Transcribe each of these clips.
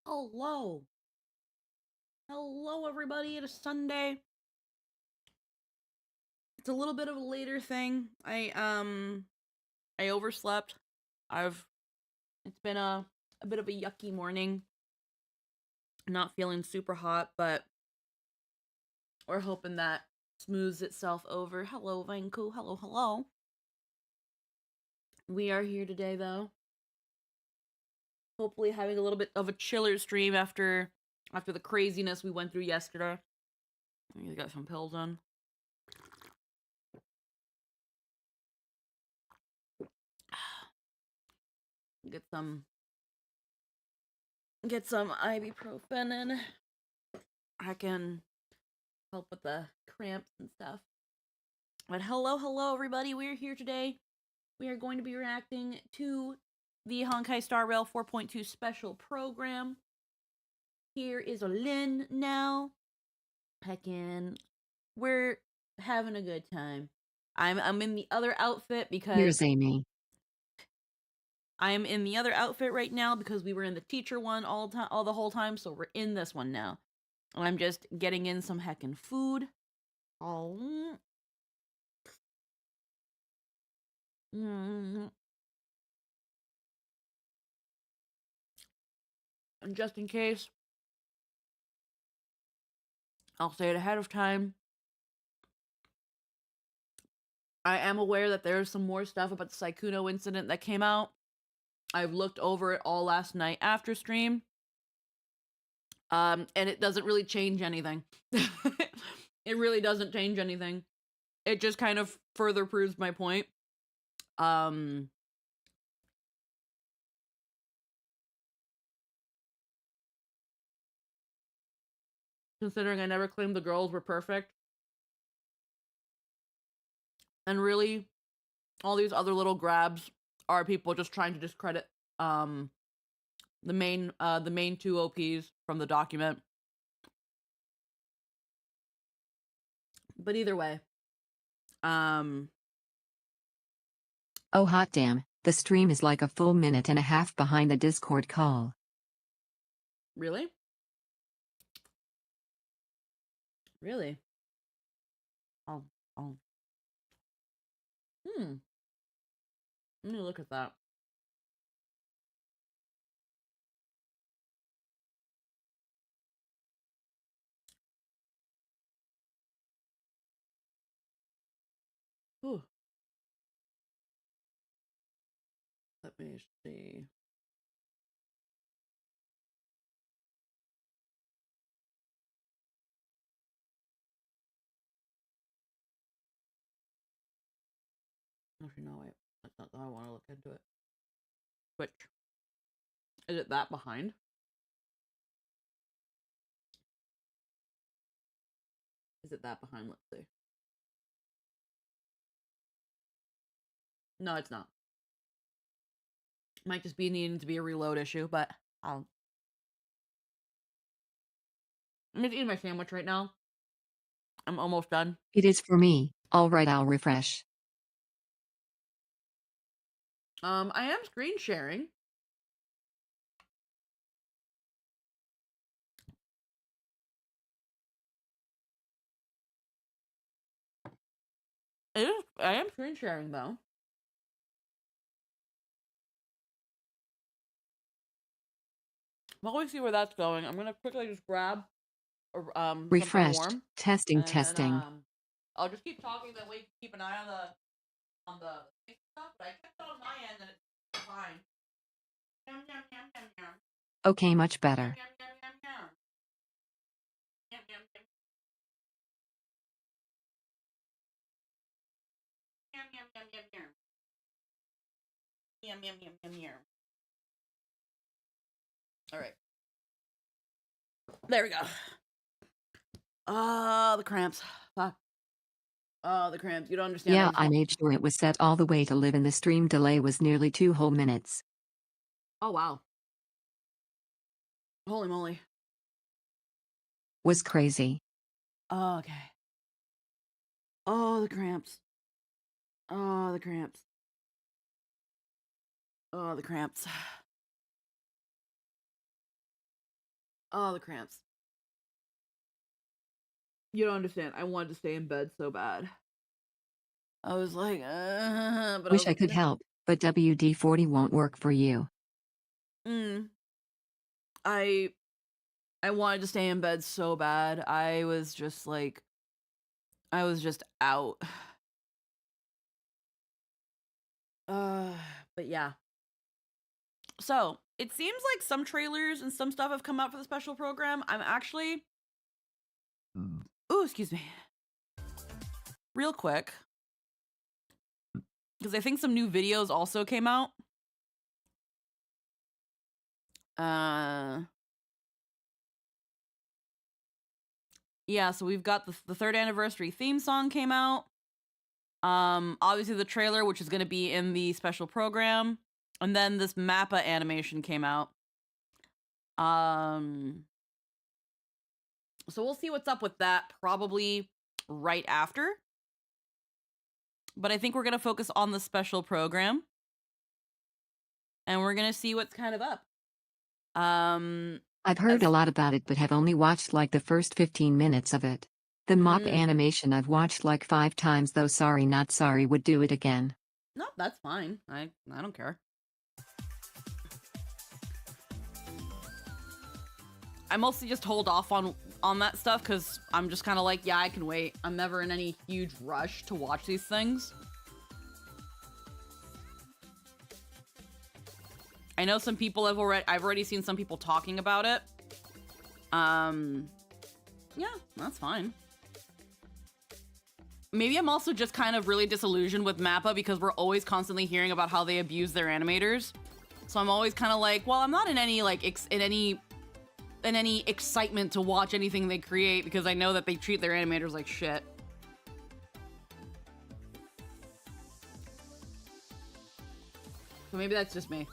Hello. Hello, everybody. It is Sunday. It's a little bit of a later thing. I overslept. It's been a bit of a yucky morning. Not feeling super hot, but we're hoping that smooths itself over. Hello, Vanku. Hello, hello. We are here today, though. Hopefully having a little bit of a chiller stream after the craziness we went through yesterday. I got some pills on. Get some ibuprofen in. I can help with the cramps and stuff. But hello everybody. We're here today. We are going to be reacting to the Honkai Star Rail 4.2 special program. Here is Lynn now. Heckin', we're having a good time. I'm in the other outfit because Here's Amy. I'm in the other outfit right now because we were in the teacher one all the whole time, so we're in this one now. And I'm just getting in some heckin' food. Oh. And just in case, I'll say it ahead of time. I am aware that there's some more stuff about the Saikuno incident that came out. I've looked over it all last night after stream. And it doesn't really change anything. It really doesn't change anything. It just kind of further proves my point. considering I never claimed the girls were perfect. And really, all these other little grabs are people just trying to discredit the main two OPs from the document. But either way, oh hot damn, the stream is like a full minute and a half behind the Discord call. Really? Really? Oh. Let me look at that. Ooh. Let me see. Actually, no, wait. That's not how I want to look into it. Which? Is it that behind? Is it that behind? Let's see. No, it's not. Might just be needing to be a reload issue, but I'm just eating my sandwich right now. I'm almost done. It is for me. Alright, I'll refresh. I am screen sharing. I am screen sharing though. While we see where that's going, I'm gonna quickly just grab something Refreshed. warm. Testing. I'll just keep talking. That way, you can keep an eye on the stuff. But I checked it on my end, and it's fine. Yum, yum, yum, yum, yum. Okay, much better. Yum, yum, yum, yum, yum. Yum, yum, yum. Yum, yum, yum, yum, yum. Yum, yum, yum, yum, yum. All right. There we go. The cramps. Fuck. Oh, the cramps. You don't understand. Yeah, I made sure it was set all the way to live and the stream delay was nearly 2 whole minutes. Oh, wow. Holy moly. Was crazy. Oh, okay. Oh, the cramps. Oh, the cramps. Oh, the cramps. Oh, the cramps. You don't understand. I wanted to stay in bed so bad. I was like, but Wish I could help, but WD-40 won't work for you. I wanted to stay in bed so bad. I was just out. But yeah. So, it seems like some trailers and some stuff have come out for the special program. I'm actually... Ooh, excuse me. Real quick. Because I think some new videos also came out. Yeah, so we've got the 3rd anniversary theme song came out. Obviously the trailer, which is going to be in the special program. And then this Mappa animation came out. So we'll see what's up with that probably right after. But I think we're going to focus on the special program. And we're going to see what's kind of up. I've heard a lot about it but have only watched like the first 15 minutes of it. The mop animation I've watched like 5 times though. Sorry not sorry, would do it again. No, that's fine. I don't care. I mostly just hold off on that stuff because I'm just kind of like, yeah, I can wait. I'm never in any huge rush to watch these things. I know some people I've already seen some people talking about it. Yeah, that's fine. Maybe I'm also just kind of really disillusioned with Mappa because we're always constantly hearing about how they abuse their animators. So I'm always kind of like, well, I'm not in any, like, in any and any excitement to watch anything they create because I know that they treat their animators like shit. So maybe that's just me.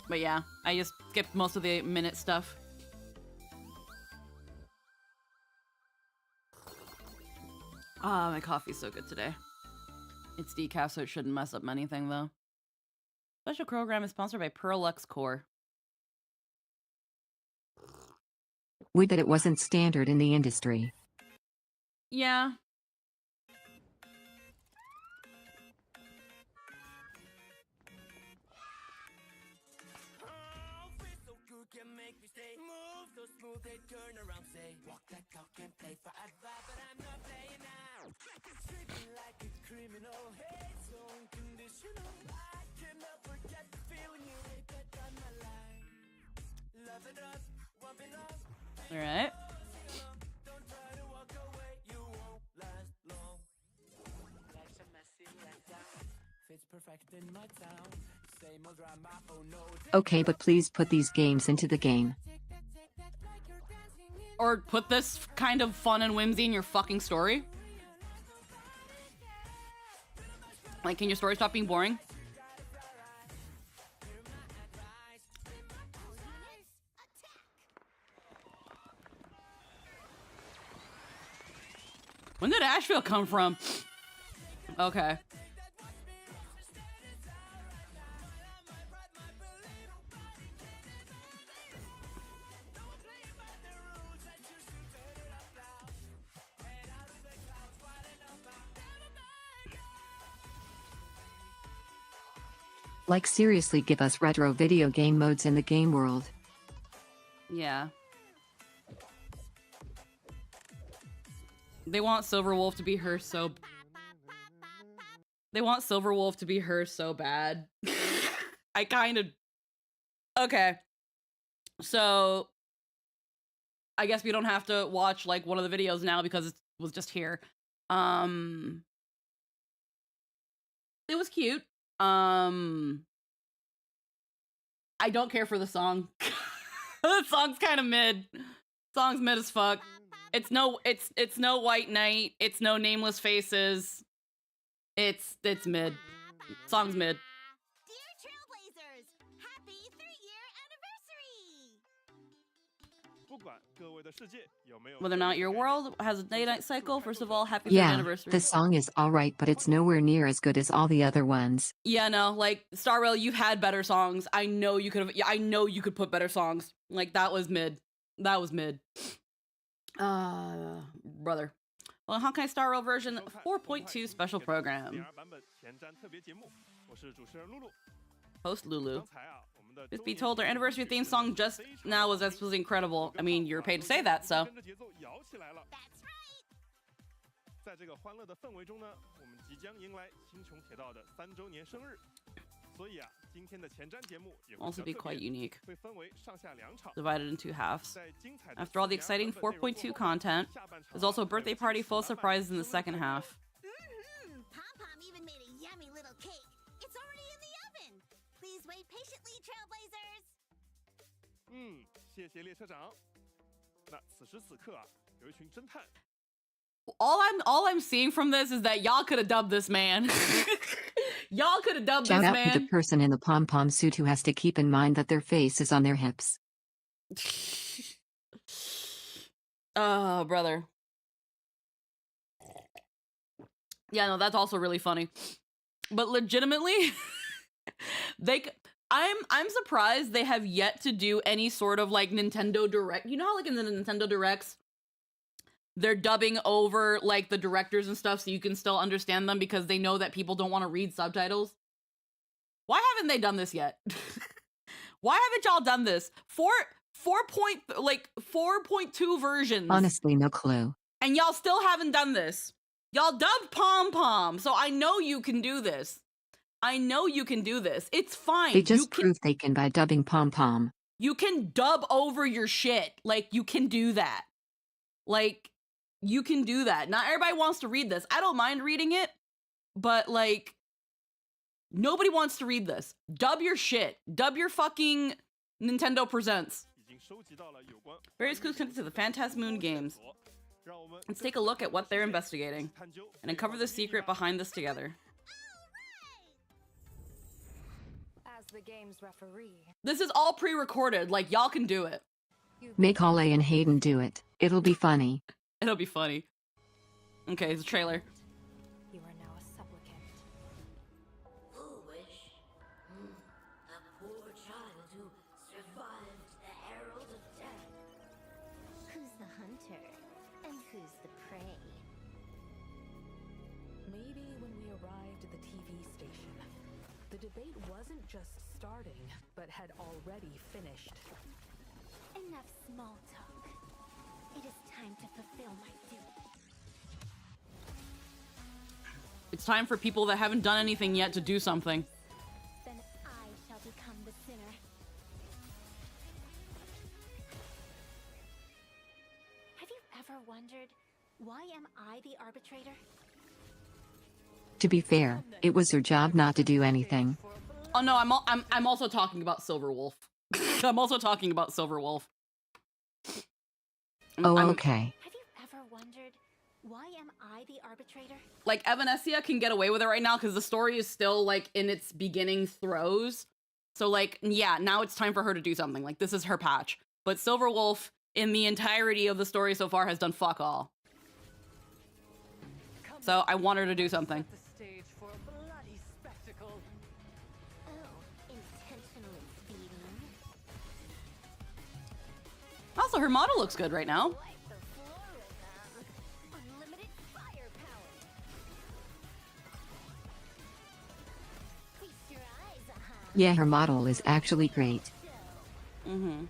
But yeah, I just skipped most of the minute stuff. Ah, my coffee's so good today. It's decaf, so it shouldn't mess up anything, though. Special program is sponsored by Perlux Core. Would that it wasn't standard in the industry. Yeah. All right. Okay, but please put these games into the game. Or put this kind of fun and whimsy in your fucking story. Like, can your story stop being boring? When did Asheville come from? Okay. Like seriously, give us retro video game modes in the game world. Yeah. They want Silverwolf to be her so... They want Silverwolf to be her so bad. I kind of... Okay. So... I guess we don't have to watch, like, one of the videos now because it was just here. It was cute. I don't care for the song. The song's kind of mid. Song's mid as fuck. It's no White Knight. It's no Nameless Faces. It's mid. Song's mid. Dear Trailblazers, happy 3-year anniversary! Whether or not your world has a day-night cycle, first of all, happy 3rd Yeah, anniversary. the song is alright, but it's nowhere near as good as all the other ones. Yeah, no, like, Star Rail, you've had better songs. I know you could have, I know you could put better songs. Like, that was mid. That was mid. Brother. Well, Honkai Star Rail version 4.2 special program. Host Lulu. Just be told our anniversary theme song just now was absolutely incredible. I mean, you're paid to say that, so. That's Also be quite unique. Divided in 2 halves. After all the exciting 4.2 content, there's also a birthday party full of surprises in the second half. Pom-Pom even made a yummy little cake. It's already in the oven. Please wait patiently, Trailblazers. 谢谢列车长。那此时此刻啊，有一群侦探。All I'm seeing from this is that y'all could have dubbed this man. Y'all could have dubbed Shout this out man. to the person in the pom-pom suit who has to keep in mind that their face is on their hips. Oh, brother. Yeah, no, that's also really funny. But legitimately, I'm surprised they have yet to do any sort of like Nintendo Direct. You know how like in the Nintendo Directs, they're dubbing over like the directors and stuff so you can still understand them because they know that people don't want to read subtitles. Why haven't they done this yet? Why haven't y'all done this? 4.2 versions. Honestly, no clue. And y'all still haven't done this. Y'all dubbed Pom Pom, so I know you can do this. I know you can do this. It's fine. They just proved they can by dubbing pom-pom. You can dub over your shit. Like, you can do that. Like, you can do that. Not everybody wants to read this. I don't mind reading it, but like, Nobody wants to read this. Dub your shit. Dub your fucking Nintendo Presents. 已经收集到了有关 Various clues connected to the Phantasmoon games. Let's take a look at what they're investigating and uncover the secret behind this together. As the game's referee, This is all pre-recorded. Like, y'all can do it. Make Holly and Hayden do it. It'll be funny. It'll be funny. Okay, it's a trailer. you are now a supplicant. Foolish. A poor child who survived the herald of death. Who's the hunter? And who's the prey? Maybe when we arrived at the TV station, the debate wasn't just starting, but had already finished. Enough small talk. It is time to fulfill my duty. It's time for people that haven't done anything yet to do something. Then I shall become the sinner. Have you ever wondered, why am I the arbitrator? To be fair, it was her job not to do anything. Oh no, I'm also talking about Silverwolf. I'm also talking about Silverwolf. Oh, I'm- okay. Have you ever wondered, why am I the arbitrator? Like, Evanescia can get away with it right now because the story is still, like, in its beginning throes. So, like, yeah, now it's time for her to do something. Like, this is her patch. But Silverwolf, in the entirety of the story so far, has done fuck all. So, I want her to do something. The stage for a bloody spectacle. Oh, intentionally speeding. Also, her model looks good right now. Wipe the floor with them. Unlimited firepower. Feast your eyes, Yeah, her model is actually great. Mm-hmm.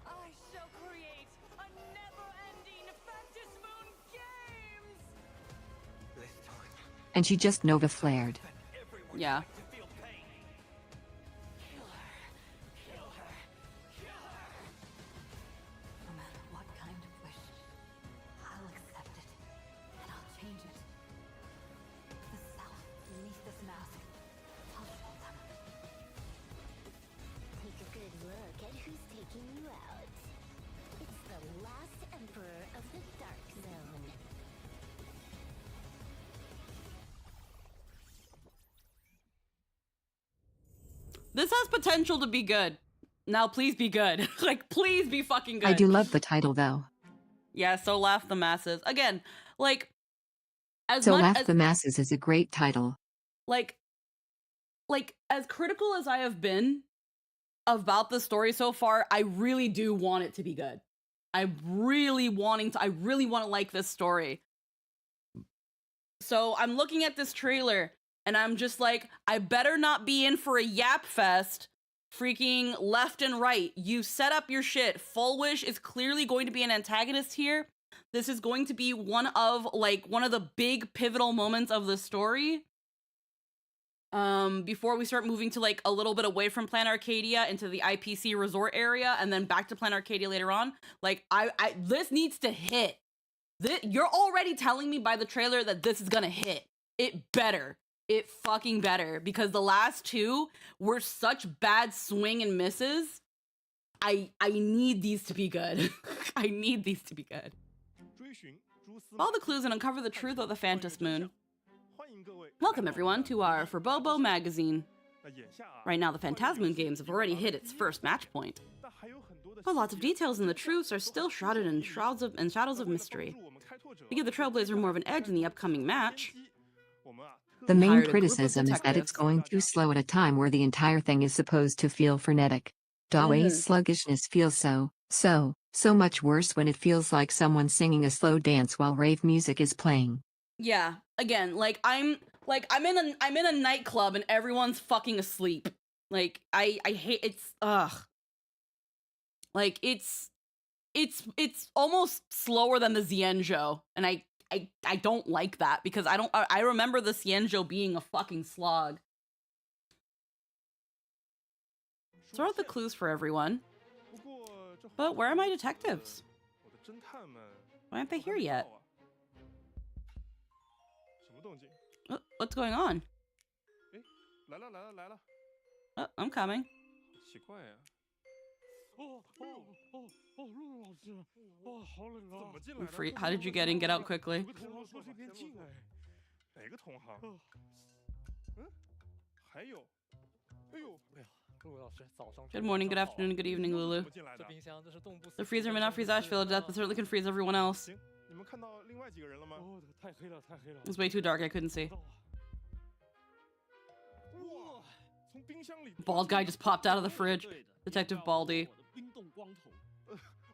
I shall create a never-ending Phantasmoon games. And she just Nova flared. Yeah. No matter what kind of wish, I'll accept it, and I'll change it. The self beneath this mask, I'll show them. Take a good look at who's taking you out. It's the last emperor of the Dark Zone. This has potential to be good. Now, please be good. Like, please be fucking good. I do love the title though. Yeah, So Laugh the Masses. Again, like, as So much Laugh as, the Masses is a great title. like, as critical as I have been about the story so far, I really do want it to be good. I really want to like this story. So I'm looking at this trailer and I'm just like, I better not be in for a yap fest freaking left and right. You set up your shit. Full Wish is clearly going to be an antagonist here. This is going to be one of the big pivotal moments of the story. Before we start moving to like a little bit away from Plan Arcadia into the IPC resort area and then back to Plan Arcadia later on. Like, this needs to hit. You're already telling me by the trailer that this is gonna hit. It better. It fucking better. Because the last two were such bad swing and misses. I need these to be good. I need these to be good. 追寻蛛丝 Follow the clues and uncover the truth of the Phantasmoon. 欢迎各位 Welcome everyone to our For Bobo magazine. 那眼下啊 Right now the Phantasmoon games have already hit its first match point. 但还有很多的 But lots of 细节 details in the truths are still shrouded in shadows of 为了 mystery. 帮助我们开拓者 To give the Trailblazer more of an edge in the upcoming match, 我们啊 The 特 main hired a group of criticism is that it's detectives. going too slow at a time where the entire thing is supposed to feel frenetic. Daway's Mhm. sluggishness feels so much worse when it feels like someone singing a slow dance while rave music is playing. yeah, again, I'm in a nightclub and everyone's fucking asleep. Like I hate it's like it's almost slower than the Xianzhou, and I don't like that because I remember the Xianzhou being a fucking slog. So are the clues for everyone. 不过这 But where are my detectives? 我的侦探们 Why aren't they 都还 here 没 yet? 到啊什么动静 What's going on? 哎，来了来了来了， I'm coming. 奇怪呀、陆老师，好冷啊！怎么进来的？ Free. How did you get in? Get out quickly. 有个同行说这边进哎，哪个同行？还有，哎呦，哎呀，陆老师早上。Good morning, good afternoon, good evening, Lulu. 进来的？ The freezer may not freeze Asheville to death, but certainly can freeze everyone else. 行，你们看到另外几个人了吗？哦，太黑了，太黑了。 It's way too dark. I couldn't see. 哇，从冰箱里。 Bald guy just popped out of the fridge. Detective Baldy.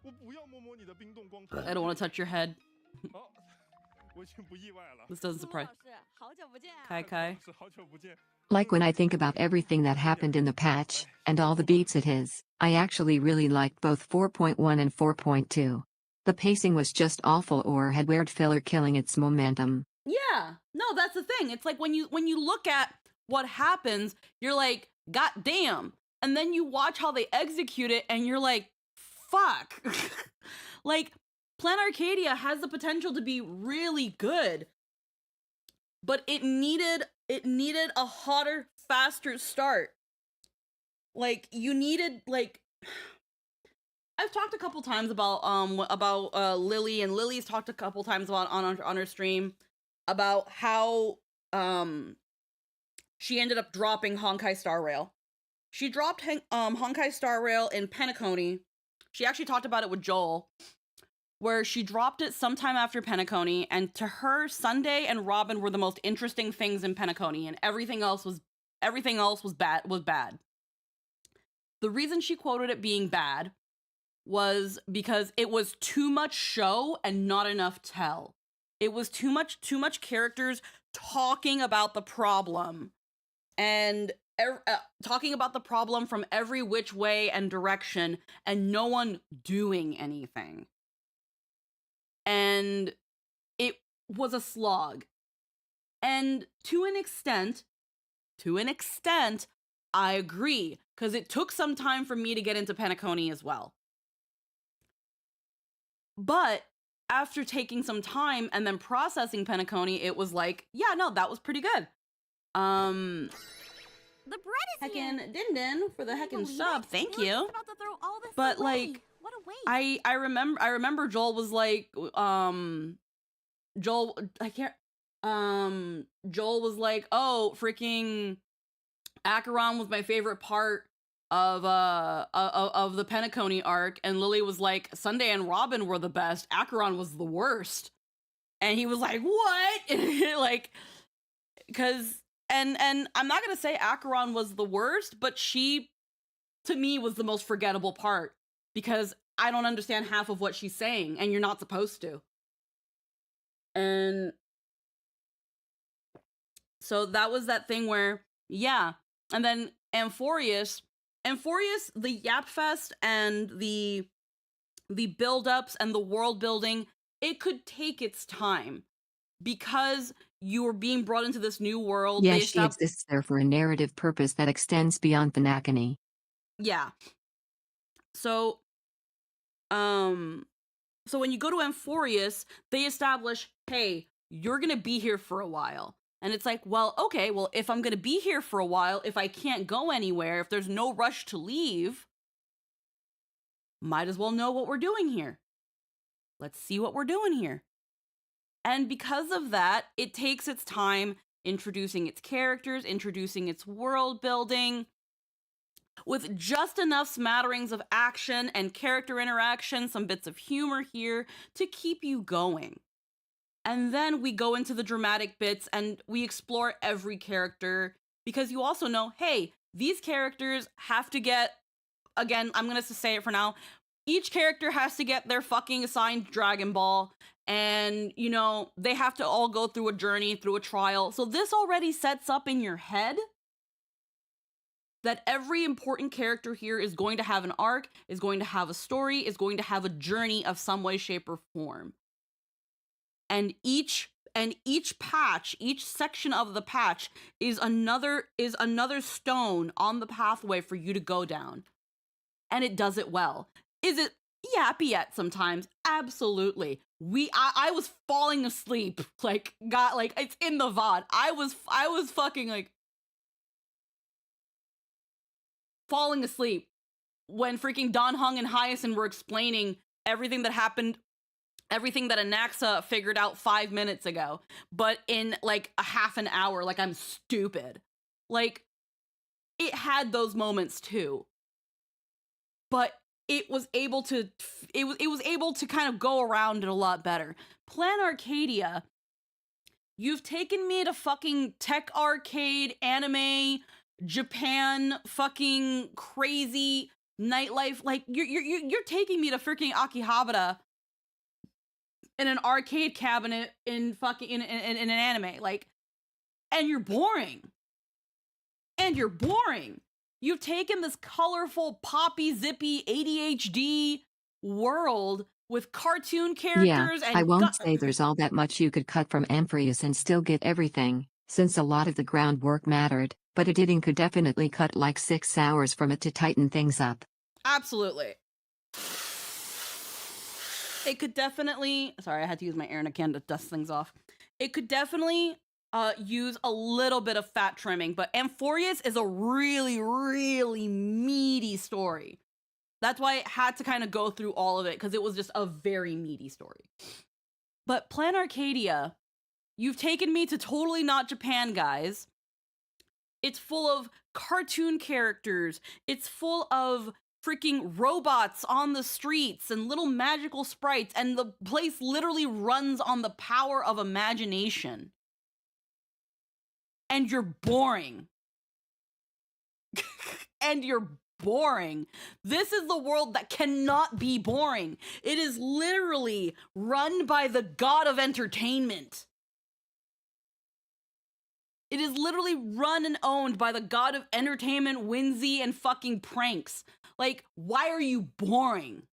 我不要摸摸你的冰冻光头。 I don't want to touch your head. 好，我已经不意外了。 This doesn't surprise. 好久不见啊。 Kai Kai. 是好久不见。 Like when I think about everything that happened in the patch, and all the beats it is, I actually really liked both 4.1 and 4.2. The pacing was just awful or had weird filler killing its momentum. Yeah. No, that's the thing. It's like when you look at what happens, you're like, God damn. And then you watch how they execute it and you're like, fuck. Like, Plan Arcadia has the potential to be really good. But it needed a hotter, faster start. Like, you needed, like, I've talked a couple times about Lily, and Lily's talked a couple times about on her stream about how she ended up dropping Honkai Star Rail. She dropped Honkai Star Rail in Penacony. She actually talked about it with Joel, where she dropped it sometime after Penacony, and to her, Sunday and Robin were the most interesting things in Penacony, and everything else was bad. The reason she quoted it being bad was because it was too much show and not enough tell. It was too much characters talking about the problem and talking about the problem from every which way and direction, and no one doing anything. And it was a slog. And to an extent, I agree, because it took some time for me to get into Penacony as well. But after taking some time and then processing Penacony, it was like, yeah, no, that was pretty good. The bread is here. Heckin' Din for the Can you heckin' believe sub, it? thank We were you. just about to throw all this But away. like, What a waste. I remember Joel was like, Joel was like, oh, freaking Acheron was my favorite part of the Penacony arc, and Lily was like, Sunday and Robin were the best, Acheron was the worst. And he was like, what? Like, because and I'm not gonna say Acheron was the worst, but she to me was the most forgettable part, because I don't understand half of what she's saying, and you're not supposed to. And so that was that thing where, yeah. And then Amphorius, the Yap Fest and the build-ups and the world building, it could take its time, because you were being brought into this new world. Yes, she exists there for a narrative purpose that extends beyond Penacony. Yeah. So, so when you go to Amphorius, they establish, hey, you're gonna be here for a while. And it's like, well, okay, well, if I'm gonna be here for a while, if I can't go anywhere, if there's no rush to leave, might as well know what we're doing here. Let's see what we're doing here. And because of that, it takes its time introducing its characters, introducing its world building, with just enough smatterings of action and character interaction, some bits of humor here to keep you going. And then we go into the dramatic bits and we explore every character, because you also know, hey, these characters have to get, again, I'm going to say it for now, each character has to get their fucking assigned Dragon Ball, and, you know, they have to all go through a journey, through a trial. So this already sets up in your head that every important character here is going to have an arc, is going to have a story, is going to have a journey of some way, shape, or form. And each patch, each section of the patch is another stone on the pathway for you to go down. And it does it well. Is it yappy at sometimes, absolutely. I was falling asleep, like it's in the VOD. I was fucking like falling asleep when freaking Don Hung and Hyacinth were explaining everything that happened, everything that Anaxa figured out 5 minutes ago, but in like a half an hour, like I'm stupid. Like, it had those moments too, but it was able to kind of go around it a lot better. Plan Arcadia, you've taken me to fucking tech arcade, anime, Japan, fucking crazy nightlife. Like, you're taking me to freaking Akihabara in an arcade cabinet in fucking in an anime, like, and you're boring. And you're boring. You've taken this colorful, poppy, zippy, ADHD world with cartoon characters and I won't say there's all that much you could cut from Amphius and still get everything, since a lot of the groundwork mattered, but editing could definitely cut like 6 hours from it to tighten things up. Absolutely. It could definitely... Sorry, I had to use my air in a can to dust things off. It could definitely use a little bit of fat trimming, but Amphius is a really, really meaty story. That's why it had to kind of go through all of it, because it was just a very meaty story. But Plan Arcadia, you've taken me to totally not Japan, guys. It's full of cartoon characters. It's full of freaking robots on the streets and little magical sprites, and the place literally runs on the power of imagination. And you're boring. And you're boring. This is the world that cannot be boring. It is literally run by the god of entertainment. It is literally run and owned by the god of entertainment, whimsy, and fucking pranks. Like, why are you boring?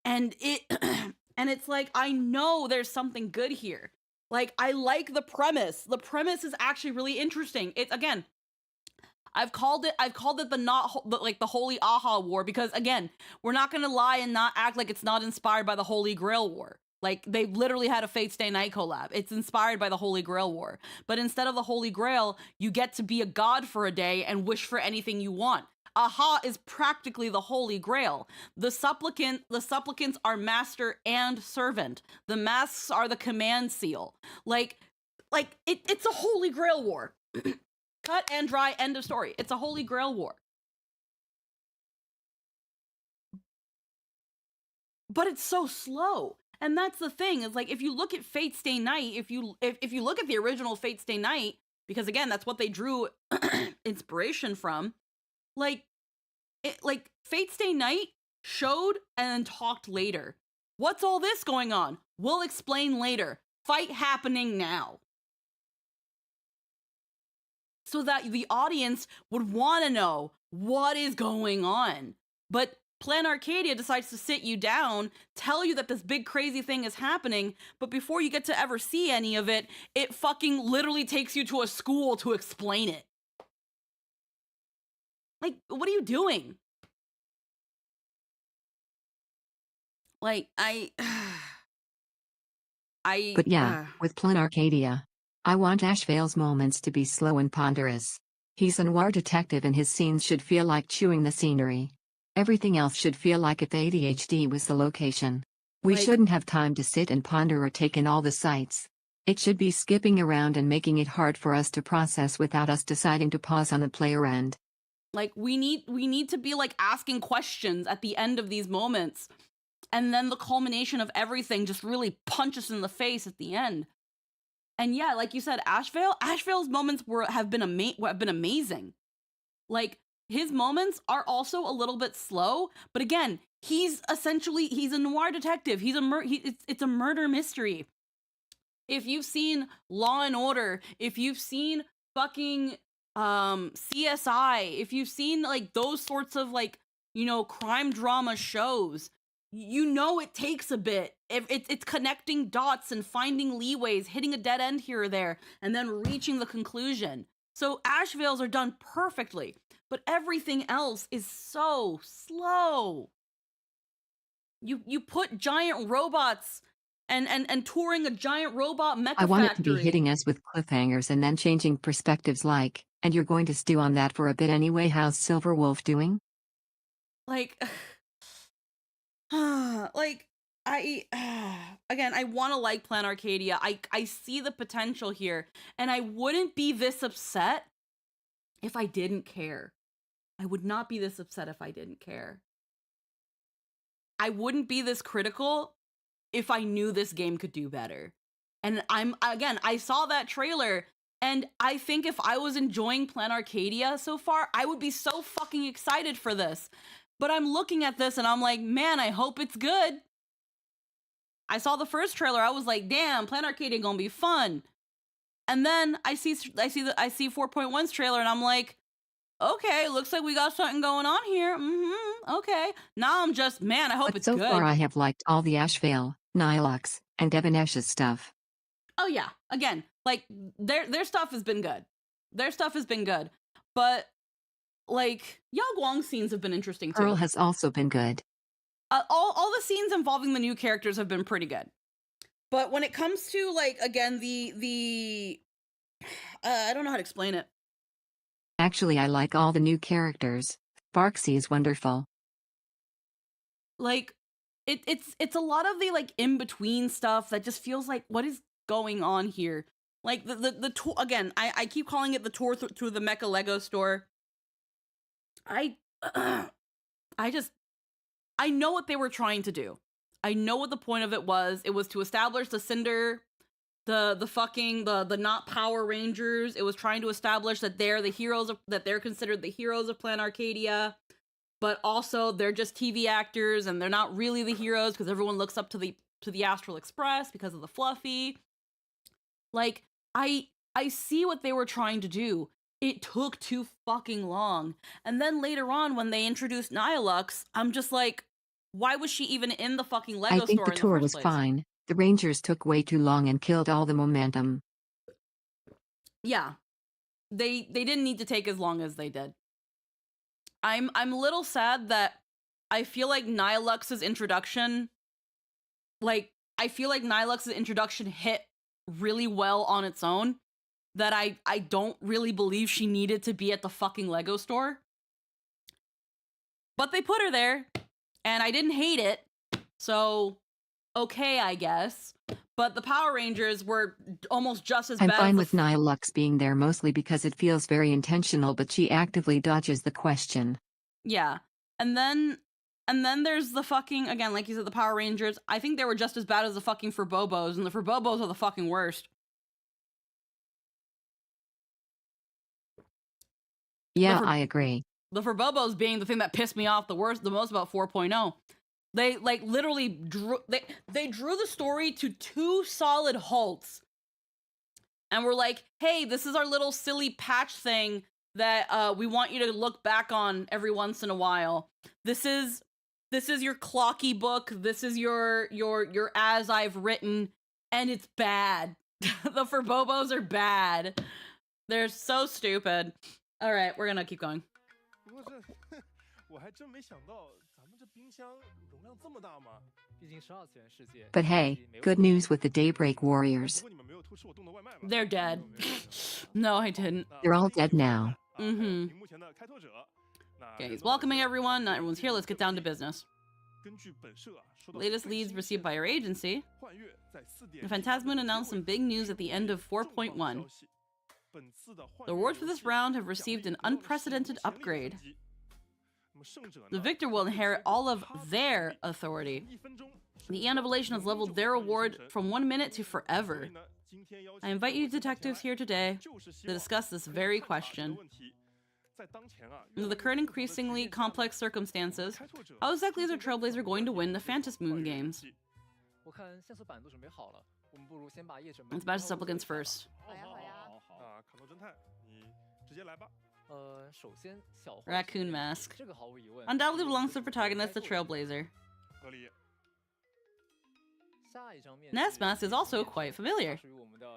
And it's like, I know there's something good here. Like, I like the premise. The premise is actually really interesting. It's, again, I've called it the Holy Aha War, because, again, we're not gonna lie and not act like it's not inspired by the Holy Grail War. Like, they literally had a Fate Stay Night collab. It's inspired by the Holy Grail War. But instead of the Holy Grail, you get to be a god for a day and wish for anything you want. Aha is practically the Holy Grail. The supplicants are master and servant. The masks are the command seal. It's a Holy Grail War. Cut and dry, end of story. It's a Holy Grail War. But it's so slow. And that's the thing, is like, if you look at Fate Stay Night, if you look at the original Fate Stay Night, because again, that's what they drew inspiration from, like Fate Stay Night showed and then talked later. What's all this going on? We'll explain later. Fight happening now. So that the audience would want to know what is going on. But Plan Arcadia decides to sit you down, tell you that this big crazy thing is happening, but before you get to ever see any of it, it fucking literally takes you to a school to explain it. Like, what are you doing? Like, But yeah, with Plan Arcadia, I want Ashvale's moments to be slow and ponderous. He's a noir detective and his scenes should feel like chewing the scenery. Everything else should feel like if ADHD was the location. We shouldn't have time to sit and ponder or take in all the sights. It should be skipping around and making it hard for us to process without us deciding to pause on the player end. Like, we need to be like asking questions at the end of these moments. And then the culmination of everything just really punches in the face at the end. And yeah, like you said, Ashvale's moments have been amazing. Like, his moments are also a little bit slow, but again, he's a noir detective. It's a murder mystery. If you've seen Law and Order, if you've seen fucking CSI, if you've seen like those sorts of like, you know, crime drama shows, you know it takes a bit. It's connecting dots and finding leeways, hitting a dead end here or there, and then reaching the conclusion. So Ashvale's are done perfectly, but everything else is so slow. You put giant robots and touring a giant robot mecha I want it to be factory. hitting us with cliffhangers and then changing perspectives like, and you're going to stew on that for a bit anyway. How's Silver Wolf doing? Like, like I again, I want to like Plan Arcadia. I see the potential here, and I wouldn't be this upset if I didn't care. I would not be this upset if I didn't care. I wouldn't be this critical if I knew this game could do better. And I saw that trailer, and I think if I was enjoying Plan Arcadia so far, I would be so fucking excited for this. But I'm looking at this and I'm like, man, I hope it's good. I saw the first trailer, I was like, damn, Plan Arcadia gonna be fun. And then I see 4.1's trailer and I'm like, okay, looks like we got something going on here. Okay. Now I'm just, man, I hope it's so good. Far I have liked all the Ashvale, Nihilux, and Evanesh's stuff. Oh yeah, again, like their stuff has been good. Their stuff has been good. But like Yao Guang's scenes have been interesting too. Earl has also been good. All the scenes involving the new characters have been pretty good. But when it comes to like again the I don't know how to explain it. Actually, I like all the new characters. Sparksy is wonderful. Like it's a lot of the like in between stuff that just feels like what is going on here. Like the tour again. I keep calling it the tour through the Mecha Lego store. I know what they were trying to do. I know what the point of it was. It was to establish the Cinder, the not Power Rangers. It was trying to establish that they're the heroes that they're considered the heroes of Plan Arcadia, but also they're just TV actors and they're not really the heroes because everyone looks up to the Astral Express because of the Fluffy. Like I see what they were trying to do. It took too fucking long. And then later on when they introduced Nihilux, I'm just like, why was she even in the fucking Lego store? I think the tour was fine. The Rangers took way too long and killed all the momentum. Yeah. They didn't need to take as long as they did. I'm a little sad that I feel like Nihilux's introduction hit really well on its own, that I don't really believe she needed to be at the fucking Lego store. But they put her there, and I didn't hate it, so okay, I guess. But the Power Rangers were almost just as bad. I'm fine with Nihilux being there mostly because it feels very intentional, but she actively dodges the question. Yeah. And then there's the fucking, again, like you said, the Power Rangers. I think they were just as bad as the fucking Furbobos, and the Furbobos are the fucking worst. Yeah, I agree. The Furbobos being the thing that pissed me off the most about 4.0. They like literally drew the story to two solid halts. And we're like, hey, this is our little silly patch thing that we want you to look back on every once in a while. This is your clocky book. This is your as I've written, and it's bad. The Furbobos are bad. They're so stupid. All right, we're gonna keep going. But hey, good news with the Daybreak Warriors. They're dead. No, I didn't. They're all dead now. Okay, he's welcoming everyone. Not everyone's here. Let's get down to business. Latest leads received by our agency. Phantasmoon announced some big news at the end of 4.1. The rewards for this round have received an unprecedented upgrade. The victor will inherit all of their authority. The Eon of Elation has leveled their reward from 1 minute to forever. I invite you detectives here today to discuss this very question. Under the current increasingly complex circumstances, how exactly is our Trailblazer going to win the Phantasmoon games? Let's batch the supplicants first. Raccoon Mask. Undoubtedly belongs to the protagonist, the Trailblazer. Nest Mask is also quite familiar.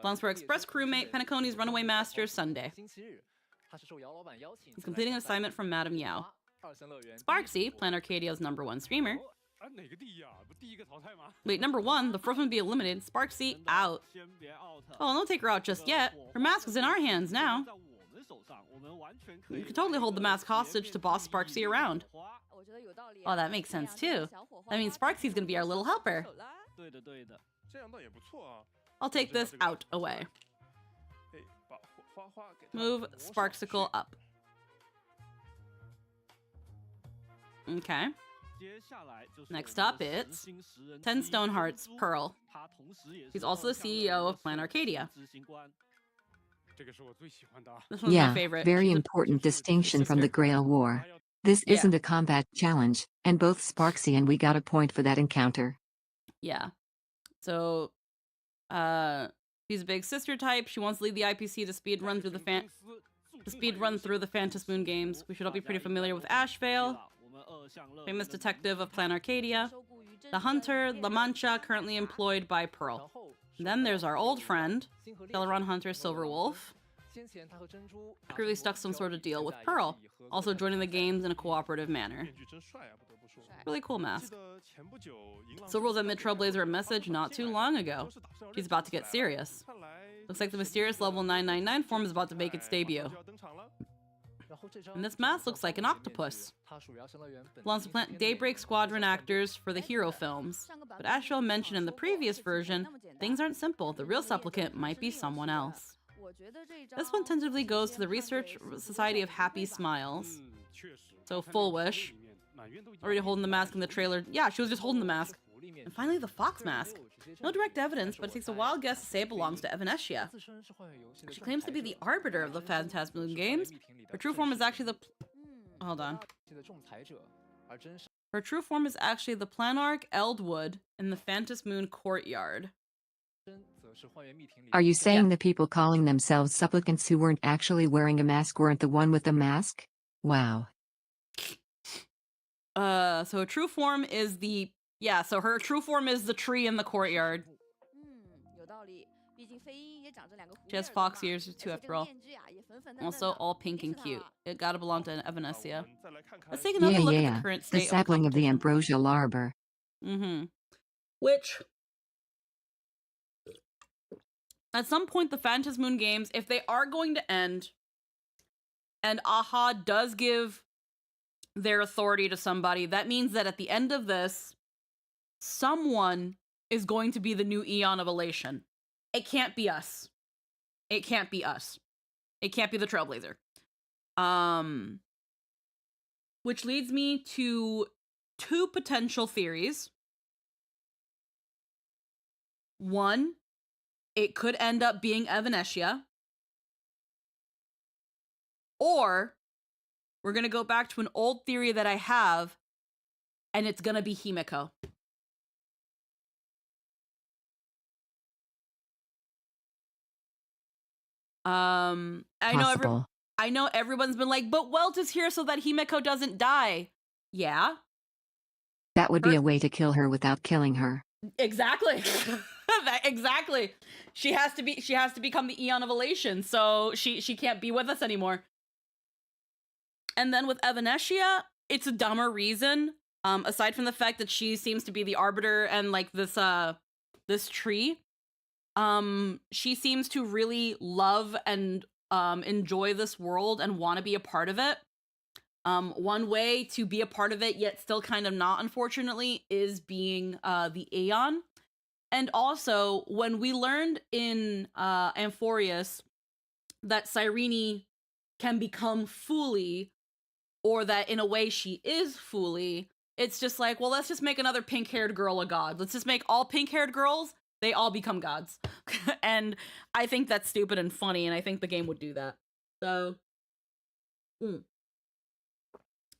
Belongs to our express crewmate, Penaconi's runaway master, Sunday. He's completing an assignment from Madame Yao. Sparksy, Plan Arcadia's #1 streamer, 哪个第一啊？不第一个淘汰吗？ Wait, number 1, the first one to be eliminated. Sparksy out. 先别 out。 Oh, don't take her out just yet. Her mask is in our hands now. 在我们手上，我们完全可以 You could totally hold the mask hostage to boss Sparksy around. 我觉得有道理。 Oh, that makes sense too. That means Sparksy's gonna be our little helper. 对的对的，这样倒也不错啊。 I'll take this out away. 哎，把花花给它 Move 抹上去 Sparksicle up. Okay. 接下来就是 Next 我们 up, 的 it's 实心食人 10 之一 Stone 珍 Hearts 珠 Pearl. 他同时也是 He's also the 偶像的 CEO of 首 Plan 席 Arcadia. 执行官。这个是我最喜欢的啊。 This one's my Yeah, favorite. very She's a- important distinction from the Grail War. This Yeah. isn't a combat challenge, and both Sparksy and we got a point for that encounter. Yeah. So, she's a big sister type. She wants to lead the IPC to speed run through the Phantas Moon games. We should all be pretty familiar with Ashvale, famous detective of Plan Arcadia, the hunter La Mancha, currently employed by Pearl. And then there's our old friend, Celeron Hunter Silverwolf, clearly stuck some sort of deal with Pearl, also joining the games in a cooperative manner. 面具真帅啊，不得不说。 Really cool 记 mask. 得前不久银狼 Silverwolf sent Mid-Trailblazer a message not too long ago. She's about to get serious. 看来 Looks like the mysterious level 999 form is about to make its debut. 就要登场了。 And this mask looks like an octopus. Belongs to Daybreak Squadron actors for the hero films. But as Ashville mentioned in the previous version, things aren't simple. The real supplicant might be someone else. This one tentatively goes to the Research Society of Happy Smiles. 嗯，确实。 So full wish. 里面满院都一样 Already holding the mask in the trailer. Yeah, she was just holding the mask. And finally, the fox mask. No direct evidence, but it takes a wild guess to say it belongs to Evanesia. She claims to be the arbiter of the Phantasm games. Her true form is actually the... Hold on. Her true form is actually the Planarch Eldwood in the Phantas Moon courtyard. Are you saying the people calling themselves supplicants who weren't actually wearing a mask weren't the one with the mask? Wow. So her true form is the... Yeah, so her true form is the tree in the courtyard. 有道理，毕竟飞鹰也长着两个狐 She has 狸耳朵 fox 嘛 ears, 而 too, 且 after 这个 all. 面具呀也粉粉嫩嫩 Also 的 all pink 别 and 看 cute. 了 It gotta belong to 我 Evanesia. 们再来看看 Let's take another Yeah, look at yeah. the current The state of sapling of the competition. Ambrosia Arbor. Mm-hmm. Which, at some point, the Phantas Moon games, if they are going to end, and AHA does give their authority to somebody, that means that at the end of this, someone is going to be the new Eon of Elation. It can't be us. It can't be us. It can't be the Trailblazer. Which leads me to two potential theories. One, it could end up being Evanesia. Or we're going to go back to an old theory that I have, and it's going to be Himeko. Possible. I know everyone's been like, but Welt is here so that Himeko doesn't die. Yeah, That would be a way to kill her without killing her. exactly. Exactly. She has to become the Eon of Elation, so she can't be with us anymore. And then with Evanesia, it's a dumber reason. Aside from the fact that she seems to be the arbiter and like this tree. She seems to really love and enjoy this world and want to be a part of it. One way to be a part of it, yet still kind of not, unfortunately, is being the Aeon. And also, when we learned in Amphorius that Cyrene can become Fuli, or that in a way she is Fuli, it's just like, well, let's just make another pink-haired girl a god. Let's just make all pink-haired girls, they all become gods. And I think that's stupid and funny, and I think the game would do that. So,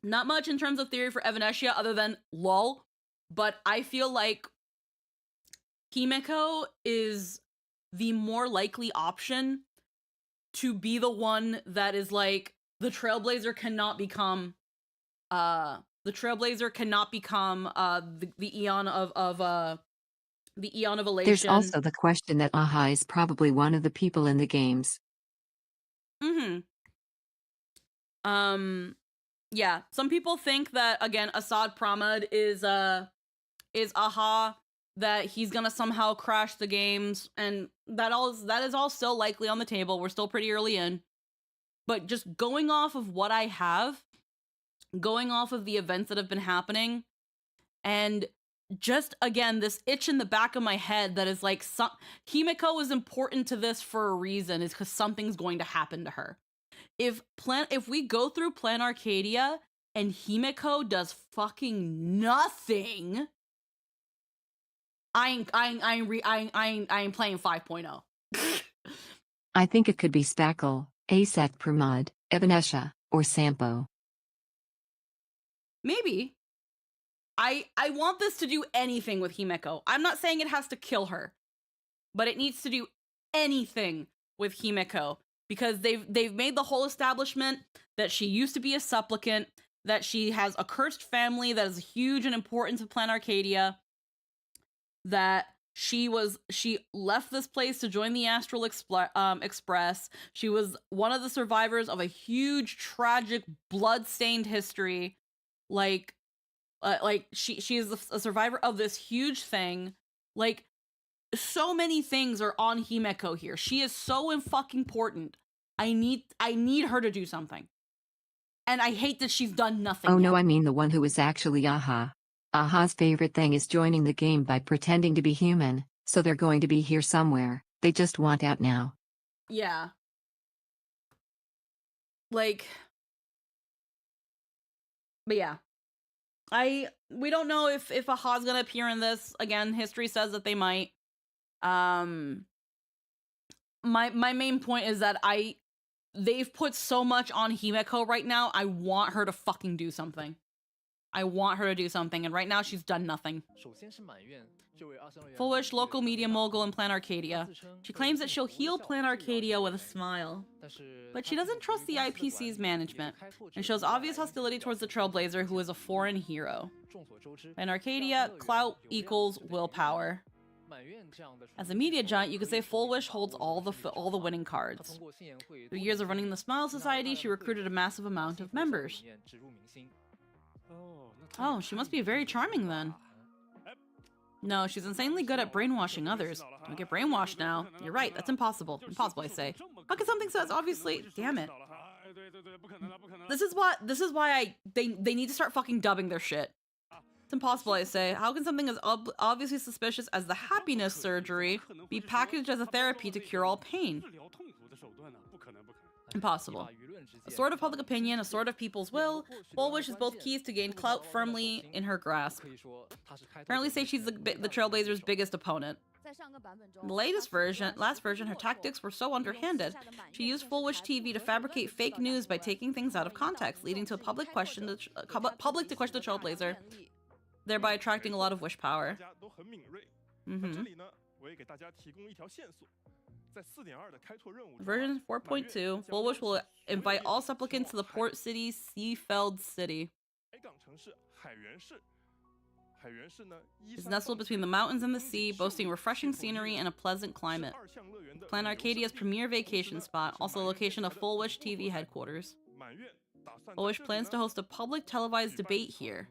not much in terms of theory for Evanesia other than lol, but I feel like Himeko is the more likely option to be the one that is like, the Trailblazer cannot become the Eon of the Eon of Elation. There's also the question that AHA is probably one of the people in the games. Yeah, some people think that, again, Assad Pramad is is that he's gonna somehow crash the games, and that is all still likely on the table. We're still pretty early in. But just going off of what I have, going off of the events that have been happening, and just, again, this itch in the back of my head that is like, Himeko is important to this for a reason, is because something's going to happen to her. If we go through Plan Arcadia and Himeko does fucking nothing, I ain't playing 5.0. I think it could be Spackle, Asek Pramod, Evanesha, or Sampo. Maybe. I want this to do anything with Himeko. I'm not saying it has to kill her, but it needs to do anything with Himeko, because they've made the whole establishment that she used to be a supplicant, that she has a cursed family that is huge and important to Plan Arcadia, that she left this place to join the Astral Express. She was one of the survivors of a huge, tragic, blood-stained history. She is a survivor of this huge thing. Like, so many things are on Himeko here. She is so fucking important. I need her to do something. And I hate that she's done nothing Oh yet. no, I mean the one who is actually Aha. Aha's favorite thing is joining the game by pretending to be human, so they're going to be here somewhere. They just want out now. Yeah. Like, but yeah. We don't know if Aha's gonna appear in this. Again, history says that they might. My main point is that they've put so much on Himeko right now. I want her to fucking do something. I want her to do something, and right now she's done nothing. Foolish, local media mogul in Plan Arcadia. She claims that she'll heal Plan Arcadia with a smile. But she doesn't trust the IPC's management, and shows obvious hostility towards the Trailblazer, who is a foreign hero. Plan Arcadia, clout equals willpower. As a media giant, you could say Foolish holds all the winning cards. Through years of running the Smile Society, she recruited a massive amount of members. Oh, she must be very charming then. No, she's insanely good at brainwashing others. Don't get brainwashed now. You're right, that's impossible. Impossible, I say. How can something so that's obviously... Damn it. This is why they need to start fucking dubbing their shit. It's impossible, I say. How can something as obviously suspicious as the happiness surgery be packaged as a therapy to cure all pain? Impossible. A sword of public opinion, a sword of people's will. Foolish is both keys to gain clout firmly in her grasp. Apparently say she's the Trailblazer's biggest opponent. In the last version, her tactics were so underhanded. She used Foolish TV to fabricate fake news by taking things out of context, leading to a public to question the Trailblazer, thereby attracting a lot of wish power. Version 4.2, Foolish will invite all supplicants to the port city, Seafeld City. It's nestled between the mountains and the sea, boasting refreshing scenery and a pleasant climate. Plan Arcadia's premier vacation spot, also the location of Foolish TV headquarters. Foolish plans to host a public televised debate here.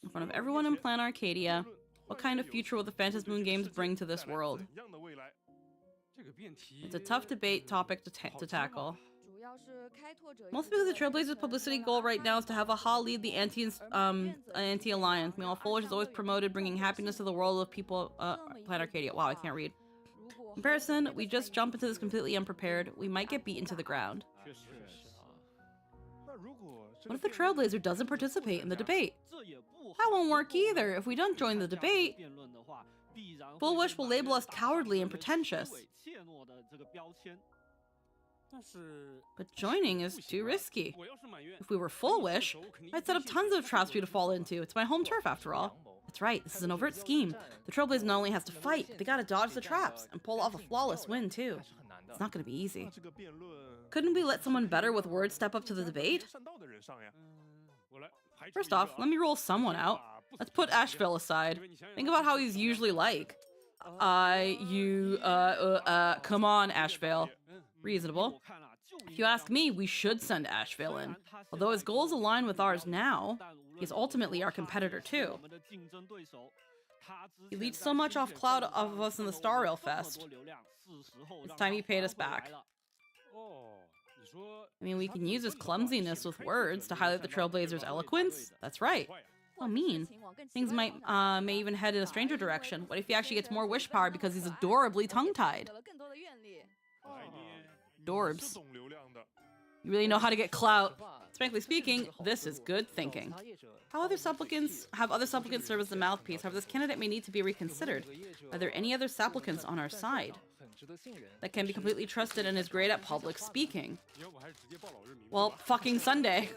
In front of everyone in Plan Arcadia, what kind of future will the Phantasmoon games bring to this world? It's a tough debate topic to tackle. Mostly because the Trailblazers' publicity goal right now is to have Aha lead the anti-alliance. Meanwhile, Foolish is always promoted bringing happiness to the world of people. Plan Arcadia. Wow, I can't read. Comparison, we just jump into this completely unprepared. We might get beaten to the ground. What if the Trailblazer doesn't participate in the debate? That won't work either. If we don't join the debate, Foolish will label us cowardly and pretentious. But joining is too risky. If we were Foolish, I'd set up tons of traps for you to fall into. It's my home turf, after all. That's right, this is an overt scheme. The Trailblazer not only has to fight, they gotta dodge the traps and pull off a flawless win, too. It's not gonna be easy. Couldn't we let someone better with words step up to the debate? First off, let me roll someone out. Let's put Asheville aside. Think about how he's usually like. Come on, Asheville. Reasonable. If you ask me, we should send Asheville in. Although his goals align with ours now, he's ultimately our competitor too. He leached so much off cloud of us in the Star Rail Fest. It's time he paid us back. I mean, we can use his clumsiness with words to highlight the Trailblazers' eloquence. That's right. Oh, mean. Things may even head in a stranger direction. What if he actually gets more wish power because he's adorably tongue-tied? Dorbs. You really know how to get clout. Frankly speaking, this is good thinking. Have other supplicants serve as the mouthpiece. However, this candidate may need to be reconsidered. Are there any other supplicants on our side that can be completely trusted and is great at public speaking? Well, fucking Sunday.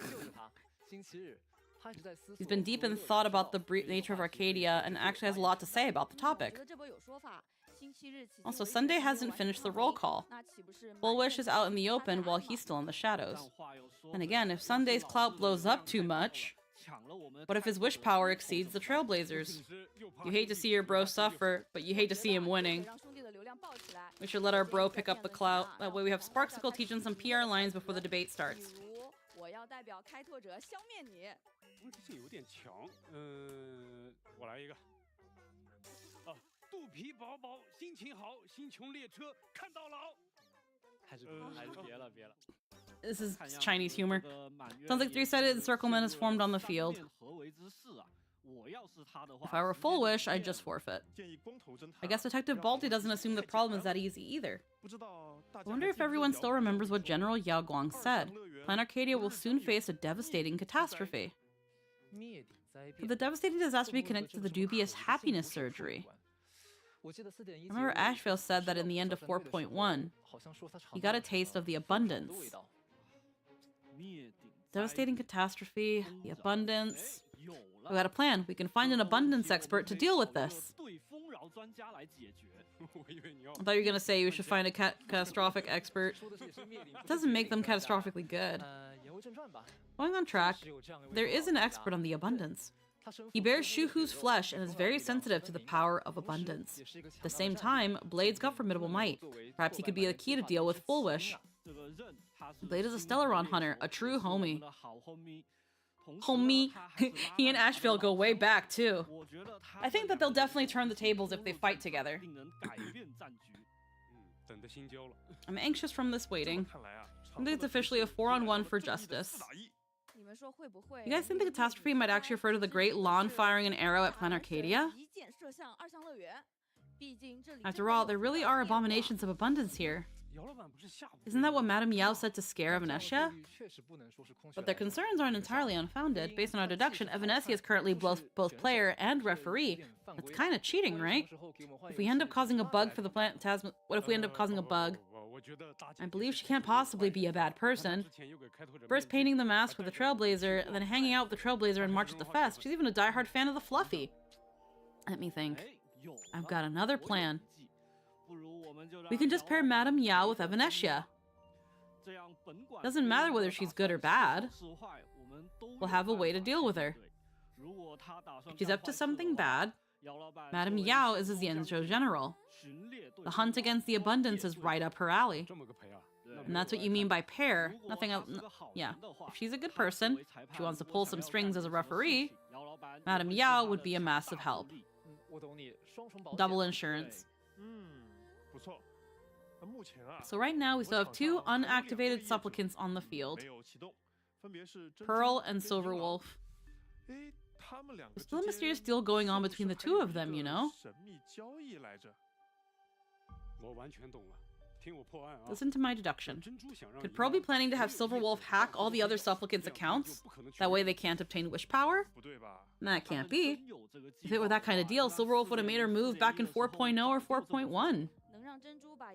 He's been deep in thought about the brief nature of Arcadia and actually has a lot to say about the topic. Also, Sunday hasn't finished the roll call. Full Wish is out in the open while he's still in the shadows. And again, if Sunday's clout blows up too much, what if his wish power exceeds the Trailblazers? You hate to see your bro suffer, but you hate to see him winning. We should let our bro pick up the clout. That way we have Sparksicle teaching some PR lines before the debate starts. 我要代表开拓者消灭你。这有点强，我来一个。啊，肚皮饱饱，心情好，星穹列车看到老。还是别了。This is Chinese humor. Sounds like three-sided encirclement is formed on the field. If I were Full Wish, I'd just forfeit. I guess Detective Balti doesn't assume the problem is that easy either. I wonder if everyone still remembers what General Yao Guang said. Plan Arcadia will soon face a devastating catastrophe. Could the devastating disaster be connected to the dubious happiness surgery? I remember Asheville said that in the end of 4.1, he got a taste of the abundance. Devastating catastrophe, the abundance. We got a plan. We can find an abundance expert to deal with this. I thought you were going to say we should find a catastrophic expert. It doesn't make them catastrophically good. Going on track, there is an expert on the abundance. He bears Shuhu's flesh and is very sensitive to the power of abundance. At the same time, Blade's got formidable might. Perhaps he could be the key to deal with Full Wish. Blade is a Stellaron hunter, a true homie. Homie. He and Asheville go way back, too. I think that they'll definitely turn the tables if they fight together. I'm anxious from this waiting. I think it's officially a 4-on-1 for justice. You guys think the catastrophe might actually refer to the great lawn firing an arrow at Plan Arcadia? After all, there really are abominations of abundance here. Isn't that what Madame Yao said to scare Evanescia? But their concerns aren't entirely unfounded. Based on our deduction, Evanescia is currently both player and referee. That's kind of cheating, right? If we end up causing a bug for the Phantasm... What if we end up causing a bug? I believe she can't possibly be a bad person. First painting the mask with the Trailblazer, and then hanging out with the Trailblazer and March at the Fest. She's even a diehard fan of the Fluffy. Let me think. I've got another plan. We can just pair Madame Yao with Evanescia. Doesn't matter whether she's good or bad. We'll have a way to deal with her. If she's up to something bad, Madame Yao is a Xianzhou general. The hunt against the abundance is right up her alley. And that's what you mean by pair. Nothing else. Yeah. If she's a good person, if she wants to pull some strings as a referee, Madame Yao would be a massive help. Double insurance. So right now we still have 2 unactivated supplicants on the field. Pearl and Silverwolf. There's still a mysterious deal going on between the 2 of them, you know? Listen to my deduction. Could Pearl be planning to have Silverwolf hack all the other supplicants' accounts? That way they can't obtain wish power? That can't be. If it were that kind of deal, Silverwolf would have made her move back in 4.0 or 4.1.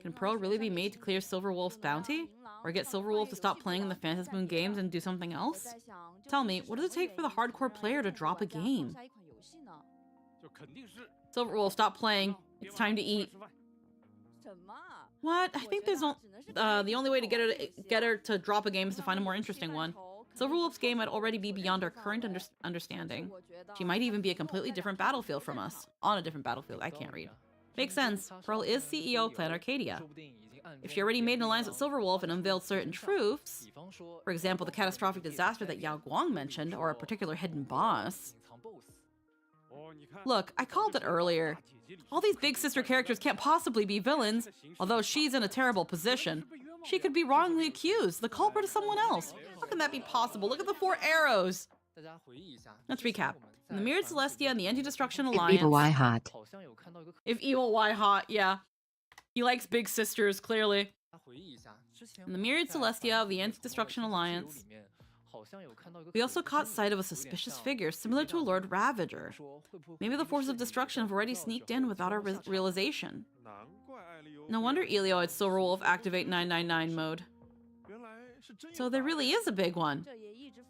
Can Pearl really be made to clear Silverwolf's bounty? Or get Silverwolf to stop playing in the Phantasm Moon games and do something else? Tell me, what does it take for the hardcore player to drop a game? Silverwolf, stop playing. It's time to eat. What? I think there's the only way to get her to drop a game is to find a more interesting one. Silverwolf's game might already be beyond our current understanding. She might even be a completely different battlefield from us. On a different battlefield. I can't read. Makes sense. Pearl is CEO of Plan Arcadia. If she already made an alliance with Silverwolf and unveiled certain truths, for example, the catastrophic disaster that Yao Guang mentioned, or a particular hidden boss. Look, I called it earlier. All these big sister characters can't possibly be villains, although she's in a terrible position. She could be wrongly accused. The culprit is someone else. How can that be possible? Look at the 4 arrows. Let's recap. In the Mirrored Celestia and the Anti-Destruction Alliance... If evil, why hot? If evil, why hot? Yeah. He likes big sisters, clearly. In the Mirrored Celestia of the Anti-Destruction Alliance, we also caught sight of a suspicious figure similar to a Lord Ravager. Maybe the forces of destruction have already sneaked in without our realization. No wonder Elio had Silverwolf activate 999 mode. So there really is a big one.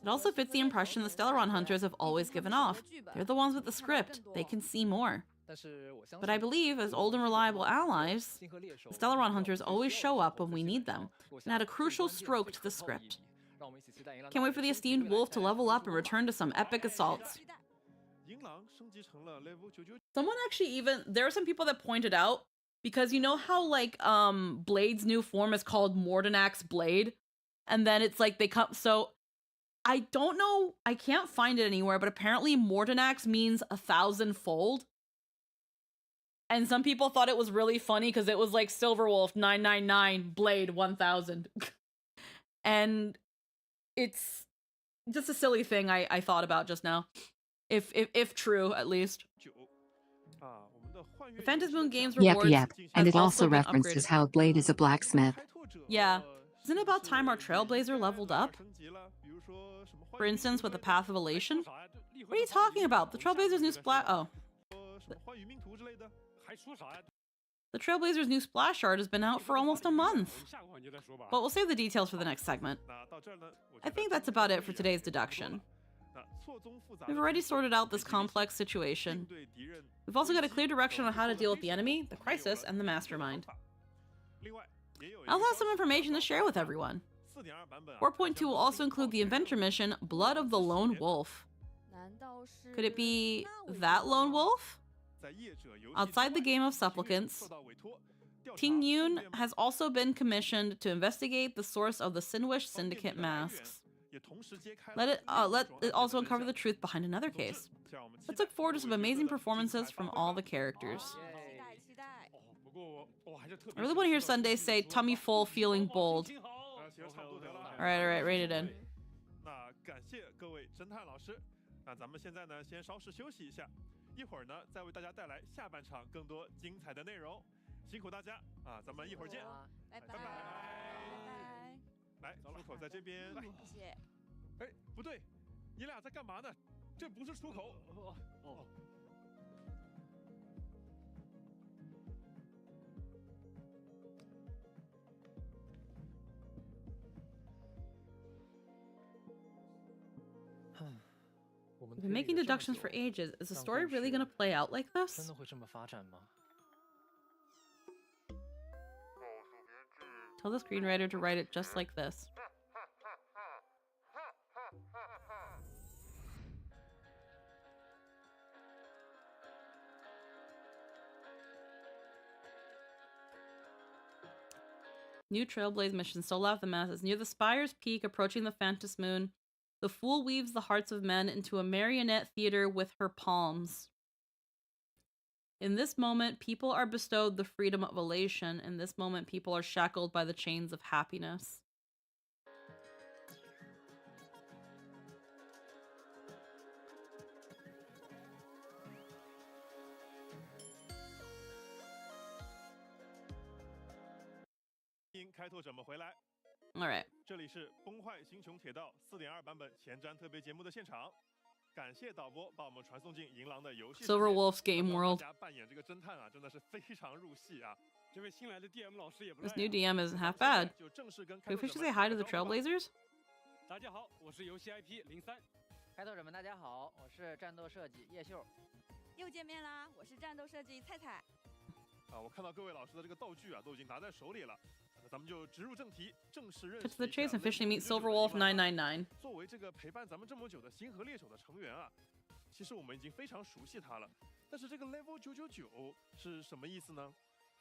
It also fits the impression the Stellaron Hunters have always given off. They're the ones with the script. They can see more. But I believe, as old and reliable allies, the Stellaron Hunters always show up when we need them, and add a crucial stroke to the script. Can't wait for the esteemed wolf to level up and return to some epic assaults. Someone actually even... There are some people that pointed out, because you know how, like, Blade's new form is called Mordenax Blade? And then it's like they come... So, I don't know... I can't find it anywhere, but apparently Mordenax means 1,000-fold. And some people thought it was really funny because it was like Silverwolf 999, Blade 1000. And it's just a silly thing I thought about just now. If true, at least. The Phantasmoon Games rewards... Yep. And it also been references upgraded. how Blade is a blacksmith. Yeah. Isn't it about time our Trailblazer leveled up? For instance, with the Path of Elation? What are you talking about? The Trailblazer's new splash... Oh. The Trailblazer's new splash art has been out for almost a month. But we'll save the details for the next segment. I think that's about it for today's deduction. We've already sorted out this complex situation. We've also got a clear direction on how to deal with the enemy, the crisis, and the mastermind. I also have some information to share with everyone. 4.2 will also include the adventure mission, Blood of the Lone Wolf. Could it be that lone wolf? Outside the game of supplicants, Ting Yun has also been commissioned to investigate the source of the Sinwish Syndicate masks. Let it also uncover the truth behind another case. Let's look forward to some amazing performances from all the characters. I really want to hear Sunday say, tummy full, feeling bold. Alright, rein it in. 一会儿呢，再为大家带来下半场更多精彩的内容，辛苦大家啊！咱们一会儿见，拜拜。来，出口在这边。谢谢。哎，不对，你俩在干嘛呢？这不是出口。哦。 We've been making deductions for ages. Is the story really going to play out like this? Tell the screenwriter to write it just like this. New Trailblaze mission, Soul Out of the Masses. Near the Spire's peak, approaching the Phantasmoon, the fool weaves the hearts of men into a marionette theater with her palms. In this moment, people are bestowed the freedom of elation. In this moment, people are shackled by the chains of happiness. Alright. 这里是崩坏星穹铁道 4.2 版本前瞻特别节目的现场，感谢导播把我们传送进银狼的游戏 Silverwolf's Game World. 大家扮演这个侦探啊，真的是非常入戏啊！这位新来的 DM 老师也不赖。 This new DM isn't half bad. Can we officially say hi to the Trailblazers? 大家好，我是游戏 IP 03。开拓者们，大家好，我是战斗设计叶秀。又见面啦，我是战斗设计菜菜。啊，我看到各位老师的这个道具啊，都已经拿在手里了。 咱们就直入正题，正式认识。 Cut to the chase and officially meet Silverwolf 999. 作为这个陪伴咱们这么久的星河猎手的成员啊，其实我们已经非常熟悉他了。但是这个 level 999是什么意思呢？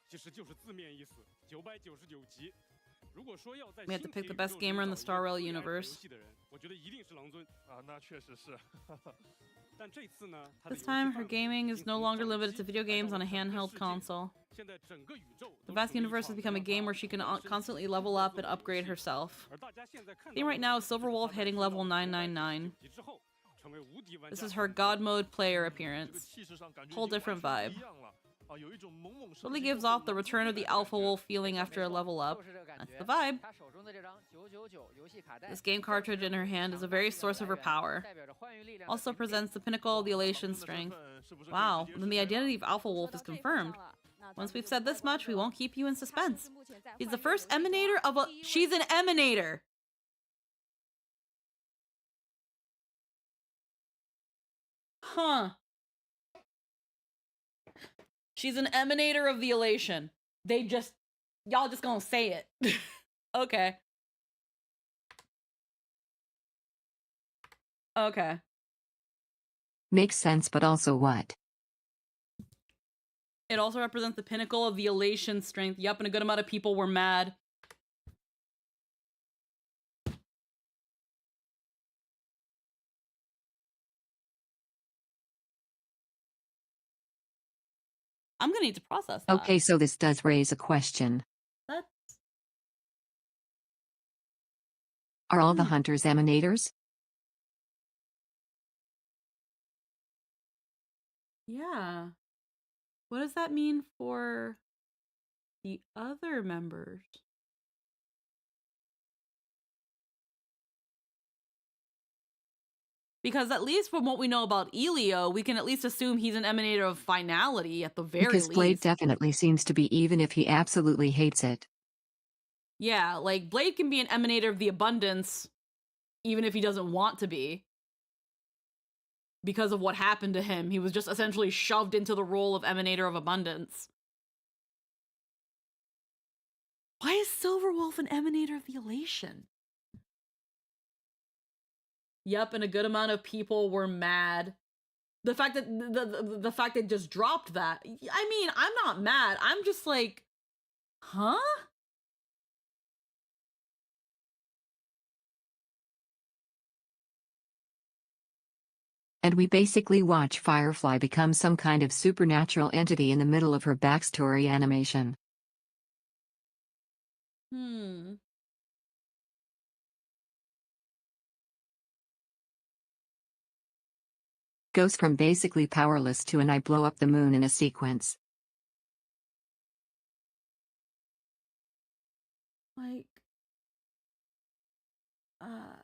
其实就是字面意思，999级。如果说要在 We have to pick the best gamer in the Star Rail universe. 我觉得一定是狼尊啊，那确实是。但这次呢 This time, her gaming is no longer limited to video games on a handheld console. 现在整个宇宙 The vast universe has become a game where she can constantly level up and upgrade herself. Theme right now is Silver Wolf hitting level 999. This is her God Mode player appearance. Whole different vibe. Really gives off the return of the Alpha Wolf feeling after a level up. That's the vibe. This game cartridge in her hand is a very source of her power. Also presents the pinnacle of the elation strength. Wow, then the identity of Alpha Wolf is confirmed. Once we've said this much, we won't keep you in suspense. She's the first emanator of a— She's an emanator! Huh. She's an emanator of the elation. Y'all just gonna say it. Okay. Okay. Makes sense, but also what? It also represents the pinnacle of the elation strength. Yup, and a good amount of people were mad. I'm gonna need to process that. Okay, so this does raise a question. Are all the hunters emanators? Yeah. What does that mean for the other members? Because at least from what we know about Elio, we can at least assume he's an emanator of finality at the very least. Because Blade definitely seems to be, even if he absolutely hates it. Yeah, like Blade can be an emanator of the abundance, even if he doesn't want to be. Because of what happened to him, he was just essentially shoved into the role of emanator of abundance. Why is Silverwolf an emanator of the elation? Yep, and a good amount of people were mad. The fact that the fact they just dropped that. I mean, I'm not mad. I'm just like, huh? And we basically watch Firefly become some kind of supernatural entity in the middle of her backstory animation. Goes from basically powerless to an I blow up the moon in a sequence. Like, I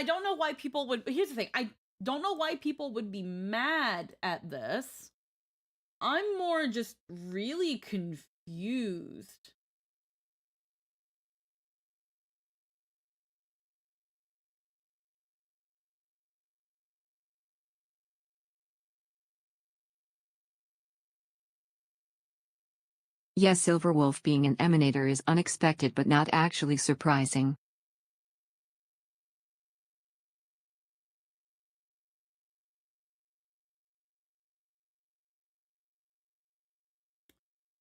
don't know why people would— here's the thing, I don't know why people would be mad at this. I'm more just really confused. Yes, Silverwolf being an emanator is unexpected but not actually surprising.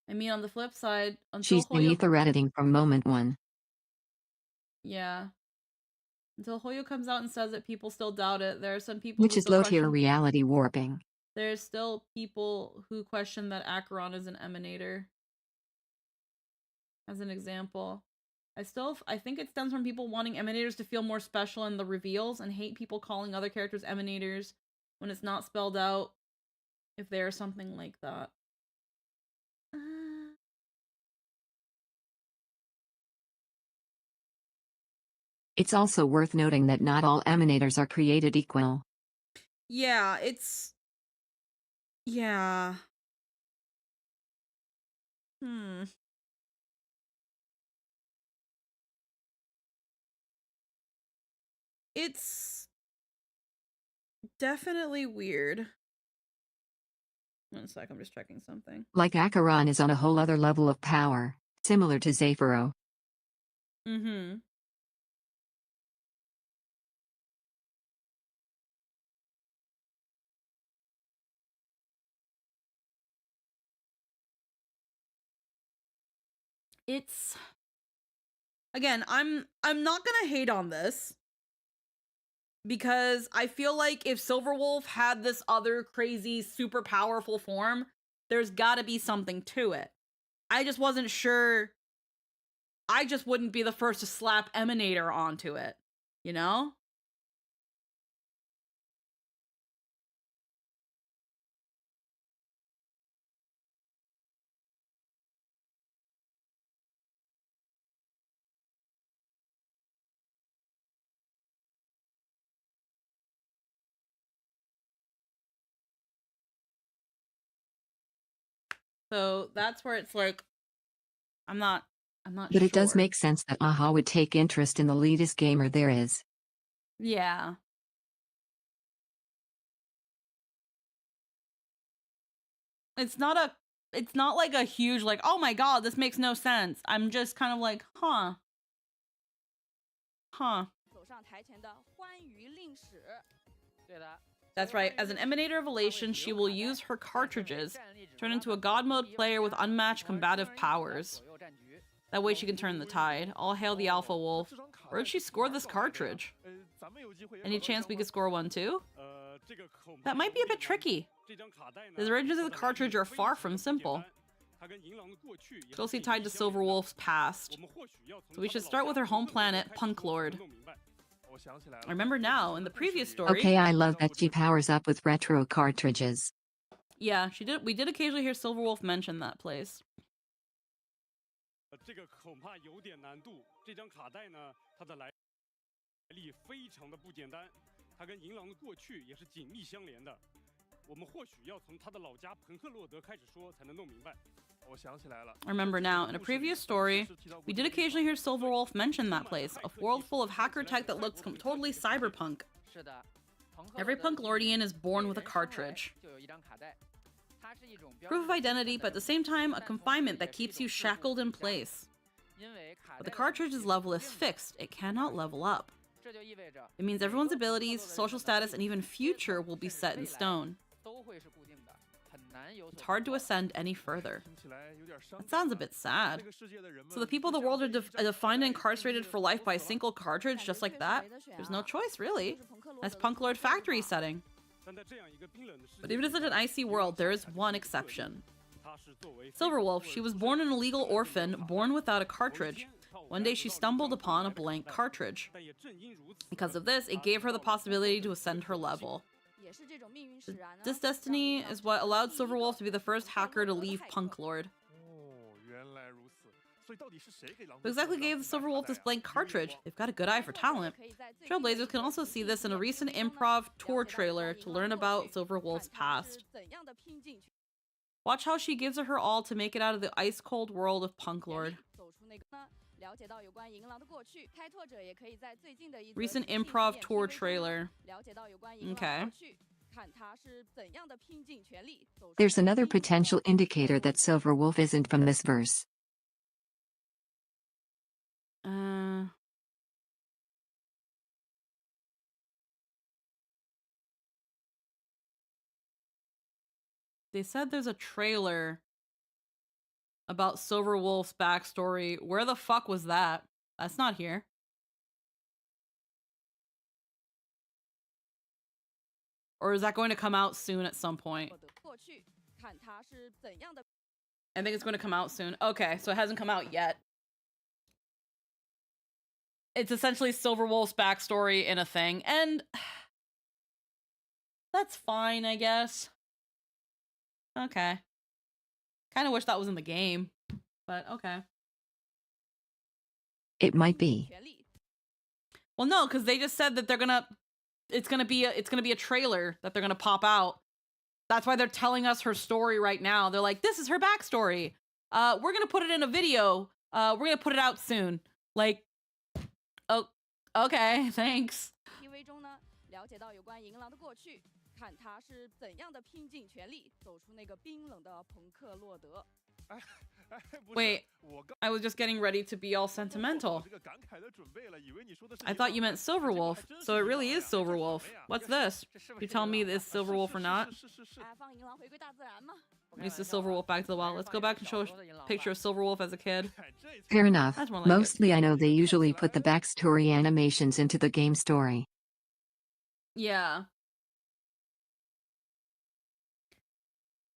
I mean, on the flip side, She's been ether editing from moment one. Yeah. Until Hoyo comes out and says that people still doubt it, there are some people Which who is low-tier reality warping. There's still people who question that Acheron is an emanator. As an example. I think it stems from people wanting emanators to feel more special in the reveals and hate people calling other characters emanators when it's not spelled out if they are something like that. It's also worth noting that not all emanators are created equal. Yeah, it's... Yeah. It's definitely weird. 1 sec, I'm just checking something. Like Acheron is on a whole other level of power, similar to Zephyro. it's again, I'm not gonna hate on this because I feel like if Silverwolf had this other crazy, super powerful form, there's gotta be something to it. I just wasn't sure. I just wouldn't be the first to slap Emanator onto it, you know? So that's where it's like, I'm not But sure. it does make sense that Aha would take interest in the leadest gamer there is. Yeah. It's not like a huge, like, oh my god, this makes no sense. I'm just kind of like, huh. 走上台前的欢愉令使。对的。 That's right. As an emanator of elation, she will use her cartridges, turn into a god mode player with unmatched combative powers. That way she can turn the tide. All hail the Alpha Wolf. Where did she score this cartridge? Any chance we could score one too? That might be a bit tricky. The origins of the cartridge are far from simple. Closely tied to Silverwolf's past. So we should start with her home planet, Punk Lord. I remember now, in the previous story... Okay, I love that she powers up with retro cartridges. Yeah, she did. We did occasionally hear Silverwolf mention that place. 这个恐怕有点难度。这张卡带呢，它的来历非常的不简单，它跟银狼的过去也是紧密相连的。我们或许要从他的老家彭克洛德开始说，才能弄明白。我想起来了。 I remember now, in a previous story, we did occasionally hear Silverwolf mention that place, a world full of hacker tech that looks totally cyberpunk. 是的。 Every Punk Lordian is born with a cartridge. 就有一张卡带。 Proof of identity, but at the same time, a confinement that keeps you shackled in place. But the cartridge's level is fixed, it cannot level up. It means everyone's abilities, social status, and even future will be set in stone. It's hard to ascend any further. That sounds a bit sad. So the people of the world are defined and incarcerated for life by a single cartridge, just like that? There's no choice, really. That's Punk Lord factory setting. But even in such an icy world, there is one exception. Silverwolf, she was born an illegal orphan, born without a cartridge. One day she stumbled upon a blank cartridge. Because of this, it gave her the possibility to ascend her level. This destiny is what allowed Silverwolf to be the first hacker to leave Punk Lord. Who exactly gave the Silverwolf this blank cartridge? They've got a good eye for talent. Trailblazers can also see this in a recent improv tour trailer to learn about Silverwolf's past. Watch how she gives it her all to make it out of the ice-cold world of Punk Lord. Recent improv tour trailer. Okay. There's another potential indicator that Silverwolf isn't from this verse. They said there's a trailer about Silverwolf's backstory. Where the fuck was that? That's not here. Or is that going to come out soon at some point? I think it's going to come out soon. Okay, so it hasn't come out yet. It's essentially Silverwolf's backstory in a thing, and that's fine, I guess. Okay. Kind of wish that was in the game, but okay. It might be. Well, no, because they just said that they're gonna. It's gonna be a trailer that they're gonna pop out. That's why they're telling us her story right now. They're like, this is her backstory. We're gonna put it in a video. We're gonna put it out soon. Like, oh, okay, thanks. 看他是怎样的拼尽全力走出那个冰冷的朋克洛德。Wait, I was just getting ready to be all sentimental. I thought you meant Silverwolf, so it really is Silverwolf. What's this? You tell me this Silverwolf or not? 哎，放银狼回归大自然嘛。 It's the Silverwolf back to the wild. Let's go back and show a picture of Silverwolf as a kid. Fair enough. That's more like Mostly I know they usually put the backstory animations into the game story. Yeah.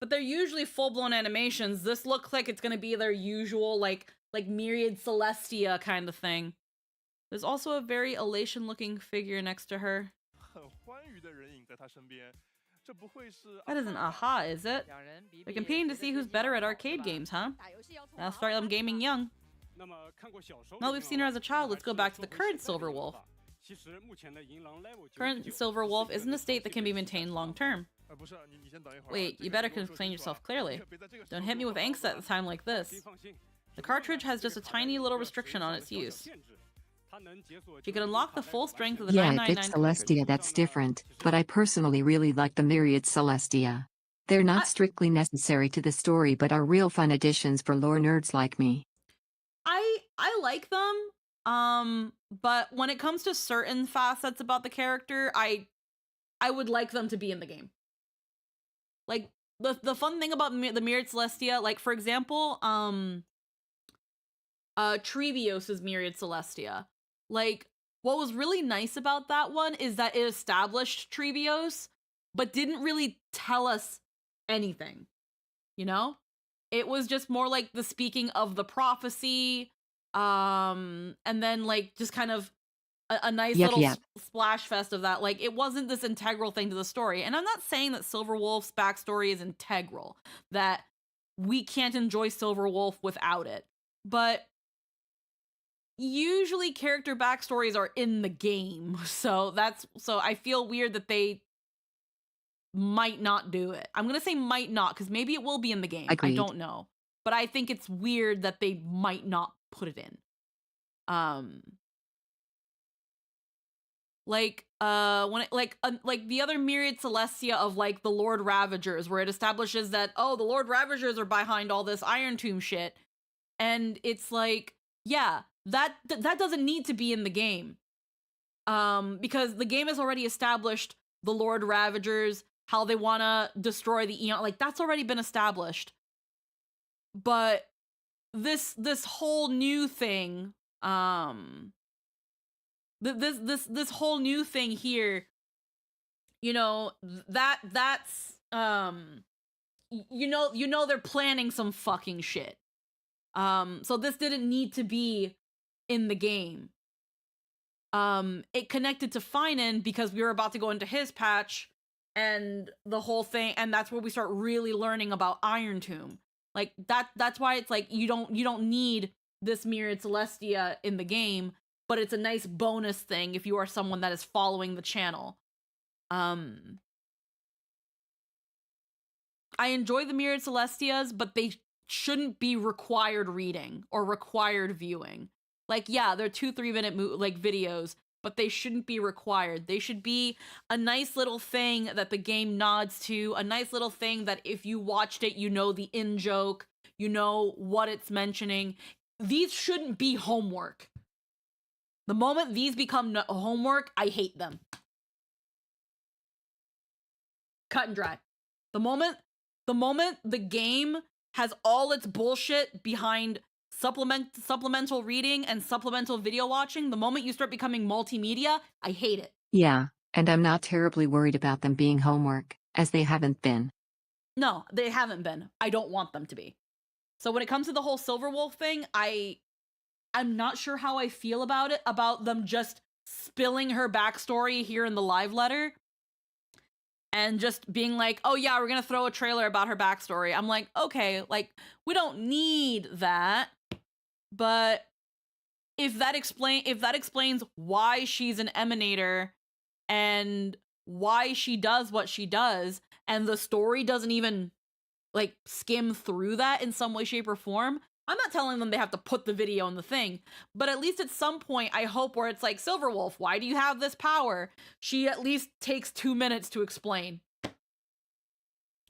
But they're usually full-blown animations. This looks like it's gonna be their usual, like Myriad Celestia kind of thing. There's also a very elation-looking figure next to her. That isn't aha, is it? They're competing to see who's better at arcade games, huh? 打游戏要从 I'll start them gaming young. 那么看过小时候 Now that we've seen her as a child, let's go back to the current Silverwolf. 其实目前的银狼 level Current Silverwolf isn't a state that can be maintained long-term. Wait, you better explain yourself clearly. Don't hit me with angst at a time like this. The cartridge has just a tiny little restriction on its use. You can unlock the full strength of the Yeah, if 999 it's Celestia that's different, but I personally really like the Myriad Celestia. They're not strictly necessary to the story but are real fun additions for lore nerds like me. I like them, but when it comes to certain facets about the character, I would like them to be in the game. Like, the fun thing about the Myriad Celestia, like, for example, Trevios's Myriad Celestia. Like, what was really nice about that one is that it established Trevios, but didn't really tell us anything, you know? It was just more like the speaking of the prophecy, and then, like, just kind of a nice little splash fest of that. Like, it wasn't this integral thing to the story. And I'm not saying that Silverwolf's backstory is integral, that we can't enjoy Silverwolf without it. But usually character backstories are in the game. So I feel weird that they might not do it. I'm going to say might not, because maybe it will be in the game. Agreed. I don't know. But I think it's weird that they might not put it in. Like the other Myriad Celestia of, like, the Lord Ravagers, where it establishes that, oh, the Lord Ravagers are behind all this Iron Tomb shit. And it's like, yeah, that doesn't need to be in the game. Because the game has already established the Lord Ravagers, how they want to destroy the Eon. Like, that's already been established. But this whole new thing, this whole new thing here, you know, that's you know they're planning some fucking shit. So this didn't need to be in the game. It connected to Finan because we were about to go into his patch and the whole thing, and that's where we start really learning about Iron Tomb. Like, that's why it's like you don't need this Myriad Celestia in the game, but it's a nice bonus thing if you are someone that is following the channel. I enjoy the Myriad Celestias, but they shouldn't be required reading or required viewing. Like, yeah, they're 2-3 minute like videos, but they shouldn't be required. They should be a nice little thing that the game nods to, a nice little thing that if you watched it, you know the in-joke, you know what it's mentioning. These shouldn't be homework. The moment these become homework, I hate them. Cut and dry. The moment the game has all its bullshit behind supplemental reading and supplemental video watching, the moment you start becoming multimedia, I hate it. Yeah, and I'm not terribly worried about them being homework, as they haven't been. No, they haven't been. I don't want them to be. So when it comes to the whole Silverwolf thing, I'm not sure how I feel about it, about them just spilling her backstory here in the live letter and just being like, oh yeah, we're gonna throw a trailer about her backstory. I'm like, okay, like, we don't need that. But if that explains why she's an emanator and why she does what she does, and the story doesn't even, like, skim through that in some way, shape, or form, I'm not telling them they have to put the video in the thing, but at least at some point, I hope where it's like, Silverwolf, why do you have this power? She at least takes 2 minutes to explain.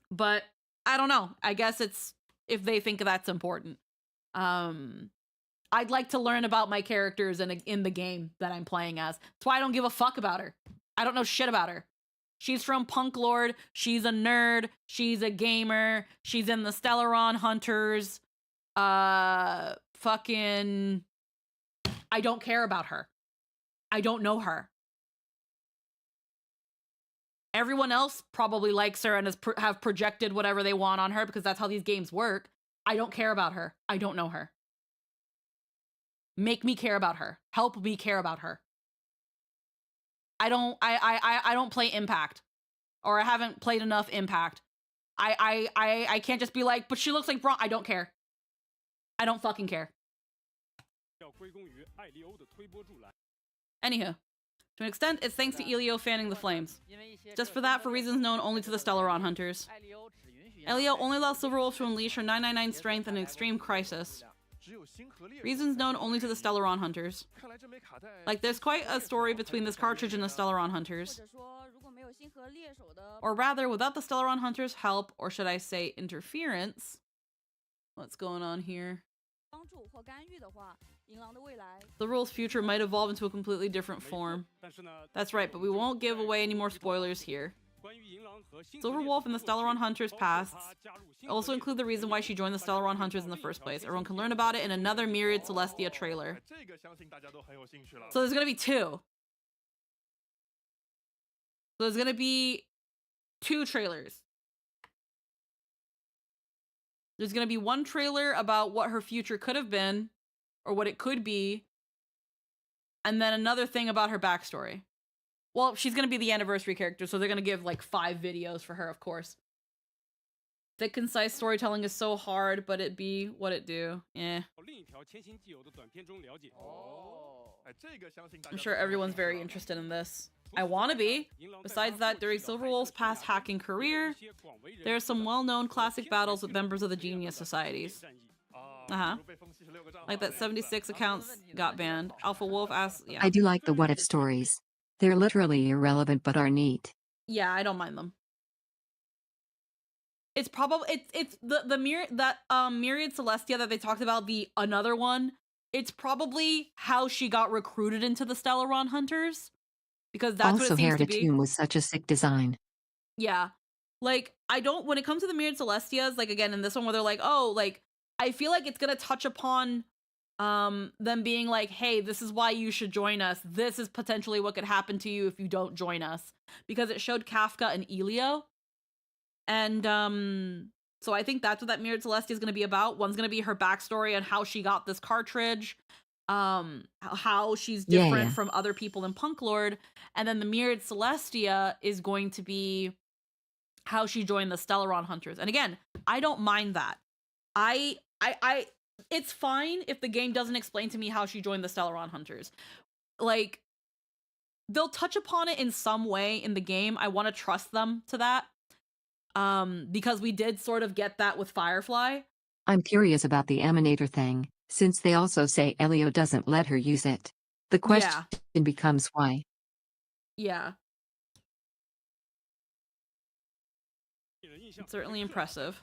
But I don't know. I guess it's if they think that's important. I'd like to learn about my characters in the game that I'm playing as. That's why I don't give a fuck about her. I don't know shit about her. She's from Punk Lord. She's a nerd. She's a gamer. She's in the Stellaron Hunters. Fucking... I don't care about her. I don't know her. Everyone else probably likes her and have projected whatever they want on her because that's how these games work. I don't care about her. I don't know her. Make me care about her. Help me care about her. I don't play Impact, or I haven't played enough Impact. I can't just be like, but she looks like Braun. I don't care. I don't fucking care. Anywho, to an extent, it's thanks to Elio fanning the flames. Just for that, for reasons known only to the Stellaron Hunters. Elio only allows Silverwolf to unleash her 999 strength in an extreme crisis. Reasons known only to the Stellaron Hunters. Like, there's quite a story between this cartridge and the Stellaron Hunters. Or rather, without the Stellaron Hunters' help, or should I say interference... What's going on here? The rule's future might evolve into a completely different form. That's right, but we won't give away any more spoilers here. Silverwolf and the Stellaron Hunters' pasts also include the reason why she joined the Stellaron Hunters in the first place. Everyone can learn about it in another Myriad Celestia trailer. So there's gonna be two. So there's gonna be 2 trailers. There's gonna be one trailer about what her future could have been, or what it could be, and then another thing about her backstory. Well, she's gonna be the anniversary character, so they're gonna give like 5 videos for her, of course. Thick, concise storytelling is so hard, but it be what it do. Eh. I'm sure everyone's very interested in this. I wanna be. Besides that, during Silverwolf's past hacking career, there are some well-known classic battles with members of the Genius Societies. Like that 76 accounts got banned. Alpha Wolf asks, yeah. I do like the what-if stories. They're literally irrelevant but are neat. Yeah, I don't mind them. It's probably it's the Myriad Celestia that they talked about, the another one. It's probably how she got recruited into the Stellaron Hunters, because that's also, what it seems to be. Tomb was such a sick design. Yeah, like when it comes to the Myriad Celestias, like again in this one where they're like, oh, like I feel like it's gonna touch upon them being like, hey, this is why you should join us. This is potentially what could happen to you if you don't join us, because it showed Kafka and Elio. And so I think that's what that Myriad Celestia is going to be about. One's going to be her backstory and how she got this cartridge, how she's different from other people in Punk Lord, and then the Myriad Celestia is going to be how she joined the Stellaron Hunters. And again, I don't mind that. It's fine if the game doesn't explain to me how she joined the Stellaron Hunters. Like, they'll touch upon it in some way in the game. I want to trust them to that. Because we did sort of get that with Firefly. I'm curious about the emanator thing, since they also say Elio doesn't let her use it. The question becomes why. Yeah. It's certainly impressive.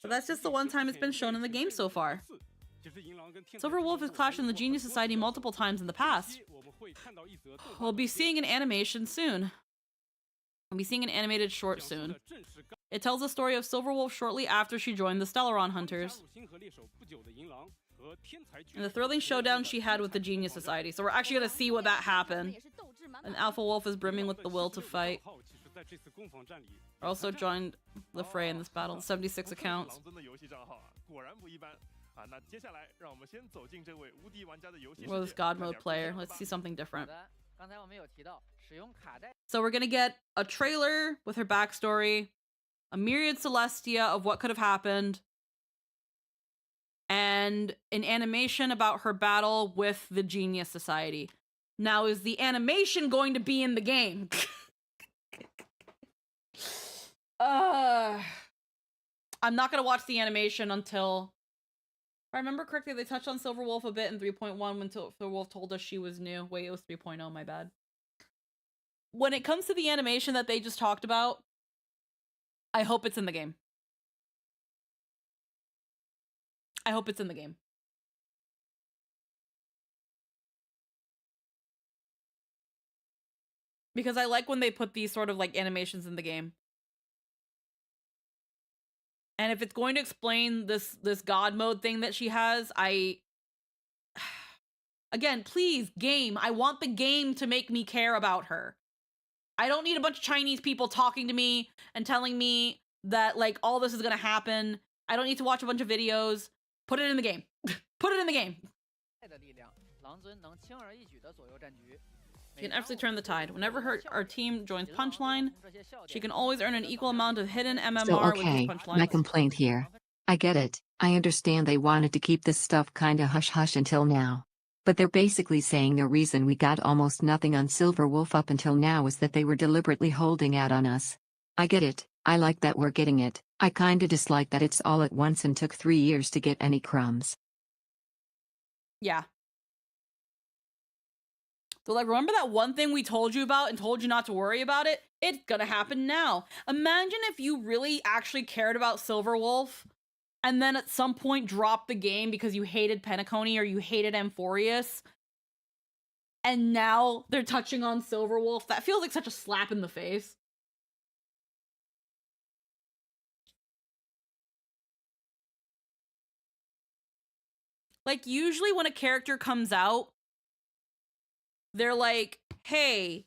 But that's just the one time it's been shown in the game so far. Silverwolf has clashed in the Genius Society multiple times in the past. We'll be seeing an animation soon. We'll be seeing an animated short soon. It tells the story of Silverwolf shortly after she joined the Stellaron Hunters, and the thrilling showdown she had with the Genius Society. So we're actually going to see what that happened. And Alpha Wolf is brimming with the will to fight. Also joined the fray in this battle. 76 accounts. Well, this God mode player. Let's see something different. So we're gonna get a trailer with her backstory, a Myriad Celestia of what could have happened, and an animation about her battle with the Genius Society. Now, is the animation going to be in the game? I'm not gonna watch the animation until... If I remember correctly, they touched on Silverwolf a bit in 3.1 when Silverwolf told us she was new. Wait, it was 3.0, my bad. When it comes to the animation that they just talked about, I hope it's in the game. I hope it's in the game. Because I like when they put these sort of like animations in the game. And if it's going to explain this god mode thing that she has, again, please, game. I want the game to make me care about her. I don't need a bunch of Chinese people talking to me and telling me that like all this is gonna happen. I don't need to watch a bunch of videos. Put it in the game. Put it in the game. She can absolutely turn the tide. Whenever our team joins Punchline, she can always earn an equal amount of hidden MMR So with these okay, punchlines. my complaint here. I get it, I understand they wanted to keep this stuff kinda hush-hush until now. But they're basically saying the reason we got almost nothing on Silver Wolf up until now is that they were deliberately holding out on us. I get it, I like that we're getting it, I kinda dislike that it's all at once and took 3 years to get any crumbs. Yeah. So like, remember that one thing we told you about and told you not to worry about it? It's gonna happen now. Imagine if you really actually cared about Silverwolf and then at some point dropped the game because you hated Penacony or you hated Amphorius. And now they're touching on Silverwolf. That feels like such a slap in the face. Like, usually when a character comes out, they're like, hey,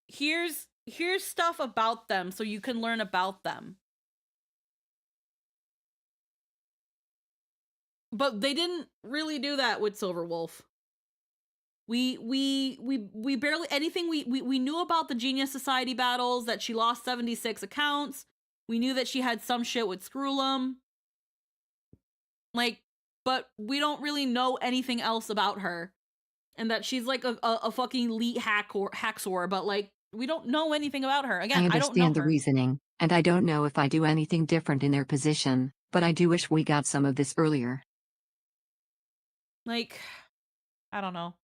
here's stuff about them so you can learn about them. But they didn't really do that with Silverwolf. We barely anything we knew about the Genius Society battles, that she lost 76 accounts. We knew that she had some shit with Screwlum. Like, but we don't really know anything else about her. And that she's like a fucking elite hacksaw, but like we don't know anything about her. Again, I I don't know understand the her. reasoning, and I don't know if I do anything different in their position, but I do wish we got some of this earlier. Like, I don't know.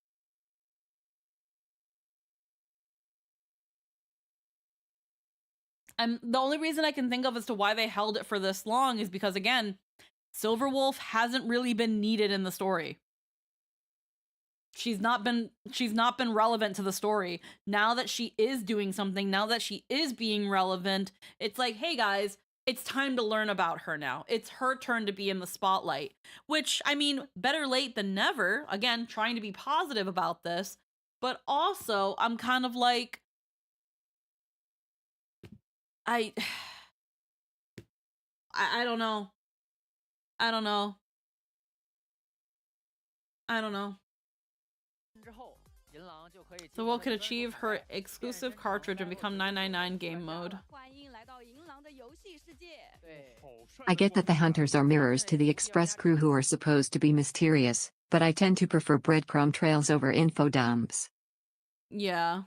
The only reason I can think of as to why they held it for this long is because, again, Silverwolf hasn't really been needed in the story. She's not been relevant to the story. Now that she is doing something, now that she is being relevant, it's like, hey guys, it's time to learn about her now. It's her turn to be in the spotlight. Which, I mean, better late than never. Again, trying to be positive about this. But also, I'm kind of like, I don't know. I don't know. So Wolf could achieve her exclusive cartridge and become 999 game mode. I get that the hunters are mirrors to the express crew who are supposed to be mysterious, but I tend to prefer breadcrumb trails over info dumps. Yeah.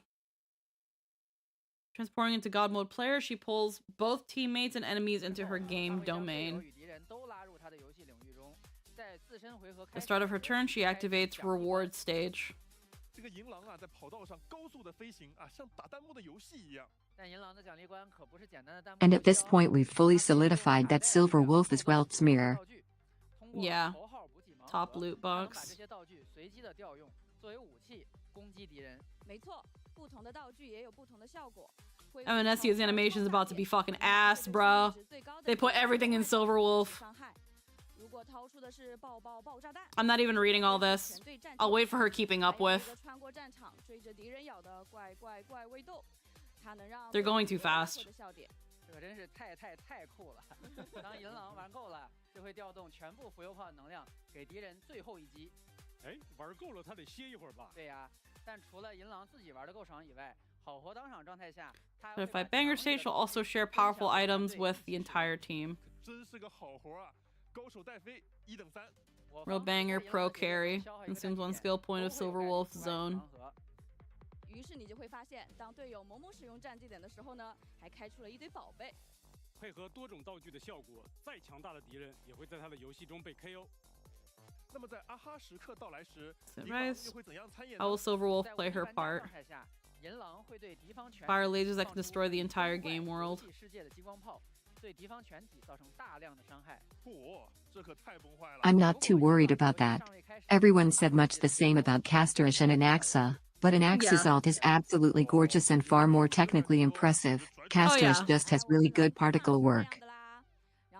Transporting into God mode player, she pulls both teammates and enemies into her game domain. At the start of her turn, she activates reward stage. And at this point we've fully solidified that Silver Wolf is Welt's mirror. Yeah. Top loot box. Nessie's animation is about to be fucking ass, bro. They put everything in Silverwolf. I'm not even reading all this. I'll wait for her keeping up with. They're going too fast. Certified Banger Stage will also share powerful items with the entire team. Real Banger Pro Carry. Consumes 1 skill point of Silverwolf's zone. Sunrise. How will Silverwolf play her part? Fire lasers that can destroy the entire game world. 对敌方全体造成大量的伤害。嚯，这可太崩坏了。 I'm not too worried about that. Everyone said much the same about Castorish and Anaxa, but Anaxa's Yeah. ult is absolutely gorgeous and far more technically impressive. Castorish yeah. just has really good particle work.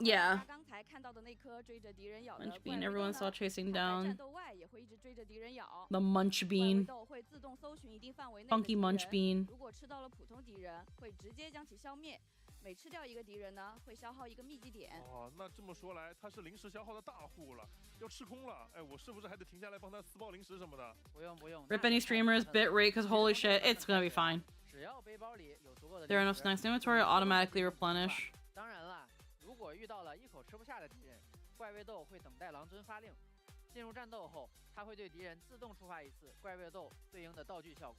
Yeah. 刚才看到的那颗追着敌人咬的 Munch 怪 bean 味 everyone 豆 saw 呢， chasing 它在 down 战斗外也会一直追着敌人咬。 the munch 怪味 bean. 豆会自动搜寻一定范围内的 Funky 敌 munch 人， bean. 如果吃到了普通敌人，会直接将其消灭。每吃掉一个敌人呢，会消耗一个秘籍点。哦，那这么说来，他是零食消耗的大户了，要吃空了。哎，我是不是还得停下来帮他撕包零食什么的？不用不用。 Rip any streamer's bit rate, cause holy shit, it's gonna be fine. 只要背包里有足够的 There are 零 enough 食 snacks in inventory, automatically replenish. 当然了，如果遇到了一口吃不下的敌人，怪味豆会等待狼尊发令。进入战斗后，它会对敌人自动触发一次怪味豆对应的道具效果。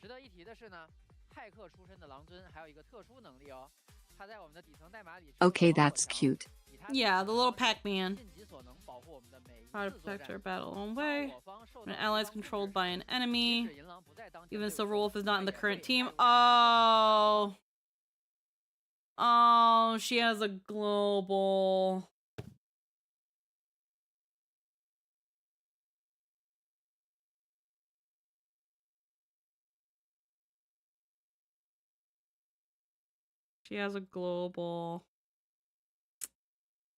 值得一提的是呢，骇客出身的狼尊还有一个特殊能力哦，它在我们的底层代码里。Okay, that's cute. Yeah, the little Pac-Man. 尽己所能保护我们的每一 How to 次作 protect our 战。 battle on way. 我方受 When 到 an ally is 敌方控制 controlled by an 即 enemy. 使银狼不在当前 Even 队伍 Silverwolf is not in the 它也 current 会 team. 爱护人家。 Oh, she has a global. She has a global.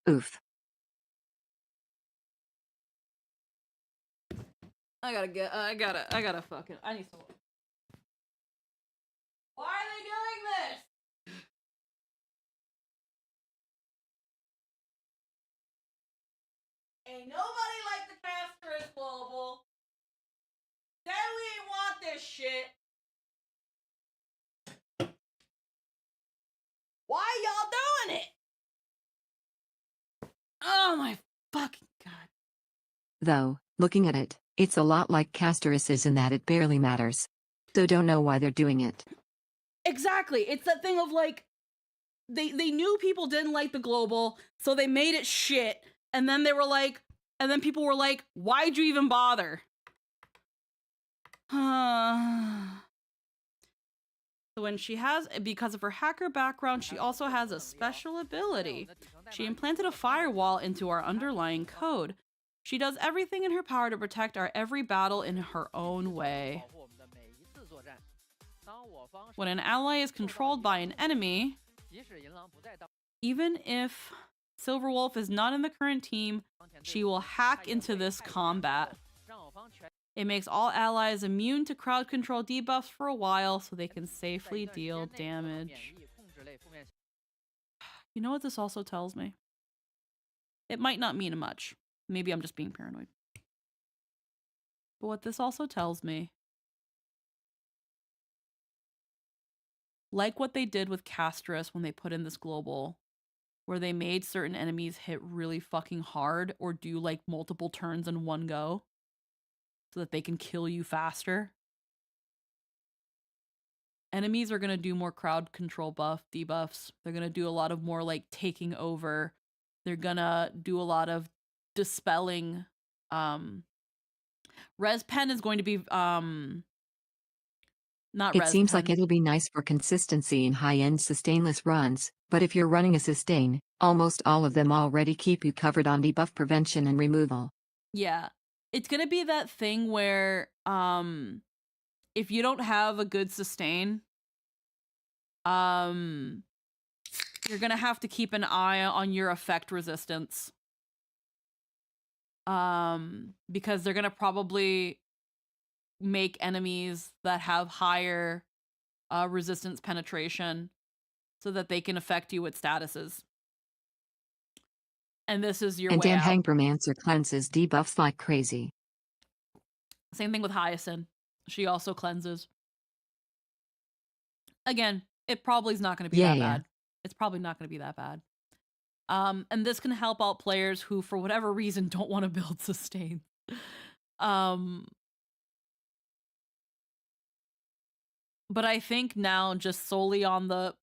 Oof. I gotta fucking, I need some. Why are they doing this? Ain't nobody like the Castor's Global. Then we ain't want this shit. Why y'all doing it? Oh my fucking god. Though, looking at it, it's a lot like Castorus's in that it barely matters. So don't know why they're doing it. Exactly. It's that thing of like, they knew people didn't like the global, so they made it shit, and then they were like, and then people were like, why'd you even bother? So when she has, because of her hacker background, she also has a special ability. She implanted a firewall into our underlying code. She does everything in her power to protect our every battle in her own way. When an ally is controlled by an enemy, even if Silverwolf is not in the current team, she will hack into this combat. It makes all allies immune to crowd control debuffs for a while so they can safely deal damage. You know what this also tells me? It might not mean much. Maybe I'm just being paranoid. But what this also tells me, like what they did with Castris when they put in this global, where they made certain enemies hit really fucking hard or do like multiple turns in one go so that they can kill you faster. Enemies are going to do more crowd control debuffs. They're going to do a lot of more like taking over. They're going to do a lot of dispelling. Res Pen is going to be not It Res seems Pen. like it'll be nice for consistency in high-end sustainless runs, but if you're running a sustain, almost all of them already keep you covered on debuff prevention and removal. Yeah. It's going to be that thing where if you don't have a good sustain, you're going to have to keep an eye on your effect resistance. Because they're going to probably make enemies that have higher resistance penetration so that they can affect you with statuses. And this is your and way Dan out. Hangbermancer cleanses debuffs like crazy. Same thing with Hyacinth. She also cleanses. Again, it probably is not going to be that bad. It's probably not going to be that bad. And this can help out players who, for whatever reason, don't want to build sustain. But I think now, just solely on the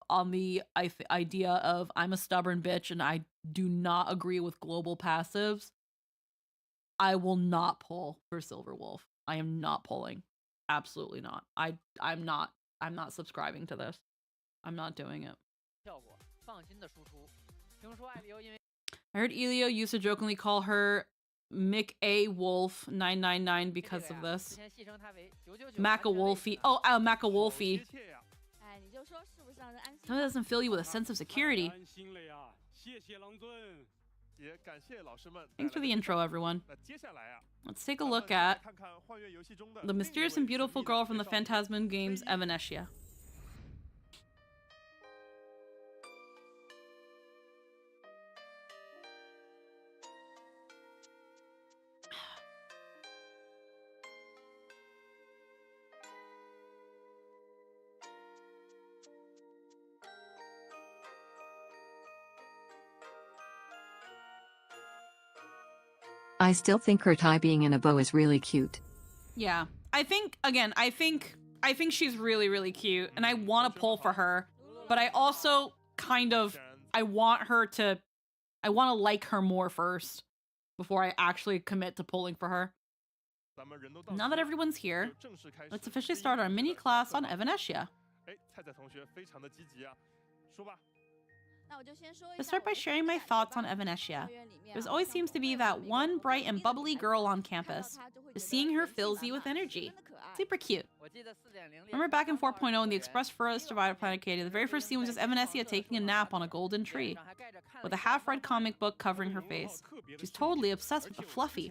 idea of I'm a stubborn bitch and I do not agree with global passives, I will not pull for Silverwolf. I am not pulling. Absolutely not. I'm not subscribing to this. I'm not doing it. 放心的输出。听说艾利欧因为 I heard Elio used to jokingly call her Mick A. Wolf 999 because of this. 之前戏称她为999 Maca Wolfie. Oh, Maca Wolfie. 哎，你就说是不是让人安心？ That doesn't fill you with a sense of security. 安心了呀，谢谢郎尊。也感谢老师们。 Thanks for the intro, everyone. 那接下来啊， Let's take a look at 看看幻乐游戏中的 the mysterious and beautiful girl from the Phantasm games, Evanesia. I still think her tie being in a bow is really cute. Yeah. I think she's really, really cute, and I want to pull for her, but I also kind of, I want to like her more first before I actually commit to pulling for her. Now that everyone's here, let's officially start our mini class on Evanesia. 哎，菜菜同学非常的积极啊，说吧。 Let's start by sharing my thoughts on Evanesia. There always seems to be that one bright and bubbly girl on campus. Just seeing her fills you with energy. Super cute. Remember back in 4.0 in the Express Forest of Planet Arcadia, the very first scene was just Evanesia taking a nap on a golden tree, with a half-read comic book covering her face. She's totally obsessed with the Fluffy.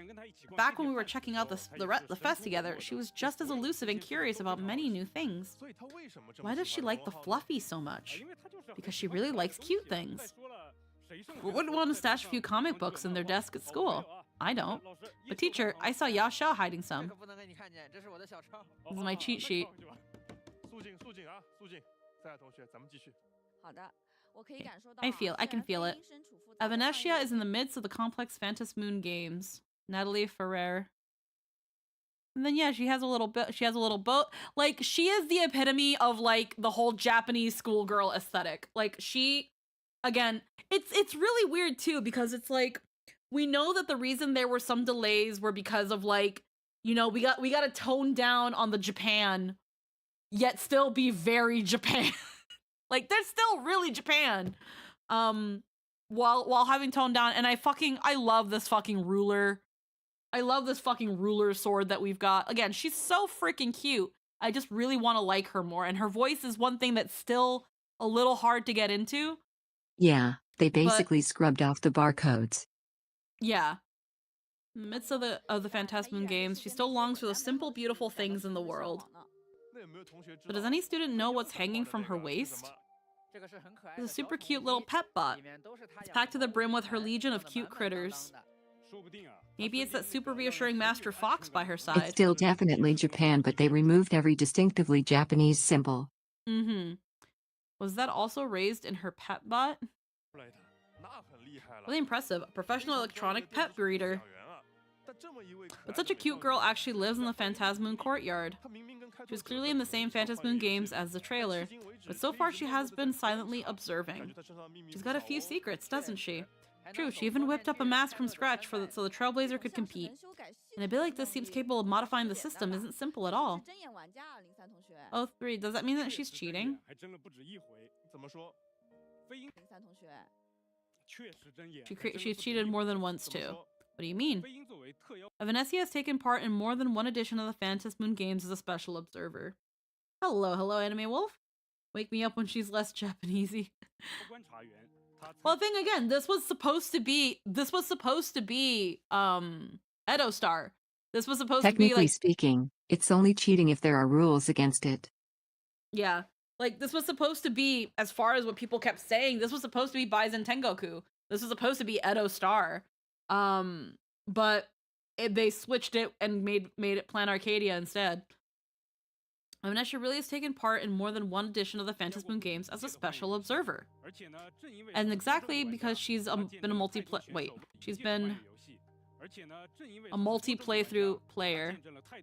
Back when we were checking out the fest together, she was just as elusive and curious about many new things. Why does she like the Fluffy so much? Because she really likes cute things. Who wouldn't want to stash a few comic books in their desk at school? I don't. But teacher, I saw Yasha hiding some. 可不能给你看见，这是我的小抄。 This is my cheat sheet. 肃静，肃静啊，肃静。赛亚同学，咱们继续。好的，我可以感受到。 I can feel it. Evanesia is in the midst of the complex Phantas Moon games. Natalie Ferrer. And then yeah, she has a little boat. Like, she is the epitome of like the whole Japanese schoolgirl aesthetic. Like, she, again, it's really weird too, because it's like, we know that the reason there were some delays were because of like, you know, we got to tone down on the Japan, yet still be very Japan. Like, they're still really Japan. While having toned down, and I love this fucking ruler. I love this fucking ruler sword that we've got. Again, she's so freaking cute. I just really want to like her more, and her voice is one thing that's still a little hard to get into. Yeah, they basically scrubbed off the barcodes. Yeah. In the midst of the Phantasm games, she still longs for those simple, beautiful things in the world. But does any student know what's hanging from her waist? It's a super cute little pet bot. It's packed to the brim with her legion of cute critters. Maybe it's that super reassuring Master Fox by her side. It's still definitely Japan, but they removed every distinctively Japanese symbol. Mm-hmm. Was that also raised in her pet bot? Really impressive. A professional electronic pet breeder. But such a cute girl actually lives in the Phantasmoon courtyard. She was clearly in the same Phantasmoon games as the trailer, but so far she has been silently observing. She's got a few secrets, doesn't she? True, she even whipped up a mask from scratch so the Trailblazer could compete. And a bit like this seems capable of modifying the system isn't simple at all. Oh, 3, does that mean that she's cheating? She's cheated more than once too. What do you mean? Evanesia has taken part in more than one edition of the Phantasmoon games as a special observer. Hello, Anime Wolf. Wake me up when she's less Japanesey. Well, the thing again, this was supposed to be Edo Star. This was supposed to be Technically like, speaking, it's only cheating if there are rules against it. yeah. Like, this was supposed to be, as far as what people kept saying, this was supposed to be Baizen Tengoku. This was supposed to be Edo Star. But they switched it and made it Plan Arcadia instead. Evanesia really has taken part in more than one edition of the Phantasmoon games as a special observer. And exactly because she's been a multi-playthrough player,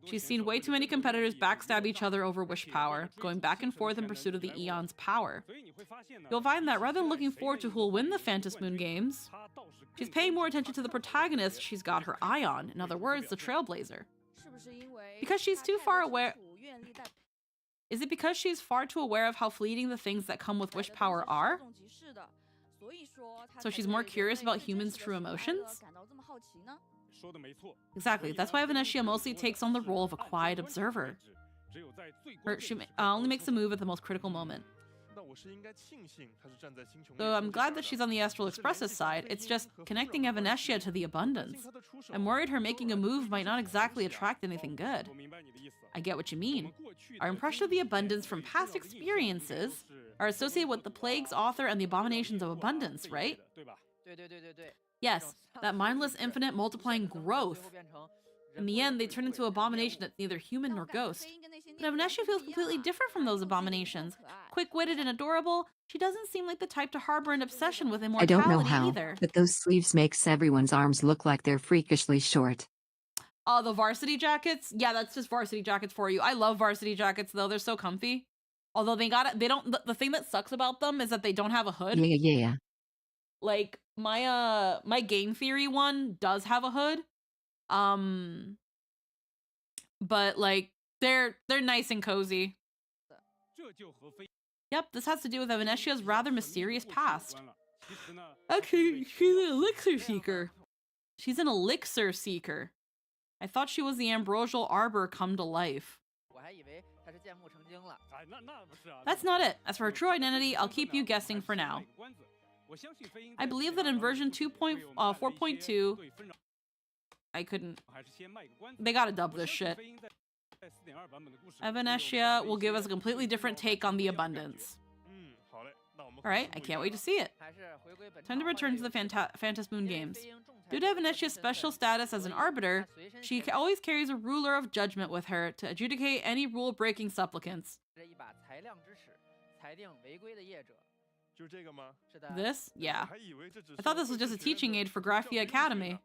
she's seen way too many competitors backstab each other over wish power, going back and forth in pursuit of the Eon's power. You'll find that rather than looking forward to who will win the Phantasmoon games, she's paying more attention to the protagonist she's got her eye on, in other words, the Trailblazer. Because she's too far aware... Is it because she's far too aware of how fleeting the things that come with wish power are? So she's more curious about humans' true emotions? 说的没错。 Exactly. That's why Venetia mostly takes on the role of a quiet observer. 只有在最 Or she only makes a move at the most critical moment. 那我是应该庆幸他是站在星穹 So I'm glad that she's on the Astral Express's side. It's just connecting Venetia to the abundance. I'm worried her making a move might not exactly attract anything good. 我明白你的意思。 I get what you mean. Our impression of the abundance from past experiences are associated with the plagues, author, and the abominations of abundance, right? 对吧？ 对对对对对。 Yes, that mindless, infinite, multiplying 最 growth. 后变成 In the end, they turn into abomination that's neither human nor ghost. But Venetia feels completely different from those abominations. Quick-witted and adorable, she doesn't seem like the type to harbor an obsession with I immortality don't know how, either. but those sleeves makes everyone's arms look like they're freakishly short. The varsity jackets? Yeah, that's just varsity jackets for you. I love varsity jackets though. They're so comfy. Although the thing that sucks about them is that they don't have a hood. Yeah. Like my game theory one does have a hood. But like they're nice and cozy. 这就和非 Yep, this has to do with Venetia's rather mysterious past. 其实呢， Actually, she's an elixir seeker. She's an elixir seeker. I thought she was the ambrosial arbor come to life. 我还以为他是剑木成精了。 哎，那不是啊。 That's not it. As for her true identity, I'll keep you guessing for now. I believe that in version 4.2, I couldn't. They gotta dub this shit. Venetia will give us a completely different take on the abundance. 嗯，好嘞，那我们 Alright, I can't wait to see it. 还是回归本 Time to 场 return to the 换了 Phantas Moon 一个 games. 飞鹰仲裁 Due 者 to 的 Venetia's 身份 special status as an 所以 arbiter, 他随身 she 携 always carries a ruler of judgment with her to adjudicate any rule-breaking supplicants. 着一把裁量之尺，裁定违规的业者。 就这个吗？ 是的， This? 我 Yeah. 还以为这只 I thought this was just a teaching aid for Graphia Academy.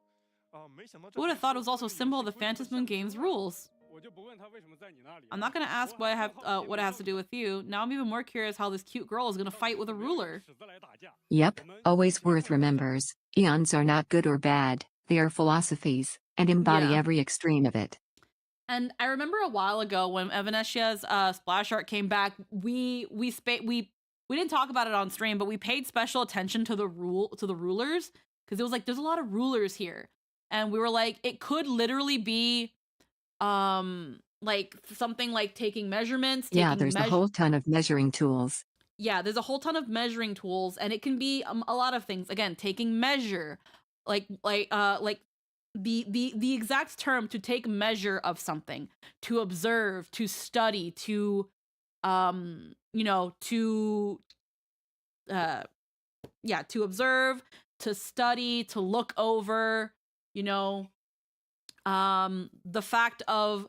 啊，没想到 Who would have thought it was also a symbol of the Phantas Moon games rules? 我就不问他为什么在你那里。 I'm not gonna ask what it has to do with you. Now I'm even more curious how this cute girl is gonna fight with a ruler. 尺子来打架。 Yep, always worth remembers. Eons are not good or bad, they are philosophies, and embody Yeah. every extreme of it. And I remember a while ago when Venetia's splash art came back, we didn't talk about it on stream, but we paid special attention to the rulers because it was like there's a lot of rulers here, and we were like it could literally be like something like taking measurements. Yeah, taking there's a whole ton of measuring tools. Yeah, there's a whole ton of measuring tools, and it can be a lot of things. Again, taking measure, like the exact term to take measure of something, to observe, to study, to to observe, to study, to look over, the fact of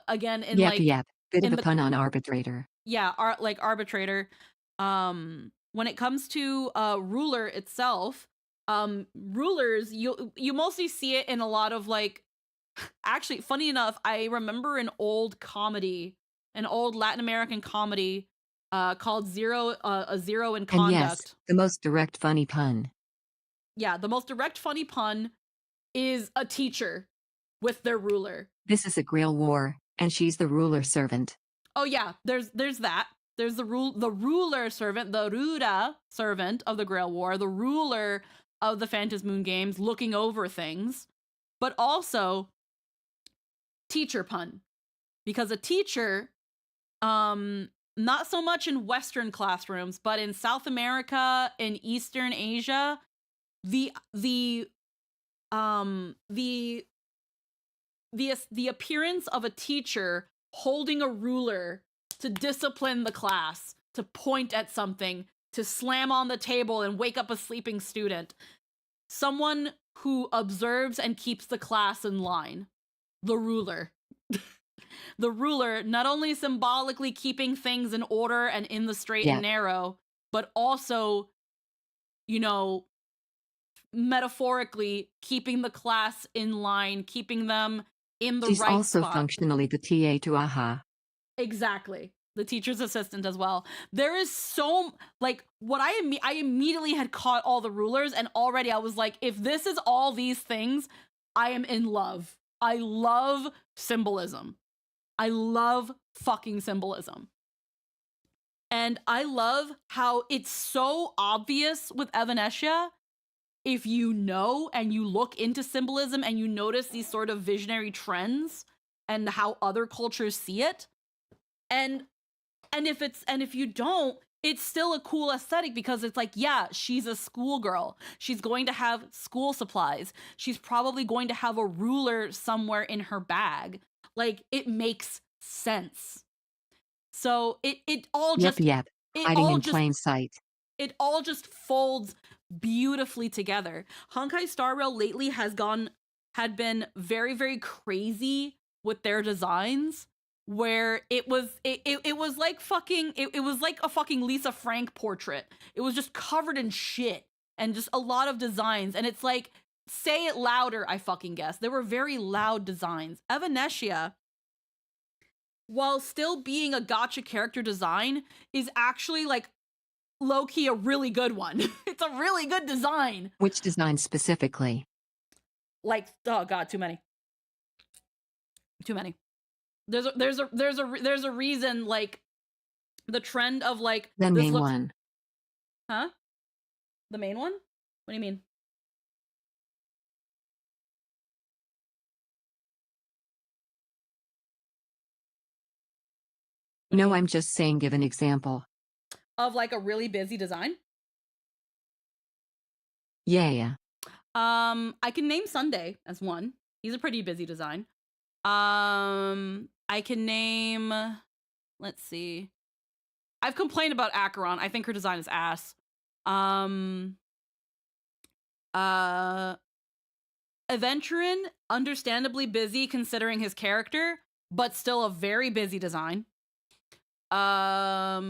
again in Yep, bit in of a the- pun on arbitrator. yeah, arbitrator. When it comes to ruler itself, rulers you mostly see it in a lot of like actually funny enough, I remember an old Latin American comedy called Zero in Conduct. And yes, the most direct funny pun. Yeah, the most direct funny pun is a teacher with their ruler. This is a Grail war, and she's the ruler servant. Oh yeah, there's that. There's the ruler servant, the Ruda servant of the Grail War, the ruler of the Phantas Moon games, looking over things, but also teacher pun, because a teacher, not so much in Western classrooms, but in South America, in Eastern Asia, the appearance of a teacher holding a ruler to discipline the class, to point at something, to slam on the table and wake up a sleeping student. Someone who observes and keeps the class in line. The ruler. The ruler, not only symbolically keeping things in order and in the straight and narrow, but also, metaphorically keeping the class in line, keeping them in the She's right also spot. functionally the TA to AHA. Exactly. The teacher's assistant as well. There is so like what I immediately had caught all the rulers, and already I was like, if this is all these things, I am in love. I love symbolism. I love fucking symbolism. And I love how it's so obvious with Evanescia. If you know and you look into symbolism and you notice these sort of visionary trends and how other cultures see it, and if you don't, it's still a cool aesthetic because it's like, yeah, she's a schoolgirl. She's going to have school supplies. She's probably going to have a ruler somewhere in her bag. Like, it makes sense. So it all just Yep. it Hiding all in just plain sight. it all just folds beautifully together. Honkai Star Rail lately had been very, very crazy with their designs, where it was like it was like a fucking Lisa Frank portrait. It was just covered in shit and just a lot of designs, and it's like, say it louder, I fucking guess. There were very loud designs. Evanescia, while still being a gacha character design, is actually like low-key a really good one. It's a really good design. Which design specifically? Like, oh god, too many. There's a reason, like, the trend of like The main one. Huh? The main one? What do you mean? No, I'm just saying, give an example. Of like a really busy design? Yeah. I can name Sunday as one. He's a pretty busy design. I can name, let's see. I've complained about Acheron. I think her design is ass. Aventurin, understandably busy considering his character, but still a very busy design. I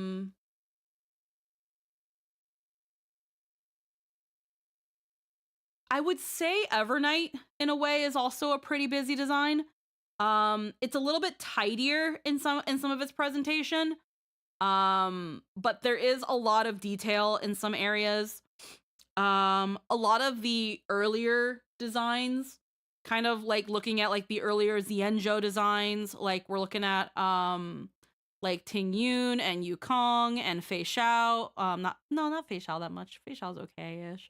would say Evernight in a way is also a pretty busy design. It's a little bit tidier in some of its presentation. But there is a lot of detail in some areas. A lot of the earlier designs, kind of like looking at like the earlier Xianzhou designs, like we're looking at like Ting Yun and Yukong and Fei Xiao. Not Fei Xiao that much. Fei Xiao's okay-ish.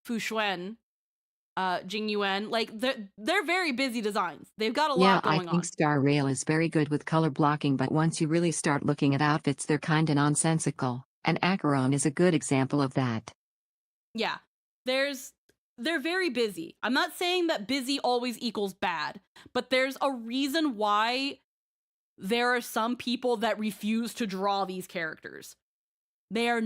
Fu Xuan, Jing Yuan, like they're very busy designs. They've got a lot going on. I think Star Rail is very good with color blocking, but once you really start looking at outfits, they're kinda nonsensical, and Acheron is a good example of that. Yeah, they're very busy. I'm not saying that busy always equals bad, but there's a reason why there are some people that refuse to draw these characters. They're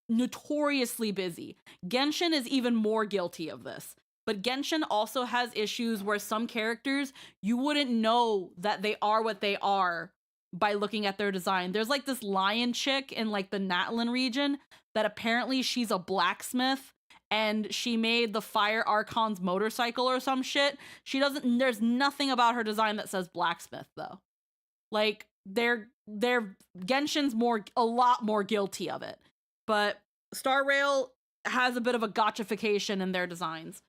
notoriously busy. Genshin is even more guilty of this. But Genshin also has issues where some characters, you wouldn't know that they are what they are by looking at their design. There's like this lion chick in like the Natlan region that apparently she's a blacksmith and she made the Fire Archon's motorcycle or some shit. There's nothing about her design that says blacksmith though. Like they're Genshin's a lot more guilty of it. But Star Rail has a bit of a gotchification in their designs.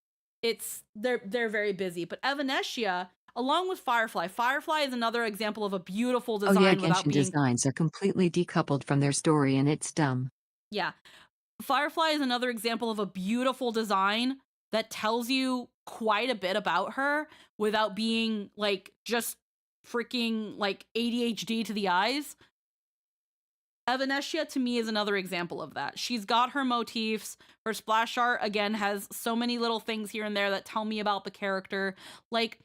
They're very busy. But Evanescia, along with Firefly is another example of a beautiful design. Oh yeah, Genshin designs are completely decoupled from their story, and it's dumb. Yeah. Firefly is another example of a beautiful design that tells you quite a bit about her without being like just freaking like ADHD to the eyes. Evanescia to me is another example of that. She's got her motifs. Her splash art again has so many little things here and there that tell me about the character. Like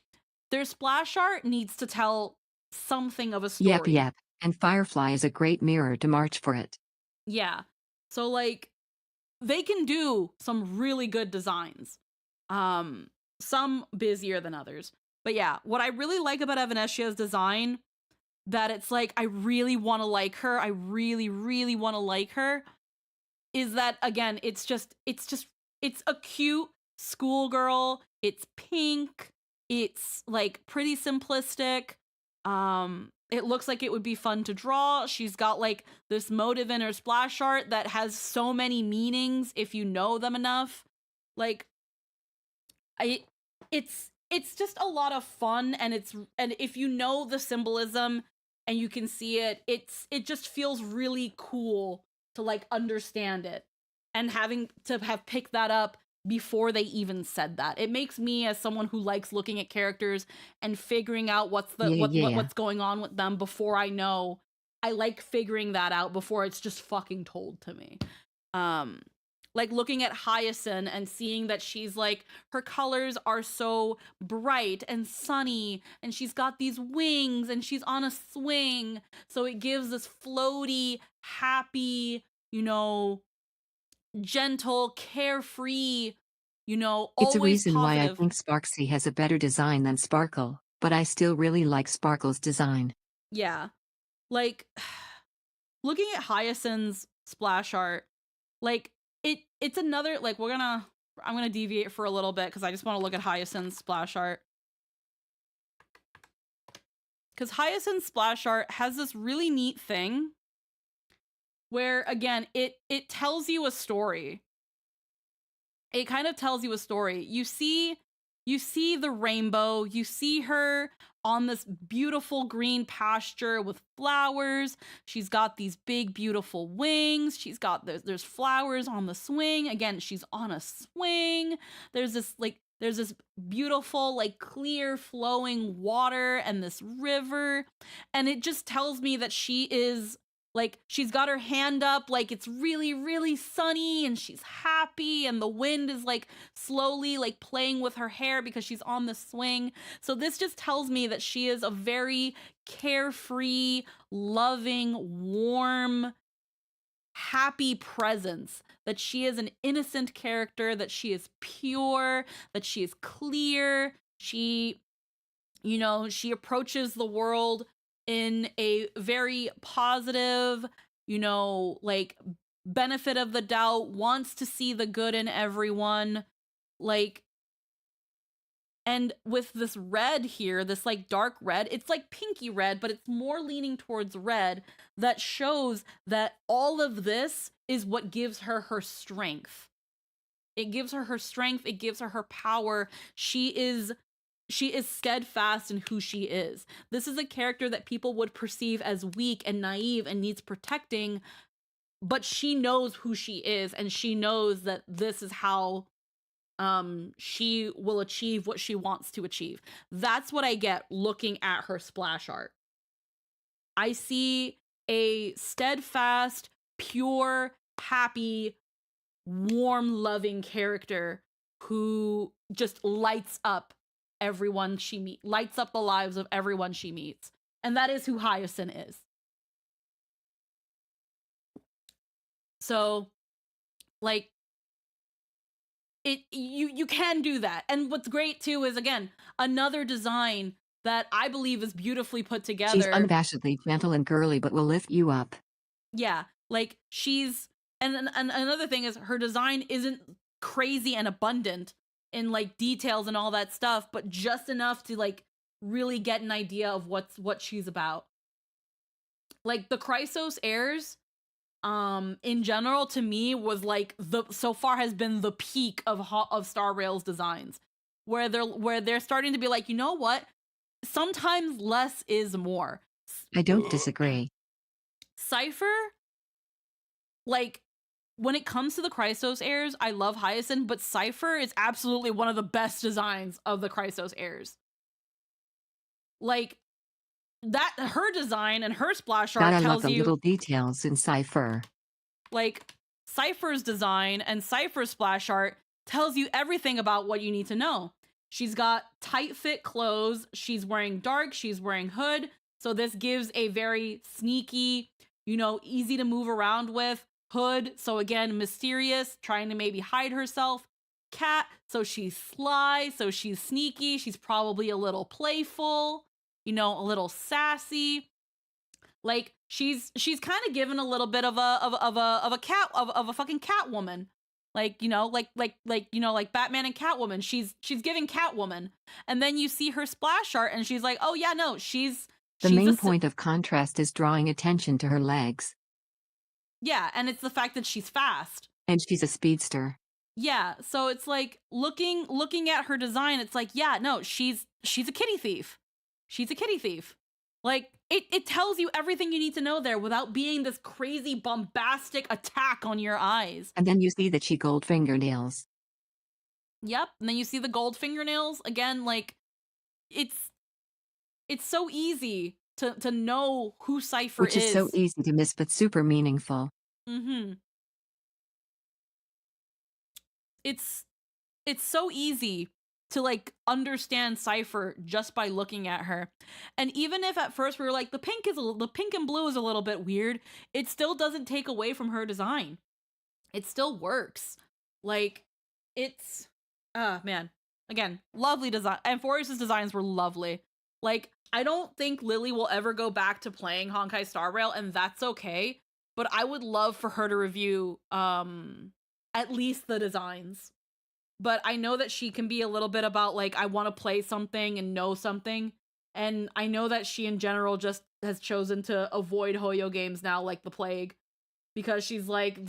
their splash art needs to tell something of a story. Yep. And Firefly is a great mirror to march for it. Yeah. So like they can do some really good designs. Some busier than others. But yeah, what I really like about Evanescia's design, that it's like I really want to like her, I really want to like her, is that again, it's a cute schoolgirl. It's pink. It's like pretty simplistic. It looks like it would be fun to draw. She's got like this motive in her splash art that has so many meanings if you know them enough. Like it's just a lot of fun, and if you know the symbolism and you can see it. It just feels really cool to like understand it, and having to have picked that up before they even said that. It makes me, as someone who likes looking at characters and figuring out what's going on with them before I know, I like figuring that out before it's just fucking told to me. Like looking at Hyacinth and seeing that she's like, her colors are so bright and sunny, and she's got these wings and she's on a swing. So it gives this floaty, happy, you know, gentle, carefree, you know, It's a always reason why I positive. think Sparksy has a better design than Sparkle, but I still really like Sparkle's design. Yeah. Like, looking at Hyacinth's splash art, like, it's another, like, I'm gonna deviate for a little bit because I just want to look at Hyacinth's splash art. Because Hyacinth's splash art has this really neat thing where, again, it tells you a story. It kind of tells you a story. You see the rainbow, you see her on this beautiful green pasture with flowers. She's got these big, beautiful wings. She's got, there's flowers on the swing. Again, she's on a swing. There's this beautiful, like, clear flowing water and this river. And it just tells me that she is, like, she's got her hand up, like it's really, really sunny and she's happy, and the wind is like slowly like playing with her hair because she's on the swing. So this just tells me that she is a very carefree, loving, warm, happy presence, that she is an innocent character, that she is pure, that she is clear. She, you know, she approaches the world in a very positive, you know, like, benefit of the doubt, wants to see the good in everyone, like. And with this red here, this like dark red, it's like pinky red, but it's more leaning towards red, that shows that all of this is what gives her her strength. It gives her her strength, it gives her her power. She is steadfast in who she is. This is a character that people would perceive as weak and naive and needs protecting, but she knows who she is, and she knows that this is how she will achieve what she wants to achieve. That's what I get looking at her splash art. I see a steadfast, pure, happy, warm, loving character who just lights up everyone she meets, lights up the lives of everyone she meets. And that is who Hyacinth is. So, like, you can do that. And what's great too is, again, another design that I believe is beautifully put together. She's unabashedly gentle and girly, but will lift you up. Yeah, like, and another thing is, her design isn't crazy and abundant in like details and all that stuff, but just enough to like really get an idea of what she's about. Like, the Chrysos heirs, in general, to me, was like so far has been the peak of Star Rail's designs, where they're starting to be like, you know what? Sometimes less is more. I don't disagree. Cypher, like, when it comes to the Chrysos heirs, I love Hyacinth, but Cypher is absolutely one of the best designs of the Chrysos heirs. Like, that, her design and her splash art God, I love tells the you little details in Cypher. Like, Cypher's design and Cypher's splash art tells you everything about what you need to know. She's got tight fit clothes. She's wearing dark. She's wearing hood. So this gives a very sneaky, you know, easy to move around with hood. So again, mysterious, trying to maybe hide herself. Cat, so she's sly, so she's sneaky. She's probably a little playful, you know, a little sassy. Like, she's kind of given a little bit of a fucking Catwoman. Like, you know, like Batman and Catwoman. She's giving Catwoman. And then you see her splash art and she's like, "Oh yeah, no, she's the main point of contrast is drawing attention to her legs." Yeah, and it's the fact that she's fast. And she's a speedster. Yeah, so it's like looking at her design, it's like, yeah, no, she's a kitty thief. She's a kitty thief. Like, it tells you everything you need to know there without being this crazy bombastic attack on your eyes. And then you see that she gold fingernails. Yep, and then you see the gold fingernails. Again, like, it's so easy to know who Cypher Which is so easy to miss but super meaningful. Mm-hmm. It's so easy to like understand Cypher just by looking at her. And even if at first we were like the pink and blue is a little bit weird, it still doesn't take away from her design. It still works. Like, it's man. Again, lovely design. And Forrest's designs were lovely. Like, I don't think Lily will ever go back to playing Honkai Star Rail, and that's okay. But I would love for her to review at least the designs. But I know that she can be a little bit about like, I want to play something and know something. And I know that she in general just has chosen to avoid Hoyo games now like the plague. Because she's like,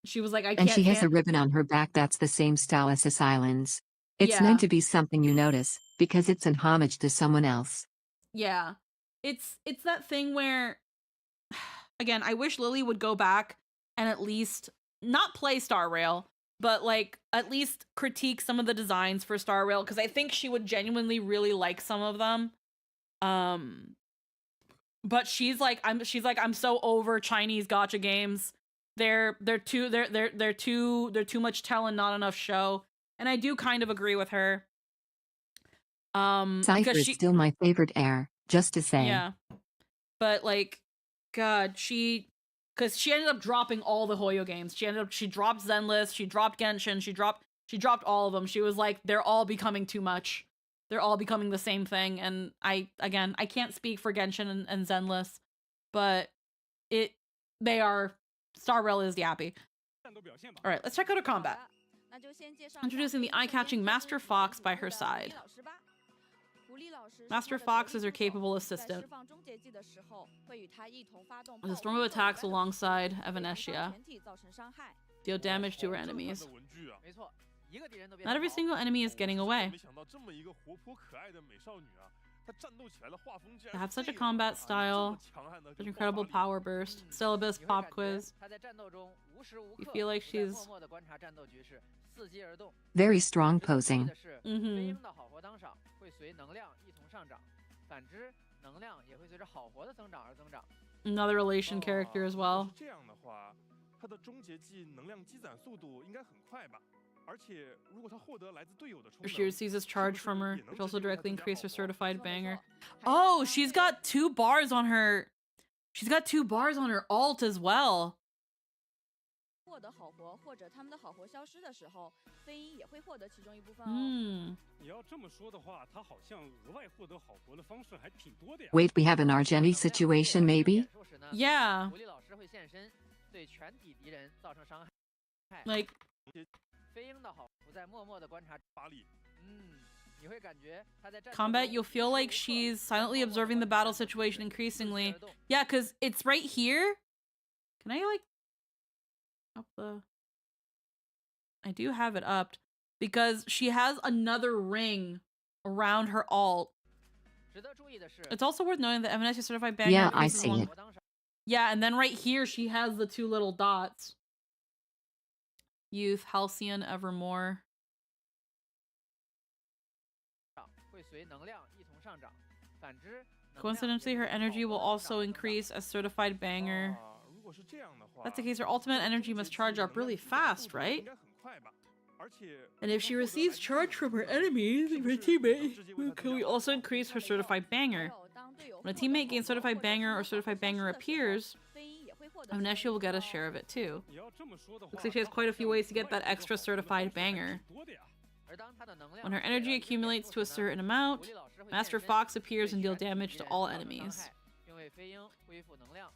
she was like, I can't. And she has a ribbon on her back that's the same style as his islands. It's meant to be something you notice, because it's an homage to someone else. Yeah. It's that thing where, again, I wish Lily would go back and at least not play Star Rail, but like at least critique some of the designs for Star Rail, because I think she would genuinely really like some of them. But she's like, I'm so over Chinese gacha games. They're too much tell and not enough show. And I do kind of agree with her. Cypher is still my favorite heir, just to say. Yeah. But like, God, because she ended up dropping all the Hoyo games. She dropped Zenless, she dropped Genshin, she dropped all of them. She was like, they're all becoming too much. They're all becoming the same thing. And I can't speak for Genshin and Zenless, but they are, Star Rail is yappy. All right, let's check out her combat. Introducing the eye-catching Master Fox by her side. Master Fox is her capable assistant. With a storm of attacks alongside Evanescia. Deal damage to her enemies. Not every single enemy is getting away. They have such a combat style, such incredible power burst. Syllabus pop quiz. You feel like she's very strong posing. Mm-hmm. Another relation character as well. She receives this charge from her, which also directly increases her certified banger. Oh, she's got 2 bars on her. She's got 2 bars on her alt as well. Wait, we have an Argenti situation maybe? Yeah. Like, combat, you'll feel like she's silently observing the battle situation increasingly. Yeah, because it's right here. Can I, like, up the... I do have it upped. Because she has another ring around her alt. It's also worth noting that Evanescia certified banger. Yeah, I see it. Yeah, and then right here she has the 2 little dots. Youth, Halcyon, Evermore. Coincidentally, her energy will also increase as certified banger. If that's the case, her ultimate energy must charge up really fast, right? And if she receives charge from her enemies, her teammate, can we also increase her certified banger? When a teammate gains certified banger or certified banger appears, Evanescia will get a share of it too. Looks like she has quite a few ways to get that extra certified banger. When her energy accumulates to a certain amount, Master Fox appears and deals damage to all enemies.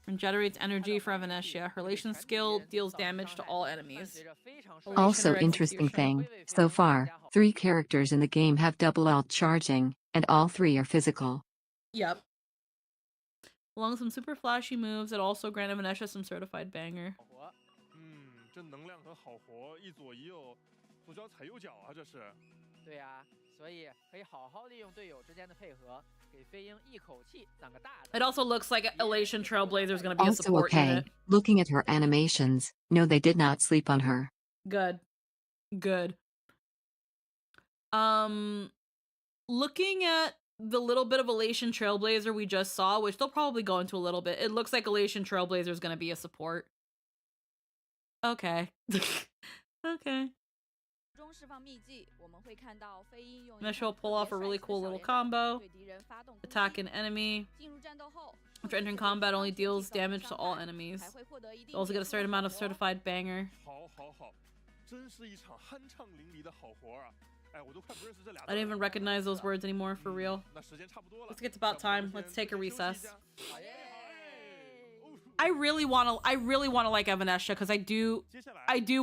And generates energy for Evanescia. Her relation skill deals damage to all enemies. Also interesting thing, so far, 3 characters in the game have double alt charging, and all 3 are physical. Yep. Along with some super flashy moves that also grant Evanescia some certified banger. 给飞鹰一口气攒个大的。 It also looks like Elation Trailblazer is going to be a Also support okay. unit. Looking at her animations, no, they did not sleep on her. Good. Good. Looking at the little bit of Elation Trailblazer we just saw, which they'll probably go into a little bit, it looks like Elation Trailblazer is going to be a support. Okay. Okay. And she'll pull off a really cool little combo. Attack an enemy. After entering combat, only deals damage to all enemies. You also get a certain amount of certified banger. I don't even recognize those words anymore, for real. Let's get to about time. Let's take a recess. I really want to like Evanescia because I do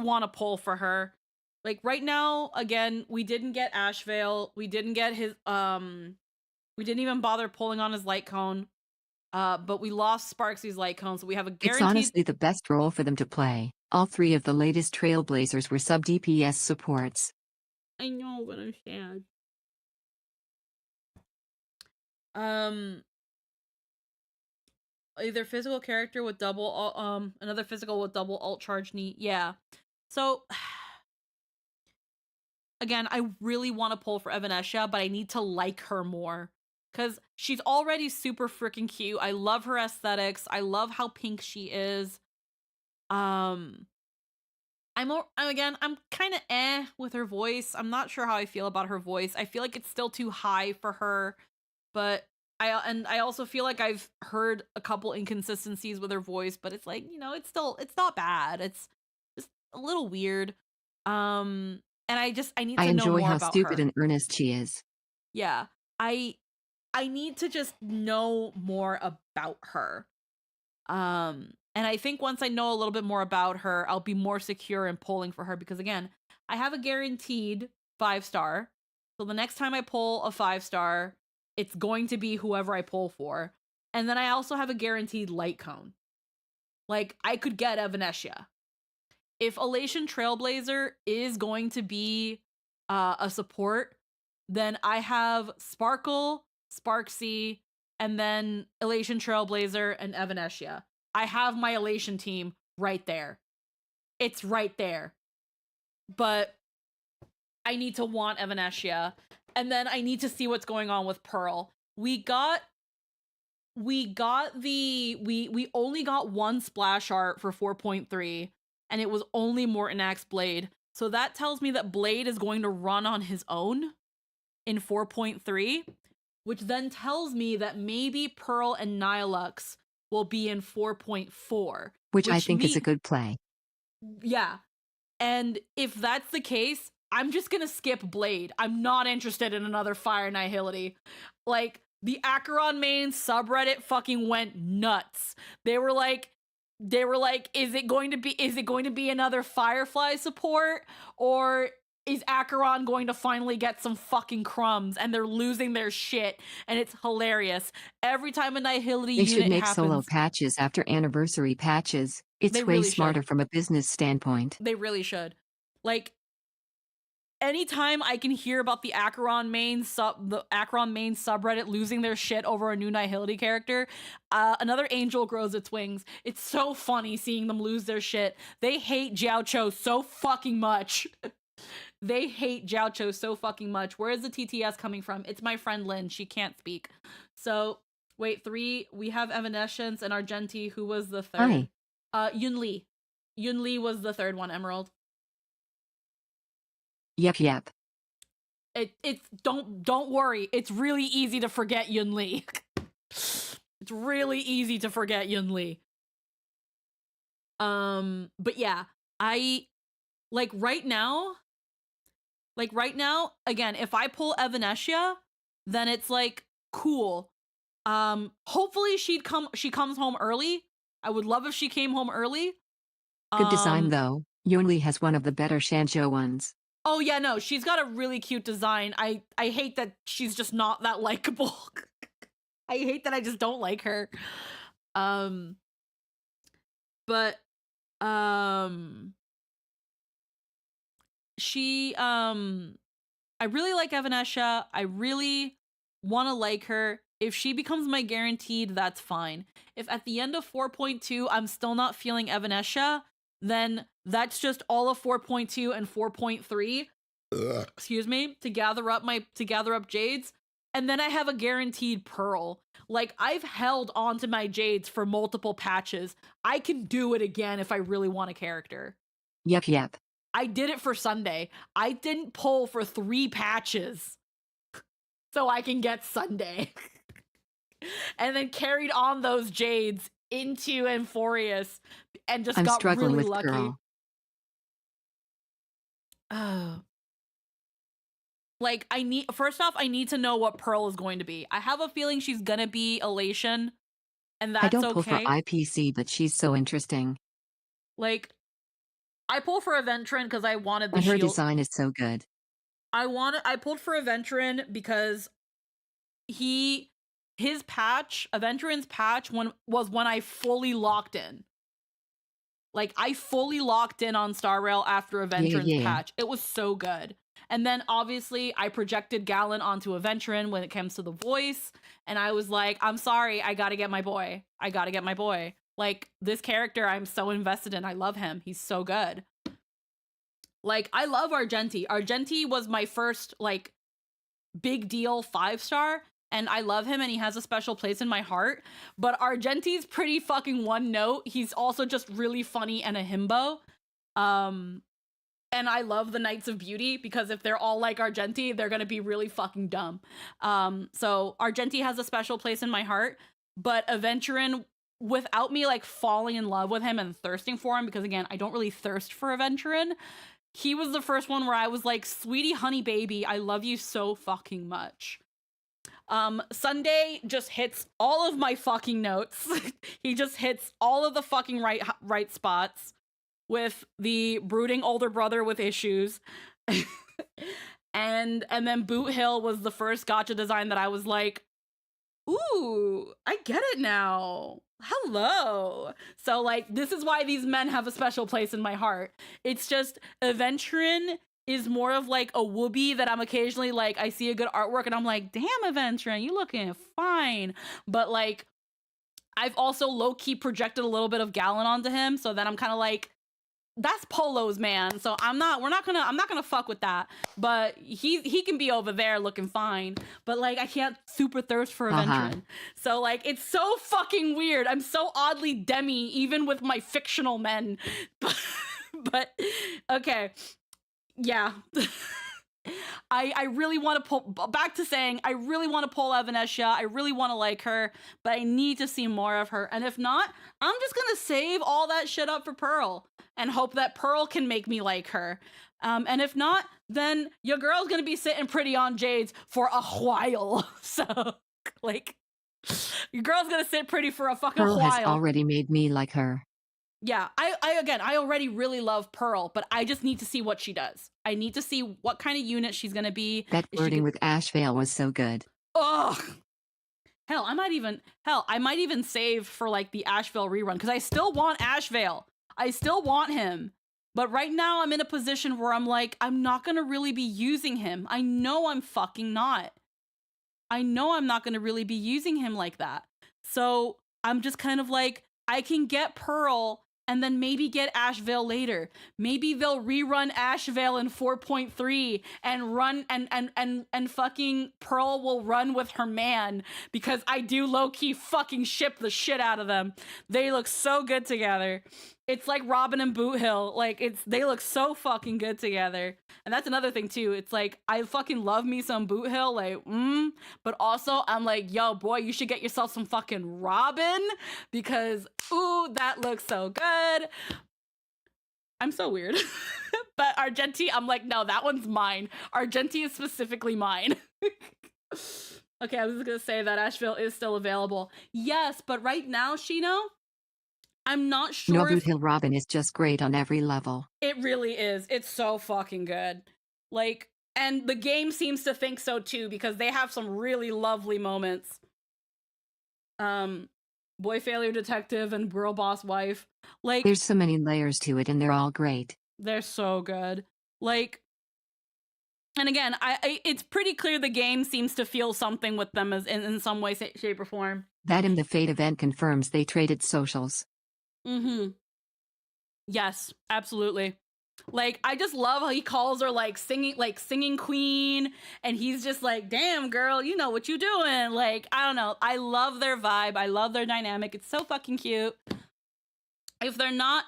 want to pull for her. Like right now, again, we didn't get Ashvale. We didn't get his we didn't even bother pulling on his light cone. But we lost Sparksy's light cone, so we have a guaranteed. It's honestly the best role for them to play. All 3 of the latest Trailblazers were sub DPS supports. I know, but I'm sad. Either physical character with double another physical with double alt charge knee. Yeah. So again, I really want to pull for Evanescia, but I need to like her more. Cause she's already super freaking cute. I love her aesthetics. I love how pink she is. I'm kind of with her voice. I'm not sure how I feel about her voice. I feel like it's still too high for her, but I also feel like I've heard a couple inconsistencies with her voice, but it's like, it's not bad. It's just a little weird. And I need to know more about her. I enjoy how stupid and earnest she is. Yeah. I need to just know more about her. And I think once I know a little bit more about her, I'll be more secure in pulling for her because again, I have a guaranteed 5-star. So the next time I pull a 5-star, it's going to be whoever I pull for. And then I also have a guaranteed light cone. Like I could get Evanescia. If Elation Trailblazer is going to be a support, then I have Sparkle, Sparksy, and then Elation Trailblazer and Evanescia. I have my Elation team right there. It's right there. But I need to want Evanescia. And then I need to see what's going on with Pearl. We only got one splash art for 4.3, and it was only Morton Axe Blade. So that tells me that Blade is going to run on his own in 4.3, which then tells me that maybe Pearl and Nihilux will be in 4.4. Which I think is a good play. Yeah. And if that's the case, I'm just gonna skip Blade. I'm not interested in another Fire Nihility. Like, the Acheron main subreddit fucking went nuts. They were like, is it going to be another Firefly support? Or is Acheron going to finally get some fucking crumbs? And they're losing their shit. And it's hilarious. Every time a Nihility unit happens... They should make solo patches after anniversary patches. It's way smarter from a business standpoint. They really should. Like, anytime I can hear about the Acheron main subreddit losing their shit over a new Nihility character, another angel grows its wings. It's so funny seeing them lose their shit. They hate Jiao Cho so fucking much. They hate Jiao Cho so fucking much. Where is the TTS coming from? It's my friend Lynn. She can't speak. So, wait, 3. We have Evanescence and Argenti. Who was the third? Hi. Yun Li. Yun Li was the third one, Emerald. Yep. It's don't worry. It's really easy to forget Yun Li. It's really easy to forget Yun Li. But yeah, I right now, again, if I pull Evanescia, then it's like cool. Hopefully she comes home early. I would love if she came home early. Good design though. Yunli has one of the better Shanzhou ones. Oh yeah, no, she's got a really cute design. I hate that she's just not that likable. I hate that I just don't like her. She I really like Evanescia. I really want to like her. If she becomes my guaranteed, that's fine. If at the end of 4.2 I'm still not feeling Evanescia, then that's just all of 4.2 and 4.3. Excuse me, to gather up Jades, and then I have a guaranteed Pearl. Like, I've held onto my Jades for multiple patches. I can do it again if I really want a character. Yep. I did it for Sunday. I didn't pull for 3 patches so I can get Sunday. And then carried on those Jades into Amphorius and just got struggling really with lucky. Pearl. Oh. Like, first off, I need to know what Pearl is going to be. I have a feeling she's gonna be Elation, and that's I don't pull for okay. IPC, but she's so interesting. Like, I pull for Aventrin because I wanted the And her shield. design is so good. I pulled for Aventrin because his patch, Aventrin's patch, was when I fully locked in. Like, I fully locked in on Star Rail after Aventrin's patch. It was so good. And then, obviously, I projected Gallon onto Aventrin when it comes to the voice. And I was like, I'm sorry, I gotta get my boy. Like, this character I'm so invested in. I love him. He's so good. Like, I love Argenti. Argenti was my first, like, big deal 5-star. And I love him, and he has a special place in my heart. But Argenti's pretty fucking one note. He's also just really funny and a himbo. And I love the Knights of Beauty, because if they're all like Argenti, they're gonna be really fucking dumb. So Argenti has a special place in my heart. But Aventrin, without me like falling in love with him and thirsting for him, because again, I don't really thirst for Aventrin, he was the first one where I was like, sweetie honey baby, I love you so fucking much. Sunday just hits all of my fucking notes. He just hits all of the fucking right spots with the brooding older brother with issues. and then Boot Hill was the first gacha design that I was like, ooh, I get it now. Hello. So, like, this is why these men have a special place in my heart. It's just, Aventrin is more of like a whoopee that I'm occasionally like, I see a good artwork and I'm like, damn, Aventrin, you looking fine. But like, I've also low-key projected a little bit of Gallon onto him, so then I'm kind of like, that's Polo's man, so I'm not gonna fuck with that. But he can be over there looking fine. But like, I can't super thirst for Aventrin. So like, it's so fucking weird. I'm so oddly demi even with my fictional men. But okay, yeah. I really want to pull, back to saying, I really want to pull Evanescia. I really want to like her, but I need to see more of her. And if not, I'm just gonna save all that shit up for Pearl and hope that Pearl can make me like her. And if not, then your girl's gonna be sitting pretty on Jades for a while. So, like, your girl's gonna sit pretty for a fucking Pearl while. has already made me like her. Yeah, I already really love Pearl, but I just need to see what she does. I need to see what kind of unit she's gonna be. That flirting with Ashvale was so good. Ugh. Hell, I might even save for like the Ashvale rerun, because I still want Ashvale. I still want him. But right now I'm in a position where I'm like, I'm not gonna really be using him. I know I'm fucking not. I know I'm not gonna really be using him like that. So I'm just kind of like, I can get Pearl and then maybe get Ashvale later. Maybe they'll rerun Ashvale in 4.3 and run and fucking Pearl will run with her man, because I do low-key fucking ship the shit out of them. They look so good together. It's like Robin and Boot Hill. Like, they look so fucking good together. And that's another thing too. It's like, I fucking love me some Boot Hill, like, but also I'm like, yo, boy, you should get yourself some fucking Robin, because, ooh, that looks so good. I'm so weird. But Argenti, I'm like, no, that one's mine. Argenti is specifically mine. Okay, I was just gonna say that Asheville is still available. Yes, but right now, Shino, I'm not sure. No, Boot Hill Robin is just great on every level. It really is. It's so fucking good. Like, and the game seems to think so too, because they have some really lovely moments. Boy Failure Detective and Girl Boss Wife. Like, there's so many layers to it and they're all great. They're so good. Like, And again, it's pretty clear the game seems to feel something with them as in some way, shape, or form. That in the Fate event confirms they traded socials. Mm-hmm. Yes, absolutely. Like, I just love how he calls her like singing queen, and he's just like, damn girl, you know what you doing. Like, I don't know. I love their vibe. I love their dynamic. It's so fucking cute. If they're not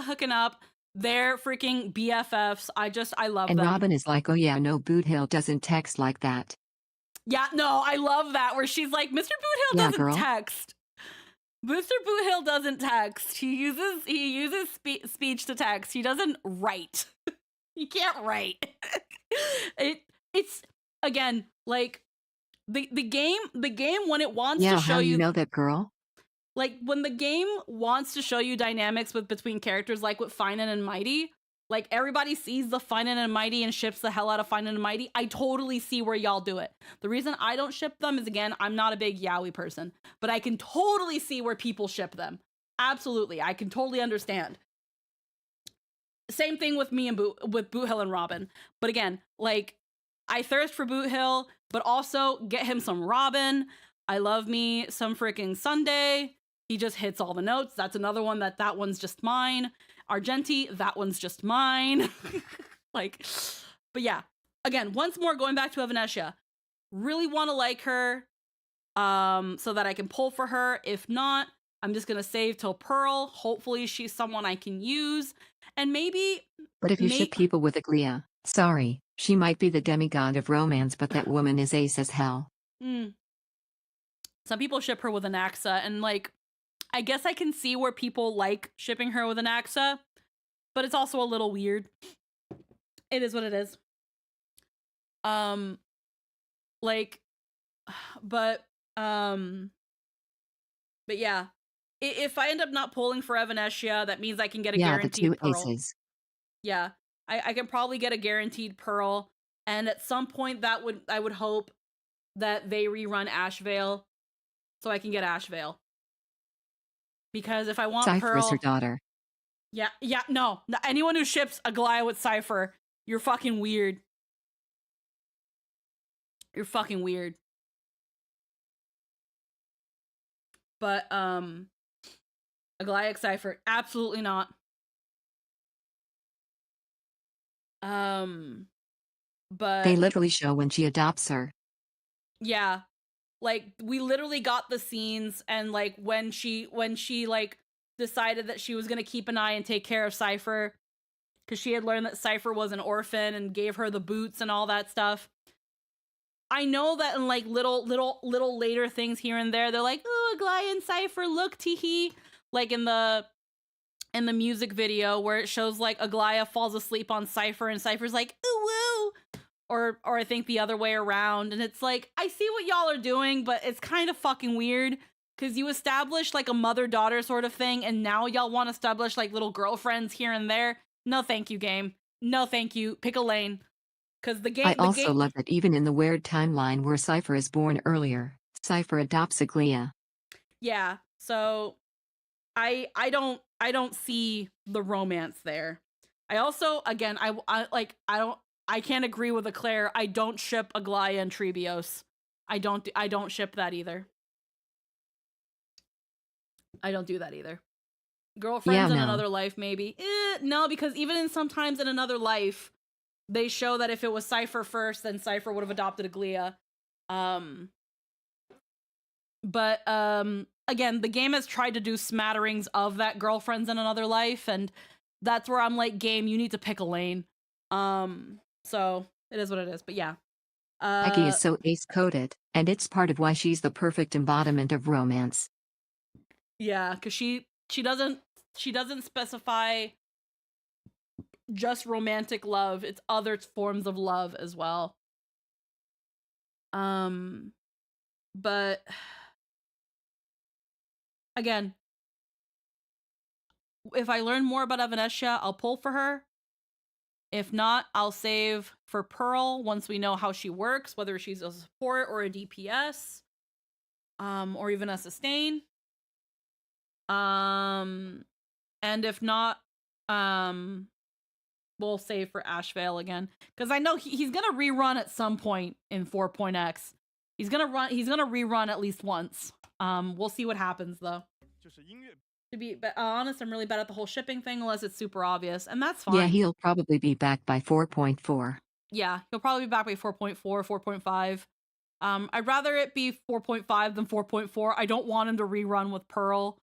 hooking up, they're freaking BFFs. I love And them. Robin is like, oh yeah, no, Boot Hill doesn't text like that. Yeah, no, I love that where she's like, Mr. Boot Hill Yeah, doesn't girl. text. Mr. Boot Hill doesn't text. He uses speech to text. He doesn't write. He can't write. It's again like the game when it wants Yeah, to show how you know that, girl? like when the game wants to show you dynamics between characters like with Finan and Mighty, like everybody sees the Finan and Mighty and ships the hell out of Finan and Mighty. I totally see where y'all do it. The reason I don't ship them is, again, I'm not a big yaoi person, but I can totally see where people ship them. Absolutely. I can totally understand. Same thing with me and Boot Hill and Robin. But again, like, I thirst for Boot Hill, but also get him some Robin. I love me some freaking Sunday. He just hits all the notes. That's another one that one's just mine. Argenti, that one's just mine. Like, but yeah. Again, once more, going back to Evanescia. Really want to like her so that I can pull for her. If not, I'm just going to save till Pearl. Hopefully she's someone I can use. And maybe... But if you ship people with Aglia, sorry, she might be the demigod of romance, but that woman is ace as hell. Some people ship her with Anaxa, and like, I guess I can see where people like shipping her with Anaxa, but it's also a little weird. It is what it is. But yeah. If I end up not pulling for Evanescia, that means I can get a guaranteed the two Pearl. aces. Yeah. I can probably get a guaranteed Pearl, and at some point I would hope that they rerun Ashvale so I can get Ashvale. Because if I want Cypher Pearl... is her daughter. Yeah, no. Anyone who ships Aglia with Cypher, you're fucking weird. You're fucking weird. But, Aglia Cypher, absolutely not. But... They literally show when she adopts her. Yeah. Like, we literally got the scenes, and like when she like decided that she was gonna keep an eye and take care of Cypher, because she had learned that Cypher was an orphan and gave her the boots and all that stuff. I know that in like little later things here and there, they're like, oh, Aglia and Cypher, look, teehee. Like in the music video where it shows like Aglia falls asleep on Cypher and Cypher's like, ooh woo. Or I think the other way around. And it's like, I see what y'all are doing, but it's kind of fucking weird. Because you established like a mother-daughter sort of thing, and now y'all want to establish like little girlfriends here and there. No thank you, game. No thank you. Pick a lane. Because the game... I also love that even in the weird timeline where Cypher is born earlier, Cypher adopts Aglia. Yeah, so I don't see the romance there. I also, again, I can't agree with Eclair. I don't ship Aglia and Trebios. I don't ship that either. I don't do that either. Girlfriends in another life, maybe. No, because even in sometimes in another life, they show that if it was Cypher first, then Cypher would have adopted Aglia. But again, the game has tried to do smatterings of that girlfriends in another life, and that's where I'm like, game, you need to pick a lane. So it is what it is. But yeah. Aggie is so ace-coded, and it's part of why she's the perfect embodiment of romance. Yeah, because she doesn't specify just romantic love. It's other forms of love as well. But again, if I learn more about Evanescia, I'll pull for her. If not, I'll save for Pearl once we know how she works, whether she's a support or a DPS, or even a sustain. And if not, we'll save for Ashvale again, because I know he's gonna rerun at some point in 4.x. He's gonna rerun at least once. We'll see what happens though. To be honest, I'm really bad at the whole shipping thing unless it's super obvious, and that's fine. Yeah, he'll probably be back by 4.4. Yeah, he'll probably be back by 4.4, 4.5. I'd rather it be 4.5 than 4.4. I don't want him to rerun with Pearl.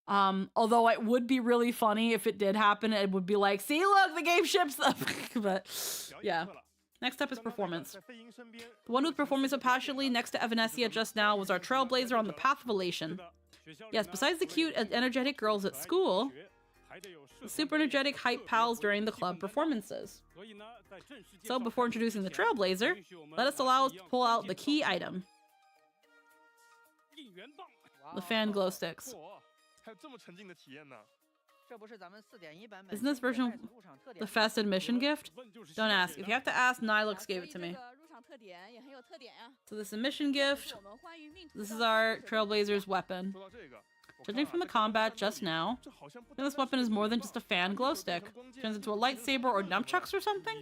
Although it would be really funny if it did happen. It would be like, see, look, the game ships them. But yeah. Next up is performance. The one with performance so passionately next to Evanescia just now was our trailblazer on the path of elation. Yes, besides the cute and energetic girls at school, the super energetic hype pals during the club performances. So before introducing the trailblazer, let us allow us to pull out the key item. The fan glow sticks. Isn't this version the fast admission gift? Don't ask. If you have to ask, Nilux gave it to me. So this admission gift, this is our Trailblazer's weapon. Judging from the combat just now, this weapon is more than just a fan glow stick. Turns into a lightsaber or nunchucks or something?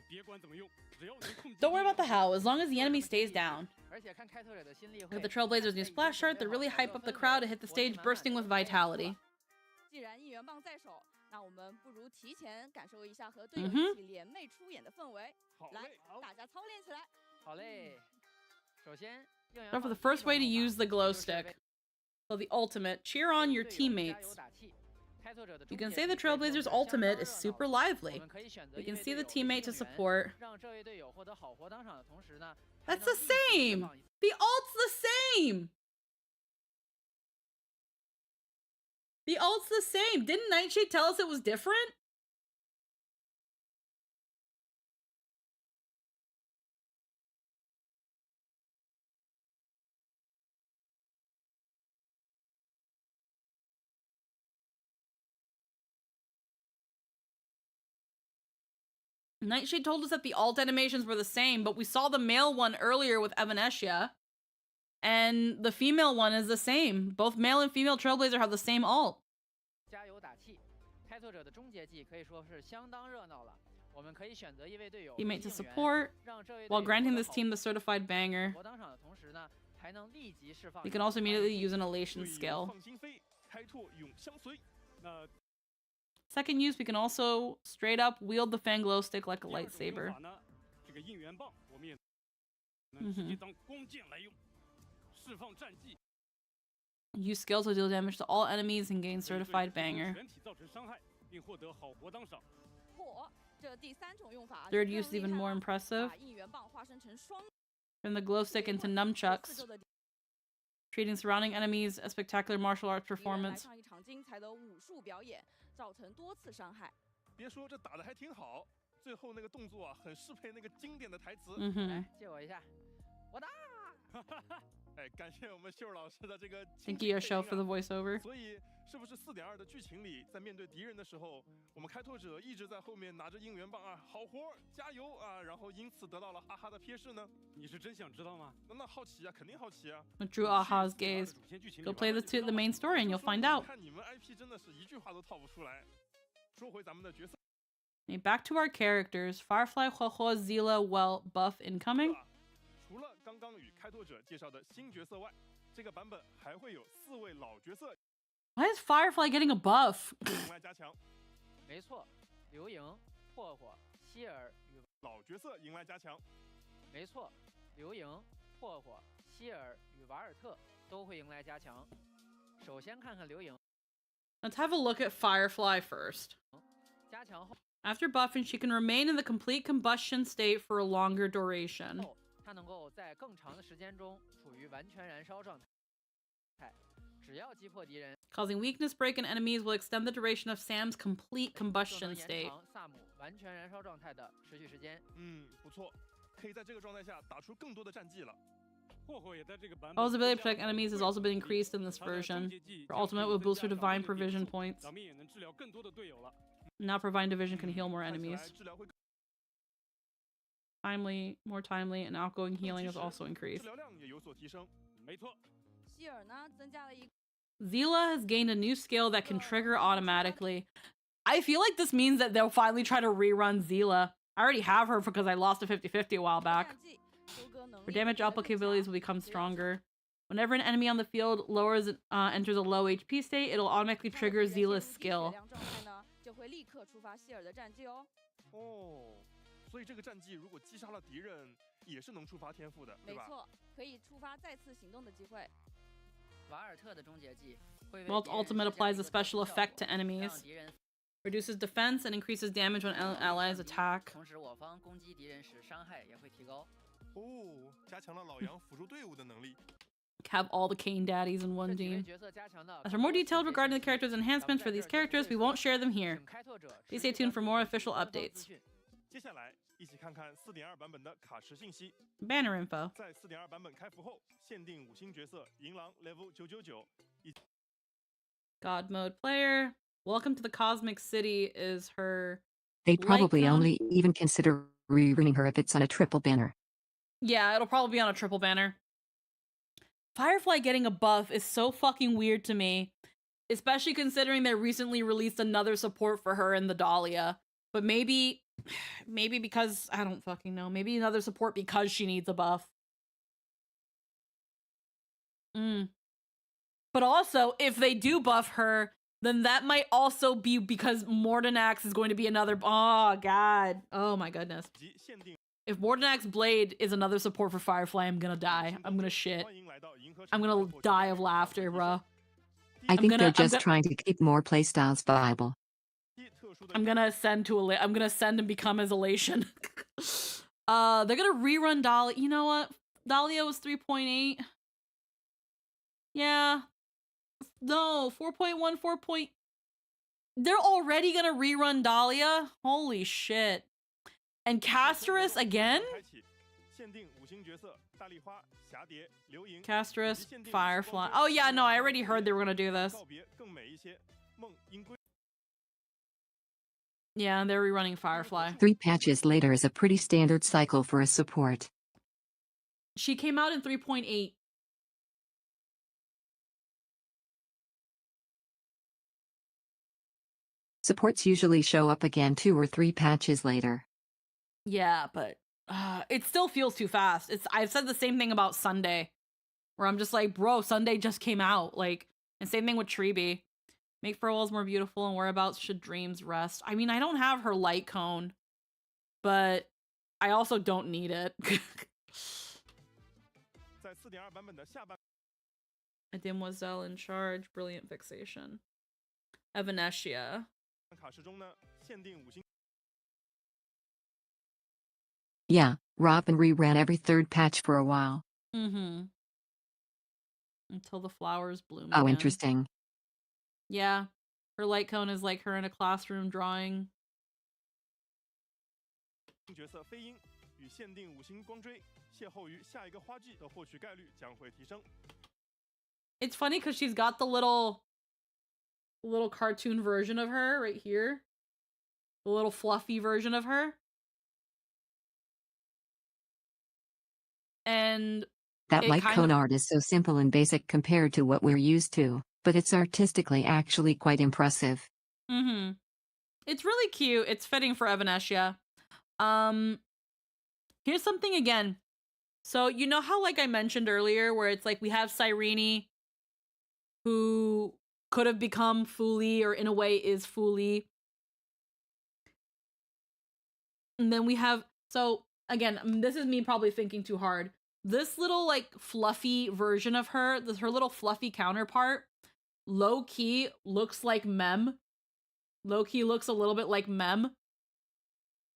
Don't worry about the how, as long as the enemy stays down. Look at the Trailblazer's new splash art that really hype up the crowd to hit the stage bursting with vitality. Now for the first way to use the glow stick. So the ultimate, cheer on your teammates. You can say the Trailblazer's ultimate is super lively. You can see the teammate to support. That's the same! The ult's the same! The ult's the same! Didn't Nightshade tell us it was different? Nightshade told us that the alt animations were the same, but we saw the male one earlier with Evanescia, and the female one is the same. Both male and female Trailblazer have the same alt. Teammate to support, while granting this team the certified banger. You can also immediately use an elation skill. Second use, we can also straight up wield the fan glow stick like a lightsaber. Use skills to deal damage to all enemies and gain certified banger. Third use is even more impressive. Turn the glow stick into nunchucks, treating surrounding enemies a spectacular martial arts performance. Thank you, Yosho, for the voiceover. What drew Aha's gaze? Go play the main story and you'll find out. Okay, back to our characters. Firefly, Huohuo, Zila, buff incoming. Why is Firefly getting a buff? Let's have a look at Firefly first. After buffing, she can remain in the complete combustion state for a longer duration. Causing weakness break in enemies will extend the duration of Sam's complete combustion state. Paul's ability to protect enemies has also been increased in this version. Her ultimate will boost her divine provision points. Now Provine Division can heal more enemies. More timely, and outgoing healing is also increased. Zila has gained a new skill that can trigger automatically. I feel like this means that they'll finally try to rerun Zila. I already have her because I lost a 50-50 a while back. Her damage output capabilities will become stronger. Whenever an enemy on the field enters a low HP state, it'll automatically trigger Zila's skill. 哦，所以这个战绩如果击杀了敌人，也是能触发天赋的，对吧？没错，可以触发再次行动的机会。瓦尔特的终结技会为 Walt 敌人 Ultimate 施加 applies 一 a 个 special 特殊效 effect to 果， enemies. 让敌人 Reduces defense and increases damage when allies attack. 同时我方攻击敌人时伤害也会提高。哦，加强了老杨辅助队伍的能力。 Have all the Kane daddies in one 这几位 team. 角色加强的 As for more details regarding the characters' enhancements for these characters, we won't share them here. 请开拓者 Please stay tuned for more official 官方 updates. 资讯。接下来一起看看4.2版本的卡池信息。 Banner info. 在4.2版本开服后，限定5星角色银狼 level 999。 God mode player. Welcome to the Cosmic City is her. They'd probably Lycon? only even consider rerunning her if it's on a triple banner. Yeah, it'll probably be on a triple banner. Firefly getting a buff is so fucking weird to me. Especially considering they recently released another support for her in the Dahlia. But maybe because, I don't fucking know. Maybe another support because she needs a buff. But also, if they do buff her, then that might also be because Mordenax is going to be another... Oh, God. Oh, my goodness. 及限定 If Mordenax Blade is another support for Firefly, I'm gonna die. I'm gonna shit. I'm gonna die of laughter, bro. I think gonna- they're I'm just gonna- trying to keep more playstyles viable. 特殊的 I'm gonna ascend to I'm gonna ascend and become as Elation. They're gonna rerun Dahlia. You know what? Dahlia was 3.8. Yeah. No, 4.1, 4. They're already gonna rerun Dahlia? Holy shit. And Casterus again? 开启限定5星角色大丽花、霞蝶、流萤。 Casterus, Firefly. Oh yeah, no, I already heard they were gonna do this. 告别更美一些，梦因归。 Yeah, they're rerunning Firefly. 3 patches later is a pretty standard cycle for a support. She came out in 3.8. Supports usually show up again 2 or 3 patches later. Yeah, but it still feels too fast. I've said the same thing about Sunday, where I'm just like, bro, Sunday just came out. Like, and same thing with Treeby. Make Furwells more beautiful and whereabouts should dreams rest. I mean, I don't have her light cone, but I also don't need it. 在4.2版本的下半 A Demoiselle in charge, brilliant fixation. Evanesia. 卡池中呢，限定5星。 Yeah, Robin reran every 3rd patch for a while. Mm-hmm. Until the flowers bloom. Oh, again. interesting. Yeah. Her light cone is like her in a classroom drawing. 角色飞鹰与限定5星光锥邂逅于下一个花季的获取概率将会提升。 It's funny because she's got the little cartoon version of her right here. The little fluffy version of her. And That it light kind cone of- art is so simple and basic compared to what we're used to, but it's artistically actually quite impressive. Mm-hmm. It's really cute. It's fitting for Evanesia. Here's something again. So, you know how, like I mentioned earlier, where it's like we have Cyrene, who could have become Fuli, or in a way is Fuli. And then we have, so again, this is me probably thinking too hard. This little like fluffy version of her, her little fluffy counterpart, low key looks like Mem. Low key looks a little bit like Mem.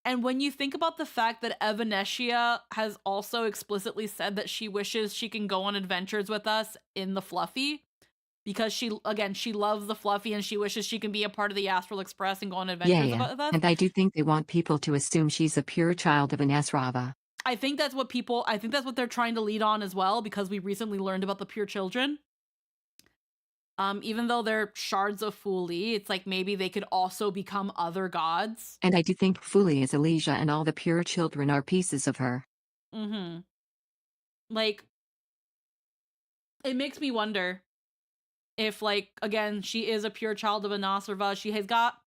And when you think about the fact that Evanesia has also explicitly said that she wishes she can go on adventures with us in the Fluffy, because she loves the Fluffy and she wishes she can be a part of the Astral Express and go on adventures with us. And I do think they want people to assume she's a pure child of an Asrava. I think that's what they're trying to lead on as well, because we recently learned about the pure children. Even though they're shards of Fuli, it's like maybe they could also become other gods. And I do think Fuli is Elysia and all the pure children are pieces of her. Mm-hmm. Like, it makes me wonder if, like, again, she is a pure child of Anasarva. She has got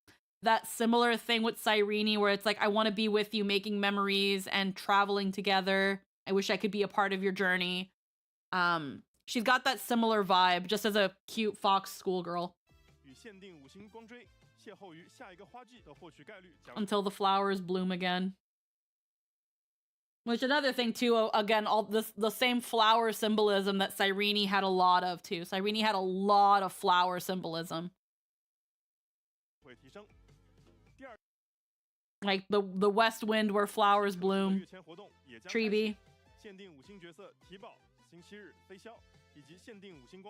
that similar thing with Cyrene where it's like, I want to be with you, making memories and traveling together. I wish I could be a part of your journey. She's got that similar vibe, just as a cute fox schoolgirl. Until the flowers bloom again. Which another thing too, again, all this the same flower symbolism that Cyrene had a lot of too. Cyrene had a lot of flower symbolism. Like the west wind where flowers bloom. Treeby.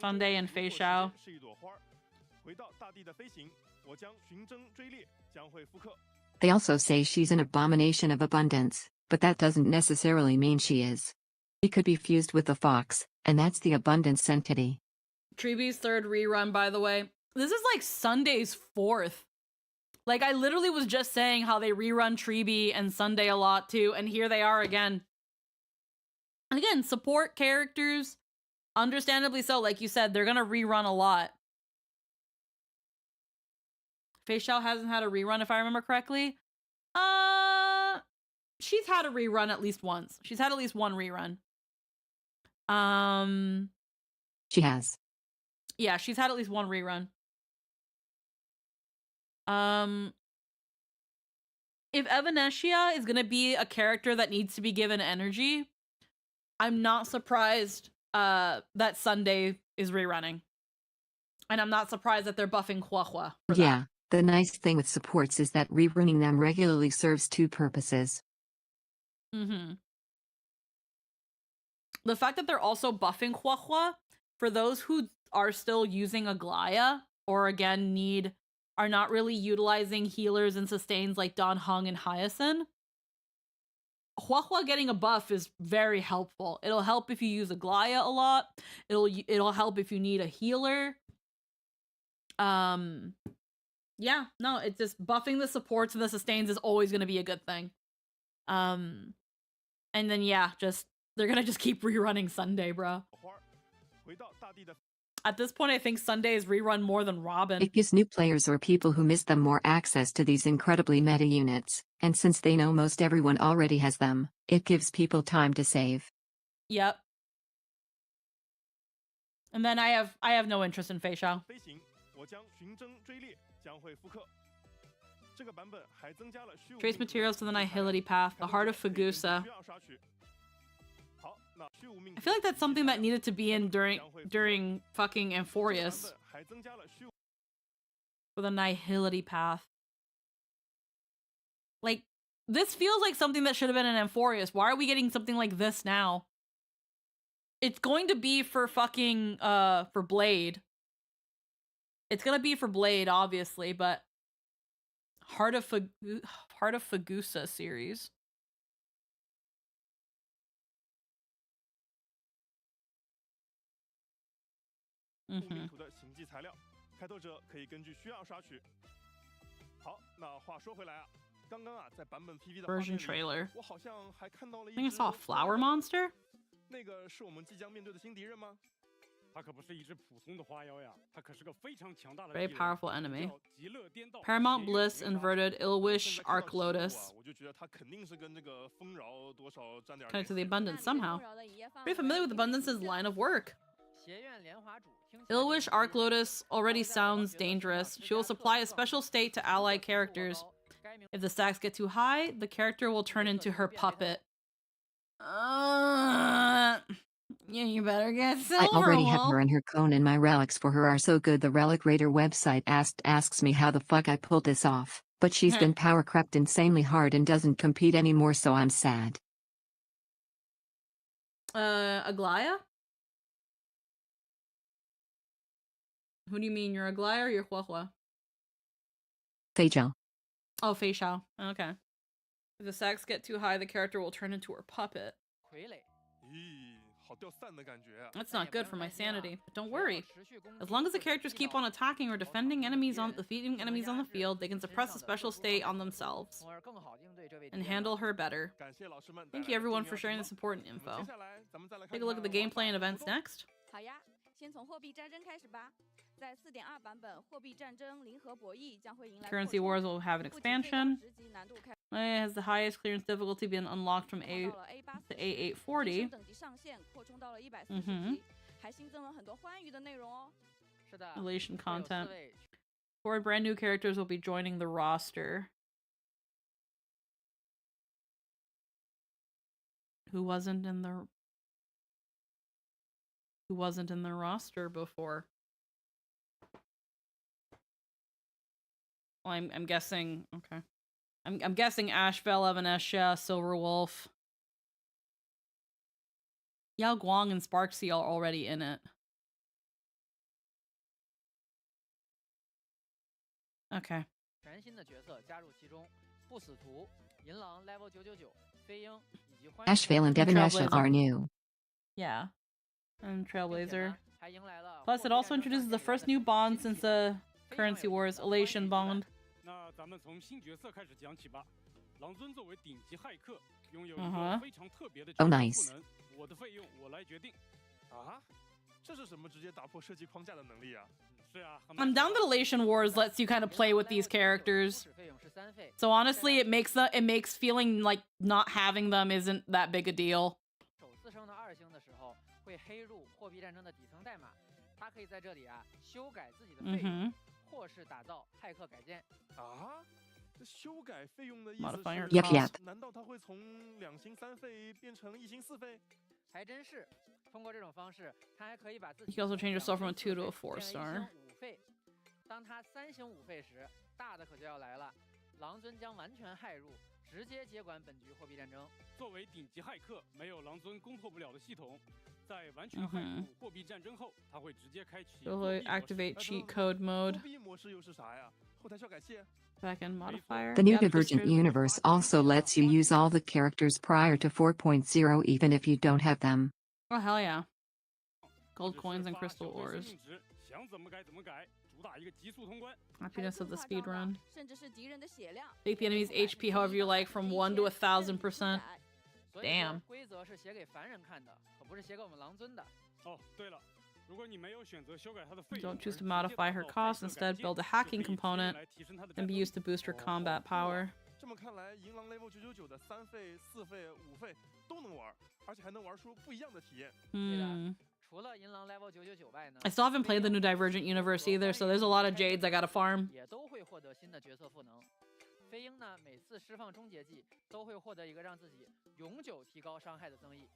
Sunday and Fei Xiao. They also say she's an abomination of abundance, but that doesn't necessarily mean she is. She could be fused with the fox, and that's the abundance entity. Treeby's third rerun, by the way. This is like Sunday's fourth. Like, I literally was just saying how they rerun Treeby and Sunday a lot too, and here they are again. And again, support characters, understandably so, like you said, they're gonna rerun a lot. Fei Xiao hasn't had a rerun, if I remember correctly. She's had a rerun at least once. She's had at least one rerun. She has. Yeah, she's had at least one rerun. If Evanescia is gonna be a character that needs to be given energy, I'm not surprised that Sunday is rerunning. And I'm not surprised that they're buffing Huahua. Yeah, the nice thing with supports is that rerunning them regularly serves two purposes. The fact that they're also buffing Huahua, for those who are still using Aglaya, or again are not really utilizing healers and sustains like Dan Heng and Hyacinth, Huahua getting a buff is very helpful. It'll help if you use Aglaya a lot. It'll help if you need a healer. Yeah, no, it's just buffing the supports and the sustains is always going to be a good thing. And then yeah, they're gonna just keep rerunning Sunday, bro. At this point, I think Sunday is rerun more than Robin. It gives new players or people who miss them more access to these incredibly meta units, and since they know most everyone already has them, it gives people time to save. Yep. And then I have no interest in Fei Xiao. Trace materials to the Nihility Path, the Heart of Fagusa. I feel like that's something that needed to be in during fucking Amphorius. For the Nihility Path. Like, this feels like something that should have been in Amphorius. Why are we getting something like this now? It's going to be for fucking, for Blade. It's gonna be for Blade, obviously, but Heart of Fagusa series. Version trailer. I think I saw a flower monster. Very powerful enemy. Paramount Bliss inverted Illwish Arc Lotus. Connected to the Abundance somehow. Pretty familiar with Abundance's line of work. Illwish Arc Lotus already sounds dangerous. She will supply a special state to ally characters. If the stacks get too high, the character will turn into her puppet. Yeah, you better get Silver. I already have her and her cone, and my relics for her are so good. The Relic Raider website asks me how the fuck I pulled this off, but she's been power crept insanely hard and doesn't compete anymore, so I'm sad. Aglaya? Who do you mean? You're Aglaya or you're Huahua? Fei Xiao. Oh, Fei Xiao. Okay. If the stacks get too high, the character will turn into her puppet. That's not good for my sanity, but don't worry. As long as the characters keep on attacking or defending enemies defeating enemies on the field, they can suppress a special state on themselves and handle her better. Thank you everyone for sharing this important info. Take a look at the gameplay and events next. 在4.2版本货币战争零和博弈将会迎来 Currency 扩 Wars 充 will have an 不仅最高 expansion. 职级难度开 It has the highest clearance difficulty been unlocked from 到 A 了 A840 to 晋 A840. 升等级上限扩充到了140级，还新增了很多欢愉的内容哦。是的， Relation 会有4 content. 位 4 brand new characters will be joining the roster. Who wasn't in the roster before? Well, I'm guessing. Okay, I'm guessing Ashbel, Evanescia, Silverwolf, Yao Guang, and Sparksy are already in it. Okay. 全新的角色加入其中，不死图、银狼 level 999、飞鹰以及欢愉 Ashvale and Evanescia are new. Yeah, and 并且 Trailblazer. 呢还迎来了 Plus, it 货币 also 战争 introduces the 上线 first 以来 new 的 bond 新 since 题 the 非常有 Currency 意思 Wars 的 Elation 欢愉 bond. 那咱们从新角色开始讲起吧。狼尊作为顶级骇客，拥有一 Uh-huh. 个非常特别的 Oh, 角色 nice. 赋能。我的费用我来决定。啊，这是什么直接打破设计框架的能力啊？是啊，很 I'm down that Elation Wars lets you kind of play with these characters. 初始费用是3费， So honestly, it makes feeling like not having them isn't that big a deal. 首次升到2星的时候会黑入货币战争的底层代码，他可以在这里啊修改自己的费用，或是打造骇客改建。啊，这修改费用的意思 Modify your 是 Yep, yep. 难道它会从2星3费变成1星4费？还真是，通过这种方式，他还可以把自 You 己 can also change yourself from a 2星 2 to a 4 4 费 star. 变为1星5费。当他3星5费时，大的可就要来了，狼尊将完全骇入，直接接管本局货币战争。作为顶级骇客，没有狼尊攻破不了的系统。在完全骇入货币战争后，他会直接开启 So 货 like 币模式 activate cheat code mode. 货币模式又是啥呀？后台效改器？ Backend modifier. The new Yeah, Divergent good. universe also lets you use all the characters prior to 4.0 even if you don't have them. Oh hell yeah. 只 Gold 是 coins and 发 crystal 小队生 ores. 命值，想怎么改怎么改，主打一个极速通关。还有 Happiness of 更 the 夸 speed 张的 run. 甚至是敌人的血量。 Take the enemy's HP however you like from 1 to 1000%. 所以说 Damn. 规则是写给凡人看的，可不是写给我们狼尊的。哦，对了，如果你没有选择修改它的费用， Don't choose to modify her cost, instead build a hacking component and be used to boost her combat power. 这么看来，银狼 level 999的3费、4费、5费都能玩，而且还能玩出不一样的体验。除了银狼 level 999外呢 I still haven't played the new Divergent universe either, so there's a lot of jades I gotta farm. 也都会获得新的角色赋能。飞鹰呢，每次释放终结技都会获得一个让自己永久提高伤害的增益，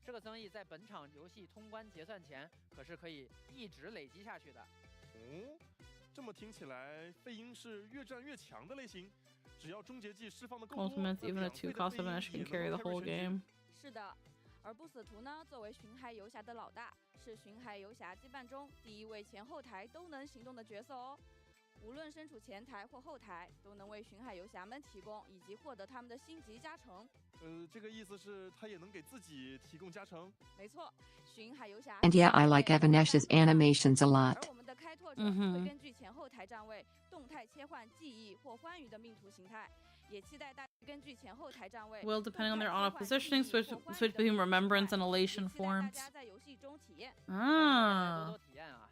这个增益在本场游戏通关结算前可是可以一直累积下去的。哦，这么听起来，飞鹰是越战越强的类型。只要终结技释放的够多， Ultimates, 那 even a 2费 2 的 cost 飞 of 鹰 Ash 也 can 能 carry the 开 whole 瑞全局 game. 是的，而不死图呢，作为巡海游侠的老大，是巡海游侠羁绊中第一位前后台都能行动的角色哦。无论身处前台或后台，都能为巡海游侠们提供以及获得他们的星级加成。这个意思是他也能给自己提供加成。没错，巡海游侠。 And yeah, I like Evanescia's animations a 而 lot. 我们的开拓者会根据前后台站位动态切换记忆或欢愉的命图形态，也期待大家根据前后台站位 Will, depending on their on-off positioning, switch between Remembrance and Elation 期待大 forms. 家在游戏中体验。多 Ah. 多体验啊！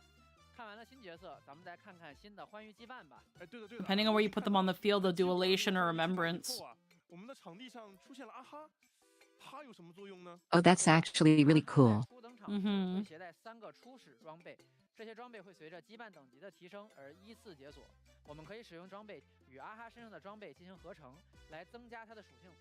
看完了新角色，咱们再看看新的欢愉羁绊吧。哎，对的对的。 Depending on where you put them on the field, they'll do Elation or Remembrance. 我们的场地上出现了阿哈，它有什么作用呢？ Oh, that's actually really cool. 初登场时会携带3个初始装备，这些装备会随着羁绊等级的提升而依次解锁。我们可以使用装备与阿哈身上的装备进行合成，来增加它的属性。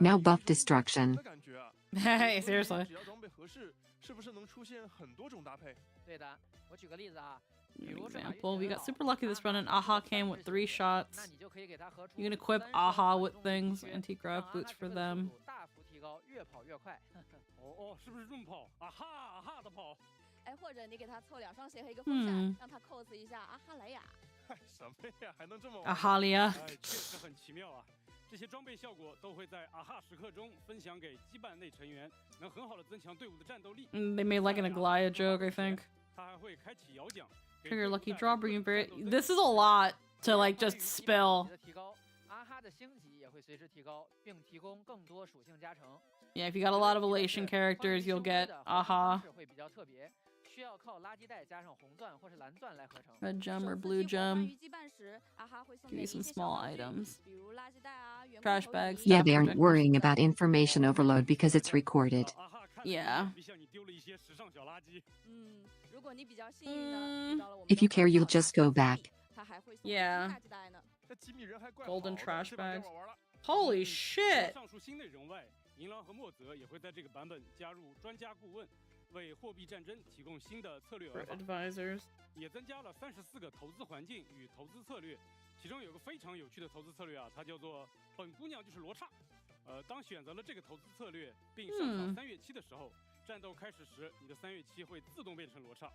Now buff destruction. 的感觉啊 Hey, seriously. 只要装备合适，是不是能出现很多种搭配？对的，我举个例子啊， An 比如这把 example, we 运气 got 好 super lucky this run and Aha came with 3 shots. 那你就可以给它合出 You can equip 3 Aha 双 with 反动 things, 力 anti-grav 让 boots 阿哈 for 时刻的速 them. 度大幅提高，越跑越快。哦，是不是润跑？啊哈啊哈的跑。哎，或者你给他凑2双鞋和一个风扇，让他 cos 一下阿哈莱雅。嗨，什么呀？还能这么玩？ Ahalia. 哎，确实很奇妙啊！这些装备效果都会在啊哈时刻中分享给羁绊内成员，能很好的增强队伍的战斗力。 They made like an Aglaia joke, I think. 它还会开启摇奖。 Trigger lucky draw, bringing very. This is a lot to like just spill. 提高，阿哈的星级也会随之提高，并提供更多属性加成。 Yeah, if you got a lot of Elation characters, you'll get Aha. 会比较特别，需要靠垃圾袋加上红钻或是蓝钻来合成。 Red gem 首 or 次 blue 激活欢 gem. 愉羁绊时，阿哈会送 Give 给 you 你一 some 些小 small 道具， items. 比如垃圾袋啊、圆 Trash 木头 bags, 椅。 Yeah, staff they aren't protectors. worrying about information overload because it's recorded. 阿哈看 Yeah. 像你丢了一些时尚小垃圾。如果你比较幸运呢，遇到了我们 If 的 you care, 环 you'll 保大 just go 神吉 back. 米，他还会送你 Yeah. 大鸡蛋呢。这吉米人还怪 Golden 好的 trash 这把该 bags. 我玩了。 Holy 除了 shit! 上述新内容外，银狼和莫泽也会在这个版本加入专家顾问，为货币战争提供新的策略 For 玩法， advisors. 也增加了34个投资环境与投资策略。其中有个非常有趣的投资策略啊，它叫做“本姑娘就是罗刹”。当选择了这个投资策略并上场3月期的时候，战斗开始时，你的3月期会自动变成罗刹。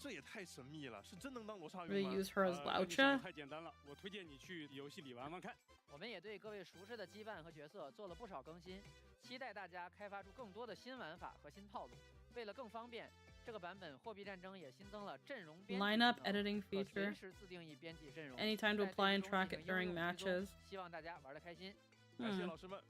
这也太神秘了，是真能当罗刹 They 用吗？ use her as 跟你想 Laucha? 的太简单了，我推荐你去游戏里玩玩看。我们也对各位熟识的羁绊和角色做了不少更新，期待大家开发出更多的新玩法和新套路。为了更方便，这个版本货币战争也新增了阵容编辑 Lineup 功能 editing 可随 feature. 时自定义编辑阵容， Anytime to 在 apply and 对局中 track 进 it 行 during 应用之中 matches. 希望大家玩得开心。感谢老师们。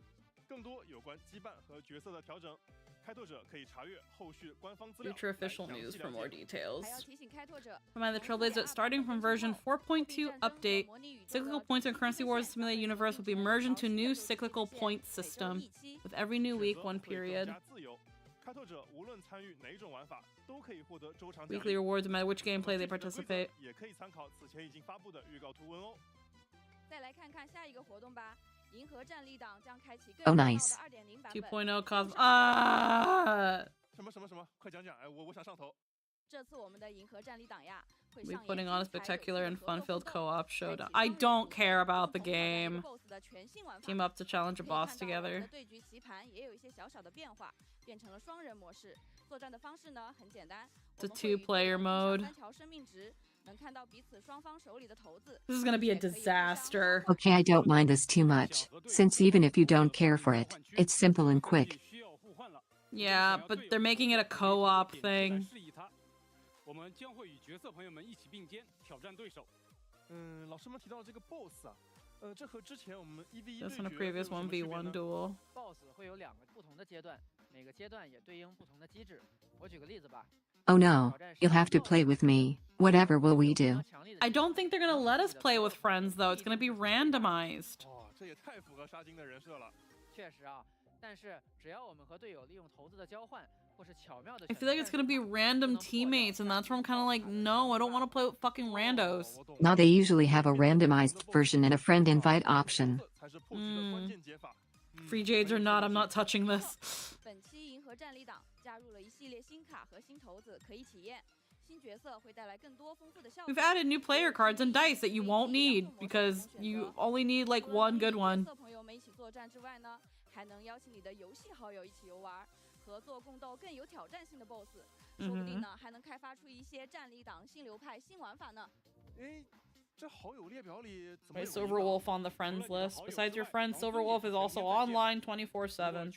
更多有关羁绊和角色的调整，开拓者可以查阅后续官方资料。 Future official 来详 news 细 for 了 more 解。 details. 还要提醒开拓者， Remind the Trailblazer that starting from version 4.2 update, cyclical points in Currency Wars Simulated Universe will be merged into a new cyclical point system. With every new week, 1 period. 自由。开拓者无论参与哪种玩法，都可以获得周长奖励。 Weekly rewards no matter which gameplay they 具体的规则 participate. 也可以参考此前已经发布的预告图文哦。再来看看下一个活动吧。银河战力党将开启 Oh, 更热闹的 nice. 2.0版本。 2.0 cos. Ah! 什么？快讲讲！哎，我想上头。这次我们的银河战力党呀，会 We'll be 上演 putting on a 精彩有趣 spectacular 的 and 合作 fun-filled 互动， co-op 开启 showdown. 双 I 人 don't 组 care about the 共同挑战一个 game. BOSS 的全新玩法。 Team up to challenge a 可以 boss 看到我们 together. 的对局棋盘也有一些小小的变化，变成了双人模式。作战的方式呢很简单， It's a 我们会与对 two-player 手分享 mode. 3条生命值，能看到彼此双方手里的骰子。 This is gonna be a 并且可以互相 disaster. Okay, I don't mind this too much, since even if you don't care for it, it's simple and quick. 需要互换了。 Yeah, but they're making it a co-op 点击来 thing. 示意它。我们将会与角色朋友们一起并肩挑战对手。老师们提到的这个 BOSS 啊，这和之前我们1v1 Just 对 in a 决 previous 有什么区别 1v1 呢？ duel. BOSS 会有2个不同的阶段，每个阶段也对应不同的机制。我举个例子吧。 Oh no, you'll have to play with me. Whatever will we do? I don't think they're gonna let us play with friends though. It's gonna be randomized. 哇，这也太符合沙金的人设了。确实啊，但是只要我们和队友利用骰子的交换，或是巧妙的 I feel like it's gonna be random teammates, and that's where I'm kind of like, no, I don't want to play with fucking randos. 我懂了 Now they usually have a randomized version and a friend invite option. 才是破局的关键解法。 Free Jades or not, I'm not touching this. 本期银河战力党加入了一系列新卡和新骰子可以体验，新角色会带来更多丰富的效果。 We've added new player cards and dice that you won't need because you only need like 除了 one 能与 good one. 角色朋友们一起作战之外呢，还能邀请你的游戏好友一起游玩，合作共斗更有挑战性的 BOSS，说不定呢还能开发出一些战力党新流派新玩法呢。哎，这好友列表里怎么 Right, 有 Silver Wolf on the friends list. Besides your friends, Silver Wolf is also online 24/7.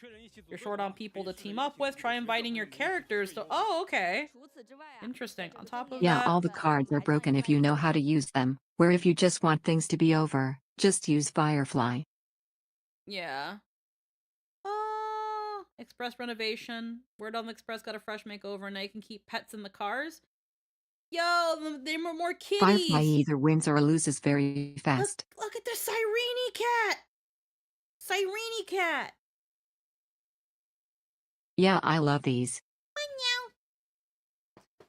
You're short on people to team up with. Try inviting your characters to. Oh, okay. 除此之外啊 Interesting. On top of Yeah, that, all the cards are broken if you know how to use them, where if you just want things to be over, just use Firefly. yeah. Express renovation. Word on the Express got a fresh makeover, and now you can keep pets in the cars. Yo, they're more kitties. Firefly either wins or loses very fast. Look at the Sireni cat. Sireni cat. Yeah, I love these.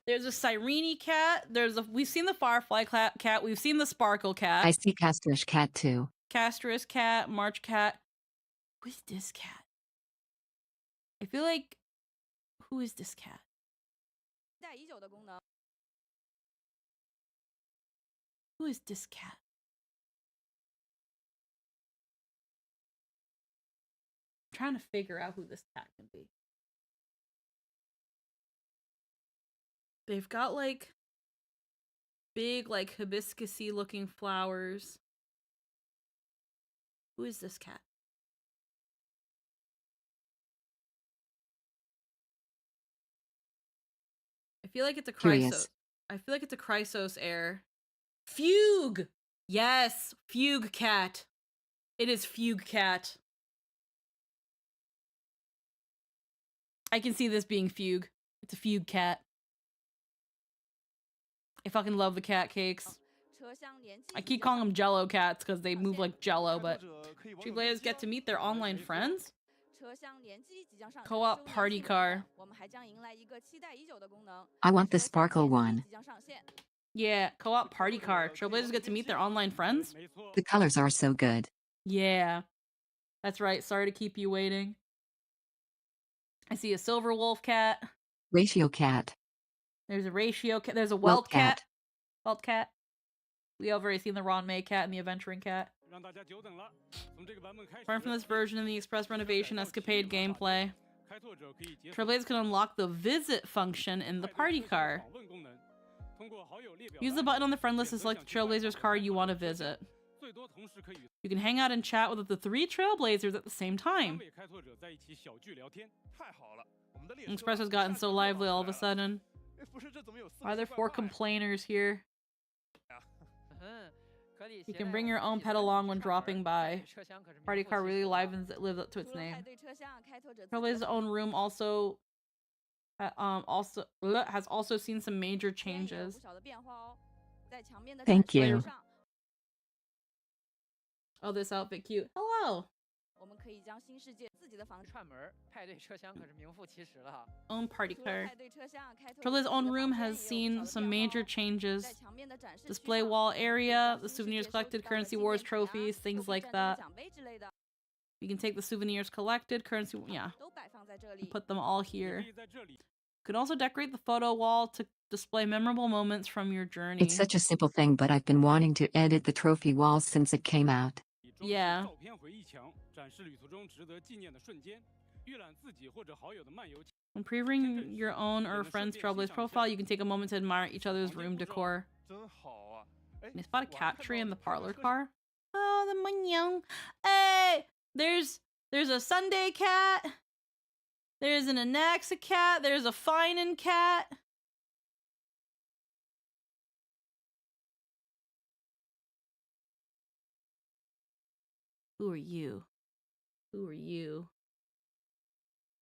There's a Sireni cat. We've seen the Firefly cat. We've seen the Sparkle cat. I see Castrish Cat too. Castris cat, March cat. Who's this cat? I feel like, who is this cat? 待已久的功能。 Who is this cat? I'm trying to figure out who this cat can be. They've got like big, like hibiscus-y looking flowers. Who is this cat? I feel like it's a Curious. Chrysos. I feel like it's a Chrysos heir. Fugue! Yes, Fugue cat. It is Fugue cat. I can see this being Fugue. It's a Fugue cat. I fucking love the cat cakes. 车厢联机 I 即 keep 将 calling them 上 Jello cats because they move 线 like Jello, but 可以网 two 友 players 之 get to meet their online friends. 车厢联机即将上线 Co-op 周年 party 庆活 car. 动我们还将迎来一个期待已久的功能 I want the 车厢 sparkle 联机 one. 即将上线 Yeah, co-op party car. Trailblazers get to meet their online friends. 没错， The colors are so good. Yeah, that's right. Sorry to keep you waiting. I see a silver wolf cat. Ratio cat. There's a ratio cat. There's a Welt welt cat. cat. Welt cat. We have already seen the Ron May cat and the adventuring cat. 让大家久等了。从这个版本开始， Learn from this version in the Express Renovation Escapade gameplay. 开拓者可以解锁 Trailblazers can unlock the visit function in the party car. 访问功能，通过好友列表 Use the button on the friend list to select the Trailblazers car you want to visit. 最多同时可以与 You can hang out and chat with the 3 Trailblazers at the same 三 time. 位开拓者在一起小聚聊天。太好了，我们的列车 Express has gotten so lively all of a sudden. 哎，不是，这怎么有四 Why are there 个 4 怪怪 complainers here? 嗯，可以 You 携 can 带 bring 我 your 自 own 己 pet 的 along 主 when 上 dropping 门 by. 车厢可是名 Party 副 car 其 really 实的 livens lives up to its 除了 name. 派对车厢开拓者自己的 Trailblazers' own room also has also seen some major 虽然也有 changes. 不小的变化哦在墙面的 Thank 展示 you. 上 Oh, this outfit cute. Hello. 我们可以将新世界自己的房子 串门派对车厢可是名副其实了哈。 Own party 除了 car. 派对车厢开拓者 Trailblazers' 自己 own 的 room 房间 has 也有不 seen 小 some 的变化 major 哦 changes. 在墙面的展示区 Display 上 wall 可以 area, 将 the 新世 souvenirs 界收 collected, 集到的 currency 纪 wars 念品啊 trophies, 货 things 币 like 战争的 that. 奖杯之类的 You can take the souvenirs collected, currency, yeah, 都摆放在这 and 里 put them all 你可 here. 以在这里 You can also decorate the photo wall to display memorable moments from your journey. It's such a simple thing, but I've been wanting to edit the trophy walls since it came out. 装饰 Yeah. 照片回忆墙，展示旅途中值得纪念的瞬间，预览自己或者好友的漫游。 When previewing your own or a friend's Trailblaze profile, you can take a moment to admire each other's room decor. 真好啊！哎 Can you spot a 我还 cat 看 tree 到 in the 看到 parlor 车 car? Oh, the mignon. Hey, there's a Sunday cat. There's an Anaxa cat. There's a Finan cat. Who are you? Who are you?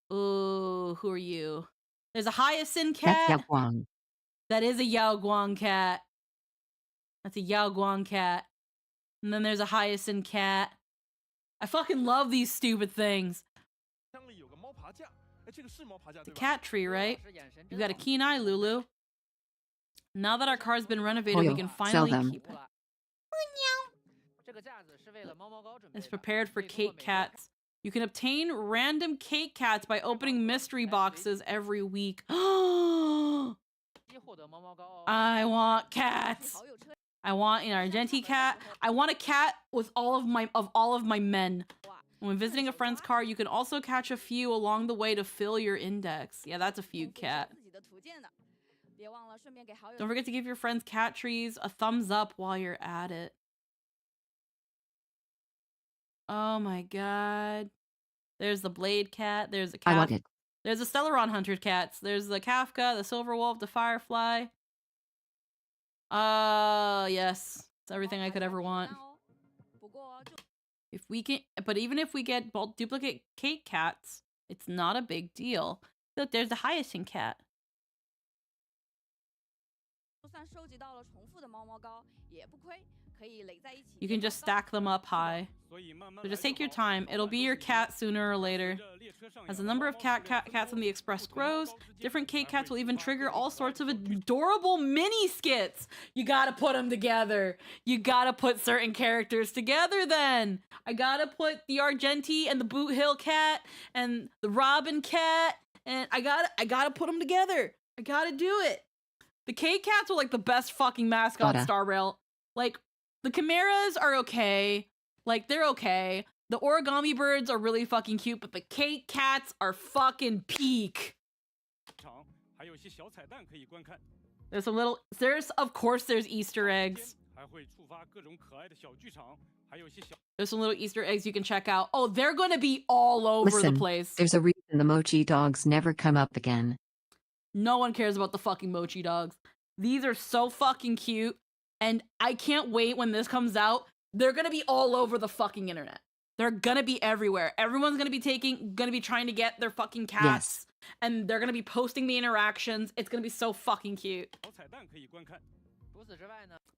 Oh, who are you? There's a Hyacinth That's cat. Yao Guang. That is a Yao Guang cat. That's a Yao Guang cat. And then there's a Hyacinth cat. I fucking love these stupid things. 厢里有个猫爬架，哎，这个是猫爬架 The 对吧？ cat tree, 刘老 right? 师眼神 You 真 got a 好 keen eye, Lulu. Now that our car's been renovated, we Hoyo, can sell finally them. keep it. 这个架子是为了猫猫膏准备 It's 的 prepared for 可以通过 cake 每周 cats. You can obtain random cake cats by opening mystery boxes every week. 一获得猫猫膏哦。 I want cats. 好友车 I want an Argenti cat. I want a cat with all of my men. When visiting a friend's car, you can also catch a few along the way to fill your index. Yeah, that's a 丰 few 富一下 cat. 自己的图鉴呢别忘了顺便给好友 Don't forget to give your friends cat trees a thumbs up while you're at it. Oh my god. There's the Blade cat. There's a I want cat. it. There's the Stellaron Hunter cats. There's the Kafka, the Silver Wolf, the Firefly. Yes. It's everything I could ever want. 不过就 If we can, but even if we get both duplicate cake cats, it's not a big deal. Look, there's the Hyacinth cat. 就算收集到了重复的猫猫膏也不亏可以垒在一起 You can just stack them up high. 所以慢慢 So 来 just 就 take your 好 time. It'll be your cat sooner or 随 later. 着列车上 As 扬 the 的 number 猫 of 猫 cat 数量 cats in the Express 不同猫 grows, 高之间 different cake 还 cats 会 will even 激发 trigger 各种 all 可爱 sorts 的 of 小剧 adorable mini skits. You gotta put them together. You gotta put certain characters together then. I gotta put the Argenti and the Boot Hill cat and the Robin cat, and I gotta put them together. I gotta do it. The cake cats are like the best fucking mascot Gotta. Star Rail. Like, the Chimeras are okay. Like, they're okay. The origami birds are really fucking cute, but the cake cats are fucking peak. 场，还有一些小彩蛋可以观看。 Of course there's Easter eggs. 还会触发各种可爱的小剧场，还有一些小 There's some little Easter eggs you can check out. Oh, they're gonna be all over Listen, the place. there's a reason the mochi dogs never come up again. No one cares about the fucking mochi dogs. These are so fucking cute, and I can't wait when this comes out. They're gonna be all over the fucking internet. They're gonna be everywhere. Everyone's gonna be trying to get their fucking cats. Yes. And they're gonna be posting the interactions. It's gonna be so fucking cute. 小彩蛋可以观看。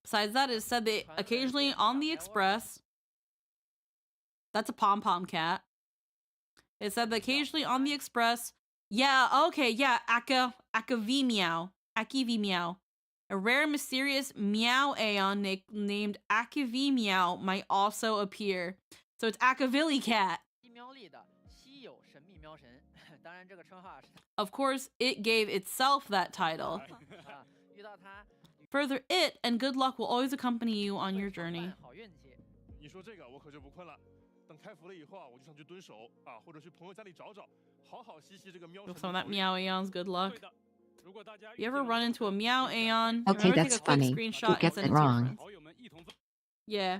Besides that, it said they occasionally on the Express. That's a pom-pom cat. It said that occasionally on the Express. Yeah, okay, yeah, Akavi Meow. Akivi Meow. A rare mysterious meow aeon named Akivi Meow might also appear. So it's Akavilli cat. Of course, it gave itself that title. Further, it and good luck will always accompany you on your journey. Some of that meow aeon's good luck. You ever run into a meow aeon? Okay, Remember, that's take a quick funny. screenshot Who and gets send it it to your wrong? friends. Yeah.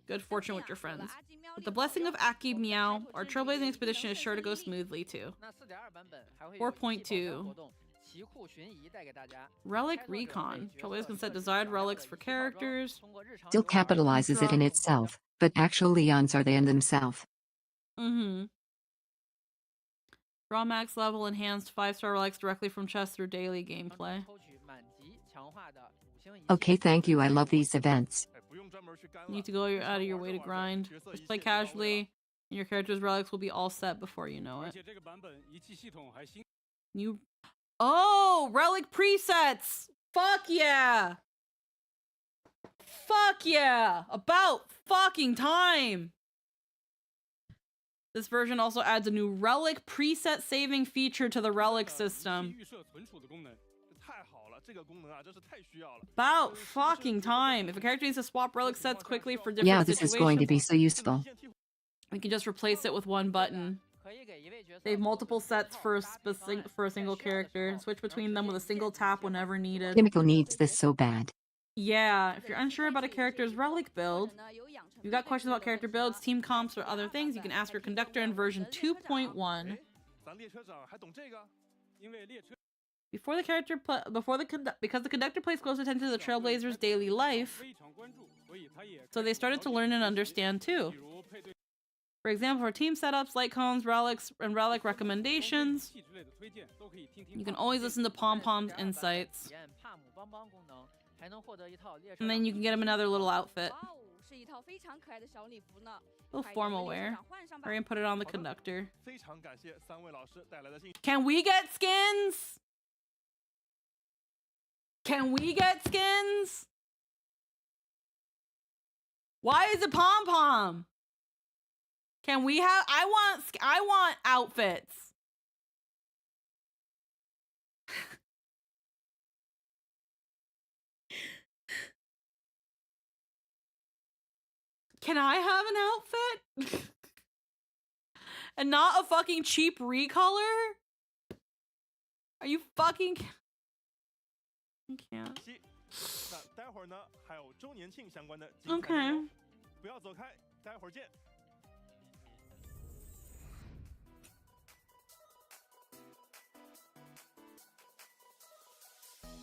Good fortune with your friends. With the blessing of Aki Meow, our trailblazing expedition is sure to go smoothly too. 4.2 Relic Recon. Trailblazers can set desired relics for characters. Still capitalizes it in itself, but actual Leons are they in themselves. Draw max level enhanced 5-star relics directly from chests through daily gameplay. Okay, thank you. I love these events. You need to go out of your way to grind. Just play casually, and your character's relics will be all set before you know it. Oh, relic presets! Fuck yeah! Fuck yeah! About fucking time! This version also adds a new relic preset saving feature to the relic system. About fucking time. If a character needs to swap relic sets quickly for different Yeah, this is going to be so useful. we can just replace it with one button. They have multiple sets for a single character and switch between them with a single tap whenever needed. Kimiko needs this so bad. Yeah, if you're unsure about a character's relic build, you've got questions about character builds, team comps, or other things, you can ask your conductor in version 2.1. Because the conductor pays close attention to the Trailblazers' daily life, so they started to learn and understand too. For example, for team setups, light cones, relics, and relic recommendations, you can always listen to Pom Pom's insights. And then you can get him another little outfit. Little formal wear. Hurry and put it on the conductor. Can we get skins? Can we get skins? Why is it Pom Pom? Can we have? I want outfits. Can I have an outfit? And not a fucking cheap recolor? Are you fucking... I can't. Okay.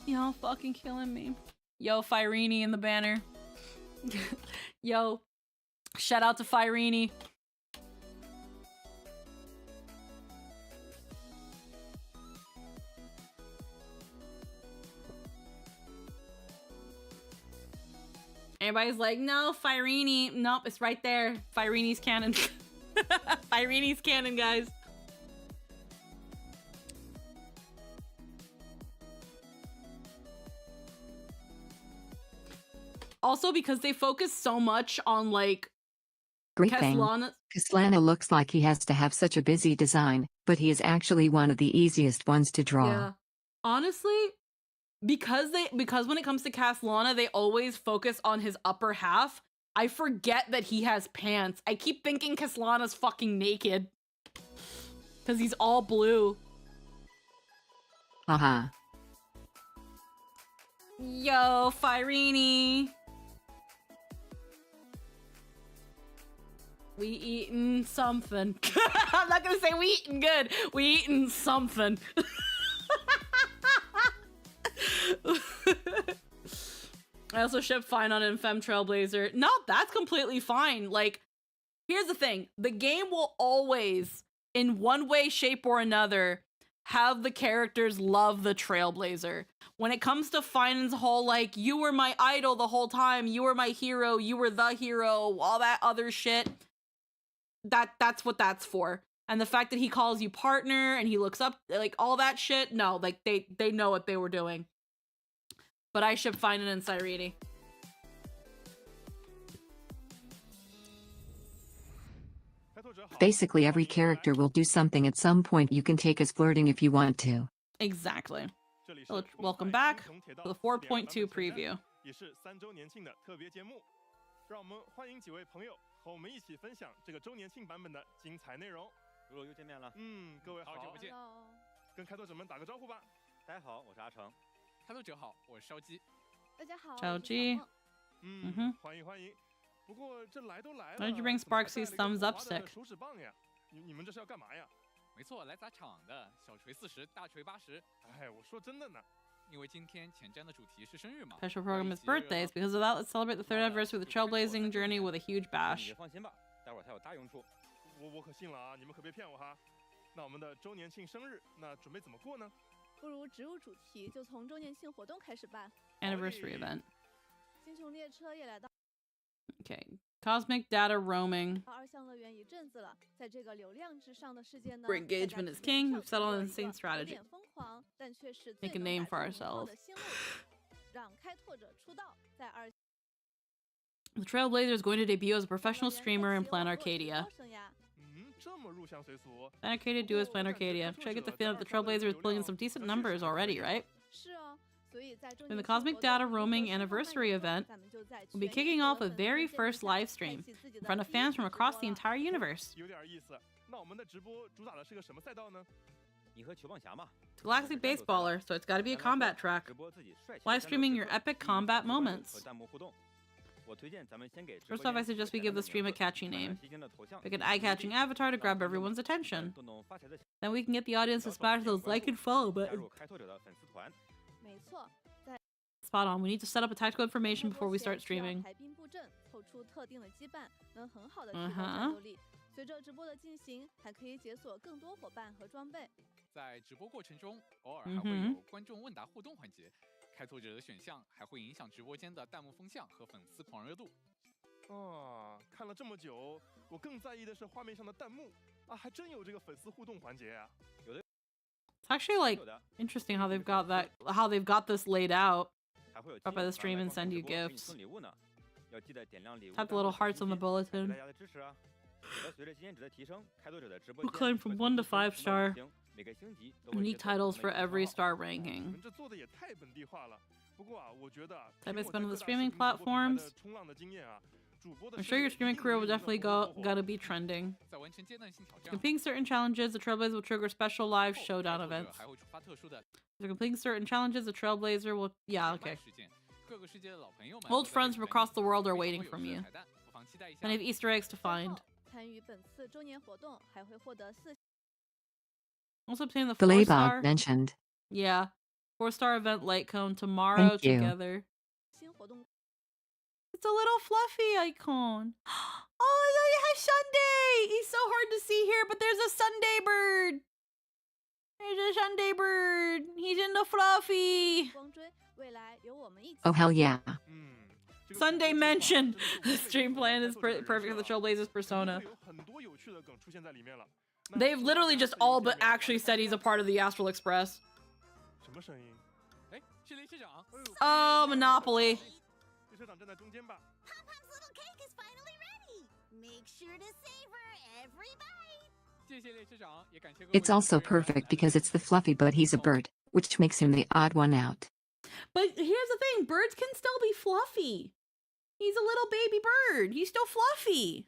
Y'all fucking killing me. Yo, Firini in the banner. Yo, shout out to Firini. Everybody's like, no, Firini. Nope, it's right there. Firini's canon. Firini's canon, guys. Also, because they focus so much on, like, Great thing. Kaslana looks like he has to have such a busy design, but he is actually one of the easiest ones to draw. Yeah. Honestly, because when it comes to Caslana, they always focus on his upper half, I forget that he has pants. I keep thinking Caslana's fucking naked. Because he's all blue. Haha. Yo, Firini. We eatin' something. I'm not gonna say we eatin' good. We eatin' something. I also ship fine on an Femme Trailblazer. No, that's completely fine. Like, here's the thing. The game will always, in one way, shape, or another, have the characters love the Trailblazer. When it comes to Finan's whole, like, you were my idol the whole time, you were my hero, you were the hero, all that other shit, that's what that's for. And the fact that he calls you partner and he looks up, like, all that shit, no, like, they know what they were doing. But I ship Finan and Sairidi. Basically, every character will do something at some point you can take as flirting if you want to. Exactly. Welcome back to the 4.2 preview. 也是3周年庆的特别节目，让我们欢迎几位朋友和我们一起分享这个周年庆版本的精彩内容。露露又见面了，各位好久不见，跟开拓者们打个招呼吧。大家好，我是阿成。开拓者好，我是烧鸡。大家好，烧鸡。欢迎欢迎。不过这来都来了 Why did you bring Sparksy's thumbs up stick? 手指棒呀，你们这是要干嘛呀？没错，来砸场的，小锤40，大锤80。哎，我说真的呢。 因为今天前瞻的主题是生日嘛 Special program is birthdays. Because of that, let's celebrate the 3rd anniversary of the trailblazing journey with a huge bash. 你放心吧，待会儿它有大用处。我可信了啊，你们可别骗我哈。那我们的周年庆生日，那准备怎么过呢？不如植入主题，就从周年庆活动开始办。Anniversary event. 星穹列车也来到。 Okay. Cosmic data roaming. 2项乐园一阵子了，在这个流量之上的世界呢 Where engagement is king, we've settled on the same strategy. 疯狂，但却是 Make a name for ourselves. 让开拓者出道，在2。 The Trailblazer is going to debut as a professional streamer in Plan Arcadia. 这么入乡随俗。 Plan Arcadia duos Plan Arcadia. Should I get the feeling that the Trailblazer is pulling in some decent numbers already, right? 是啊。 In the Cosmic Data Roaming Anniversary event, we'll be kicking off a very first live stream in front of fans from across the entire universe. 有点意思。那我们的直播主打的是个什么赛道呢？你和球棒侠嘛。 It's Galactic Baseballer, so it's got to be a combat track. Live streaming your epic combat moments. First off, I suggest we give the stream a catchy name. Pick an eye-catching avatar to grab everyone's attention. Then we can get the audience to smash those like and follow buttons. Spot on. We need to set up a tactical information before we start streaming. 随着直播的进行，还可以解锁更多伙伴和装备。在直播过程中，偶尔还会有观众问答互动环节。开拓者的选项还会影响直播间的弹幕风向和粉丝狂热度。看了这么久，我更在意的是画面上的弹幕啊，还真有这个粉丝互动环节呀。It's actually like interesting how they've got this laid out. Drop by the stream and send you gifts. Tap the little hearts on the bulletin. We'll climb from 1 to 5 star. Unique titles for every star ranking. Type I spend on the streaming platforms. I'm sure your streaming career will definitely gotta be trending. For completing certain challenges, the Trailblazer will trigger special live showdown events. For completing certain challenges, the Trailblazer will... Yeah, okay. Old friends from across the world are waiting for you. Plenty of Easter eggs to find. Also obtain the 4-star... mentioned. Yeah. 4-star event light cone tomorrow together. It's a little fluffy icon. Oh, it has Sunday! He's so hard to see here, but there's a Sunday bird! There's a Sunday bird! He's in the fluffy! Oh, hell yeah. Sunday mentioned! The stream plan is perfect for the Trailblazer's persona. They've literally just all but actually said he's a part of the Astral Express. Oh, Monopoly. Pom-Pom's little cake is finally ready. Make sure to savor every bite. It's also perfect because it's the fluffy, but he's a bird, which makes him the odd one out. But here's the thing, birds can still be fluffy. He's a little baby bird. He's still fluffy.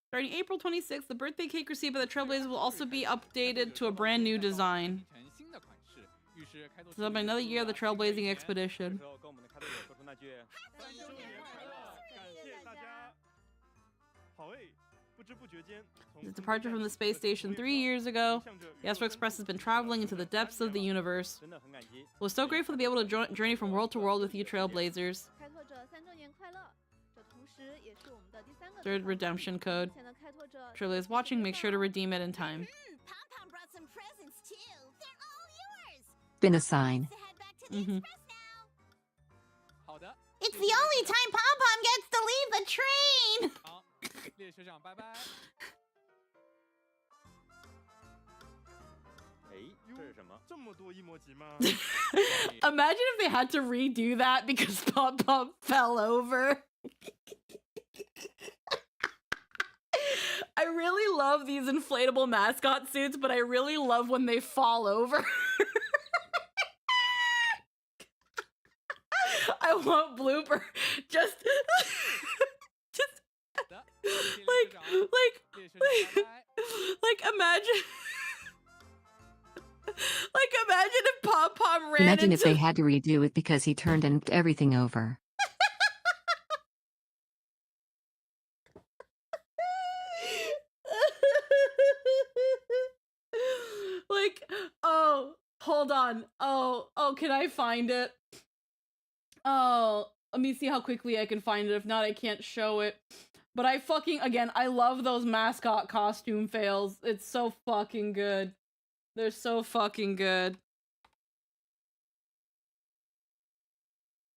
Starting April 26th, the birthday cake received by the Trailblazers will also be updated to a brand new design. So another year of the Trailblazing expedition. The departure from the space station 3 years ago, the Astral Express has been traveling into the depths of the universe. We're so grateful to be able to journey from world to world with you Trailblazers. 3rd redemption code. Trailblazers watching, make sure to redeem it in time. been a sign. Mm-hmm. It's the only time Pom Pom gets to leave the train! 好，列车长，拜拜。哎，这是什么？这么多emoji吗？ Imagine if they had to redo that because Pom Pom fell over. I really love these inflatable mascot suits, but I really love when they fall over. I want blooper. Just like imagine imagine if Pom Pom ran Imagine into if they had to redo it because he turned and knocked everything over. Like, oh, hold on. Oh, can I find it? Oh, let me see how quickly I can find it. If not, I can't show it. But I love those mascot costume fails. It's so fucking good. They're so fucking good.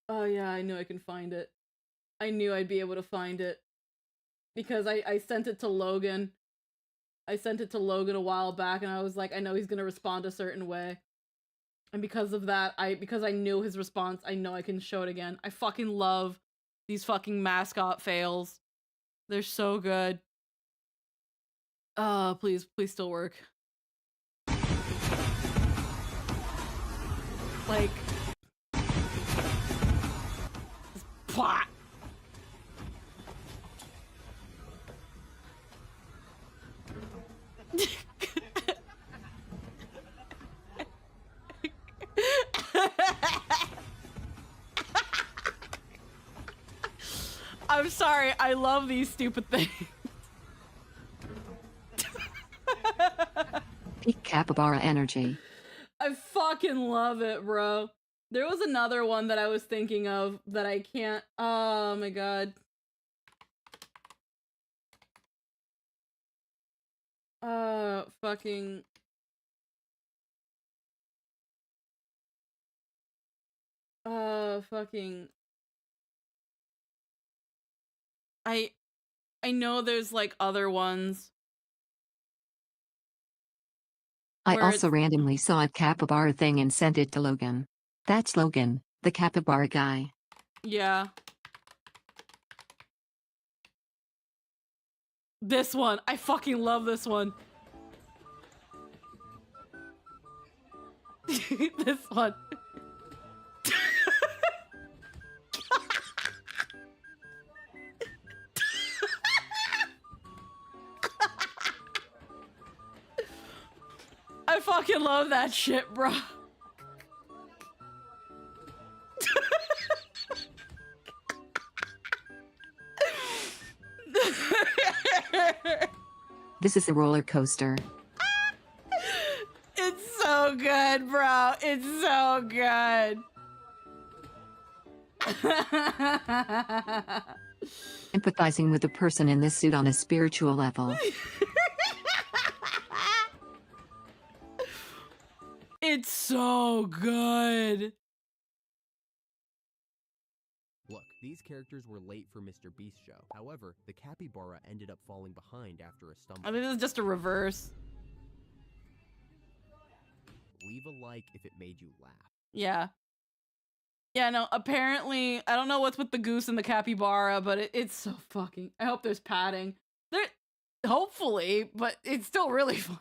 Oh yeah, I knew I can find it. I knew I'd be able to find it. Because I sent it to Logan. I sent it to Logan a while back and I was like, I know he's gonna respond a certain way. And because of that, because I knew his response, I know I can show it again. I fucking love these fucking mascot fails. They're so good. Please still work. Like, plot. I'm sorry, I love these stupid things. Peak capybara energy. I fucking love it, bro. There was another one that I was thinking of that I can't. Oh my god. Fucking. Fucking. I know there's like other ones. I also randomly saw a capybara thing and sent it to Logan. That's Logan, the capybara guy. Yeah. This one. I fucking love this one. This one. I fucking love that shit, bro. This is a roller coaster. It's so good, bro. It's so good. Empathizing with the person in this suit on a spiritual level. It's so good. Look, these characters were late for Mr. Beast's show. However, the capybara ended up falling behind after a stumble. I think this is just a reverse. Leave a like if it made you laugh. Yeah. Yeah, no, apparently, I don't know what's with the goose and the capybara, but it's so fucking... I hope there's padding. Hopefully, but it's still really fun.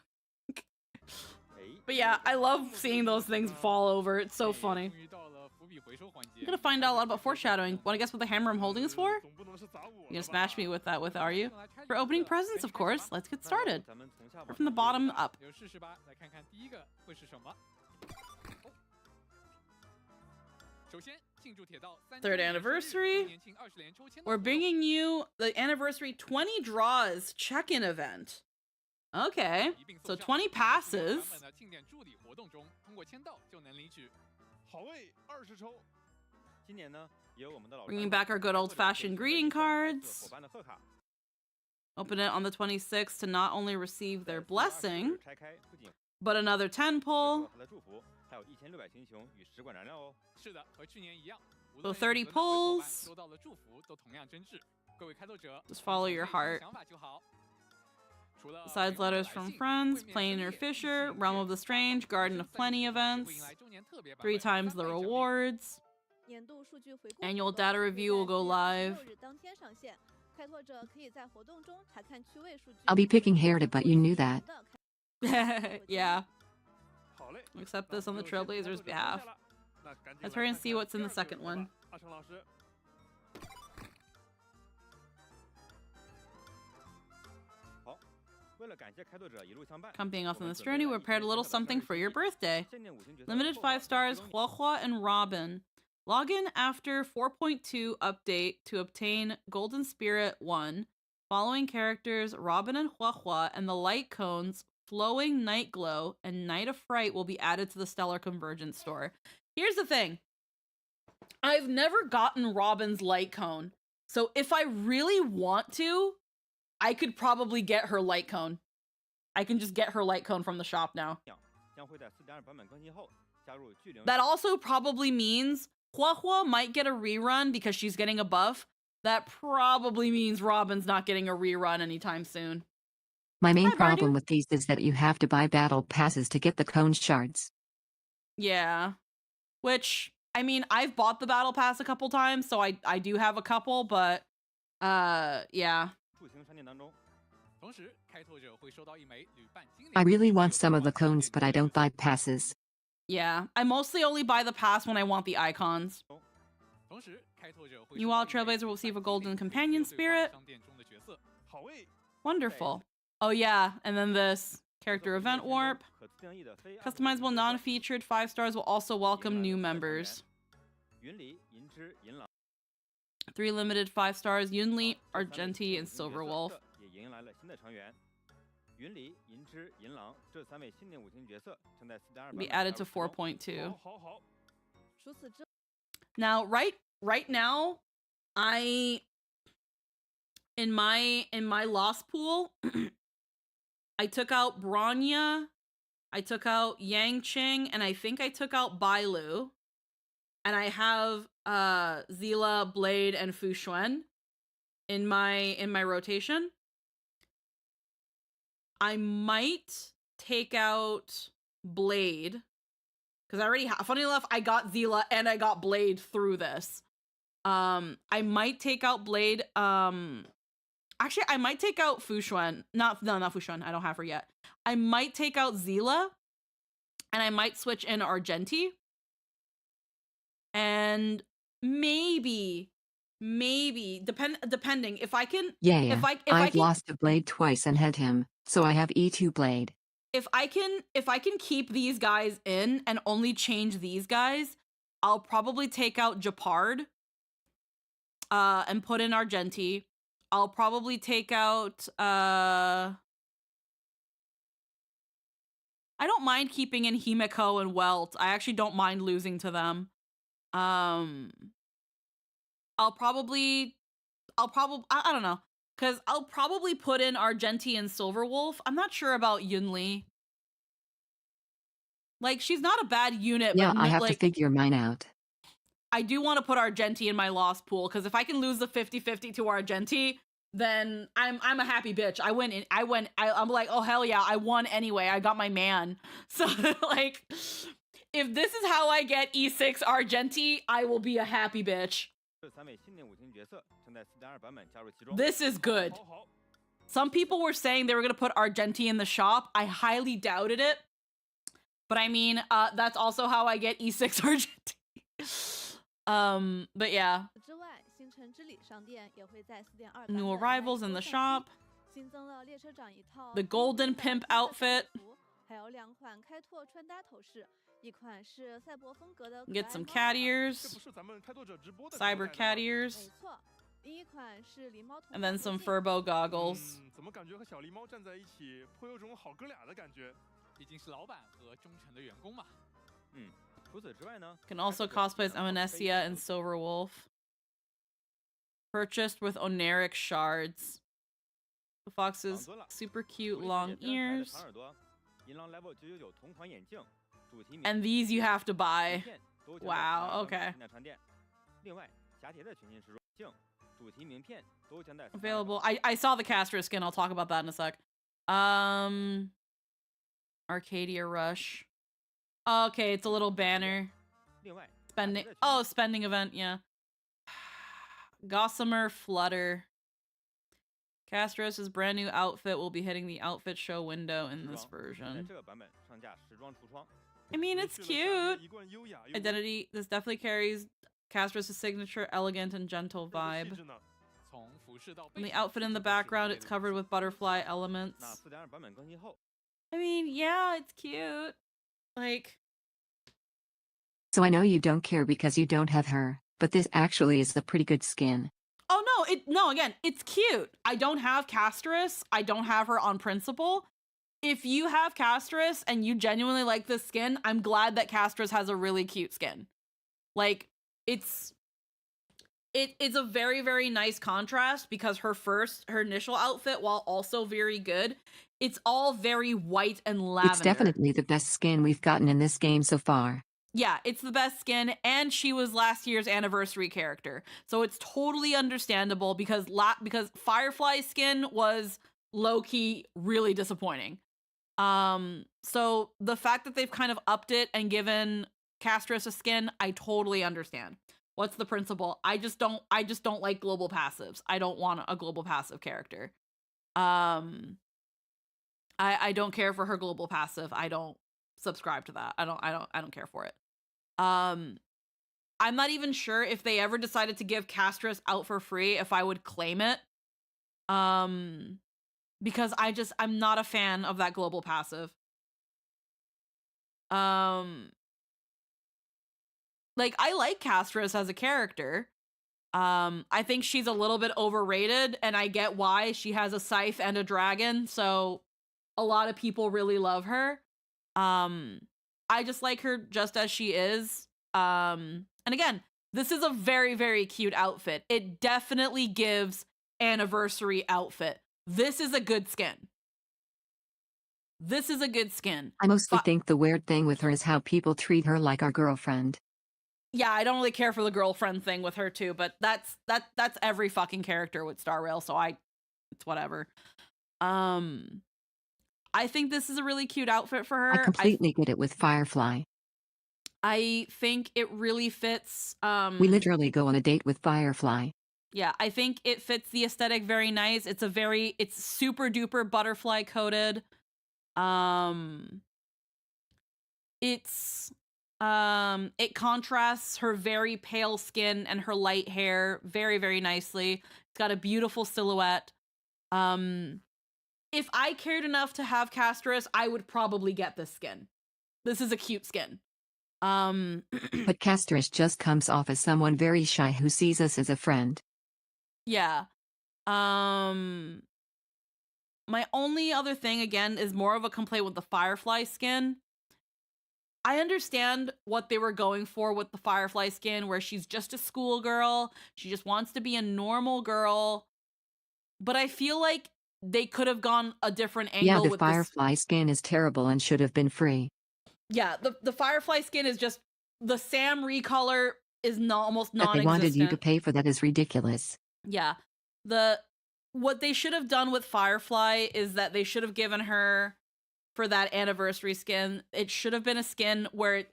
But yeah, I love seeing those things fall over. It's so funny. I'm gonna find out a lot about foreshadowing. Wanna guess what the hammer I'm holding is for? You're gonna smash me with that, are you? For opening presents, of course. Let's get started. We're from the bottom up. Third anniversary. We're bringing you the anniversary 20 draws check-in event. Okay, so 20 passes. Bringing back our good old-fashioned greeting cards. Open it on the 26th to not only receive their blessing, but another 10 pull. 还有1600星穹与10管燃料哦。是的，和去年一样。 So 30 pulls. 收到了祝福都同样真挚。各位开拓者 Just follow your heart. 想法就好。 Besides letters from friends, Plainer Fisher, Realm of the Strange, Garden of Plenty events, 3 times the rewards. Annual data review will go live. I'll be picking Herta, but you knew that. Yeah. Accept this on the Trailblazers' behalf. Let's hurry and see what's in the second one. Coming off on this journey, we prepared a little something for your birthday. Limited 5 stars, Huahua and Robin. Log in after 4.2 update to obtain Golden Spirit 1. Following characters Robin and Huahua and the light cones, Flowing Night Glow, and Night of Fright will be added to the Stellar Convergence store. Here's the thing. I've never gotten Robin's light cone. So if I really want to, I could probably get her light cone. I can just get her light cone from the shop now. That also probably means Huahua might get a rerun because she's getting a buff. That probably means Robin's not getting a rerun anytime soon. My main problem with these is that you have to buy battle passes to get the cone shards. Yeah. Which, I mean, I've bought the battle pass a couple times, so I do have a couple, but yeah. I really want some of the cones, but I don't buy passes. Yeah, I mostly only buy the pass when I want the icons. New Wild Trailblazer will receive a golden companion spirit. Wonderful. Oh yeah, and then this character event warp. Customizable non-featured 5 stars will also welcome new members. 3 limited 5 stars, Yunli, Argenti, and Silverwolf. Be added to 4.2. Now, right now, in my lost pool, I took out Bronya, I took out Yang Qing, and I think I took out Bailu. And I have Zila, Blade, and Fu Xuan in my rotation. I might take out Blade because I already have. Funny enough, I got Zila and I got Blade through this. I might take out Blade. Actually, I might take out Fu Xuan. Not Fu Xuan. I don't have her yet. I might take out Zila, and I might switch in Argenti. And maybe depending if I can. Yeah. If I've lost a Blade twice and had him, so I have E2 Blade. If I can keep these guys in and only change these guys, I'll probably take out Japard and put in Argenti. I'll probably take out I don't mind keeping in Himeko and Welt. I actually don't mind losing to them. I'll probably I don't know, because I'll probably put in Argenti and Silverwolf. I'm not sure about Yunli. Like, she's not a bad unit. Yeah, but I have like, to figure mine out. I do want to put Argenti in my lost pool, because if I can lose the 50-50 to Argenti, then I'm a happy bitch. I'm like, oh hell yeah, I won anyway. I got my man. So like, if this is how I get E6 Argenti, I will be a happy bitch. This is good. Some people were saying they were going to put Argenti in the shop. I highly doubted it. But I mean, that's also how I get E6 Argenti. But yeah. New arrivals in the shop. The golden pimp outfit. Get some cat ears. Cyber cat ears. And then some Furbo goggles. Can also cosplay as Amnesia and Silverwolf. Purchased with Oneric shards. The fox's super cute long ears. And these you have to buy. Wow, okay. Available. I saw the Castra skin. I'll talk about that in a sec. Arcadia Rush. Okay, it's a little banner. Spending event, yeah. Gossamer Flutter. Castros' brand new outfit will be hitting the outfit show window in this version. I mean, it's cute. Identity. This definitely carries Castros' signature elegant and gentle vibe. And the outfit in the background, it's covered with butterfly elements. I mean, yeah, it's cute. Like... So I know you don't care because you don't have her, but this actually is a pretty good skin. Oh no, again, it's cute. I don't have Castris. I don't have her on principle. If you have Castris and you genuinely like this skin, I'm glad that Castris has a really cute skin. Like, it's a very, very nice contrast because her initial outfit, while also very good, it's all very white and lavender. It's definitely the best skin we've gotten in this game so far. Yeah, it's the best skin, and she was last year's anniversary character. So it's totally understandable because Firefly skin was low-key really disappointing. So the fact that they've kind of upped it and given Castris a skin, I totally understand. What's the principle? I just don't like global passives. I don't want a global passive character. I don't care for her global passive. I don't subscribe to that. I don't care for it. I'm not even sure if they ever decided to give Castris out for free if I would claim it. Because I'm not a fan of that global passive. Like, I like Castris as a character. I think she's a little bit overrated, and I get why. She has a scythe and a dragon, so a lot of people really love her. I just like her just as she is. And again, this is a very, very cute outfit. It definitely gives anniversary outfit. This is a good skin. This is a good skin. I mostly think the weird thing with her is how people treat her like our girlfriend. Yeah, I don't really care for the girlfriend thing with her too, but that's every fucking character with Star Rail, so it's whatever. I think this is a really cute outfit for her. I completely get it with Firefly. I think it really fits. We literally go on a date with Firefly. Yeah, I think it fits the aesthetic very nice. It's super duper butterfly coated. It contrasts her very pale skin and her light hair very, very nicely. It's got a beautiful silhouette. If I cared enough to have Castris, I would probably get this skin. This is a cute skin. But Castris just comes off as someone very shy who sees us as a friend. Yeah. My only other thing, again, is more of a complaint with the Firefly skin. I understand what they were going for with the Firefly skin, where she's just a schoolgirl. She just wants to be a normal girl. But I feel like they could have gone a different angle. Yeah, the with Firefly skin is terrible and should have been free. Yeah, the Firefly skin is just... The Sam recolor is almost non-existent. That they wanted you to pay for that is ridiculous. Yeah. What they should have done with Firefly is that they should have given her, for that anniversary skin, it should have been a skin where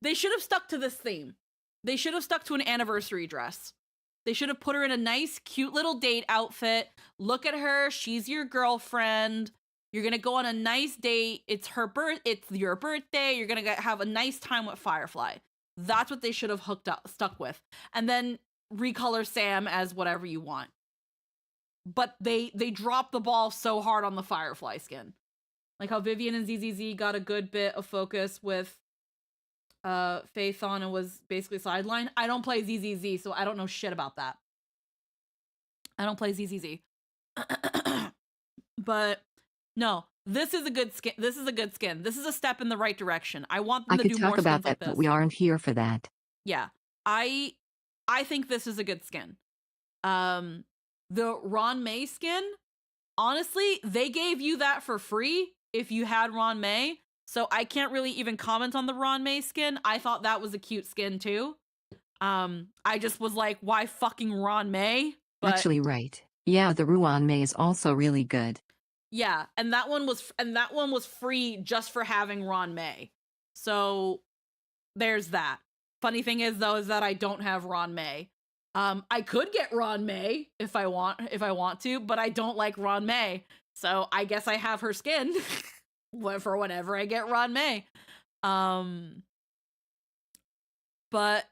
they should have stuck to this theme. They should have stuck to an anniversary dress. They should have put her in a nice, cute little date outfit. Look at her. She's your girlfriend. You're going to go on a nice date. It's your birthday. You're going to have a nice time with Firefly. That's what they should have stuck with. And then recolor Sam as whatever you want. But they dropped the ball so hard on the Firefly skin. Like how Vivian and ZZZ got a good bit of focus with Faith on and was basically sidelined. I don't play ZZZ, so I don't know shit about that. I don't play ZZZ. But no, this is a good skin. This is a good skin. This is a step in the right direction. I want them to do more skins like this. I could talk about that, but we aren't here for that. Yeah. I think this is a good skin. The Ron May skin, honestly, they gave you that for free if you had Ron May. So I can't really even comment on the Ron May skin. I thought that was a cute skin too. I just was like, why fucking Ron May? But Actually, right. Yeah, the Ruan May is also really good. yeah, and that one was free just for having Ron May. So there's that. Funny thing is though is that I don't have Ron May. I could get Ron May if I want to, but I don't like Ron May. So I guess I have her skin for whenever I get Ron May. But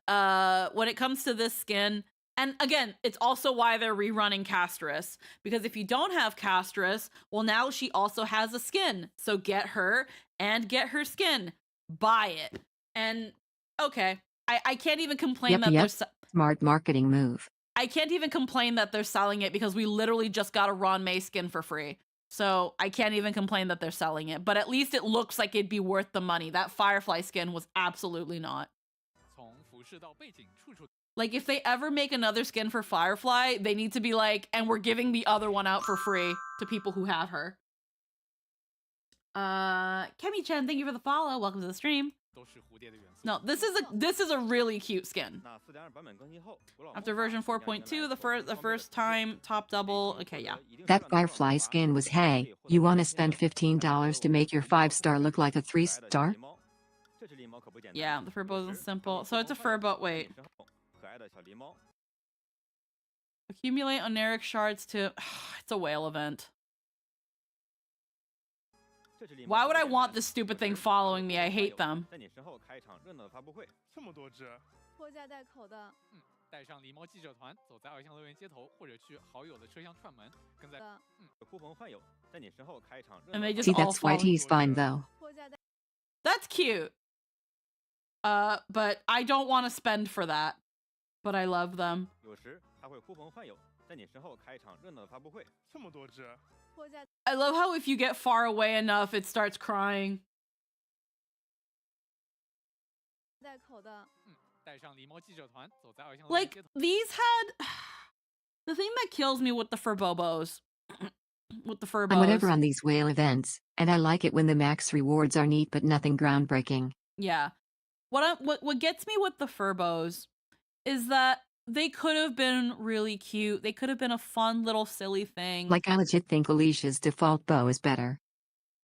when it comes to this skin, and again, it's also why they're rerunning Castress, because if you don't have Castress, well, now she also has a skin. So get her and get her skin. Buy it. And okay, I can't even complain that Yep. they're Smart marketing move. I can't even complain that they're selling it because we literally just got a Ron May skin for free. So I can't even complain that they're selling it. But at least it looks like it'd be worth the money. That Firefly skin was absolutely not. Like, if they ever make another skin for Firefly, they need to be like, and we're giving the other one out for free to people who have her. Kemi-chan, thank you for the follow. Welcome to the stream. No, this is a really cute skin. After version 4.2, the first time top double. Okay, yeah. That Firefly skin was hey, you want to spend $15 to make your 5-star look like a 3-star? Yeah, the furbo is simple. So it's a furbo. Wait. Accumulate oneric shards to. It's a whale event. Why would I want this stupid thing following me? I hate them. And they just see, all that's why he's fine though. That's cute. But I don't want to spend for that. But I love them. I love how if you get far away enough, it starts crying. Like, these had... The thing that kills me with the furbobos... with the furbos... I'm whatever on these whale events, and I like it when the max rewards are neat but nothing groundbreaking. Yeah. What gets me with the furbos is that they could have been really cute. They could have been a fun little silly thing. Like, I legit think Alicia's default bow is better.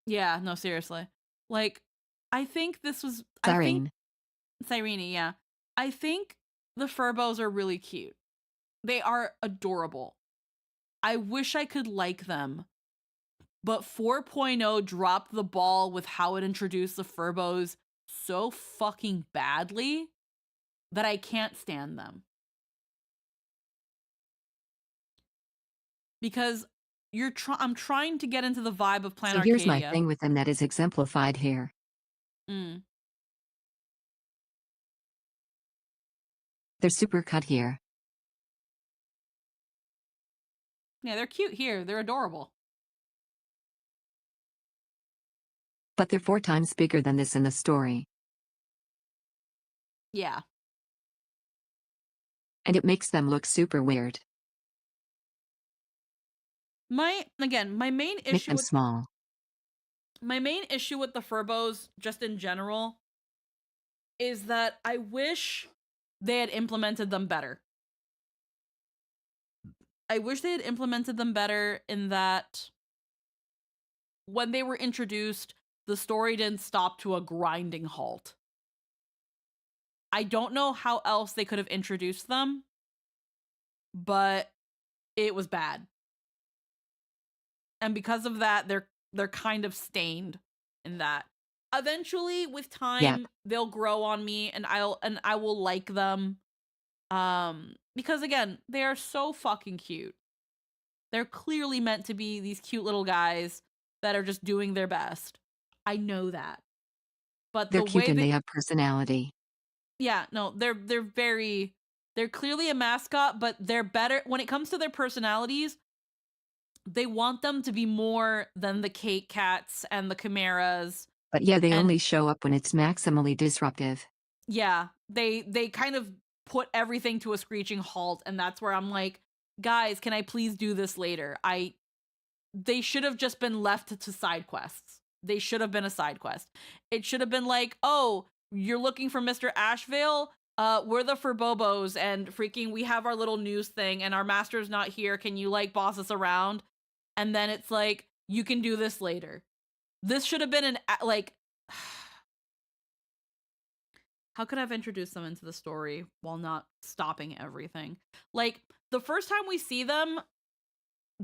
Yeah, no, seriously. Like, I think this was... Cyrene, yeah. I think the furbos are really cute. They are adorable. I wish I could like them. But 4.0 dropped the ball with how it introduced the furbos so fucking badly that I can't stand them. Because I'm trying to get into the vibe of Planet Arcadia. So here's my thing with them that is exemplified here. Mm. They're super cut here. Yeah, they're cute here. They're adorable. But they're 4 times bigger than this in the story. Yeah. And it makes them look super weird. My main issue Make them small. My main issue with the furbos, just in general, is that I wish they had implemented them better. I wish they had implemented them better in that when they were introduced, the story didn't stop to a grinding halt. I don't know how else they could have introduced them, but it was bad. And because of that, they're kind of stained in that. Eventually, with time, they'll grow on me, and I will like them. Because again, they are so fucking cute. They're clearly meant to be these cute little guys that are just doing their best. I know that. But they're the cute way and they have personality. Yeah, no, they're clearly a mascot, but they're better when it comes to their personalities. They want them to be more than the Cake Cats and the Chimeras. But yeah, they only show up when it's maximally disruptive. Yeah, they kind of put everything to a screeching halt, and that's where I'm like, guys, can I please do this later? They should have just been left to side quests. they should have been a side quest. It should have been like, oh, you're looking for Mr. Ashvale? We're the Furbobos, and freaking we have our little news thing, and our master's not here. Can you, like, boss us around? And then it's like, you can do this later. This should have been an, like... How could I have introduced them into the story while not stopping everything? Like, the first time we see them,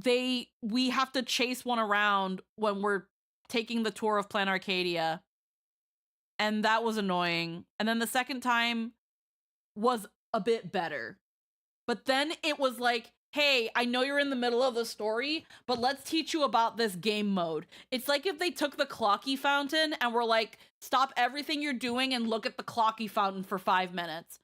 we have to chase one around when we're taking the tour of Plan Arcadia. And that was annoying. And then the second time was a bit better. But then it was like, hey, I know you're in the middle of the story, but let's teach you about this game mode. It's like if they took the Clocky Fountain and were like, stop everything you're doing and look at the Clocky Fountain for 5 minutes.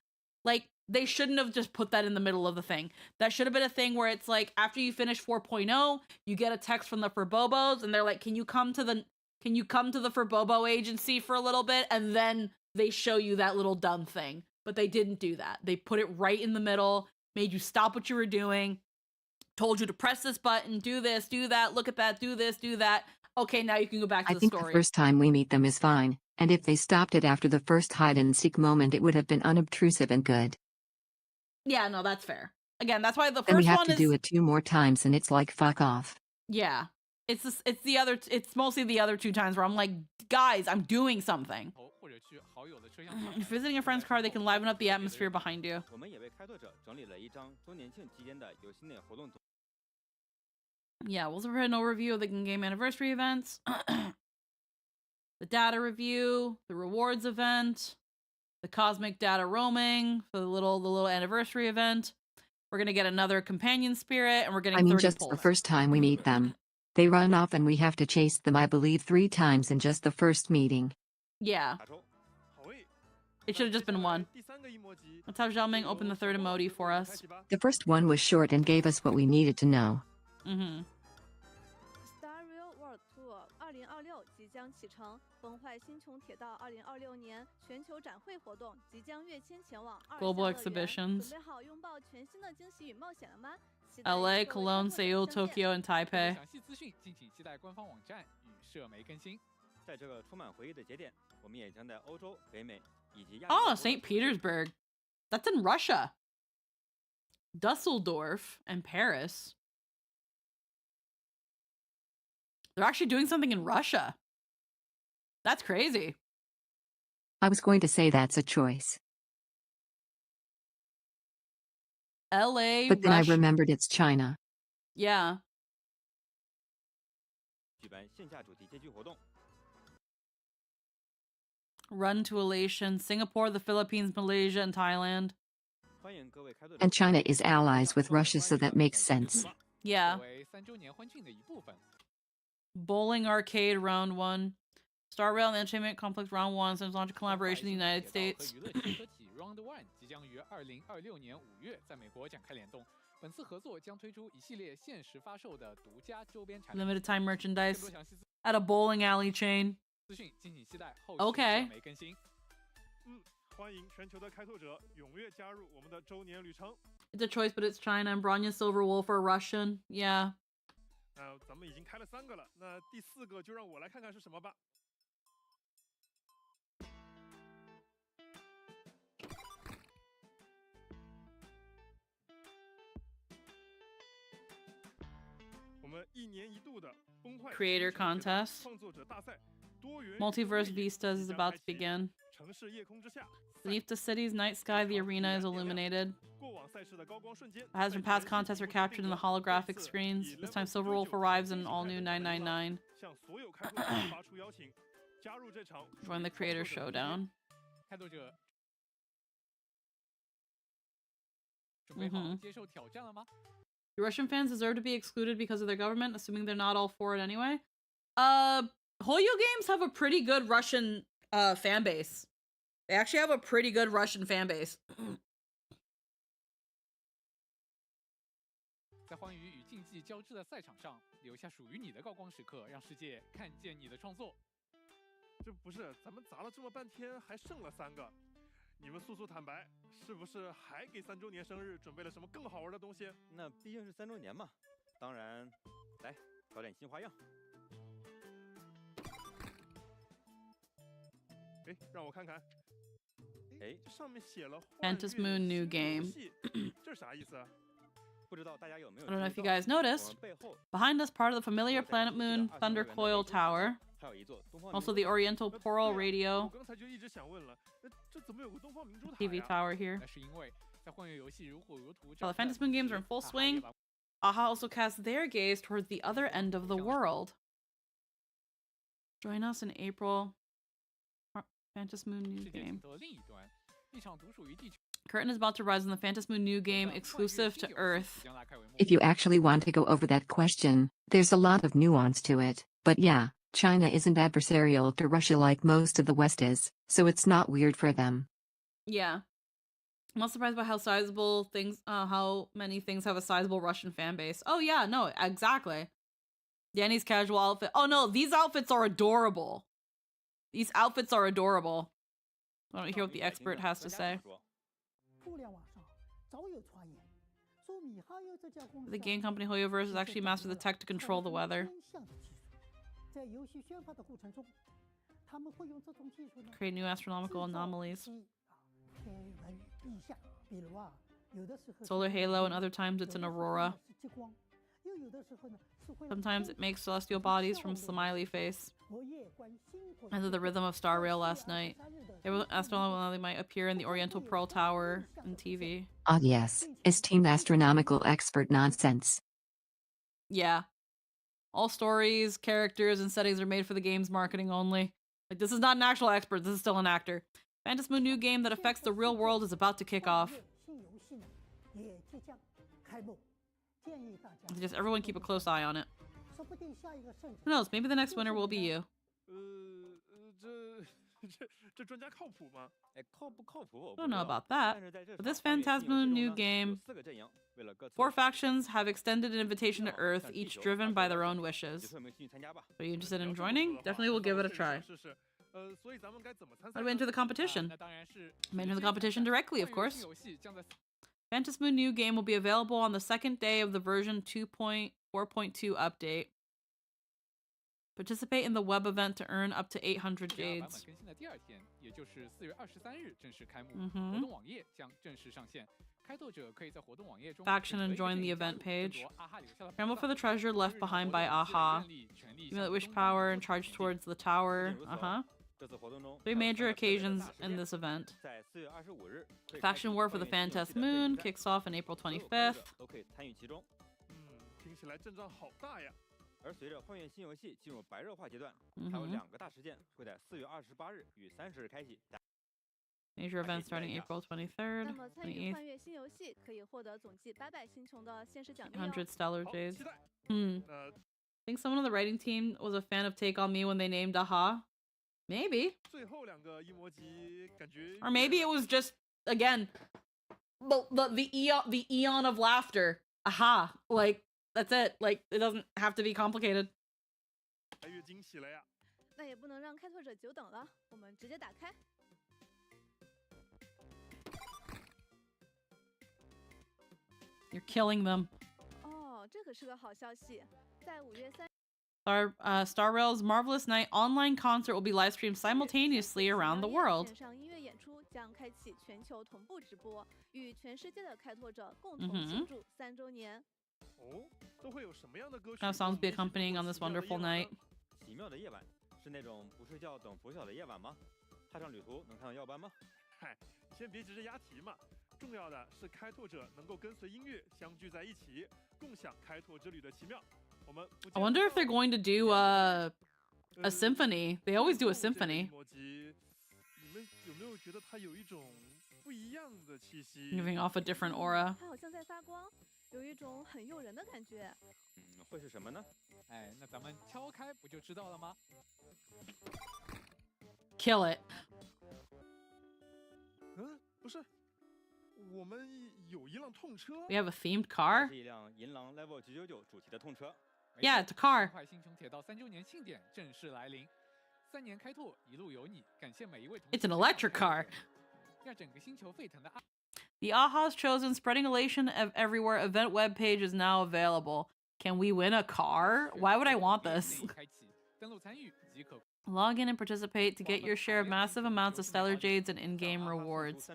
Like, they shouldn't have just put that in the middle of the thing. That should have been a thing where it's like, after you finish 4.0, you get a text from the Furbobos, and they're like, can you come to the Furbobo agency for a little bit? And then they show you that little dumb thing. But they didn't do that. They put it right in the middle, made you stop what you were doing, told you to press this button, do this, do that, look at that, do this, do that. Okay, now you can go back to the story. I think the first time we meet them is fine, and if they stopped it after the first hide-and-seek moment, it would have been unobtrusive and good. Yeah, no, that's fair. Again, that's why the first then we have one to is... do it 2 more times, and it's like, fuck off. Yeah. It's mostly the other 2 times where I'm like, guys, I'm doing something. If visiting a friend's car, they can liven up the atmosphere behind you. Yeah, we'll provide an overview of the game anniversary events, the data review, the rewards event, the cosmic data roaming for the little anniversary event. We're gonna get another companion spirit, and we're getting 30 just pulls. the first time we meet them. They run off and we have to chase them, I believe, 3 times in just the first meeting. Yeah. It should have just been 1. Let's have Xiaoming open the 3rd emoji for us. The first one was short and gave us what we needed to know. Mm-hmm. Star Rail World Tour 2026即将启程，崩坏星穹铁道2026年全球展会活动即将跃迁前往Global exhibitions. 准备好拥抱全新的惊喜与冒险了吗？ LA, Cologne, Seoul, Tokyo, and Taipei. 详细资讯敬请期待官方网站与社媒更新。在这个充满回忆的节点，我们也将在欧洲、北美以及亚。Oh, St. Petersburg. That's in Russia. Dusseldorf and Paris. They're actually doing something in Russia. That's crazy. I was going to say that's a choice. LA, but then Russia. I remembered it's China. Yeah. 举办线下主题街区活动。 Run to Elation, Singapore, the Philippines, Malaysia, and Thailand. And China is allies with Russia, so that makes sense. Yeah. Bowling Arcade Round 1. Star Rail and Entertainment Complex Round 1 since launch collaboration in the United States. Round 1即将于2026年5月在美国展开联动。本次合作将推出一系列限时发售的独家周边产品。 Limited time merchandise at a bowling alley chain. 资讯敬请期待后续社媒更新。欢迎全球的开拓者踊跃加入我们的周年旅程。 It's a choice, but it's China and Bronya Silverwolf are Russian. Yeah. 咱们已经开了3个了，那第4个就让我来看看是什么吧。我们1年1度的崩坏 Creator contest. 创作者大赛。 Multiverse Vistas is about to begin. Beneath the city's night sky, the arena is illuminated. As from past contests are captured in the holographic screens. This time Silverwolf arrives in an all-new 999. Join the Creator Showdown. Do Russian fans deserve to be excluded because of their government, assuming they're not all for it anyway? Hoyo Games have a pretty good Russian fan base. They actually have a pretty good Russian fan base. 在欢愉与竞技交织的赛场上，留下属于你的高光时刻，让世界看见你的创作。这不是，咱们砸了这么半天，还剩了3个。你们速速坦白，是不是还给3周年生日准备了什么更好玩的东西？那毕竟是3周年嘛，当然，来搞点新花样。哎，让我看看。哎，这上面写了 Fantasy Moon new game. 这是啥意思啊？ 不知道大家有没有 I don't know if 注 you 意到， guys noticed. 我们背后 Behind us, part of the familiar 在 Planet 这个 Moon 20 Thunder 元的 Coil 维修塔上 Tower. 还有一座东方 Also 明 the Oriental 对 Pearl 啊 Radio 我刚才就一直想问了，这怎么有个东方明珠塔 TV 呀？ tower here. 那是因为在幻乐游戏如火如荼 While the Fantasy Moon games are in full 哈哈 swing, 也把 AHA also casts their gaze towards the other end of the world. Join us in April. Fantasy Moon new 世界 game. 尽头的另一端，一场独属于地球 Curtain is about to rise on the Fantasy Moon new game exclusive to Earth. 将拉开帷幕。 If you actually want to go over that question, there's a lot of nuance to it. But yeah, China isn't adversarial to Russia like most of the West is, so it's not weird for them. Yeah. I'm not surprised by how how many things have a sizable Russian fan base. Oh yeah, no, exactly. Danny's casual outfit. Oh no, these outfits are adorable. These outfits are adorable. Why don't you hear what the expert has to say? 互联网上早有传言，说米哈游这家公司 The game company Hoyoverse has actually mastered the tech to control the weather. 在游戏宣发的过程中，他们会用这种技术呢 Create new astronomical anomalies. 天文异象，比如啊，有的时候 Solar halo, and other times it's an aurora. 是激光，又有的时候呢是会 Sometimes it makes celestial bodies from smiley face. 和夜观星火 And to the rhythm of Star Rail last night. Astronomical might appear in the Oriental Pearl Tower and TV. Ah yes, esteemed astronomical expert nonsense. Yeah. All stories, characters, and settings are made for the game's marketing only. Like, this is not an actual expert, this is still an actor. Fantasy Moon new game that affects the real world is about to kick off. 新游戏呢也即将开幕，建议大家 Just everyone keep a close eye on it. 说不定下一个胜者 Who knows, maybe the next winner will be you. 这专家靠谱吗？ 哎，靠不靠谱我 I 不 don't 知 know 道 about that. 但是在这 But this 场幻乐新 Phantasm 游戏 Moon 中 new 呢， game, 有4个阵营，为了各自 4 factions have extended an invitation to Earth, each driven by their own wishes. 有没有兴趣参加吧？ Are you interested in joining? Definitely will give it a try. 试试。所以咱们该怎么参 How 赛 do we 呢？ enter the competition? 那当然是 Enter the competition directly, of 幻乐新 course. 游戏将在 Fantasy Moon new game will be available on the second day of the version 2.4.2 update. Participate in the web event to earn up to 800 版本 jades. 更新的第二天，也就是4月23日正式开幕，嗯哼活动网页将正式上线。开拓者可以在活动网页中 Faction 选择 and 一个 join 阵 the 营加 event 入 page. 争夺阿哈留下的宝 Scramble 藏 for the treasure left behind by AHA. Accumulate wish power and charge towards the tower. 这次活动中 3 major occasions in this event. 在4月25日，可以 Faction 开 War 启 for the 幻乐新游戏 Phantasm 的阵营 Moon 战 kicks off on April 所有参与者 25th. 都可以参与其中。听起来阵仗好大呀！而随着幻乐新游戏进入白热化阶段，还有2个大事件会在4月28日与30日开启。 Major events starting April 23rd, 那么参与 28th. 幻乐新游戏可以获得总计800星球的限时奖励哦。 100 stellar 好， jades. 期待。 I think someone on the writing team was a fan of Take On Me when they named AHA. Maybe. 最后2个一模级感觉 Or maybe it was just, again, the eon of laughter. AHA. Like, that's it. Like, it doesn't have to be complicated. 越来越惊喜了呀！那也不能让开拓者久等了，我们直接打开。 You're killing them. 哦，这可是个好消息，在5月3。 Star Rail's Marvelous Night online concert will be live streamed simultaneously around the world. 线上音乐演出将开启全球同步直播，与全世界的开拓者共同庆祝3周年。哦，都会有什么样的歌曲？ Kind of songs be accompanying on this wonderful night. 奇妙的夜晚是那种不睡觉等拂晓的夜晚吗？踏上旅途能看到耀斑吗？嗨，先别急着押题嘛。重要的是开拓者能够跟随音乐相聚在一起，共享开拓之旅的奇妙。我们 I wonder if they're going to do a symphony. They always do a symphony. 你们有没有觉得它有一种不一样的气息 Giving off a different aura. 它好像在发光，有一种很诱人的感觉。会是什么呢？哎，那咱们敲开不就知道了吗？ Kill it. 不是，我们有一辆痛车。 We have a themed car? 是一辆银狼 Level 999主题的痛车。 Yeah, it's a car. 快星穹铁道3周年庆典正式来临，3年开拓，一路有你，感谢每一位同学。 It's an electric car. 让整个星球沸腾的 The AHA's chosen Spreading Elation of Everywhere event webpage is now available. Can we win a car? Why would I want this? 开启登录参与即可。Log in and participate to get your share of massive amounts of stellar jades and in-game rewards.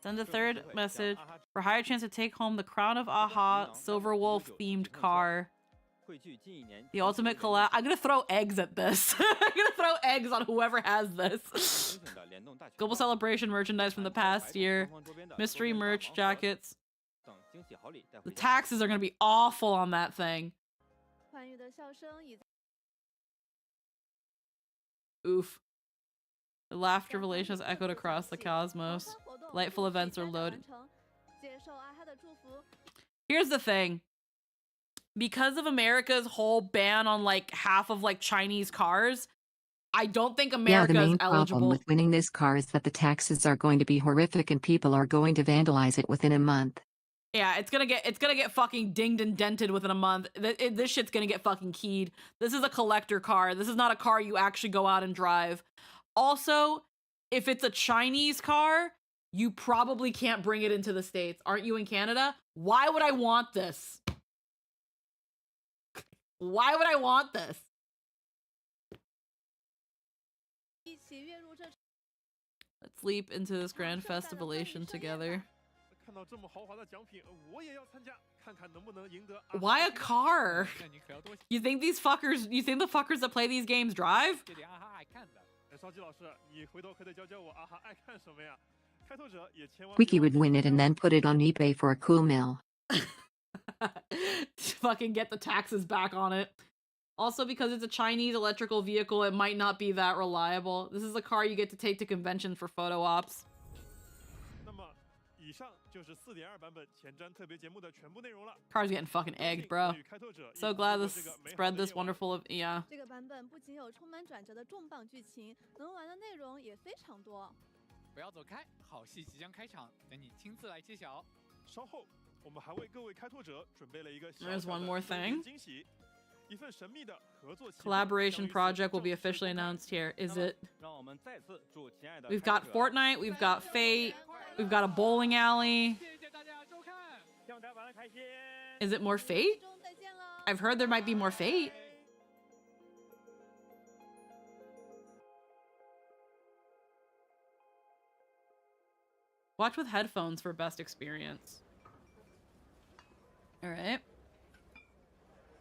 Send a third message for a higher chance to take home the Crown of Aha Silver Wolf themed car. The ultimate collab. I'm gonna throw eggs at this. I'm gonna throw eggs on whoever has this. Global Celebration merchandise from the past year. Mystery merch jackets. The taxes are gonna be awful on that thing. Oof. The laughter relations echoed across the cosmos. Delightful events are loaded. Here's the thing. Because of America's whole ban on like half of like Chinese cars, I don't think America the main is eligible. problem with winning this car is that the taxes are going to be horrific and people are going to vandalize it within a month. Yeah, it's gonna get fucking dinged and dented within a month. This shit's gonna get fucking keyed. This is a collector car. This is not a car you actually go out and drive. Also, if it's a Chinese car, you probably can't bring it into the States. Aren't you in Canada? Why would I want this? Why would I want this? Let's leap into this grand festivalation together. Why a car? You think the fuckers that play these games drive? Wiki would win it and then put it on eBay for a cool mill. Fucking get the taxes back on it. Also, because it's a Chinese electrical vehicle, it might not be that reliable. This is a car you get to take to conventions for photo ops. Car's getting fucking egged, bro. So glad this spread this wonderful of yeah. There's one more thing. Collaboration project will be officially announced here. Is it? We've got Fortnite, we've got Fate, we've got a bowling alley. Is it more Fate? I've heard there might be more Fate. Watch with headphones for best experience. All right.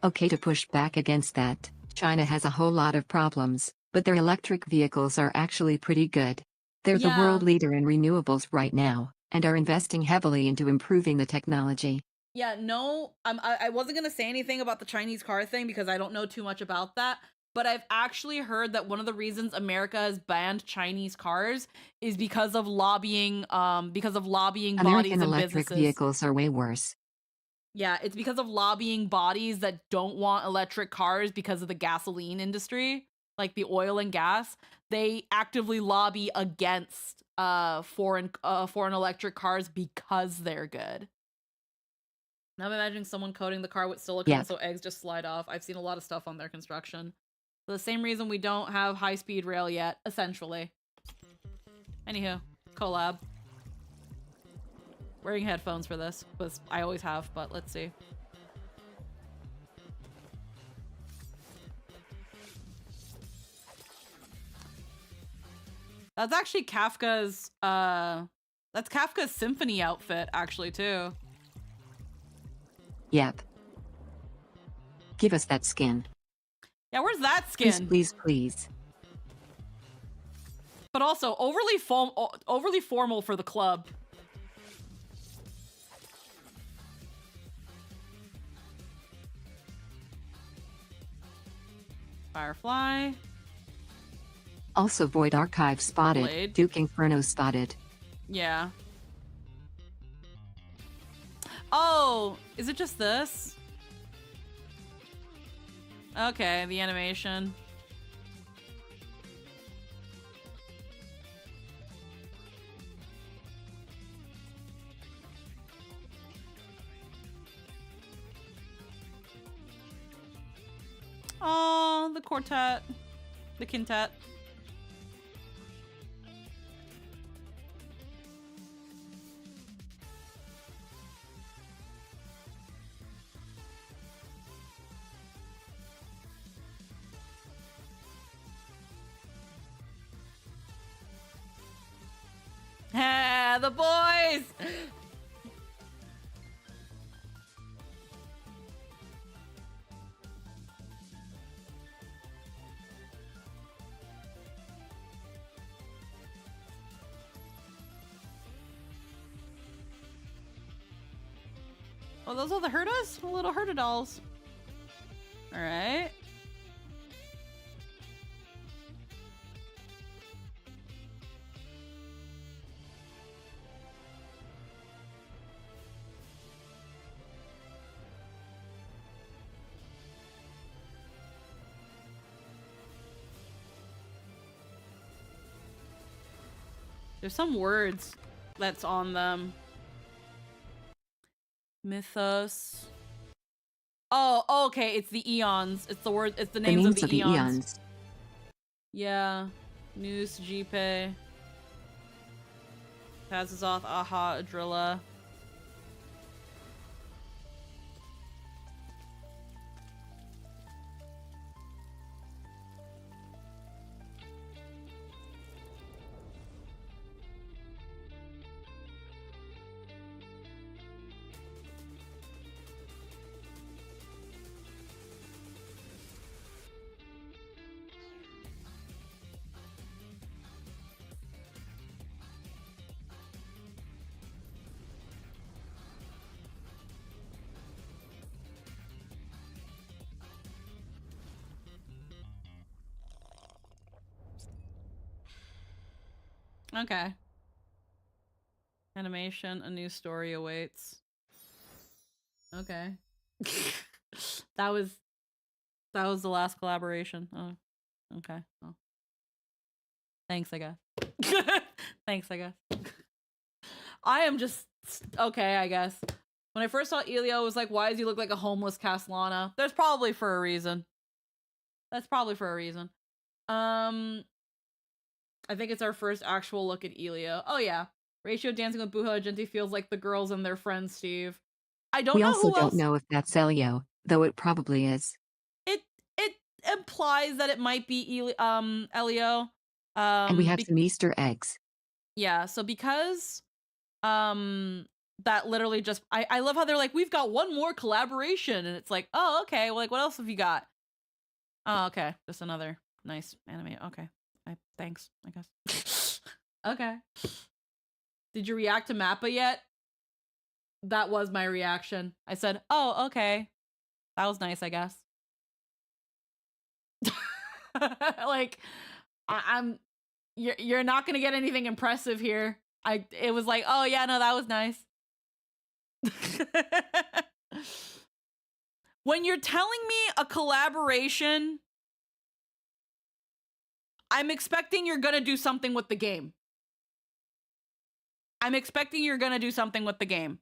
Okay, to push back against that, China has a whole lot of problems, but their electric vehicles are actually pretty good. They're the world leader in renewables right now, and are investing heavily into improving the technology. Yeah, no, I wasn't gonna say anything about the Chinese car thing because I don't know too much about that, but I've actually heard that one of the reasons America has banned Chinese cars is because of lobbying bodies American and electric businesses. vehicles are way worse. Yeah, it's because of lobbying bodies that don't want electric cars because of the gasoline industry, like the oil and gas. They actively lobby against foreign electric cars because they're good. Now I'm imagining someone coating the car with silicone so eggs just slide off. I've seen a lot of stuff on their construction. For the same reason we don't have high-speed rail yet, essentially. Anywho, collab. Wearing headphones for this, because I always have, but let's see. That's actually Kafka's, that's Kafka's symphony outfit, actually, too. Yep. Give us that skin. Yeah, where's that skin? Please, please, please. But also, overly formal for the club. Firefly. Also Void Archive spotted. Blade. Duke Inferno spotted. Yeah. Oh, is it just this? Okay, the animation. Oh, the quartet. The quintet. Yeah, the boys! Oh, those are the Herdas? The little Herda dolls. Alright. There's some words that's on them. Mythos. Oh, okay. It's the eons. It's the word. It's the names, of the eons. Yeah. Noose, Jipe. Pazazoth, Aha, Adrilla. Okay. Animation, a new story awaits. Okay. that was the last collaboration. Oh, okay. Oh. Thanks, I guess. Thanks, I guess. I am just okay, I guess. When I first saw Elio, I was like, why does he look like a homeless Castellana? There's probably for a reason. That's probably for a reason. I think it's our first actual look at Elio. Oh yeah. Ratio dancing with Buha Agenti feels like the girls and their friends, Steve. I don't We know also who else. don't know if that's Elio, though it probably is. It implies that it might be Elio. And we have some Easter eggs. Yeah, so because that literally just I love how they're like, we've got one more collaboration, and it's like, oh, okay, well, like, what else have you got? Oh, okay, just another nice anime. Okay, thanks, I guess. Okay. Did you react to Mappa yet? That was my reaction. I said, oh, okay, that was nice, I guess. Like, I'm you're not gonna get anything impressive here. It was like, oh yeah, no, that was nice. When you're telling me a collaboration, I'm expecting you're gonna do something with the game. I'm expecting you're gonna do something with the game.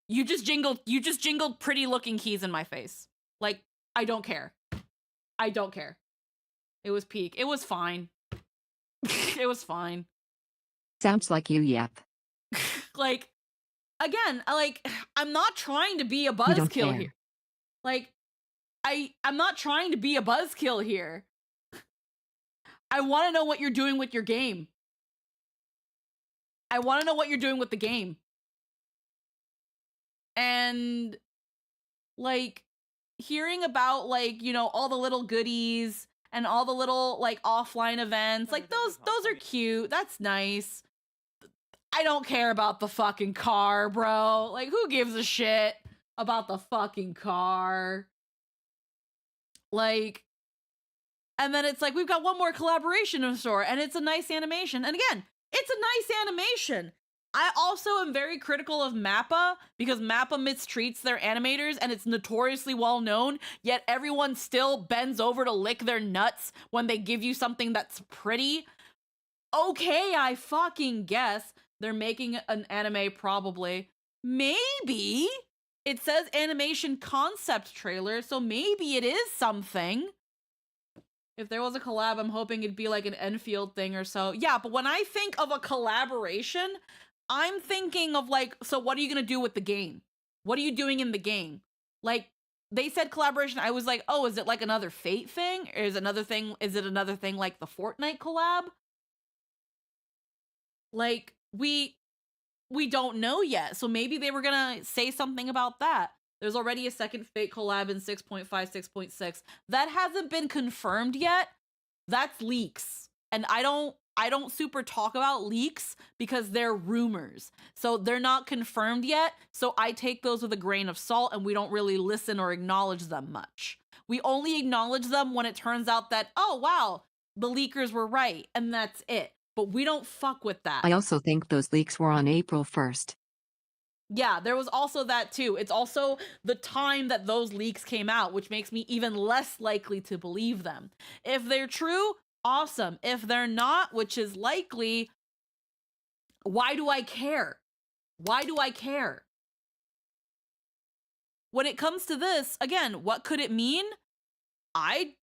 You just jingled pretty looking keys in my face. Like, I don't care. I don't care. It was peak. It was fine. It was fine. Sounds like you, yep. Like, again, like, I'm not trying to be a buzzkill here. Like, I'm not trying to be a buzzkill here. I want to know what you're doing with your game. I want to know what you're doing with the game. And, like, hearing about, like, you know, all the little goodies and all the little, like, offline events, like, those are cute. That's nice. I don't care about the fucking car, bro. Like, who gives a shit about the fucking car? Like, and then it's like, we've got one more collaboration in store, and it's a nice animation. And again, it's a nice animation. I also am very critical of Mappa because Mappa mistreats their animators, and it's notoriously well known, yet everyone still bends over to lick their nuts when they give you something that's pretty. Okay, I fucking guess they're making an anime, probably. Maybe. It says animation concept trailer, so maybe it is something. If there was a collab, I'm hoping it'd be like an Enfield thing or so. Yeah, but when I think of a collaboration, I'm thinking of like, so what are you gonna do with the game? What are you doing in the game? Like, they said collaboration, I was like, oh, is it like another Fate thing? Or is it another thing like the Fortnite collab? Like, we don't know yet. So maybe they were gonna say something about that. There's already a second Fate collab in 6.5, 6.6. That hasn't been confirmed yet. That's leaks. And I don't super talk about leaks because they're rumors. So they're not confirmed yet. So I take those with a grain of salt and we don't really listen or acknowledge them much. We only acknowledge them when it turns out that, oh wow, the leakers were right, and that's it. But we don't fuck with that. I also think those leaks were on April 1st. Yeah, there was also that too. It's also the time that those leaks came out, which makes me even less likely to believe them. If they're true, awesome. If they're not, which is likely, why do I care? Why do I care? When it comes to this, again, what could it mean? I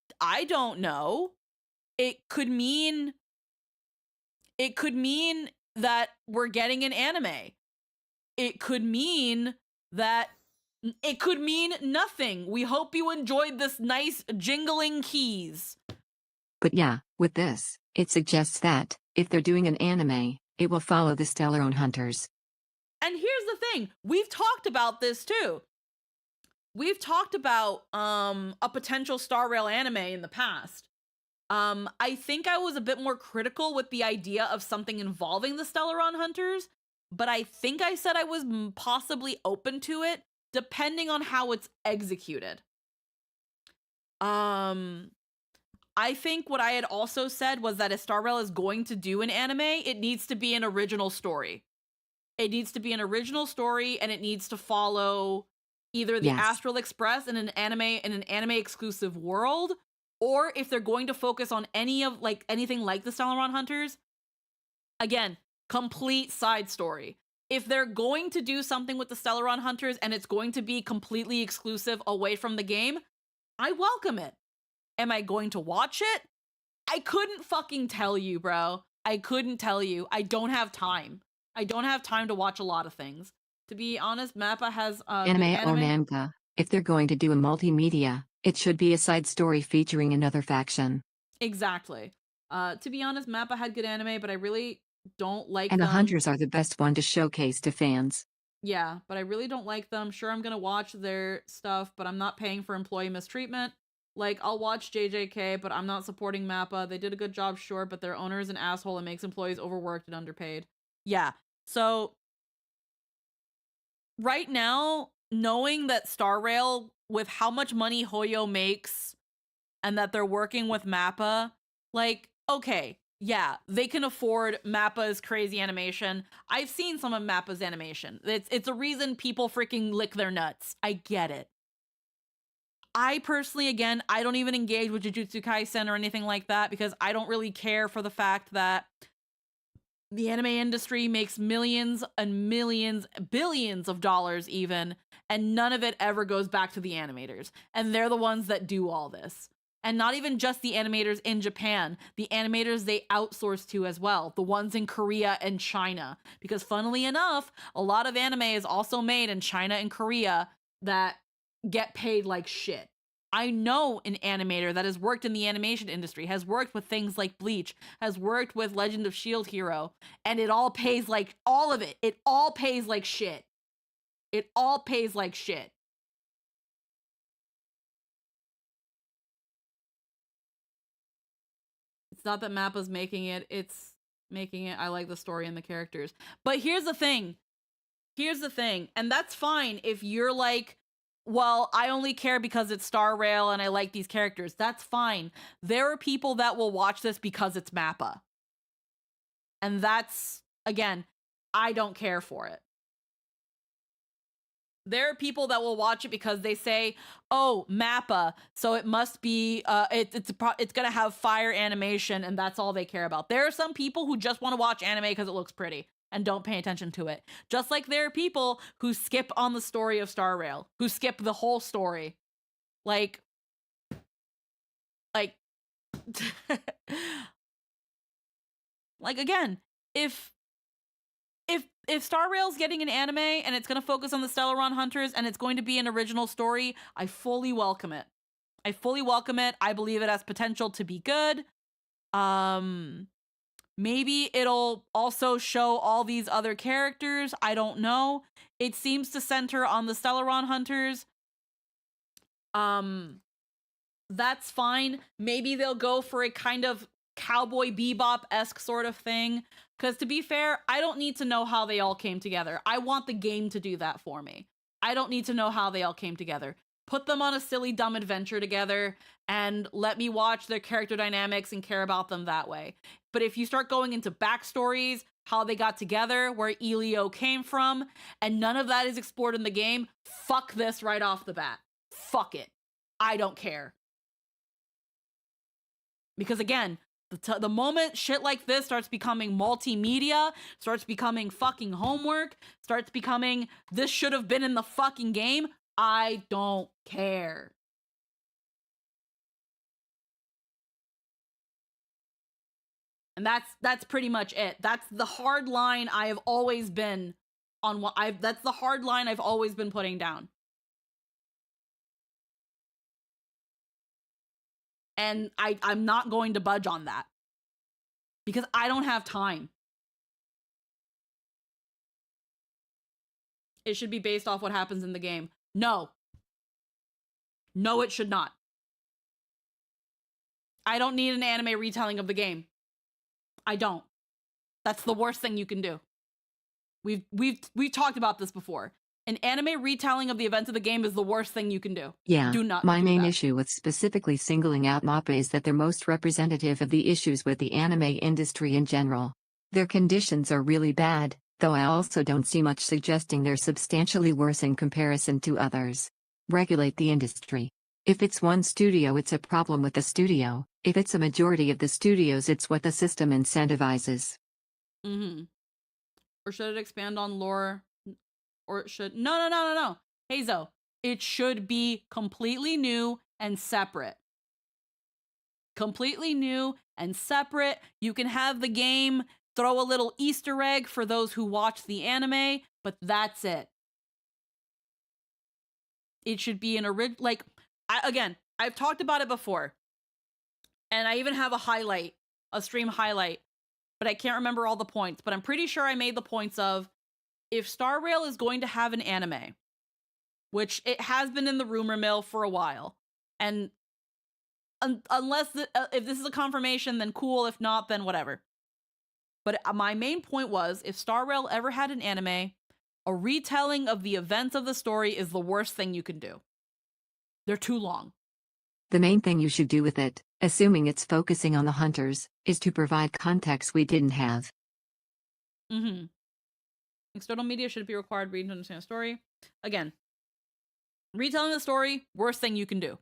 don't know. It could mean that we're getting an anime. It could mean that it could mean nothing. We hope you enjoyed this nice jingling keys. But yeah, with this, it suggests that, if they're doing an anime, it will follow the Stellar Hunters. And here's the thing, we've talked about this too. We've talked about a potential Star Rail anime in the past. I think I was a bit more critical with the idea of something involving the Stellaron Hunters, but I think I said I was possibly open to it, depending on how it's executed. I think what I had also said was that if Star Rail is going to do an anime, it needs to be an original story. It needs to be an original story, and it needs to follow either the Astral Express in an anime exclusive world, or if they're going to focus on anything like the Stellaron Hunters, again, complete side story. If they're going to do something with the Stellaron Hunters and it's going to be completely exclusive away from the game, I welcome it. Am I going to watch it? I couldn't fucking tell you, bro. I couldn't tell you. I don't have time. I don't have time to watch a lot of things. To be honest, Mappa has anime or manga. If they're going to do a multimedia, it should be a side story featuring another faction. Exactly. To be honest, Mappa had good anime, but I really don't like them. And them. the Hunters are the best one to showcase to fans. Yeah, but I really don't like them. Sure, I'm gonna watch their stuff, but I'm not paying for employee mistreatment. Like, I'll watch JJK, but I'm not supporting Mappa. They did a good job, sure, but their owner is an asshole and makes employees overworked and underpaid. Yeah, so right now, knowing that Star Rail, with how much money Hoyo makes, and that they're working with Mappa, like, okay, yeah, they can afford Mappa's crazy animation. I've seen some of Mappa's animation. It's a reason people freaking lick their nuts. I get it. I personally, again, I don't even engage with Jujutsu Kaisen or anything like that because I don't really care for the fact that the anime industry makes millions and millions, billions of dollars even, and none of it ever goes back to the animators. And they're the ones that do all this. And not even just the animators in Japan, the animators they outsource to as well, the ones in Korea and China. Because funnily enough, a lot of anime is also made in China and Korea that get paid like shit. I know an animator that has worked in the animation industry, has worked with things like Bleach, has worked with Legend of Shield Hero, and it all pays like, all of it, it all pays like shit. It all pays like shit. It's not that Mappa's making it, it's making it, I like the story and the characters. But here's the thing, and that's fine if you're like, well, I only care because it's Star Rail and I like these characters. That's fine. There are people that will watch this because it's Mappa. And that's, again, I don't care for it. There are people that will watch it because they say, oh, Mappa, so it must be, it's going to have fire animation, and that's all they care about. There are some people who just want to watch anime because it looks pretty and don't pay attention to it. Just like there are people who skip on the story of Star Rail, who skip the whole story. Like again, if Star Rail's getting an anime and it's going to focus on the Stellaron Hunters and it's going to be an original story, I fully welcome it. I believe it has potential to be good. Maybe it'll also show all these other characters. I don't know. It seems to center on the Stellaron Hunters. That's fine. Maybe they'll go for a kind of Cowboy Bebop-esque sort of thing. Because to be fair, I don't need to know how they all came together. I want the game to do that for me. I don't need to know how they all came together. Put them on a silly, dumb adventure together and let me watch their character dynamics and care about them that way. But if you start going into backstories, how they got together, where Elio came from, and none of that is explored in the game, fuck this right off the bat. Fuck it. I don't care. Because again, the moment shit like this starts becoming multimedia, starts becoming fucking homework, starts becoming this should have been in the fucking game, I don't care. And that's pretty much it. That's the hard line I have always been on that's the hard line I've always been putting down. And I'm not going to budge on that. Because I don't have time. It should be based off what happens in the game. No. No, it should not. I don't need an anime retelling of the game. I don't. That's the worst thing you can do. We've talked about this before. An anime retelling of the events of the game is the worst thing you can do. Yeah, do not my do main that. issue with specifically singling out MAPPA is that they're most representative of the issues with the anime industry in general. Their conditions are really bad, though I also don't see much suggesting they're substantially worse in comparison to others. Regulate the industry. If it's one studio, it's a problem with the studio. If it's a majority of the studios, it's what the system incentivizes. Mm-hmm. Or should it expand on lore? Or it should... No. Hazo, it should be completely new and separate. Completely new and separate. You can have the game throw a little Easter egg for those who watch the anime, but that's it. It should be an original... Like, again, I've talked about it before. And I even have a stream highlight, but I can't remember all the points. But I'm pretty sure I made the points of, if Star Rail is going to have an anime, which it has been in the rumor mill for a while, and unless if this is a confirmation, then cool. If not, then whatever. But my main point was, if Star Rail ever had an anime, a retelling of the events of the story is the worst thing you can do. They're too long. The main thing you should do with it, assuming it's focusing on the hunters, is to provide context we didn't have. Mm-hmm. External media should be required reading to understand the story. Again, retelling the story, worst thing you can do.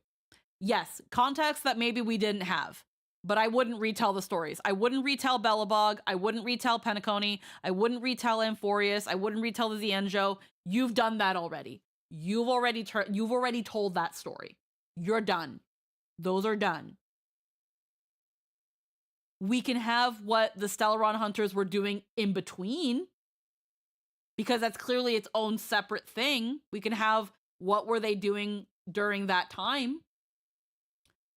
Yes, context that maybe we didn't have, but I wouldn't retell the stories. I wouldn't retell Belobog. I wouldn't retell Penacony. I wouldn't retell Amphorius. I wouldn't retell the Zienjo. You've done that already. You've already told that story. You're done. Those are done. We can have what the Stellaron Hunters were doing in between, because that's clearly its own separate thing. We can have, what were they doing during that time?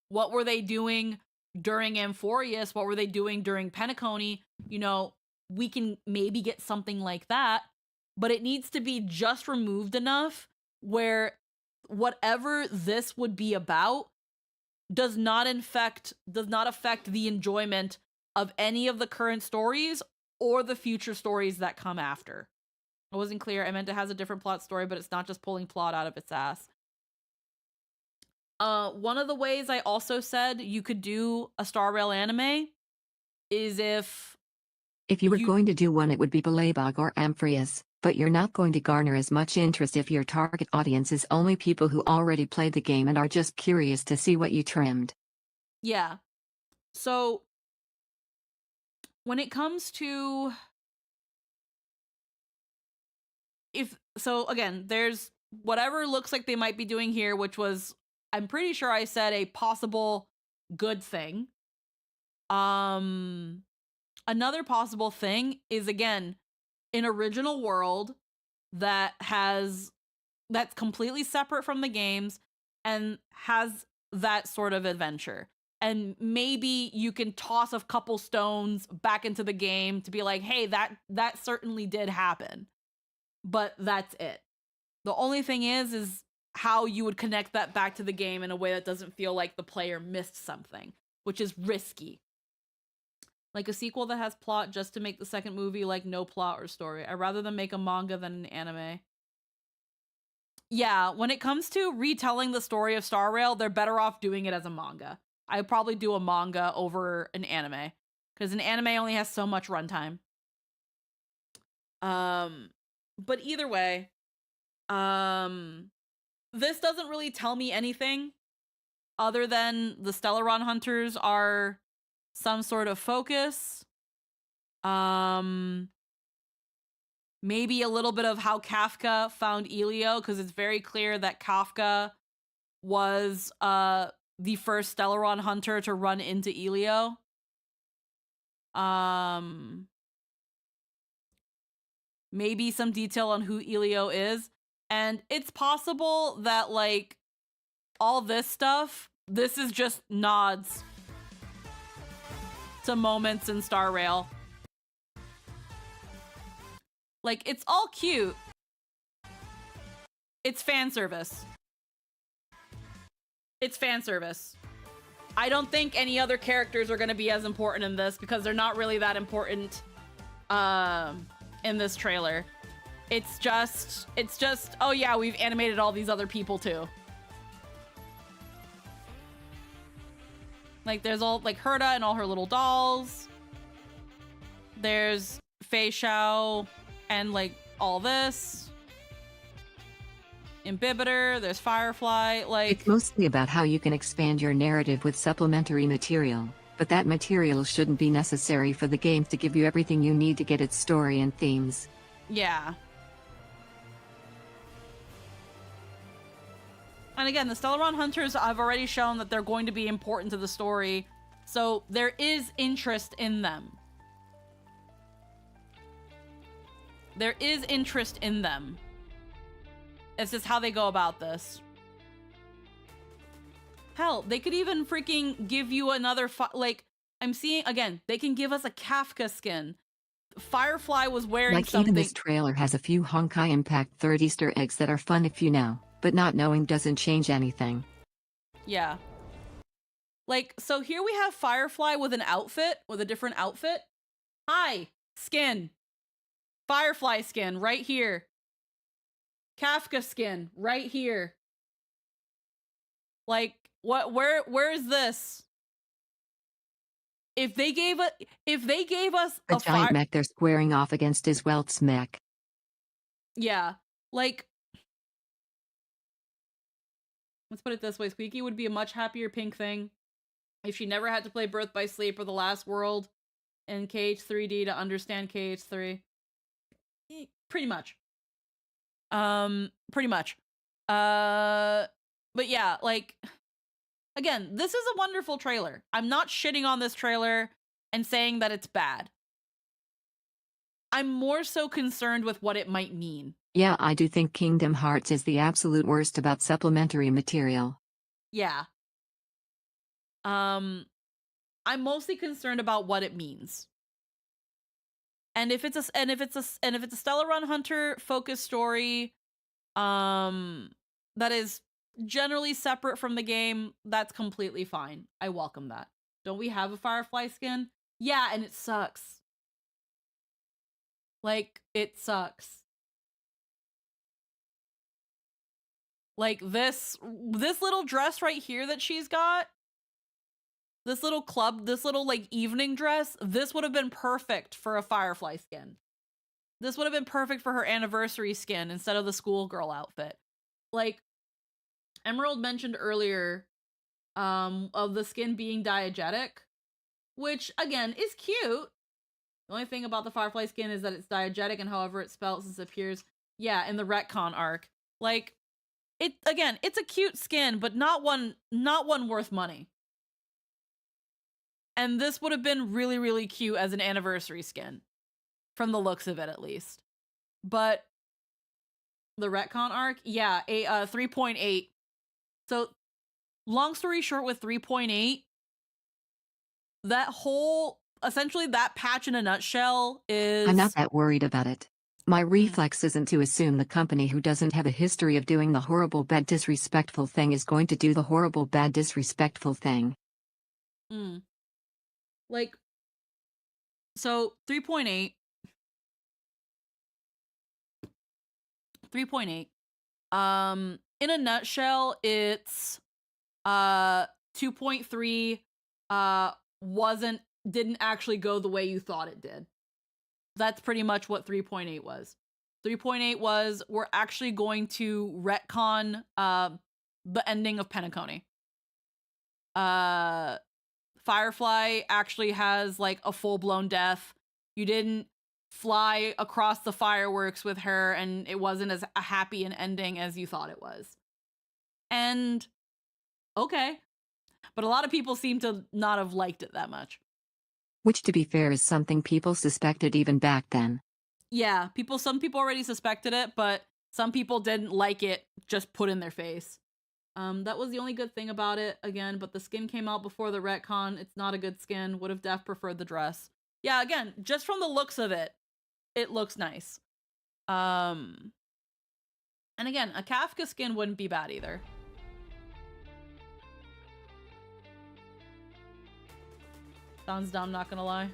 What were they doing during Amphorius? What were they doing during Penacony? You know, we can maybe get something like that, but it needs to be just removed enough where whatever this would be about does not affect the enjoyment of any of the current stories or the future stories that come after. It wasn't clear. I meant it has a different plot story, but it's not just pulling plot out of its ass. One of the ways I also said you could do a Star Rail anime is if you were going to do one, it would be Belobog or Amphorius, but you're not going to garner as much interest if your target audience is only people who already played the game and are just curious to see what you trimmed. Yeah. So when it comes to again, there's whatever looks like they might be doing here, which was, I'm pretty sure I said, a possible good thing. Another possible thing is, again, an original world that's completely separate from the games and has that sort of adventure. and maybe you can toss a couple stones back into the game to be like, hey, that certainly did happen. But that's it. The only thing is how you would connect that back to the game in a way that doesn't feel like the player missed something, which is risky. Like a sequel that has plot just to make the second movie like no plot or story. I'd rather them make a manga than an anime. Yeah, when it comes to retelling the story of Star Rail, they're better off doing it as a manga. I would probably do a manga over an anime, because an anime only has so much runtime. But either way, this doesn't really tell me anything other than the Stellaron Hunters are some sort of focus. Maybe a little bit of how Kafka found Elio, because it's very clear that Kafka was the first Stellaron Hunter to run into Elio. Maybe some detail on who Elio is. And it's possible that, like, all this stuff, this is just nods to moments in Star Rail. Like, it's all cute. It's fan service. It's fan service. I don't think any other characters are going to be as important in this, because they're not really that important in this trailer. It's just, oh yeah, we've animated all these other people too. Like, there's all, like, Herta and all her little dolls. There's Fei Xiao and, like, all this. Imbibitor, there's Firefly, like... It's mostly about how you can expand your narrative with supplementary material, but that material shouldn't be necessary for the game to give you everything you need to get its story and themes. Yeah. And again, the Stellaron Hunters have already shown that they're going to be important to the story, so there is interest in them. There is interest in them. It's just how they go about this. Hell, they could even freaking give you another, like, I'm seeing, again, they can give us a Kafka skin. Firefly was wearing like something. Even this trailer has a few Honkai Impact 3 Easter eggs that are fun if you know, but not knowing doesn't change anything. Yeah. Like, so here we have Firefly with an outfit, with a different outfit. Hi, skin. Firefly skin, right here. Kafka skin, right here. Like, what, where is this? If they gave us The a giant mech they're squaring off against is Welt's mech. Yeah, like, let's put it this way, Squeaky would be a much happier pink thing if she never had to play Birth by Sleep or The Last World in KH3D to understand KH3. Pretty much. Pretty much. But yeah, like, again, this is a wonderful trailer. I'm not shitting on this trailer and saying that it's bad. I'm more so concerned with what it might mean. Yeah, I do think Kingdom Hearts is the absolute worst about supplementary material. Yeah. I'm mostly concerned about what it means. And if it's a Stellaron Hunter focused story, that is generally separate from the game, that's completely fine. I welcome that. Don't we have a Firefly skin? Yeah, and it sucks. Like, it sucks. Like, this little dress right here that she's got, this little club, this little, like, evening dress, this would have been perfect for a Firefly skin. This would have been perfect for her anniversary skin instead of the schoolgirl outfit. Like, Emerald mentioned earlier, of the skin being diegetic, which, again, is cute. The only thing about the Firefly skin is that it's diegetic, and however it spells disappears. Yeah, in the retcon arc. Like, again, it's a cute skin, but not one worth money. And this would have been really, really cute as an anniversary skin. From the looks of it, at least. But the retcon arc, yeah, 3.8. So, long story short with 3.8, essentially that patch in a nutshell is... I'm not that worried about it. My reflex isn't to assume the company who doesn't have a history of doing the horrible bad disrespectful thing is going to do the horrible bad disrespectful thing. Like, so 3.8. 3.8. In a nutshell, it's 2.3 didn't actually go the way you thought it did. That's pretty much what 3.8 was. 3.8 was, we're actually going to retcon the ending of Penacony. Firefly actually has like a full-blown death. You didn't fly across the fireworks with her, and it wasn't as a happy an ending as you thought it was. And okay. But a lot of people seem to not have liked it that much. Which, to be fair, is something people suspected even back then. Yeah, some people already suspected it, but some people didn't like it just put in their face. That was the only good thing about it, again, but the skin came out before the retcon. It's not a good skin. Would have def preferred the dress. Yeah, again, just from the looks of it, it looks nice. And again, a Kafka skin wouldn't be bad either. Sounds dumb, not gonna lie.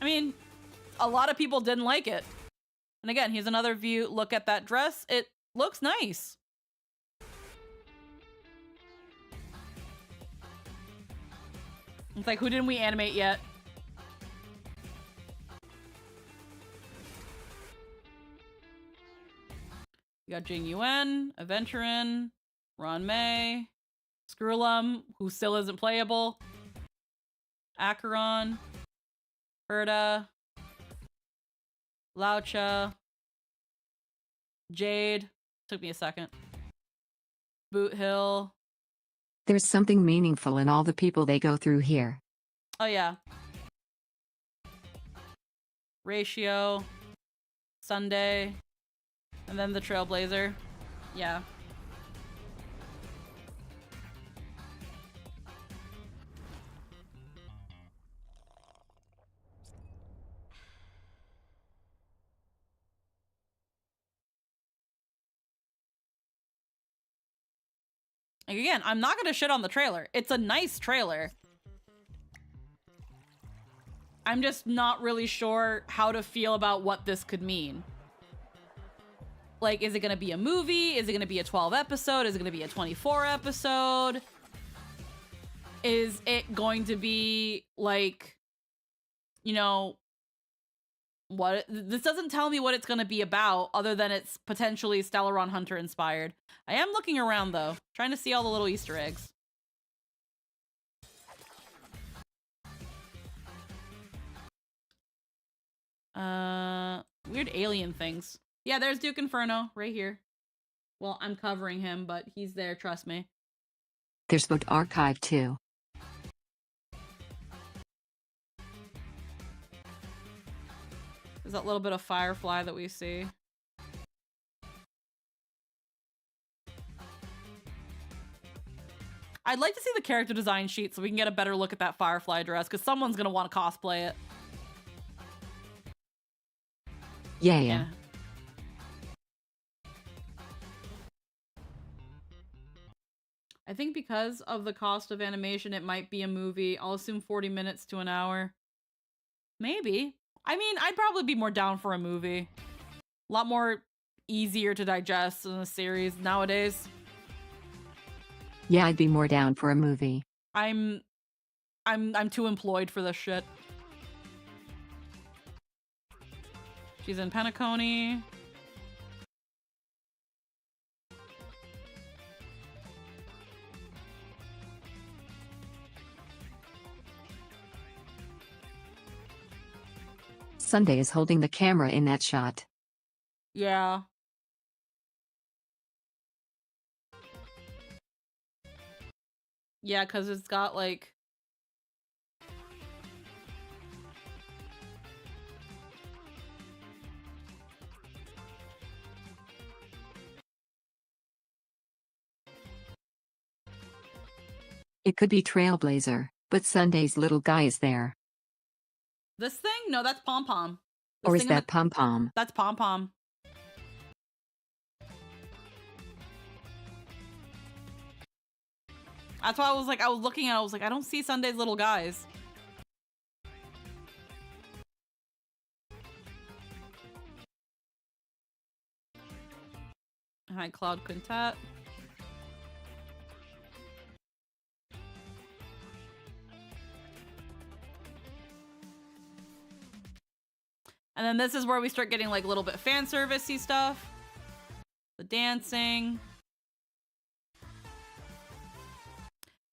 I mean, a lot of people didn't like it. And again, here's another view. Look at that dress. It looks nice. It's like, who didn't we animate yet? You got Jing Yuan, Aventurin, Ron May, Skrullum, who still isn't playable, Acheron, Herda, Laucha, Jade. Took me a second. Boot Hill. There's something meaningful in all the people they go through here. Oh, yeah. Ratio. Sunday. And then the Trailblazer. Yeah. Like, again, I'm not gonna shit on the trailer. It's a nice trailer. I'm just not really sure how to feel about what this could mean. Like, is it gonna be a movie? Is it gonna be a 12 episode? Is it gonna be a 24 episode? Is it going to be, like, you know, what? This doesn't tell me what it's gonna be about, other than it's potentially Stellaron Hunter inspired. I am looking around, though, trying to see all the little Easter eggs. Weird alien things. Yeah, there's Duke Inferno, right here. Well, I'm covering him, but he's there, trust me. There's Boat Archive too. There's that little bit of Firefly that we see. I'd like to see the character design sheet so we can get a better look at that Firefly dress, because someone's going to want to cosplay it. Yeah. I think because of the cost of animation, it might be a movie. I'll assume 40 minutes to an hour. Maybe. I mean, I'd probably be more down for a movie. A lot more easier to digest than a series nowadays. Yeah, I'd be more down for a movie. I'm too employed for this shit. She's in Penacony. Sunday is holding the camera in that shot. Yeah. Yeah, because it's got, like... It could be Trailblazer. But Sunday's little guy is there. This thing? No, that's Pom Pom. Or is that Pom Pom? That's Pom Pom. That's why I was looking at it, I was like, I don't see Sunday's little guys. Hi, Cloud Quintet. And then this is where we start getting like a little bit fan service-y stuff. The dancing.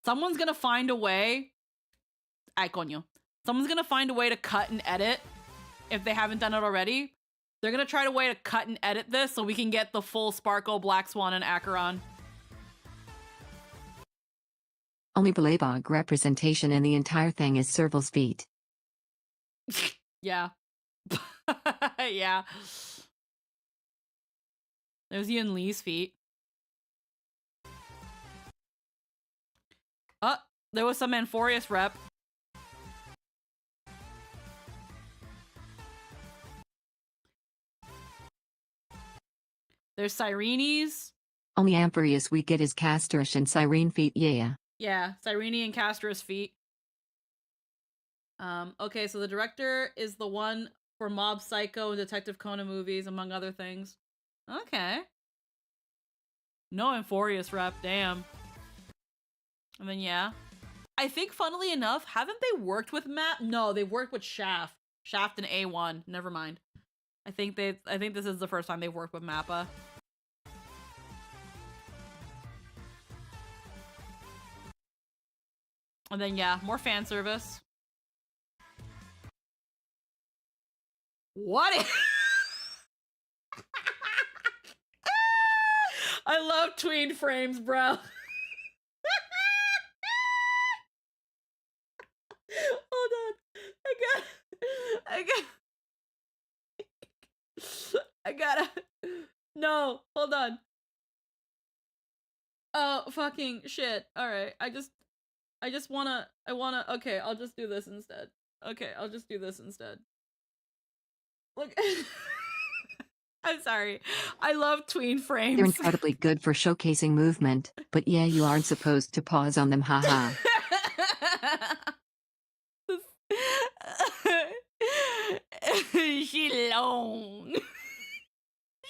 Someone's gonna find a way. Ay, coño. Someone's gonna find a way to cut and edit if they haven't done it already. They're gonna try a way to cut and edit this so we can get the full Sparkle, Black Swan, and Acheron. Only Belabog representation in the entire thing is Serval's feet. Yeah. Yeah. There's Ian Lee's feet. Oh, there was some Amphorius rep. There's Cyrenes. Only Amphorius we get is Castorish and Cyrene feet, yeah. Yeah, Cyrene and Castor's feet. Okay, so the director is the one for Mob Psycho and Detective Conan movies, among other things. Okay. No Amphorius rep, damn. And then, yeah. I think, funnily enough, haven't they worked with Matt? No, they worked with Shaft. Shaft and A1. Never mind. I think this is the first time they've worked with Mappa. And then, yeah, more fan service. What? I love tween frames, bro. Hold on. I gotta. No, hold on. Oh, fucking shit. Alright, I wanna, okay, I'll just do this instead. Okay, I'll just do this instead. Look. I'm sorry. I love tween frames. They're incredibly good for showcasing movement, but yeah, you aren't supposed to pause on them, haha. She long.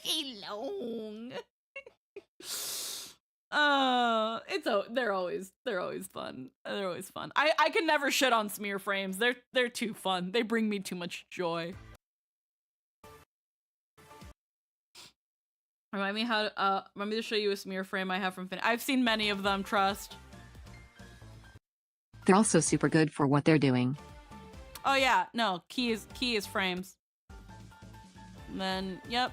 She long. They're always fun. They're always fun. I can never shit on smear frames. They're too fun. They bring me too much joy. Remind me to show you a smear frame I have from I've seen many of them, trust. They're also super good for what they're doing. Oh yeah, no, key is frames. And then, yep.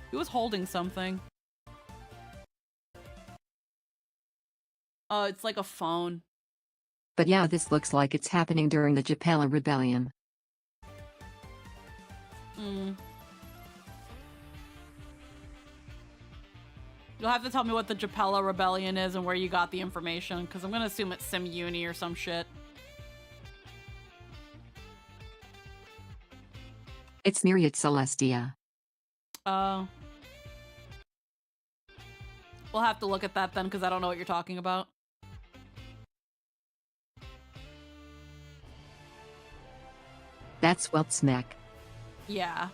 He was holding something. Oh, it's like a phone. But yeah, this looks like it's happening during the Japella Rebellion. You'll have to tell me what the Japella Rebellion is and where you got the information, because I'm gonna assume it's Sim Uni or some shit. It's Myriad Celestia. Oh. We'll have to look at that then, because I don't know what you're talking about. That's Weltsmech. Yeah.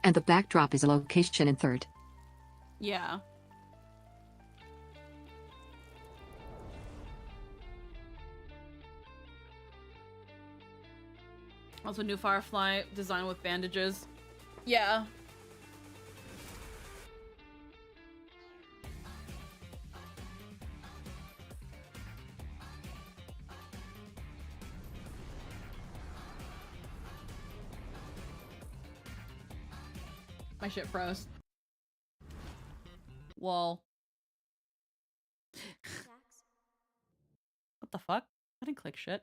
And the backdrop is a location in third. Yeah. Also, new Firefly design with bandages. Yeah. My shit froze. Whoa. What the I didn't click shit.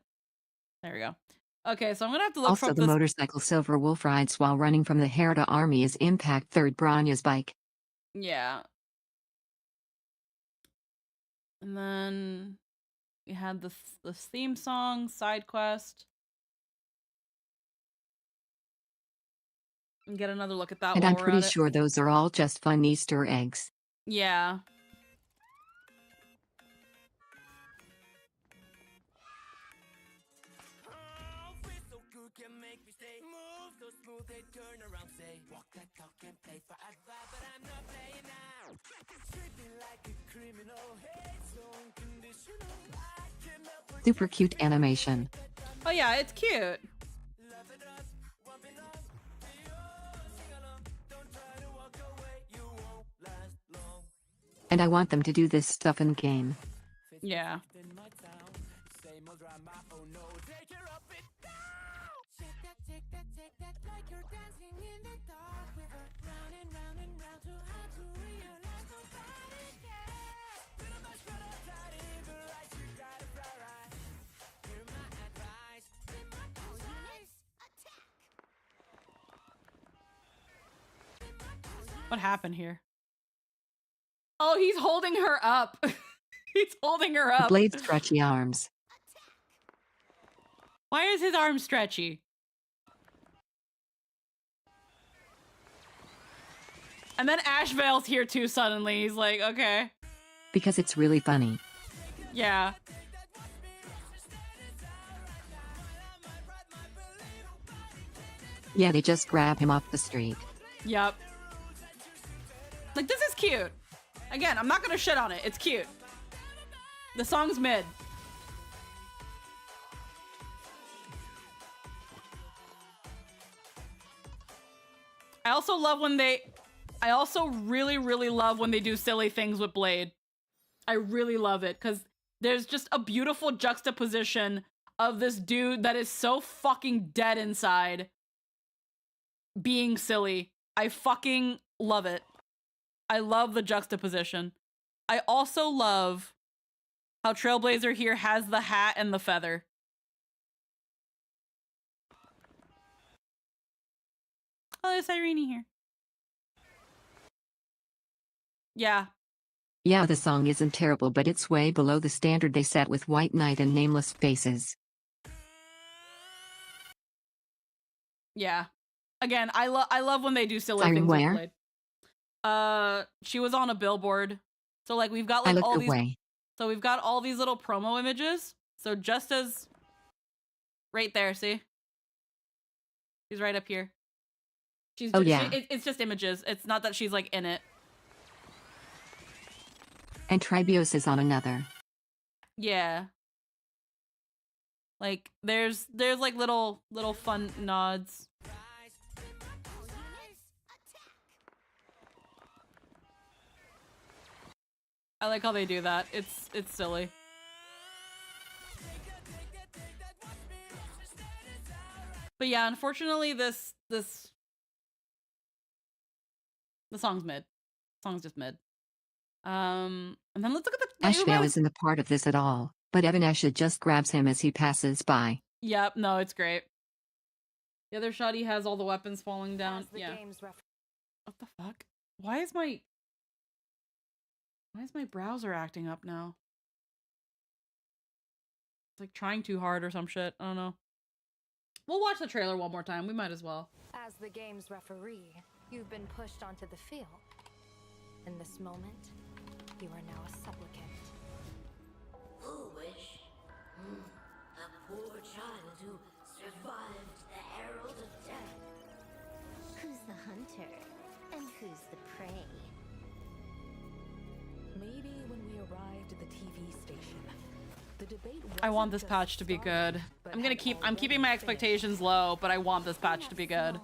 There we go. Okay, so I'm gonna have to look Also, for the this. motorcycle Silver Wolf rides while running from the Herida army is Impact 3rd Bronya's bike. Yeah. And then we had the theme song, side quest. And get another look at that And while I'm we're pretty at it. sure those are all just fun Easter eggs. Yeah. Super cute animation. Oh yeah, it's cute. And I want them to do this stuff in game. Yeah. What happened here? Oh, he's holding her up. He's holding her The up. blade's stretchy arms. Why is his arm stretchy? And then Ashvale's here too suddenly. He's like, okay. Because it's really funny. Yeah. Yeah, they just grab him off the street. Yep. Like, this is cute. Again, I'm not gonna shit on it. It's cute. The song's mid. I also love when I also really, really love when they do silly things with Blade. I really love it, because there's just a beautiful juxtaposition of this dude that is so fucking dead inside being silly. I fucking love it. I love the juxtaposition. I also love how Trailblazer here has the hat and the feather. Oh, there's Irene here. Yeah. Yeah, the song isn't terrible, but it's way below the standard they set with White Knight and Nameless Faces. Yeah. Again, I love when they do silly Siren things where? with Blade. She was on a billboard. So like we've got I like looked all these away. So we've got all these little promo images. So just as right there, see? She's right up here. She's Oh, just, yeah. it's just images. It's not that she's like in it. And Tribios is on another. Yeah. Like there's like little fun nods. I like how they do that. It's silly. But yeah, unfortunately the song's mid. The song's just mid. And then let's look at the Ashvale isn't a part of this at all, but Evanesha just grabs him as he passes by. Yep, no, it's great. The other shoddy has all the weapons falling down. Yeah. What the fuck? Why is my browser acting up now? It's like trying too hard or some shit. I don't know. We'll watch the trailer one more time. We might as well. As the game's referee, you've been pushed onto the field. In this moment, you are now a supplicant. Foolish. A poor child who survived the herald of death. Who's the hunter and who's the prey? Maybe when we arrived at the TV station, the debate I want this patch to be good. I'm keeping my expectations low, but I want this patch to be good.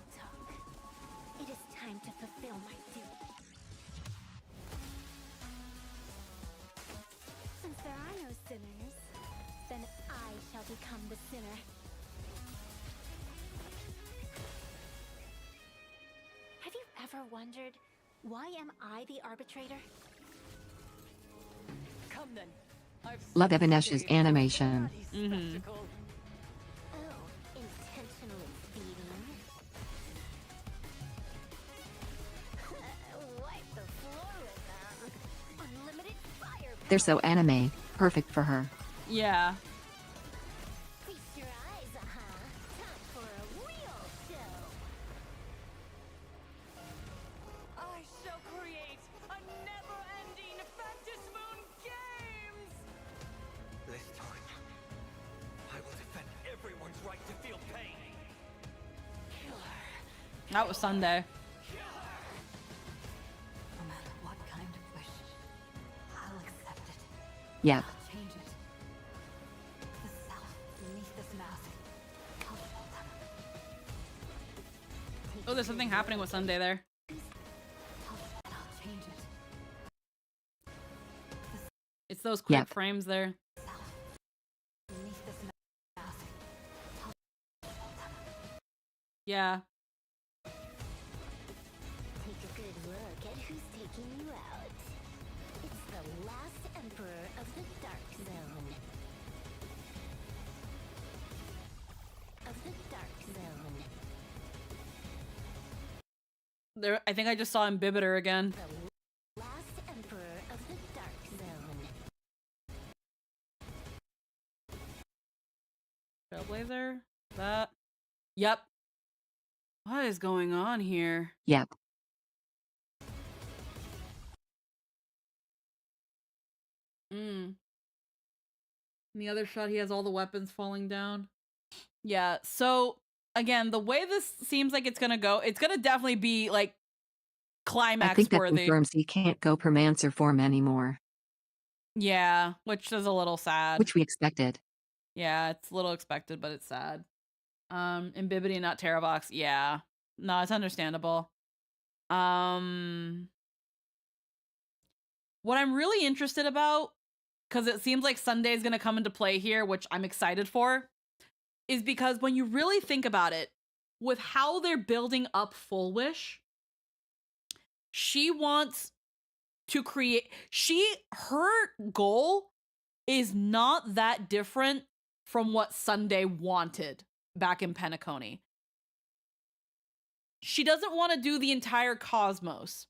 It is time to fulfill my duty. Since there are no sinners, then I shall become the sinner. Have you ever wondered, why am I the arbitrator? Come then. Love Evanesha's animation. Mm-hmm. Oh, intentionally feeding. Wipe the floor with them. Unlimited fire. They're so anime, perfect for her. Yeah. Feast your eyes, time for a real show. I shall create a never-ending Fantasy Moon Games! This time, I will defend everyone's right to feel pain. That was Sunday. No matter what kind of wish, I'll accept it. Yep. I'll change it. The self beneath this mask. I'll show them. Oh, there's something happening with Sunday there. I'll change it. It's those quick Yep. frames there. Beneath this mask. I'll show them. Yeah. Take a good look at who's taking you out. It's the last Emperor of the Dark Zone. There, I think I just saw Imbibiter again. The last Emperor of the Dark Zone. Trailblazer? That? Yep. What is going on here? Yep. In the other shot, he has all the weapons falling down. Yeah, so, again, the way this seems like it's gonna go, it's gonna definitely be, like, I think that climax-worthy. confirms he can't go Permancer form anymore, Yeah, which is a little sad. which we expected. Yeah, it's a little expected, but it's sad. Imbibity, not Terravox. Yeah. No, it's understandable. What I'm really interested about, because it seems like Sunday is going to come into play here, which I'm excited for, is because when you really think about it, with how they're building up Full Wish, she wants to create, her goal is not that different from what Sunday wanted back in Penacony. She doesn't want to do the entire cosmos.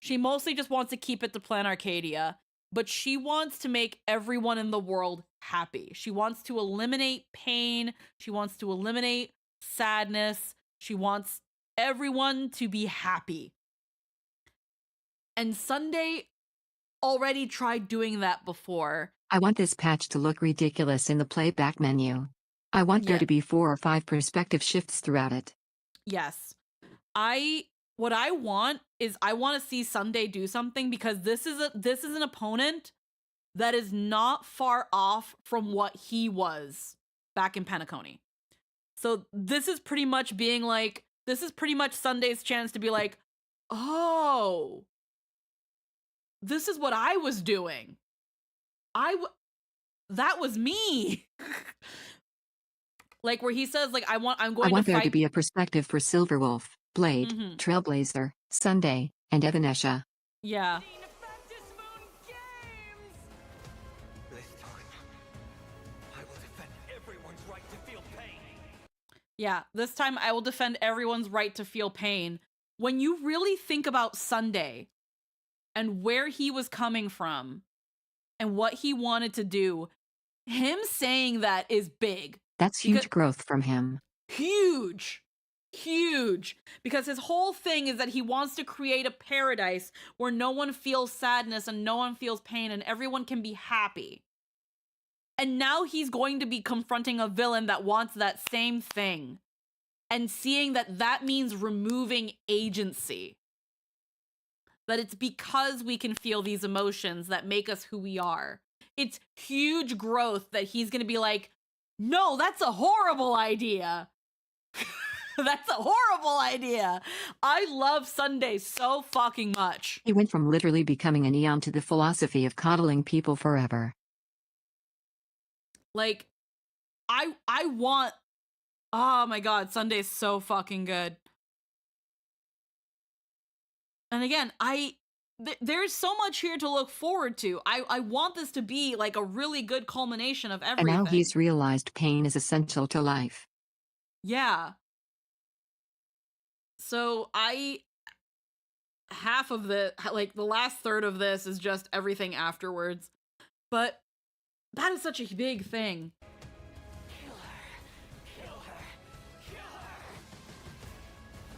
She mostly just wants to keep it to Plan Arcadia, but she wants to make everyone in the world happy. She wants to eliminate pain. She wants to eliminate sadness. She wants everyone to be happy. And Sunday already tried doing that before. I want this patch to look ridiculous in the playback menu. I want there to be 4 or 5 perspective shifts throughout it. Yes. What I want is I want to see Sunday do something, because this is an opponent that is not far off from what he was back in Penacony. So this is pretty much being like, this is pretty much Sunday's chance to be like, oh, this is what I was doing. That was me. Like where he says, like, I'm going I want to there fight. to be a perspective for Silverwolf, Blade, Mhm. Trailblazer, Sunday, and Evanesha. Yeah. This time, I will defend everyone's right to feel pain. Yeah, this time I will defend everyone's right to feel pain. When you really think about Sunday and where he was coming from and what he wanted to do, him saying that is big. That's huge growth from him. Huge. Huge. Because his whole thing is that he wants to create a paradise where no one feels sadness and no one feels pain and everyone can be happy. And now he's going to be confronting a villain that wants that same thing. And seeing that that means removing agency. That it's because we can feel these emotions that make us who we are. It's huge growth that he's going to be like, no, that's a horrible idea. That's a horrible idea. I love Sunday so fucking much. He went from literally becoming an eon to the philosophy of coddling people forever. Like, I want, oh my god, Sunday's so fucking good. And again, there's so much here to look forward to. I want this to be like a really good culmination of And everything. now he's realized pain is essential to life. Yeah. So half of the last third of this is just everything afterwards. But that is such a big thing. No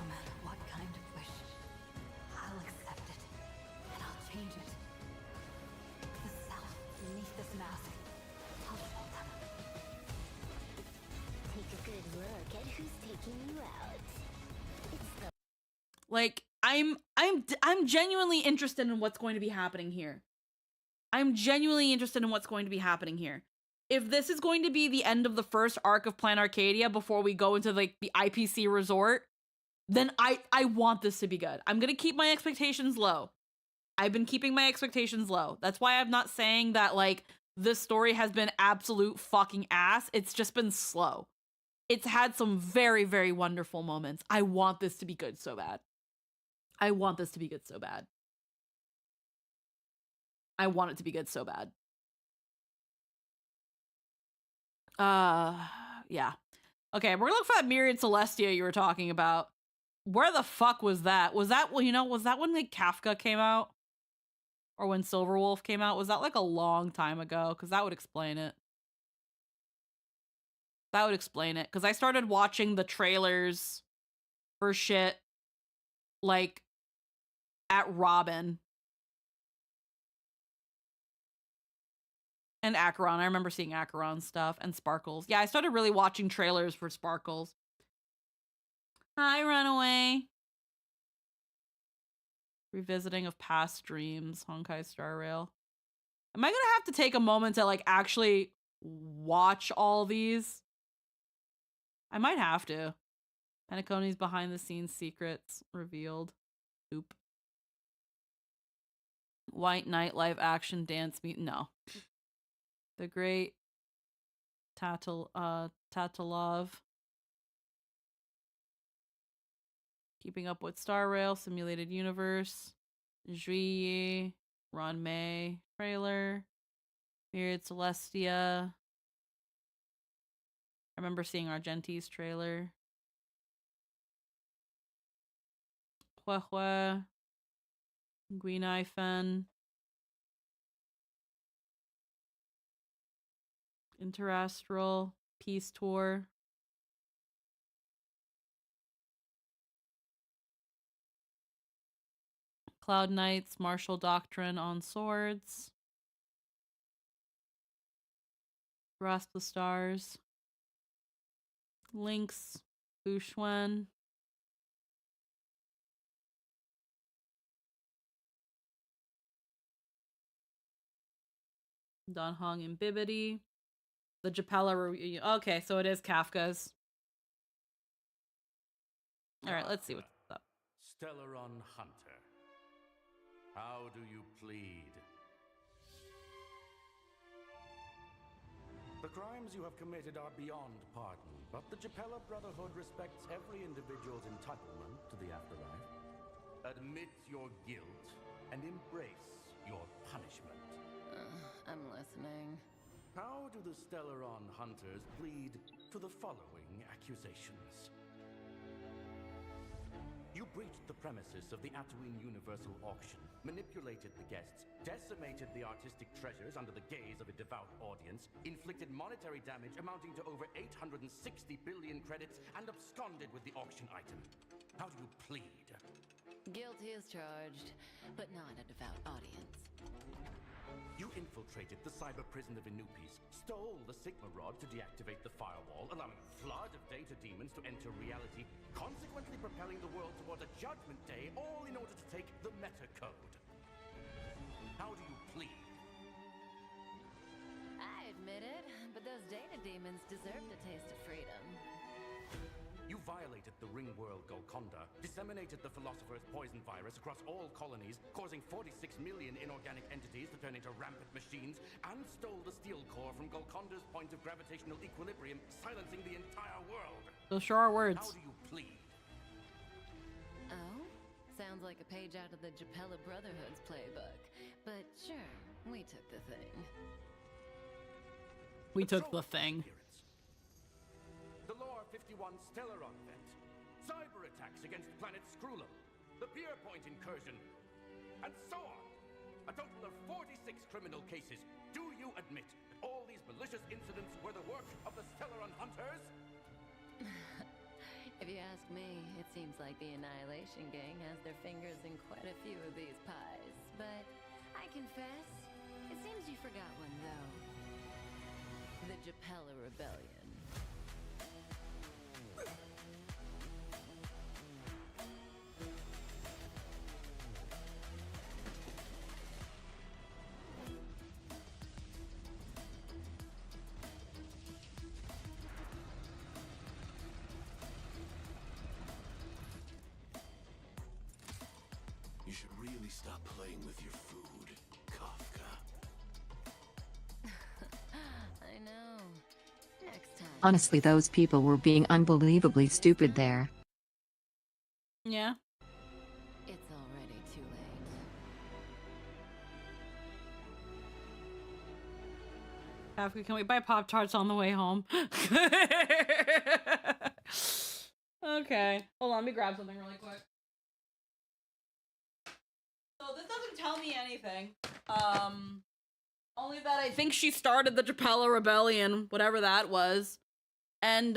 matter what kind of wish, I'll accept it, and I'll change it. The self beneath this mask, I'll show them. Take a good look at who's taking you out. It's the Like I'm genuinely interested in what's going to be happening here. I'm genuinely interested in what's going to be happening here. If this is going to be the end of the first arc of Plan Arcadia before we go into like the IPC resort, then I want this to be good. I'm going to keep my expectations low. I've been keeping my expectations low. That's why I'm not saying that like this story has been absolute fucking ass. It's just been slow. It's had some very, very wonderful moments. I want this to be good so bad. I want this to be good so bad. I want it to be good so bad. Yeah. Okay, we're looking for that Myriad Celestia you were talking about. Where the fuck was that? Was that, well, was that when like Kafka came out? Or when Silverwolf came out? Was that like a long time ago? Because that would explain it. That would explain it. Because I started watching the trailers for shit like at Robin. And Acheron. I remember seeing Acheron stuff and Sparkles. Yeah, I started really watching trailers for Sparkles. Hi, Runaway. Revisiting of past dreams. Honkai Star Rail. Am I gonna have to take a moment to like actually watch all these? I might have to. Penaconi's behind the scenes secrets revealed. Oop. White Knight live action dance meet. No. The Great Tatalov. Keeping Up with Star Rail, Simulated Universe. Juillet, Ron May, trailer. Myriad Celestia. I remember seeing Argenti's trailer. Huehue. Guinaifen. Interastral. Peace Tour. Cloud Knights, Martial Doctrine on Swords. Grasp the Stars. Lynx, Bushwen. Don Hong and Bibbidi. The Japella review. Okay, so it is Kafka's. Alright, let's see what's up. Stellaron Hunter. How do you plead? The crimes you have committed are beyond pardon, but the Japella Brotherhood respects every individual's entitlement to the afterlife. Admit your guilt and embrace your punishment. I'm listening. How do the Stellaron Hunters plead to the following accusations? You breached the premises of the Tatooine Universal Auction, manipulated the guests, decimated the artistic treasures under the gaze of a devout audience, inflicted monetary damage amounting to over 860 billion credits, and absconded with the auction item. How do you plead? Guilty as charged, but not a devout audience. You infiltrated the cyber prison of Inupis, stole the Sigma Rod to deactivate the firewall, allowing a flood of data demons to enter reality, consequently propelling the world toward a judgment day, all in order to take the meta code. How do you plead? I admit it, but those data demons deserve a taste of freedom. You violated the ring world Golconda, disseminated the Philosopher's poison virus across all colonies, causing 46 million inorganic entities to turn into rampant machines, and stole the steel core from Golconda's point of gravitational equilibrium, silencing the entire world. Those sure are words. How do you plead? Oh? Sounds like a page out of the Japella Brotherhood's playbook. But sure, we took the thing. We took the thing. The Lore 51 Stellaron event. Cyber attacks against planet Skrullum. The Pier Point incursion. And so on. A total of 46 criminal cases. Do you admit that all these malicious incidents were the work of the Stellaron hunters? If you ask me, it seems like the Annihilation Gang has their fingers in quite a few of these pies. But I confess, it seems you forgot one though. The Japella Rebellion. You should really stop playing with your food, Kafka. I know. Next time. Honestly, those people were being unbelievably stupid there. Yeah. It's already too late. Africa, can we buy Pop-Tarts on the way home? Okay. Hold on, let me grab something really quick. So this doesn't tell me anything. Only that I think she started the Japella Rebellion, whatever that was. And,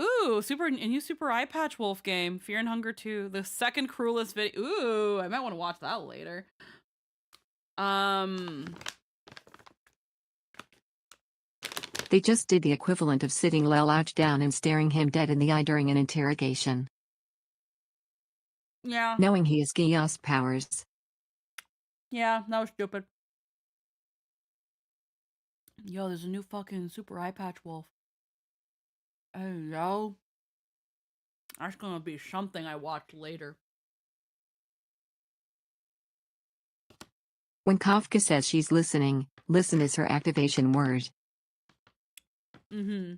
ooh, a new Super Eye Patch Wolf game. Fear and Hunger 2. The second cruelest video. Ooh, I might want to watch that later. They just did the equivalent of sitting Lelouch down and staring him dead in the eye during an interrogation. Yeah. Knowing he has Geass powers. Yeah, that was stupid. Yo, there's a new fucking Super Eye Patch Wolf. Hey, yo. That's gonna be something I watch later. When Kafka says she's listening, listen is her activation word. Mm-hmm.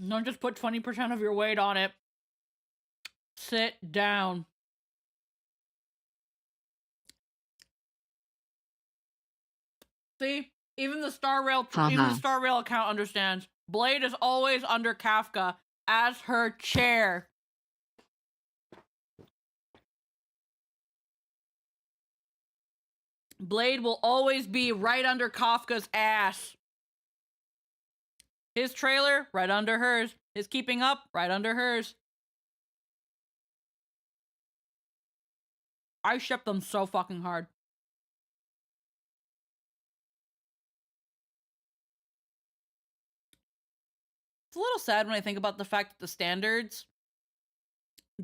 Don't just put 20% of your weight on it. Sit down. See? Even the Star Rail account understands. Blade is always under Kafka as her chair. Blade will always be right under Kafka's ass. His trailer, right under hers. His keeping up, right under hers. I ship them so fucking hard. It's a little sad when I think about the fact that the standards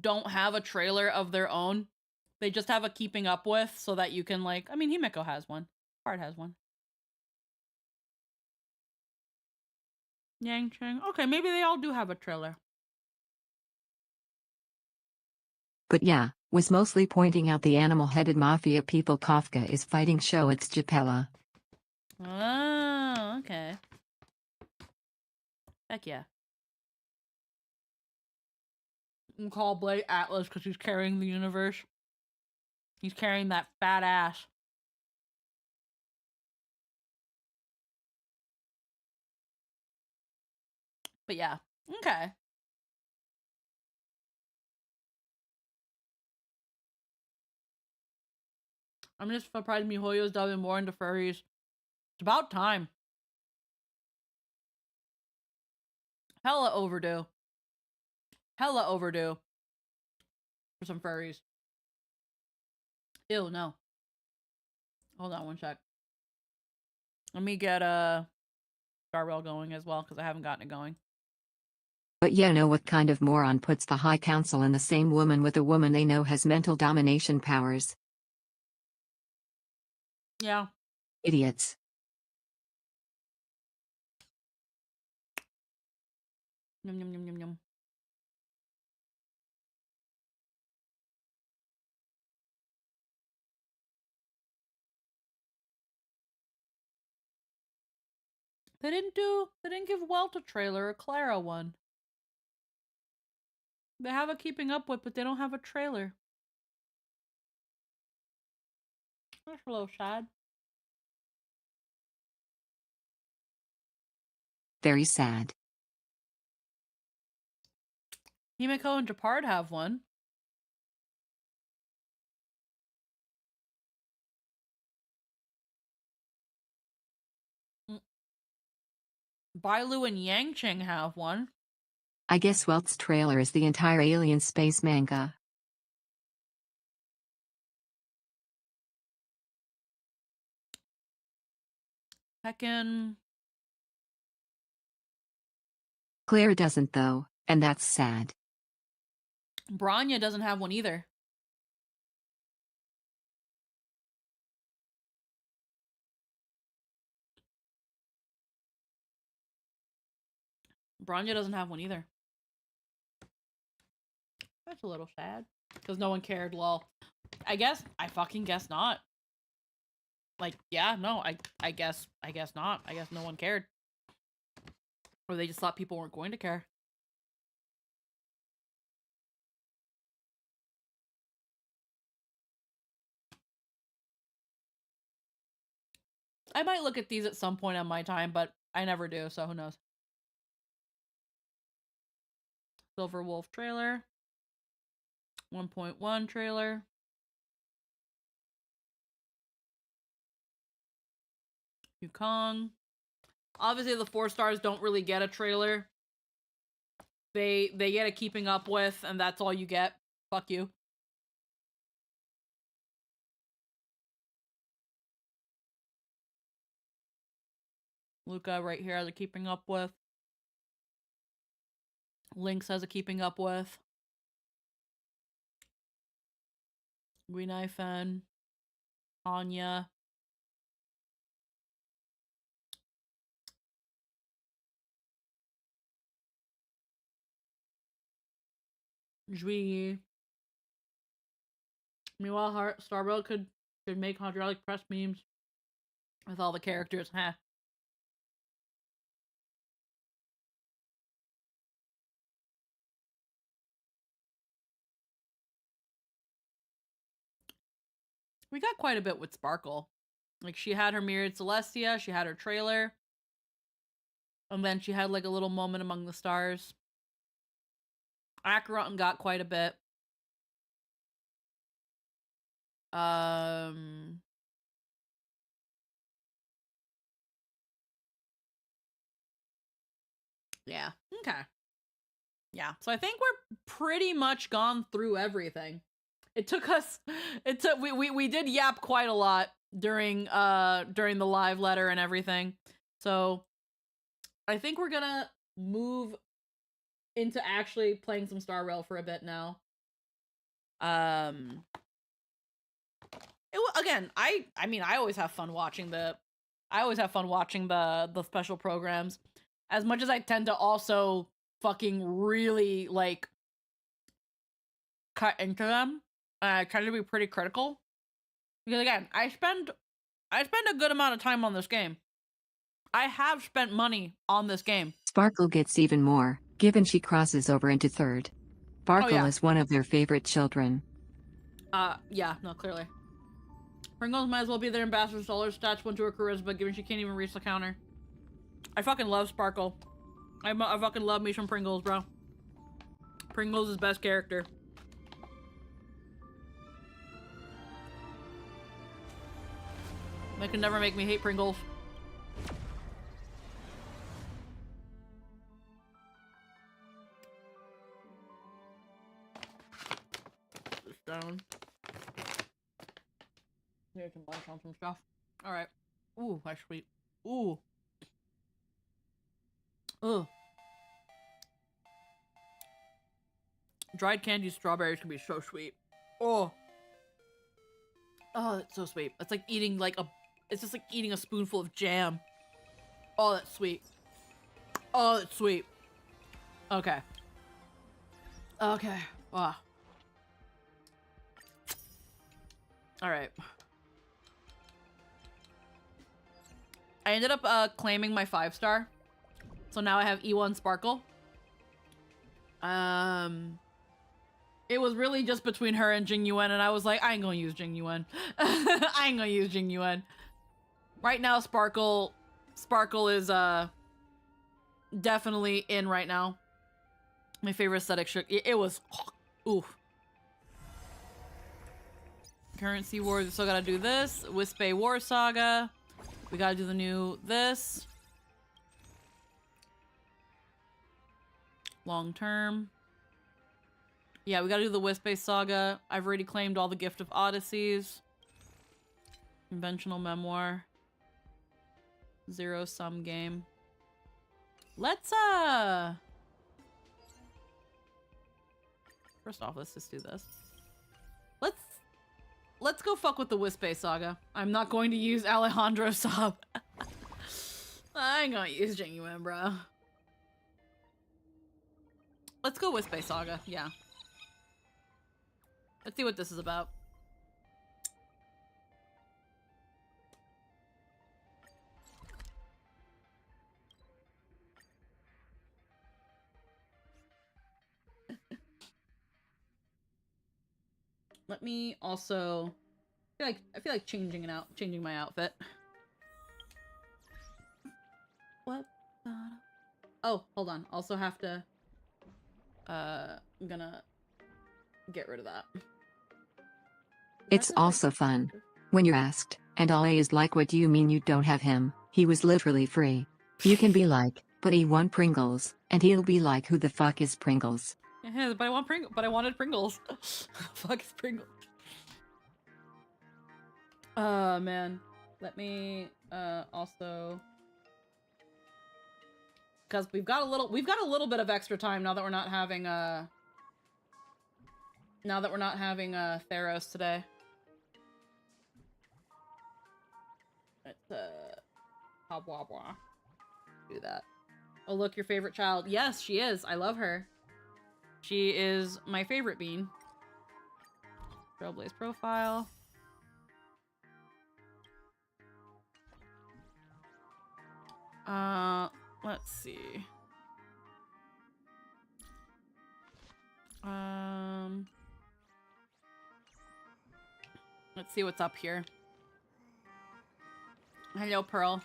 don't have a trailer of their own. They just have a keeping up with so that you can, like, I mean, Himeko has one. Bard has one. Yang Cheng. Okay, maybe they all do have a trailer. But yeah, was mostly pointing out the animal-headed mafia people Kafka is fighting show it's Japella. Oh, okay. Heck yeah. You can call Blade Atlas because he's carrying the universe. He's carrying that fat ass. But yeah, okay. I'm just surprised MiHoYo's delving more into furries. It's about time. Hella overdue. Hella overdue. For some furries. Ew, no. Hold on one sec. Let me get Starwell going as well, because I haven't gotten it going. But yeah, know what kind of moron puts the High Council and the same woman with a woman they know has mental domination powers? Yeah. Idiots. Yum, yum, yum, yum, yum. They didn't give Welt a trailer or Clara one. They have a Keeping Up With, but they don't have a trailer. That's a little sad. Very sad. Himiko and Japard have one. Bailu and Yangcheng have one. I guess Welt's trailer is the entire alien space manga. Heckin'. Claire doesn't though, and that's sad. Branya doesn't have one either. Branya doesn't have one either. That's a little sad. Because no one cared, lol. I fucking guess not. Like, yeah, no, I guess not. I guess no one cared. Or they just thought people weren't going to care. I might look at these at some point on my time, but I never do, so who knows. Silver Wolf trailer. 1.1 trailer. Yukong. Obviously, the 4 stars don't really get a trailer. They get a Keeping Up With, and that's all you get. Fuck you. Luca right here has a Keeping Up With. Lynx has a Keeping Up With. Green Eye Fen. Anya. Zhui. Meanwhile, Starbow could make hydraulic press memes with all the characters. Huh. We got quite a bit with Sparkle. Like, she had her Myriad Celestia, she had her trailer, and then she had, like, a little moment among the stars. Acheron got quite a bit. Yeah, okay. Yeah, so I think we're pretty much gone through everything. It took us, we did yap quite a lot during the live letter and everything. So I think we're gonna move into actually playing some Star Rail for a bit now. Again, I mean, I always have fun watching the special programs, as much as I tend to also fucking really like cut into them. I try to be pretty critical because, again, I spend a good amount of time on this game. I have spent money on this game. Sparkle gets even more, given she crosses over into third. Sparkle is one of their favorite children. Yeah, no, clearly. Pringles might as well be their ambassador. Solar stats went to her charisma, given she can't even reach the counter. I fucking love Sparkle. I fucking love me some Pringles, bro. Pringles is best character. They can never make me hate Pringles. This down. Here, I can munch on some stuff. Alright. Ooh, that's sweet. Ooh. Ugh. Dried candied strawberries can be so sweet. Oh. Oh, that's so sweet. It's like eating it's just like eating a spoonful of jam. Oh, that's sweet. Oh, that's sweet. Okay. Okay. Wow. Alright. I ended up claiming my 5-star. So now I have E1 Sparkle. It was really just between her and Jing Yuan, and I was like, I ain't gonna use Jing Yuan. I ain't gonna use Jing Yuan. Right now, Sparkle is definitely in right now. My favorite aesthetic trick. It was, oof. Currency Wars. We still gotta do this. Wispe War Saga. We gotta do the new this. Long term. Yeah, we gotta do the Wispe Saga. I've already claimed all the Gift of Odysseys. Conventional Memoir. Zero Sum Game. Let's first off, let's just do this. Let's go fuck with the Wispe Saga. I'm not going to use Alejandro Saab. I ain't gonna use Jing Yuan, bro. Let's go Wispe Saga, yeah. Let's see what this is about. Let me also I feel like changing my outfit. What? Oh, hold on. Also have to I'm gonna get rid of that. It's also fun. When you're asked, and all A is like, what do you mean you don't have him? He was literally free. You can be like, but he won Pringles, and he'll be like, who the fuck is Pringles? Yeah, but I wanted Pringles. Fuck is Pringles. Man. Let me also, because we've got a little bit of extra time now that we're not having Theros today. Let's blah blah. Do that. Oh, look, your favorite child. Yes, she is. I love her. She is my favorite bean. Trailblaze profile. Let's see. Let's see what's up here. Hello, Pearl.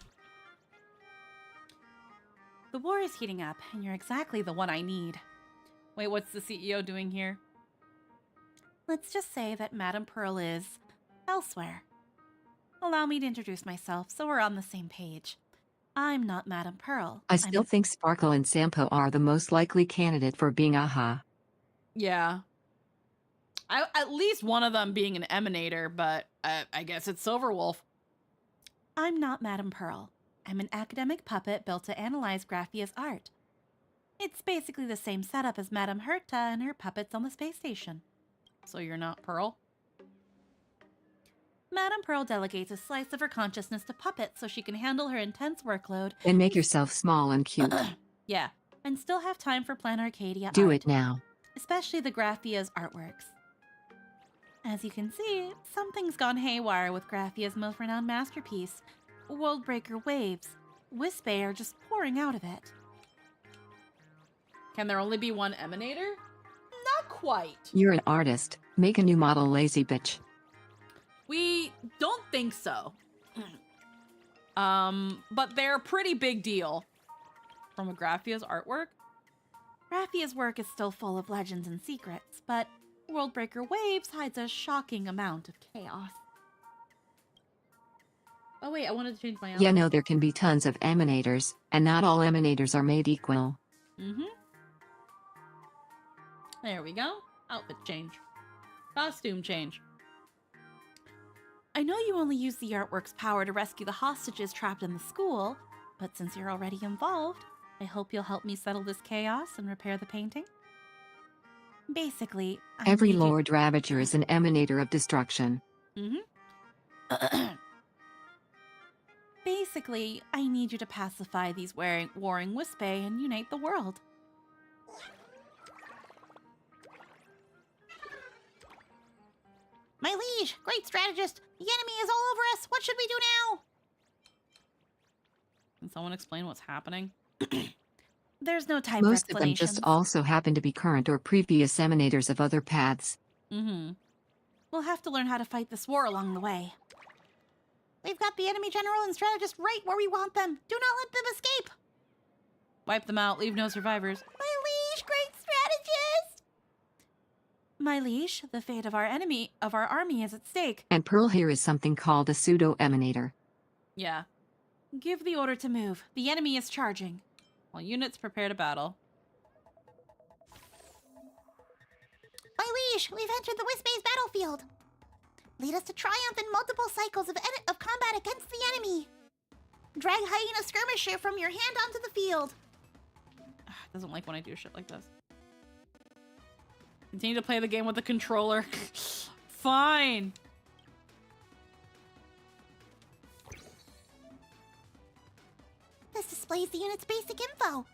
The war is heating up, and you're exactly the one I need. Wait, what's the CEO doing here? Let's just say that Madame Pearl is elsewhere. Allow me to introduce myself so we're on the same page. I'm not Madame Pearl. I still think Sparkle and Sampo are the most likely candidate for being AHA. Yeah. At least one of them being an emanator, but I guess it's Silverwolf. I'm not Madame Pearl. I'm an academic puppet built to analyze Graphia's art. It's basically the same setup as Madame Herta and her puppets on the space station. So you're not Pearl? Madame Pearl delegates a slice of her consciousness to puppets so she can handle her intense workload. And make yourself small and cute. Yeah, and still have time for Plan Arcadia Do art, it now. especially the Graphia's artworks. As you can see, something's gone haywire with Graphia's most renowned masterpiece, Worldbreaker Waves. Wispe are just pouring out of it. Can there only be one emanator? Not quite. You're an artist. Make a new model, lazy bitch. We don't think so. But they're a pretty big deal. From Graphia's artwork? Graphia's work is still full of legends and secrets, but Worldbreaker Waves hides a shocking amount of chaos. Oh wait, I wanted to change my outfit. Yeah, no, there can be tons of emanators, and not all emanators are made equal. There we go. Outfit change. Costume change. I know you only use the artwork's power to rescue the hostages trapped in the school, but since you're already involved, I hope you'll help me settle this chaos and repair the painting. Basically, Every Lord Ravager is an emanator of destruction. Basically, I need you to pacify these warring Wispe and unite the world. My liege, great strategist! The enemy is all over us! What should we do now? someone explain what's happening? There's no time Most for of them explanations. just also happen to be current or previous emanators of other paths. Mm-hmm. We'll have to learn how to fight this war along the way. We've got the enemy general and strategist right where we want them. Do not let them escape. Wipe them out. Leave no survivors. My liege, great strategist! My liege, the fate of our army is at stake. And Pearl here is something called a pseudo-emanator. Yeah. Give the order to move. The enemy is charging. While units prepare to battle. My liege, we've entered the Wisbay's battlefield. Lead us to triumph in multiple cycles of combat against the enemy. Drag Hyena Skirmisher from your hand onto the field. Doesn't like when I do shit like this. Continue to play the game with the controller. Fine. This displays the unit's basic info.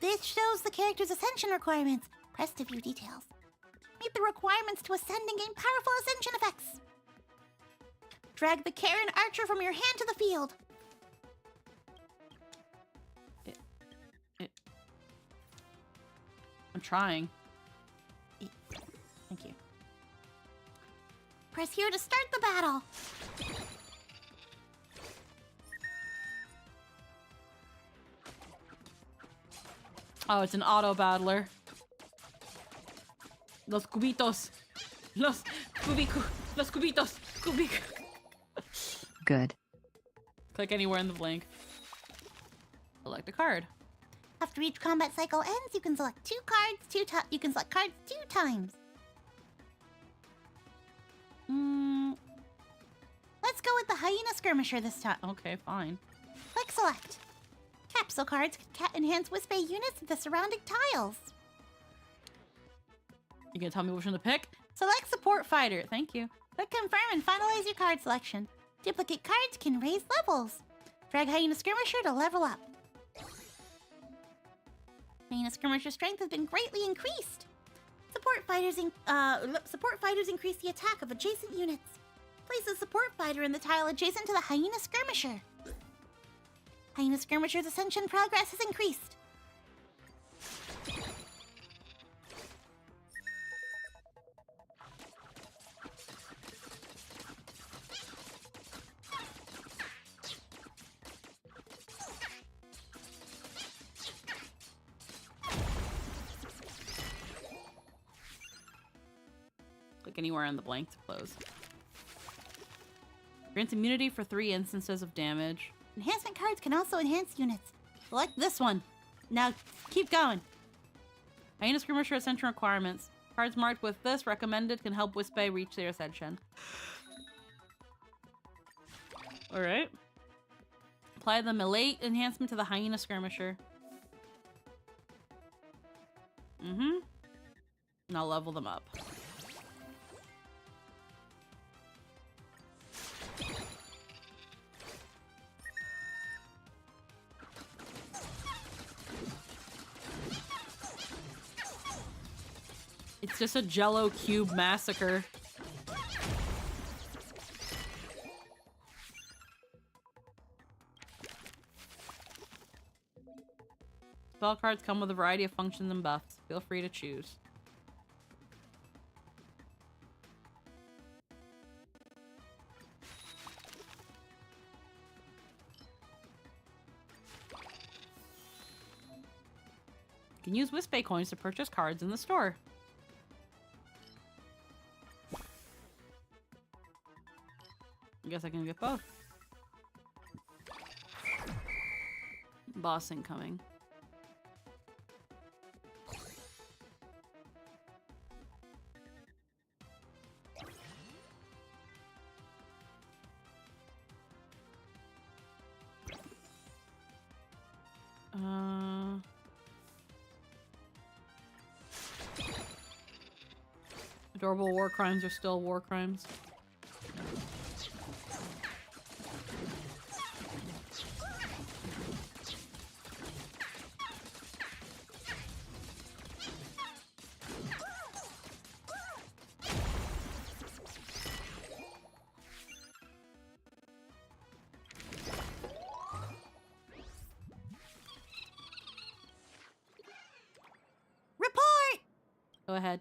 This shows the character's ascension requirements. Press to view details. Meet the requirements to ascend and gain powerful ascension effects. Drag the Karen Archer from your hand to the field. I'm trying. Thank you. Press here to start the battle. Oh, it's an auto battler. Los cubitos. Los cubitos. Good. Click anywhere in the blank. Select a card. After each combat cycle ends, you can select you can select cards 2 times. Let's go with the Hyena Skirmisher this time. Okay, fine. Click select. Capsule cards can enhance Wisbay units to the surrounding tiles. You gonna tell me which one to pick? Select support Fighter. Thank you. Click confirm and finalize your card selection. Duplicate cards can raise levels. Drag Hyena Skirmisher to level up. Hyena Skirmisher strength has been greatly increased. Support fighters increase the attack of adjacent units. Place a support fighter in the tile adjacent to the Hyena Skirmisher. Hyena Skirmisher's ascension progress has increased. Click anywhere on the blank to close. Grants immunity for 3 instances of damage. Enhancement cards can also enhance units. Select this one. Now, keep going. Hyena Skirmisher Ascension requirements. Cards marked with this recommended can help Wisbay reach their ascension. Alright. Apply the melee enhancement to the Hyena Skirmisher. Now level them up. It's just a Jello cube massacre. Spell cards come with a variety of functions and buffs. Feel free to choose. You can use Wisbay coins to purchase cards in the store. I guess I can get both. Boss incoming. Adorable war crimes are still war crimes. Go ahead.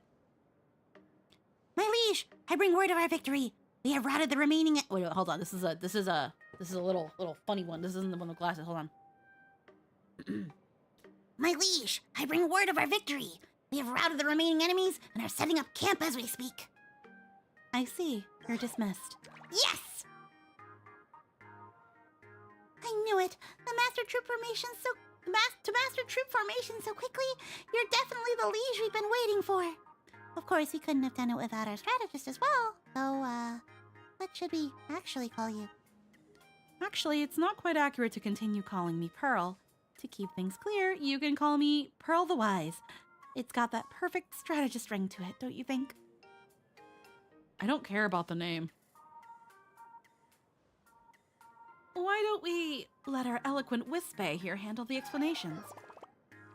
My liege, I bring word of our victory. We have routed the remaining. Wait, hold on. This is a little funny one. This isn't the one with glasses. Hold on. My liege, I bring word of our victory. We have routed the remaining enemies and are setting up camp as we speak. I see. You're dismissed. Yes! I knew it. To master troop formation so quickly. You're definitely the liege we've been waiting for. Of course, we couldn't have done it without our strategist as well. So, what should we actually call you? Actually, it's not quite accurate to continue calling me Pearl. To keep things clear, you can call me Pearl the Wise. It's got that perfect strategist ring to it, don't you think? I don't care about the name. Why don't we let our eloquent Wispe here handle the explanations?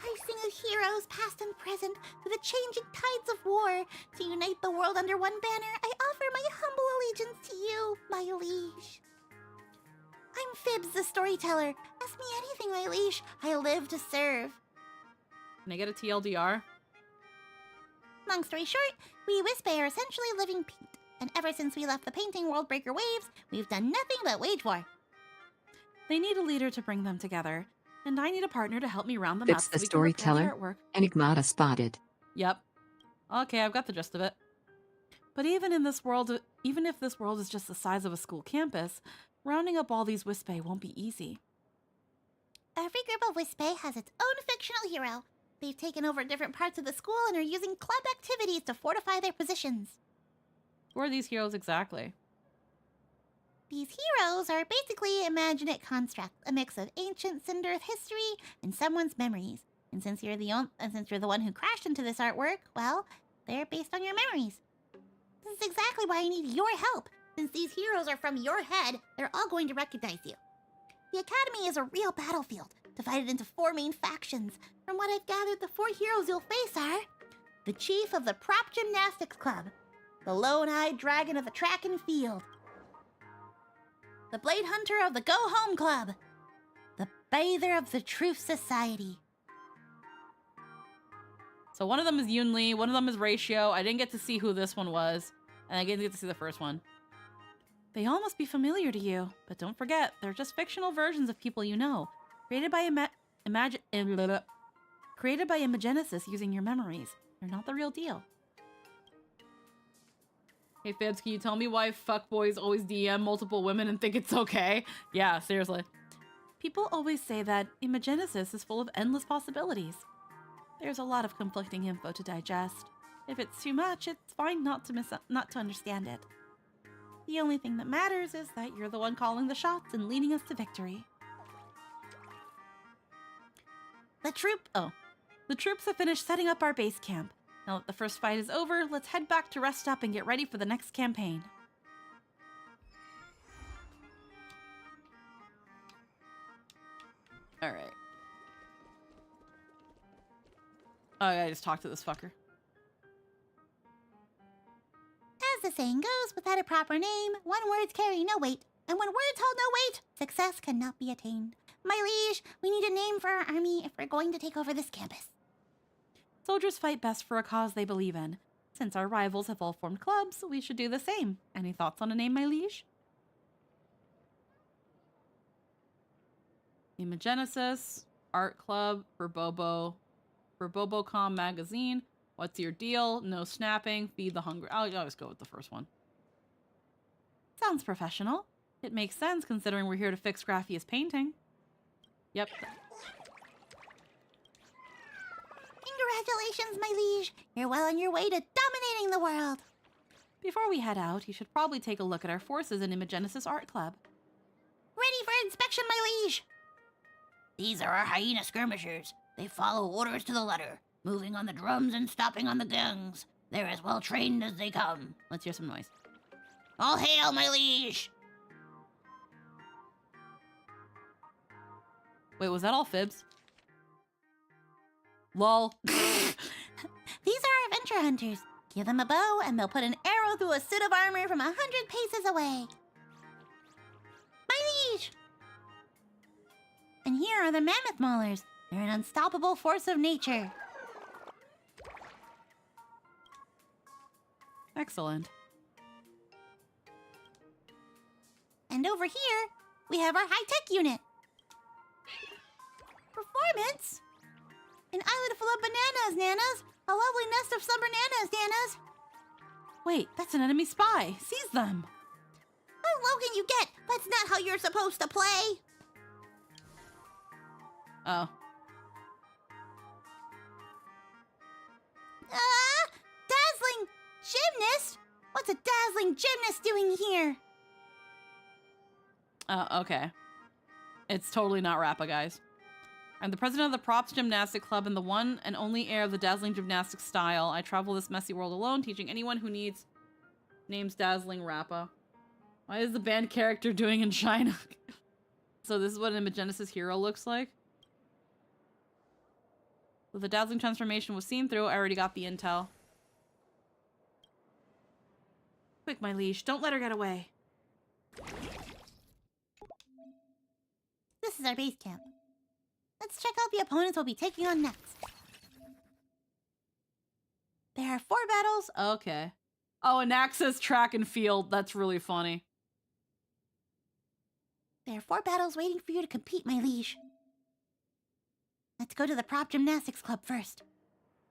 I sing of heroes past and present through the changing tides of war. To unite the world under one banner, I offer my humble allegiance to you, my liege. I'm Fibs the storyteller. Ask me anything, my liege. I live to serve. Can I get a TLDR? Long story short, we Wispe are essentially living paint. And ever since we left the painting world breaker waves, we've done nothing but wage war. They need a leader to bring them together, and I need a partner to help me round them It's up. the So we can repair the storyteller. artwork. Enigmata spotted. Yep. Okay, I've got the gist of it. But even if this world is just the size of a school campus, rounding up all these Wispe won't be easy. Every group of Wispe has its own fictional hero. They've taken over different parts of the school and are using club activities to fortify their positions. Who are these heroes exactly? These heroes are basically imaginate constructs, a mix of ancient Cinderth history and someone's memories. And since you're the one who crashed into this artwork, well, they're based on your memories. This is exactly why I need your help. Since these heroes are from your head, they're all going to recognize you. The Academy is a real battlefield, divided into 4 main factions. From what I've gathered, the 4 heroes you'll face are the chief of the Prop Gymnastics Club, the lone-eyed dragon of the track and field, the blade hunter of the Go Home Club, the bather of the Truth Society. So one of them is Yoon Lee, one of them is Ratio. I didn't get to see who this one was, and I didn't get to see the first one. They all must be familiar to you, but don't forget, they're just fictional versions of people you know, created by Imagenesis using your memories. They're not the real deal. Hey Fibs, can you tell me why fuckboys always DM multiple women and think it's okay? Yeah, seriously. People always say that Imagenesis is full of endless possibilities. There's a lot of conflicting info to digest. If it's too much, it's fine not to understand it. The only thing that matters is that you're the one calling the shots and leading us to victory. The troops have finished setting up our base camp. Now that the first fight is over, let's head back to rest up and get ready for the next campaign. Alright. Oh, I just talked to this fucker. As the saying goes, without a proper name, one words carry no weight. And when words hold no weight, success cannot be attained. My liege, we need a name for our army if we're going to take over this campus. Soldiers fight best for a cause they believe in. Since our rivals have all formed clubs, we should do the same. Any thoughts on a name, my liege? Imagenesis, Art Club, for Bobocom Magazine. What's your deal? No snapping, feed the hungry. I'll always go with the first one. Sounds professional. It makes sense considering we're here to fix Graffia's painting. Yep. Congratulations, my liege. You're well on your way to dominating the world. Before we head out, you should probably take a look at our forces in Imagenesis Art Club. Ready for inspection, my liege. These are our hyena skirmishers. They follow orders to the letter, moving on the drums and stopping on the gongs. They're as well trained as they come. Let's hear some noise. All hail, my liege! Wait, was that all Fibs? Lol. These are adventure hunters. Give them a bow and they'll put an arrow through a suit of armor from 100 paces away. My liege! And here are the mammoth maulers. They're an unstoppable force of nature. Excellent. And over here, we have our high-tech unit. Performance? An island full of bananas, Nanas. A lovely nest of some bananas, Nanas. Wait, that's an enemy spy. Seize them. Oh, Logan, you get. That's not how you're supposed to play. Oh. Dazzling gymnast? What's a dazzling gymnast doing here? Okay. It's totally not Rappa, guys. I'm the president of the Props Gymnastic Club and the one and only heir of the dazzling gymnastic style. I travel this messy world alone, teaching anyone who needs names Dazzling Rappa. Why is the band character doing in China? So this is what an Imagenesis hero looks like. So the dazzling transformation was seen through. I already got the intel. Quick, my liege. Don't let her get away. This is our base camp. Let's check out the opponents we'll be taking on next. There are 4 battles. Okay. Oh, and access track and field. That's really funny. There are 4 battles waiting for you to compete, my liege. Let's go to the Prop Gymnastics Club first.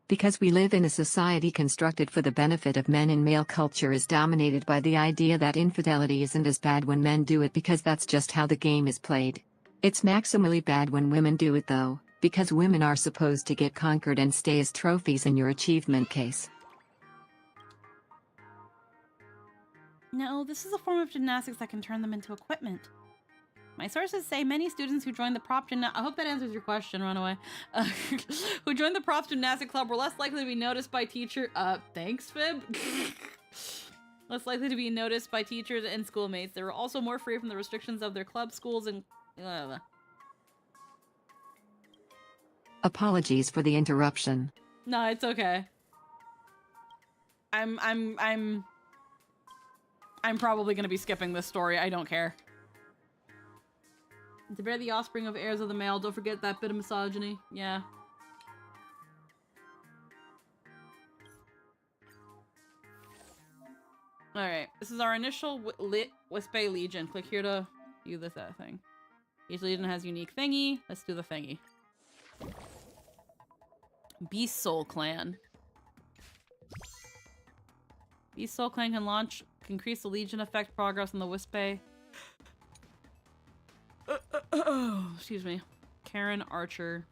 Because we live in a society constructed for the benefit of men and male culture is dominated by the idea that infidelity isn't as bad when men do it because that's just how the game is played. It's maximally bad when women do it though, because women are supposed to get conquered and stay as trophies in your achievement case. No, this is a form of gymnastics that can turn them into equipment. My sources say many students who joined the prop I hope that answers your question, Runaway. Who joined the props gymnastic club were less likely to be noticed by thanks, Fib. Less likely to be noticed by teachers and schoolmates. They were also more free from the restrictions of their club, schools, and Apologies for the interruption. No, it's okay. I'm probably gonna be skipping this story. I don't care. To bear the offspring of heirs of the male, don't forget that bit of misogyny. Yeah. Alright, this is our initial lit Wispe Legion. Click here to view this thing. Each legion has unique thingy. Let's do the thingy. Beast Soul Clan. Beast Soul Clan can increase the legion effect progress on the Wispe. Excuse me. Karen Archer.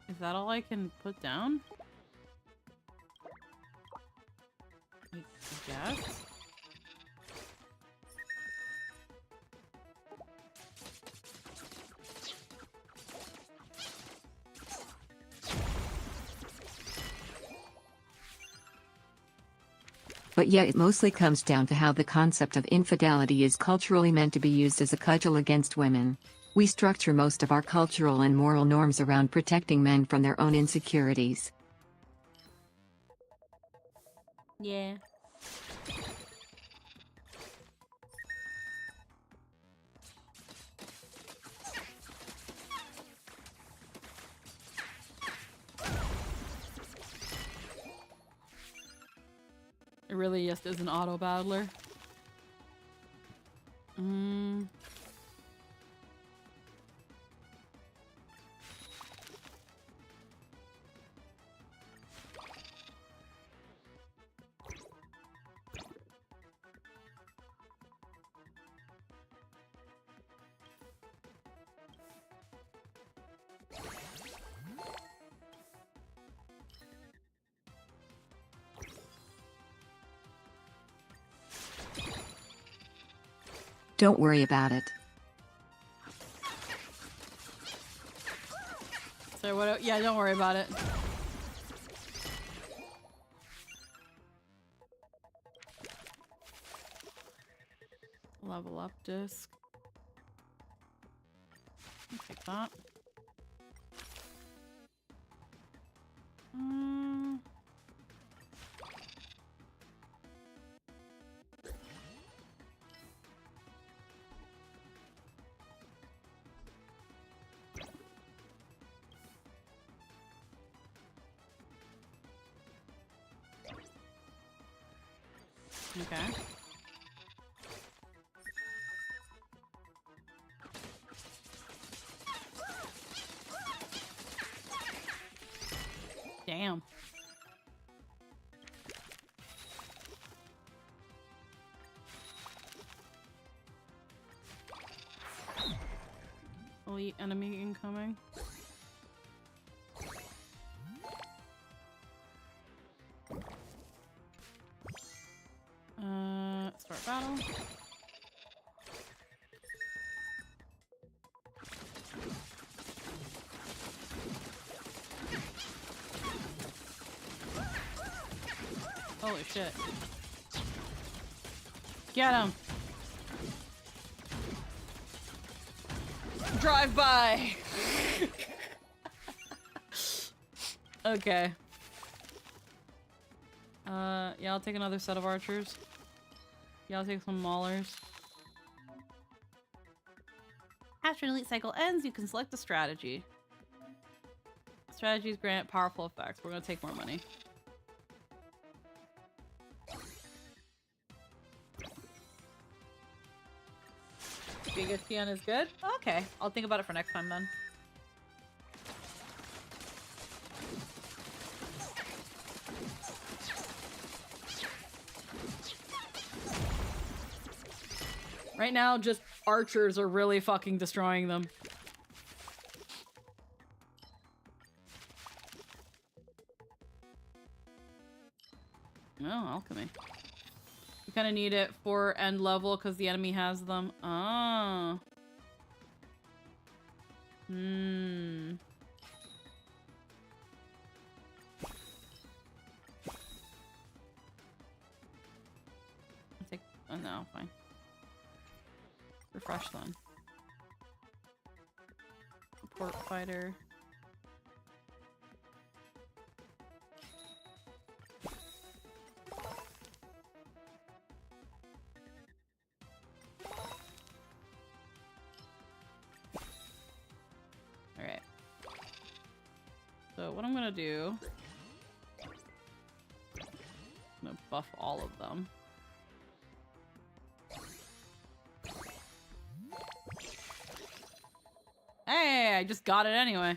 Is that all I can put down? I guess. But yeah, it mostly comes down to how the concept of infidelity is culturally meant to be used as a cudgel against women. We structure most of our cultural and moral norms around protecting men from their own insecurities. Yeah. It really just is an auto battler. Don't worry about it. So what? Yeah, don't worry about it. Level up disc. I'll take that. Okay. Damn. Elite enemy incoming. Start battle. Holy shit. Get him. Drive by. Okay. Yeah, I'll take another set of archers. Yeah, I'll take some maulers. After an elite cycle ends, you can select a strategy. Strategies grant powerful effects. We're gonna take more money. Giga Tian is good? Okay, I'll think about it for next time then. Right now, just archers are really fucking destroying them. Oh, alchemy. You kind of need it for end level because the enemy has them. Ah. Hmm. I'll take. Oh no, fine. Refresh then. Support fighter. Alright. So what I'm gonna do, I'm gonna buff all of them. Hey, I just got it anyway.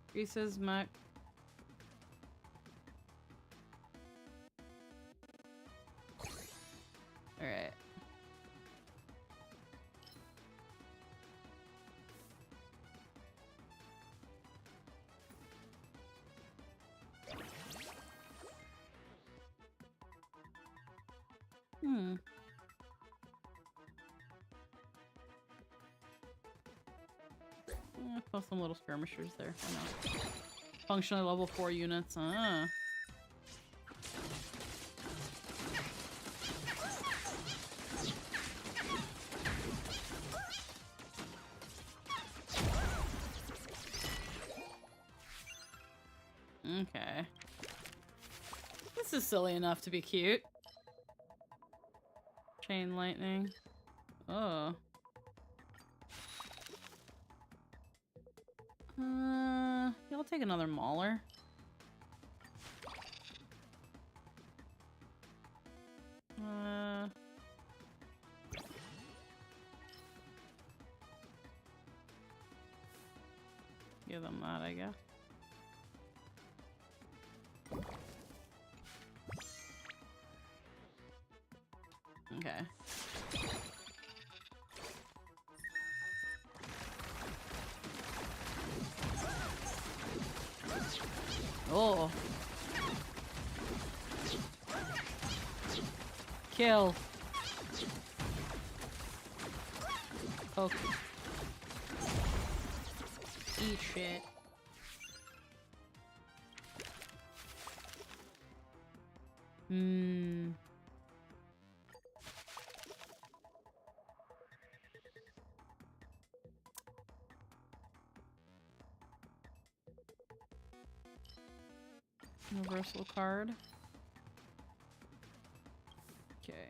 Increases mech. Alright. Hmm. Plus some little skirmishers there. Why not? Functionally level 4 units. Ah. Okay. This is silly enough to be cute. Chain lightning. Oh. Yeah, I'll take another mauler. Give them that, I guess. Okay. Oh. Kill. Poke. Eat shit. Hmm. Universal card. Okay.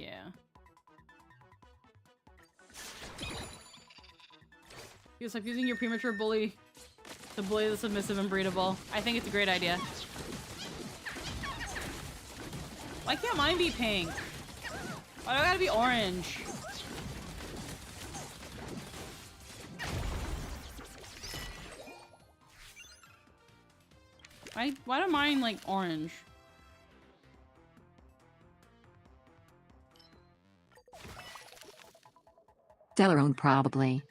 Yeah. You stop using your premature bully to bully the submissive and breedable. I think it's a great idea. Why can't mine be pink? Why do I gotta be orange? Why do mine like orange? Celeron probably.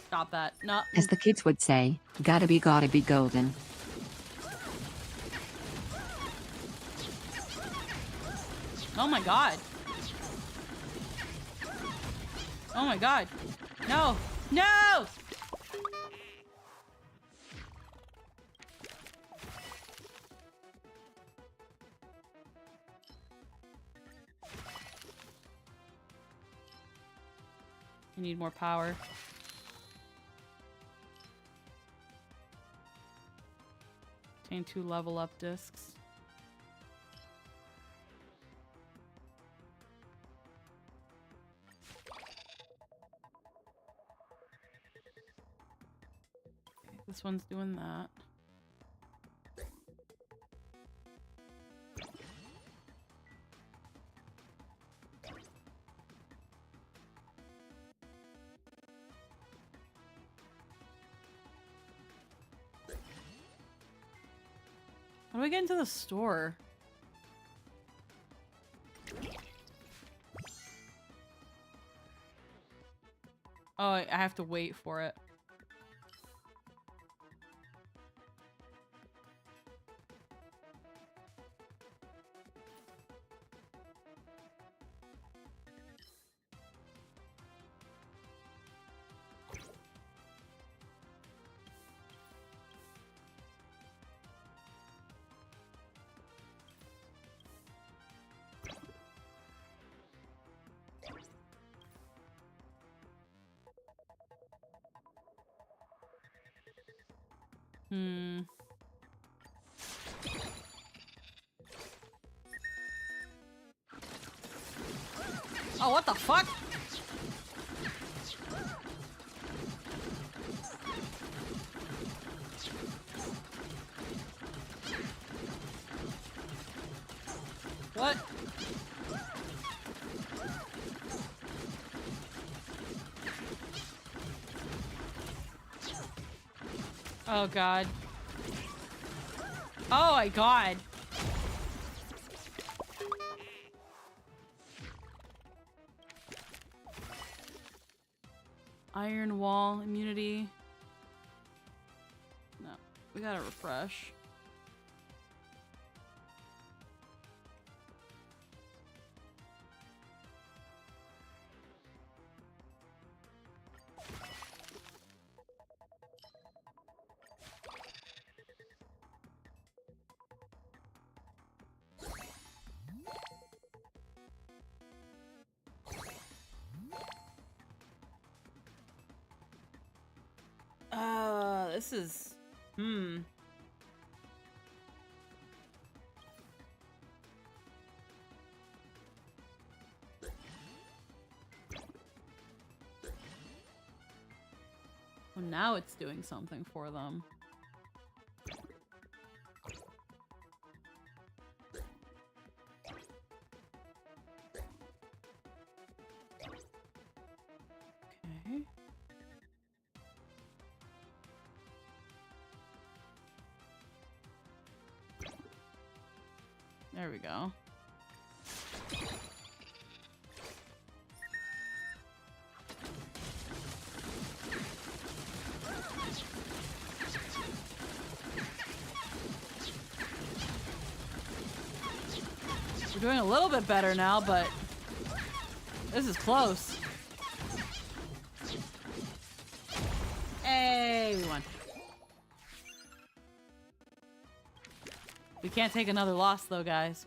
Stop that. No. As the kids would say, gotta be golden. Oh my god. Oh my god. No. No! You need more power. Obtain 2 level up discs. This one's doing that. How do I get into the store? Oh, I have to wait for it. Oh, what the fuck? What? Oh god. Oh my god. Iron wall immunity. No, we gotta refresh. This is... Well, now it's doing something for them. Okay. There we go. We're doing a little bit better now, but this is close. Hey, we won. We can't take another loss though, guys.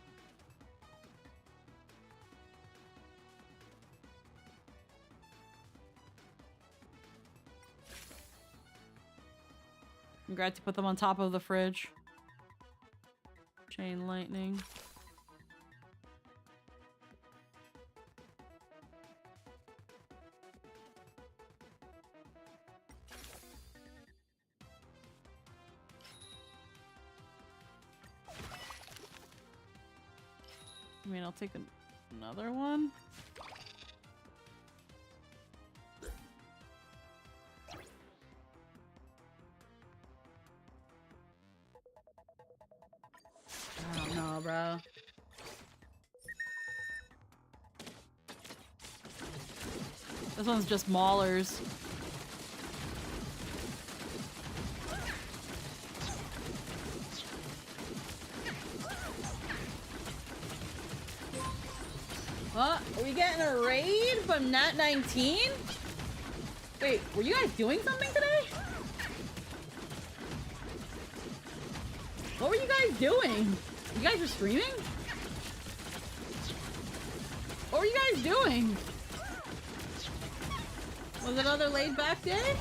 Congrats, you put them on top of the fridge. Chain lightning. I mean, I'll take another one. I don't know, bro. This one's just maulers. What? Are we getting a raid from Nat 19? Wait, were you guys doing something today? What were you guys doing? You guys were streaming? What were you guys doing? Was it another laid back day?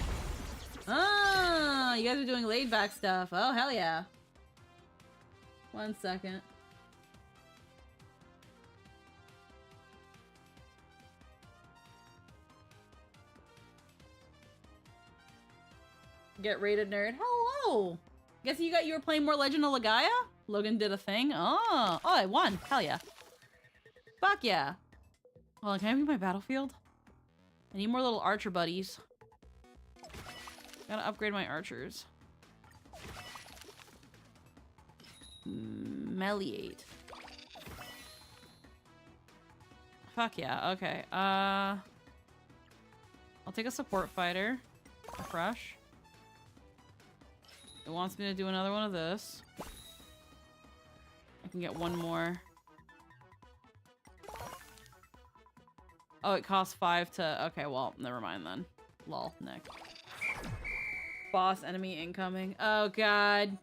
Ah, you guys are doing laid back stuff. Oh, hell yeah. 1 second. Get rated, nerd. Hello! Guess you were playing more Legend of Legaia? Logan did a thing. Oh, I won. Hell yeah. Fuck yeah. Hold on, can I view my battlefield? I need more little archer buddies. Gotta upgrade my archers. Meliate. Fuck yeah, okay. I'll take a support fighter. Refresh. It wants me to do another one of this. I can get one more. Oh, it costs 5 to... Okay, well, never mind then. Lol, Nick. Boss enemy incoming. Oh, God.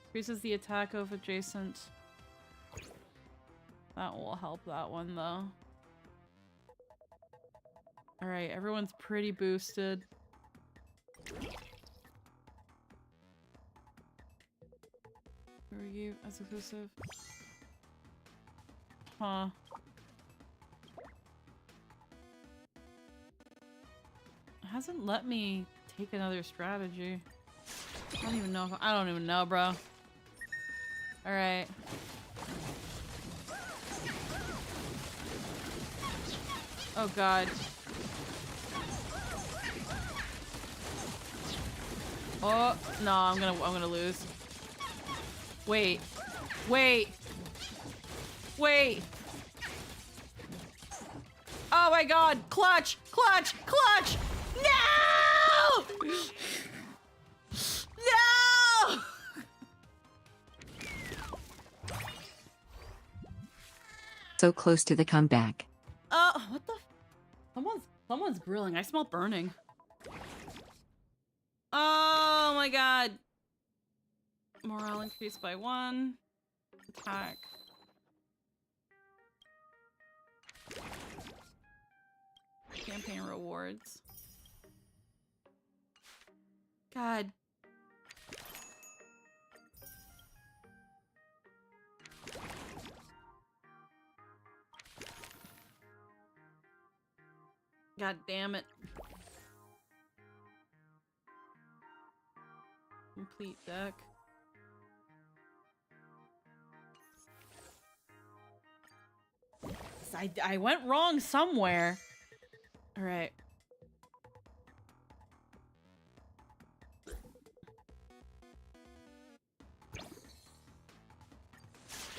Increases the attack of adjacent. That will help that one, though. Alright, everyone's pretty boosted. Who are you as exclusive? Huh. It hasn't let me take another strategy. I don't even know if I don't even know, bro. Alright. Oh god. Oh no, I'm gonna lose. Wait. Wait. Wait. Oh my god. Clutch! Clutch! Clutch! No! No! So close to the comeback. What the? Someone's grilling. I smell burning. Oh my god. Morale increased by 1. Attack. Campaign rewards. God. God damn it. Complete deck. I went wrong somewhere. All right.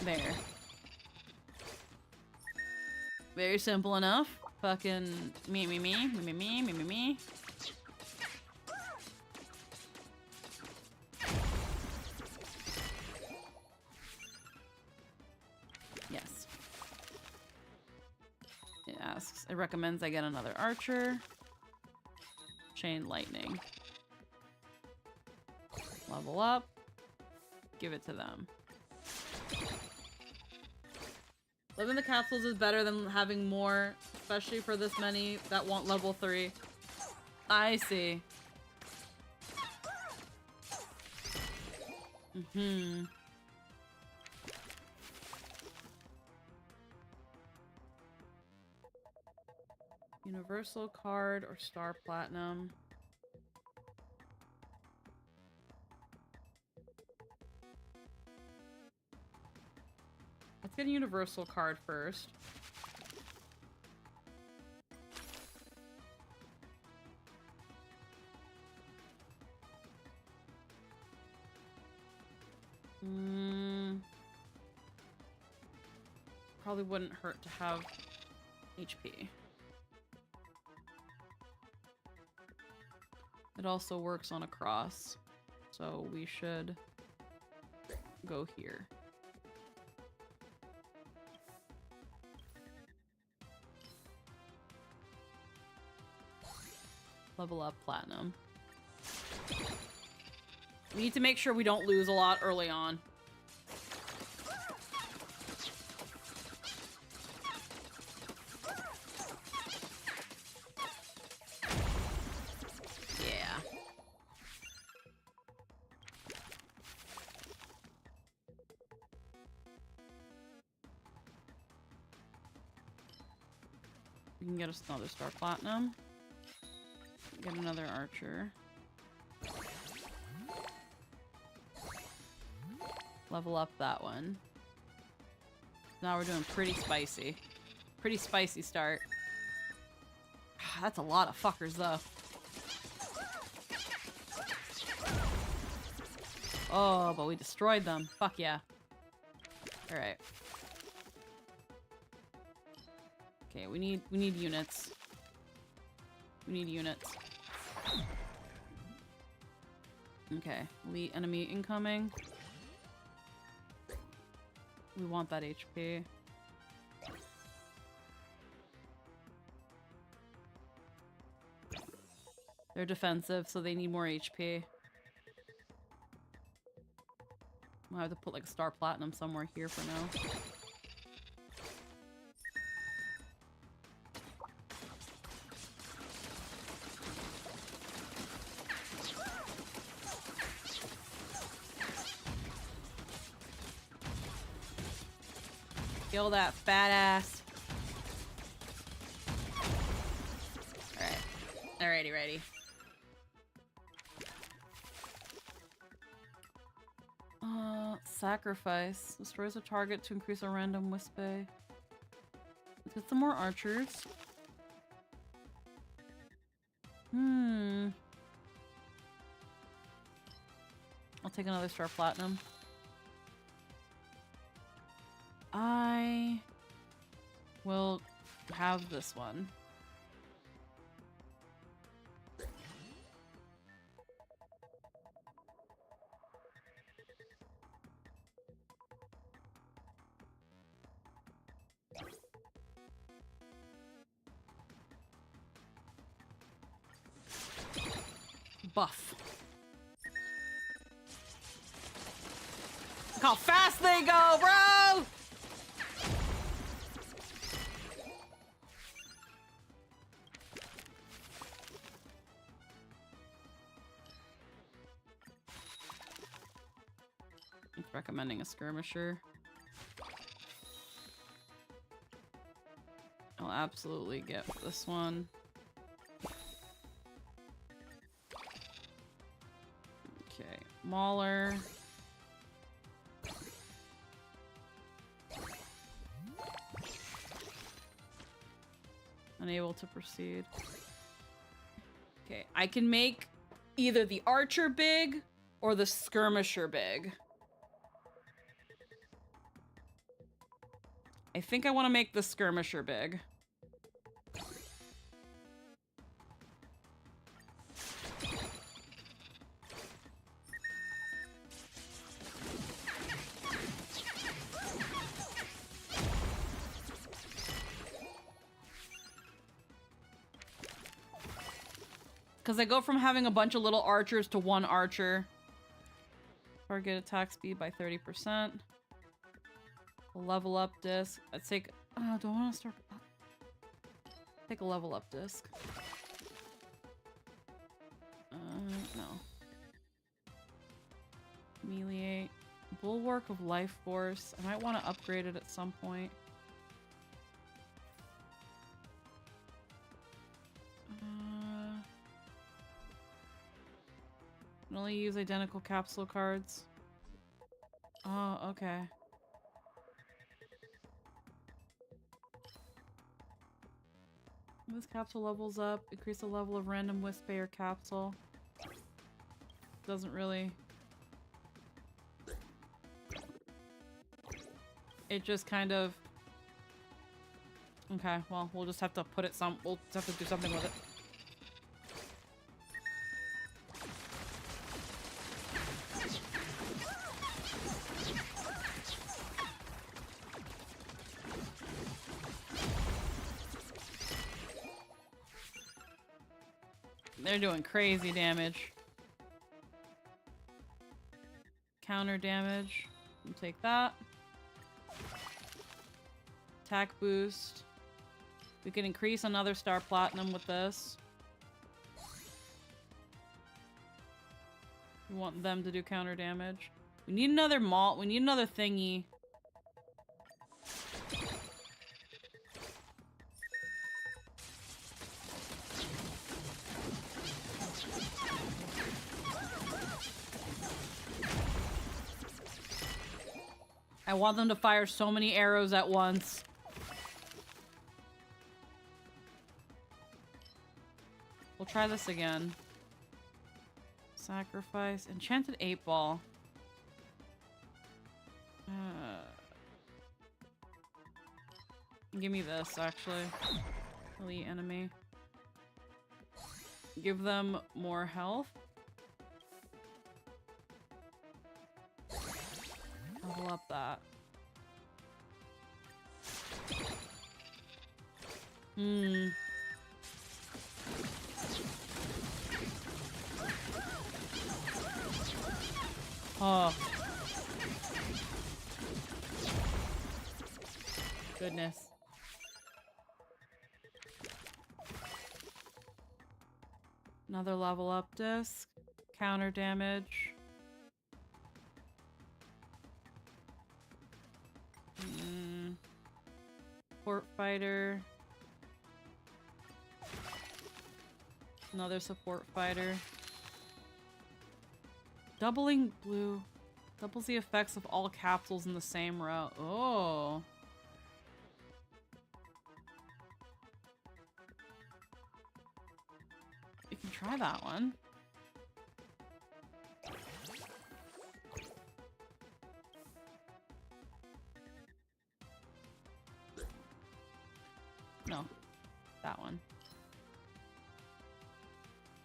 There. Very simple enough. Fucking me. Yes. It asks, it recommends I get another archer. Chain lightning. Level up. Give it to them. Living the capsules is better than having more, especially for this many that want level 3. I see. Mm-hmm. Universal card or Star Platinum. Let's get a Universal card first. Probably wouldn't hurt to have HP. It also works on a cross, so we should go here. Level up platinum. We need to make sure we don't lose a lot early on. Yeah. We can get us another Star Platinum. Get another archer. Level up that one. Now we're doing pretty spicy. Pretty spicy start. That's a lot of fuckers though. Oh, but we destroyed them. Fuck yeah. Alright. Okay, we need units. We need units. Okay, elite enemy incoming. We want that HP. They're defensive, so they need more HP. I'll have to put like a Star Platinum somewhere here for now. Kill that fat ass. Alright. Alrighty, ready. Sacrifice. Destroys a target to increase a random Wispe. Let's get some more archers. I'll take another Star Platinum. I will have this one. Buff. Look how fast they go, bro! It's recommending a skirmisher. I'll absolutely get this one. Okay, Mauler. Unable to proceed. Okay, I can make either the archer big or the skirmisher big. I think I want to make the skirmisher big. Because I go from having a bunch of little archers to one archer. Target attack speed by 30%. A level up disc. Let's take. Oh, do I want to start? Take a level up disc. No. Ameliorate. Bulwark of Life Force. I might want to upgrade it at some point. Can only use identical capsule cards. Oh, okay. This capsule levels up. Increase the level of random wisp or capsule. Doesn't really... It just kind of... Okay, well, we'll just have to put it some... We'll just have to do something with it. They're doing crazy damage. Counter damage. We'll take that. Attack boost. We can increase another star platinum with this. We want them to do counter damage. We need another malt. We need another thingy. I want them to fire so many arrows at once. We'll try this again. Sacrifice. Enchanted 8-ball. Give me this, actually. Elite enemy. Give them more health. Level up that. Oh. Goodness. Another level up disc. Counter damage. Support fighter. Another support fighter. Doubling blue. Doubles the effects of all capsules in the same row. Oh. You can try that one. No, that one.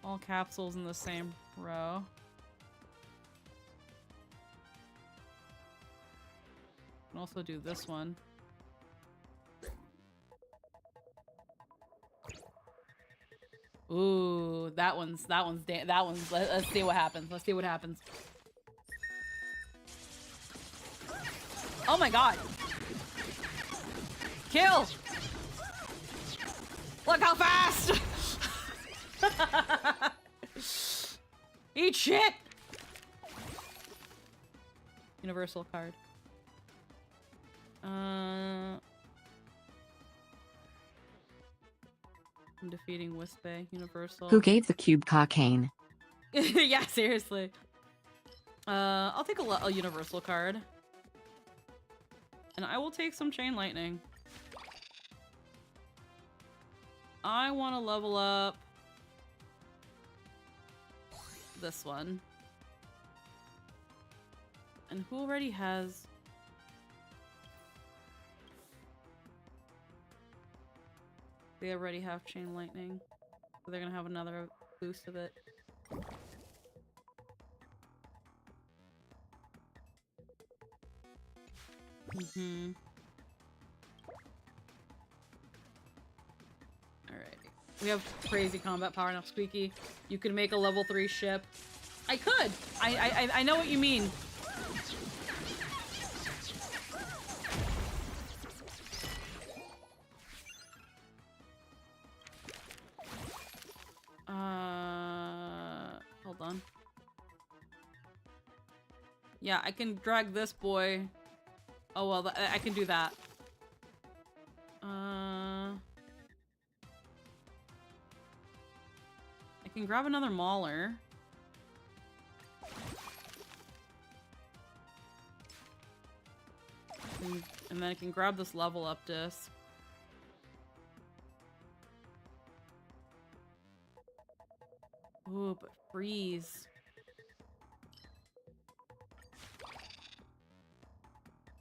All capsules in the same row. Can also do this one. Ooh, let's see what happens. Let's see what happens. Oh my god. Kill! Look how fast! Eat shit! Universal card. I'm defeating Wispe. Universal. Who gave the cube cocaine? Yeah, seriously. I'll take a universal card. And I will take some chain lightning. I want to level up this one. And who already has... They already have chain lightning. So they're gonna have another boost of it. Mm-hmm. Alright. We have crazy combat power now, Squeaky. You could make a level 3 ship. I could! I know what you mean. Yeah, I can drag this boy. Oh, well, I can do that. I can grab another mauler. And then I can grab this level up disc. Ooh, but freeze.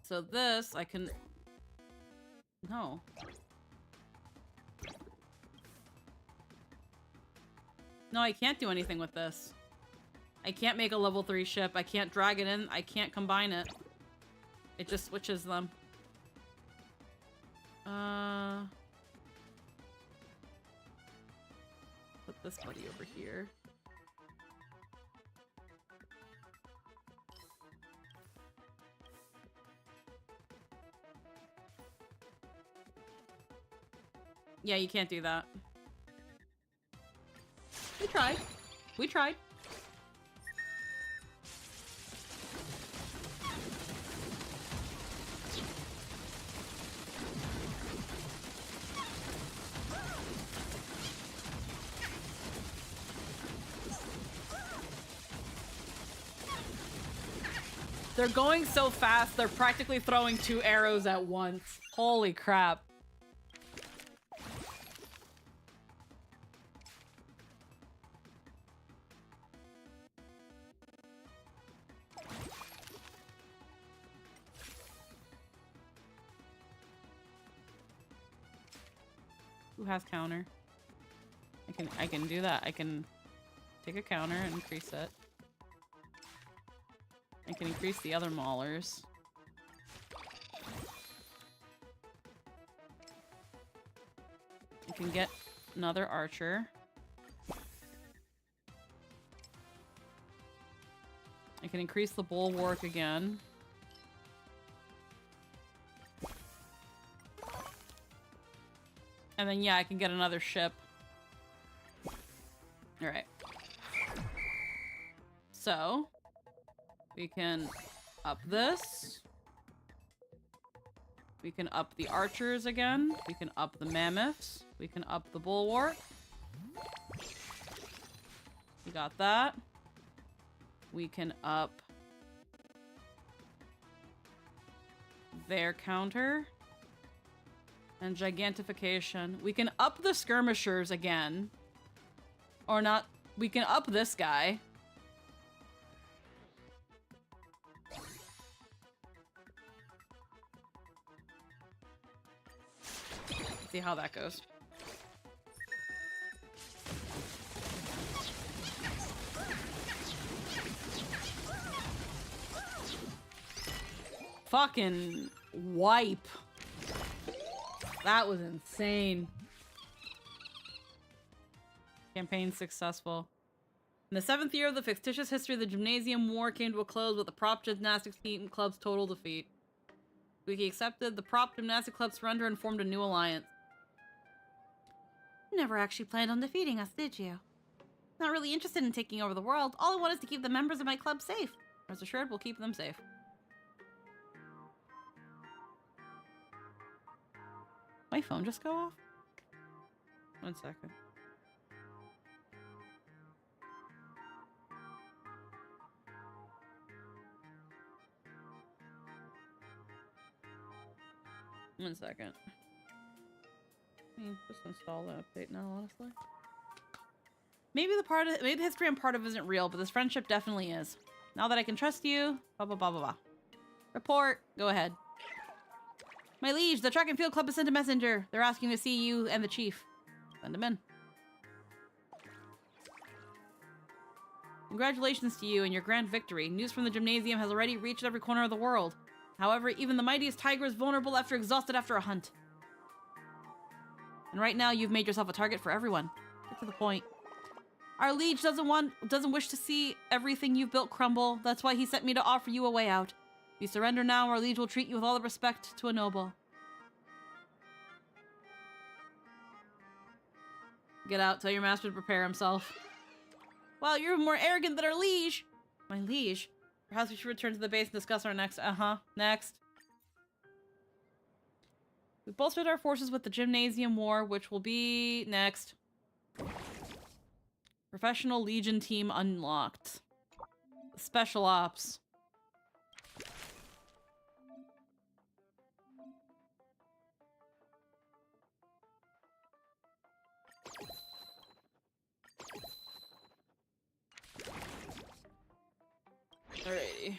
So this, I can... No. No, I can't do anything with this. I can't make a level 3 ship. I can't drag it in. I can't combine it. It just switches them. Put this buddy over here. Yeah, you can't do that. We tried. We tried. They're going so fast, they're practically throwing 2 arrows at once. Holy crap. Who has counter? I can do that. I can take a counter and increase it. I can increase the other maulers. I can get another archer. I can increase the bulwark again. And then, yeah, I can get another ship. Alright. So, we can up this. We can up the archers again. We can up the mammoths. We can up the bulwark. We got that. We can up their counter. And gigantification. We can up the skirmishers again. Or not. We can up this guy. See how that goes. Fucking wipe. That was insane. Campaign successful. In the 7th year of the fictitious history of the Gymnasium War came to a close with the prop gymnastics team club's total defeat. Wiki accepted the prop gymnastic club surrender and formed a new alliance. You never actually planned on defeating us, did you? Not really interested in taking over the world. All I want is to keep the members of my club safe. Rest assured, we'll keep them safe. My phone just go off? 1 second. One second. I mean, just install the update now, honestly. Maybe maybe the history I'm part of isn't real, but this friendship definitely is. Now that I can trust you, blah blah blah blah blah. Report. Go ahead. My liege, the track and field club has sent a messenger. They're asking to see you and the chief. Send him in. Congratulations to you and your grand victory. News from the gymnasium has already reached every corner of the world. However, even the mightiest tiger is vulnerable after exhausted after a hunt. And right now, you've made yourself a target for everyone. Get to the point. Our liege doesn't wish to see everything you've built crumble. That's why he sent me to offer you a way out. If you surrender now, our liege will treat you with all the respect to a noble. Get out. Tell your master to prepare himself. Wow, you're more arrogant than our liege. My liege? Perhaps we should return to the base and discuss our next... Next. We bolstered our forces with the Gymnasium War, which will be next. Professional Legion team unlocked. Special Ops. Alrighty.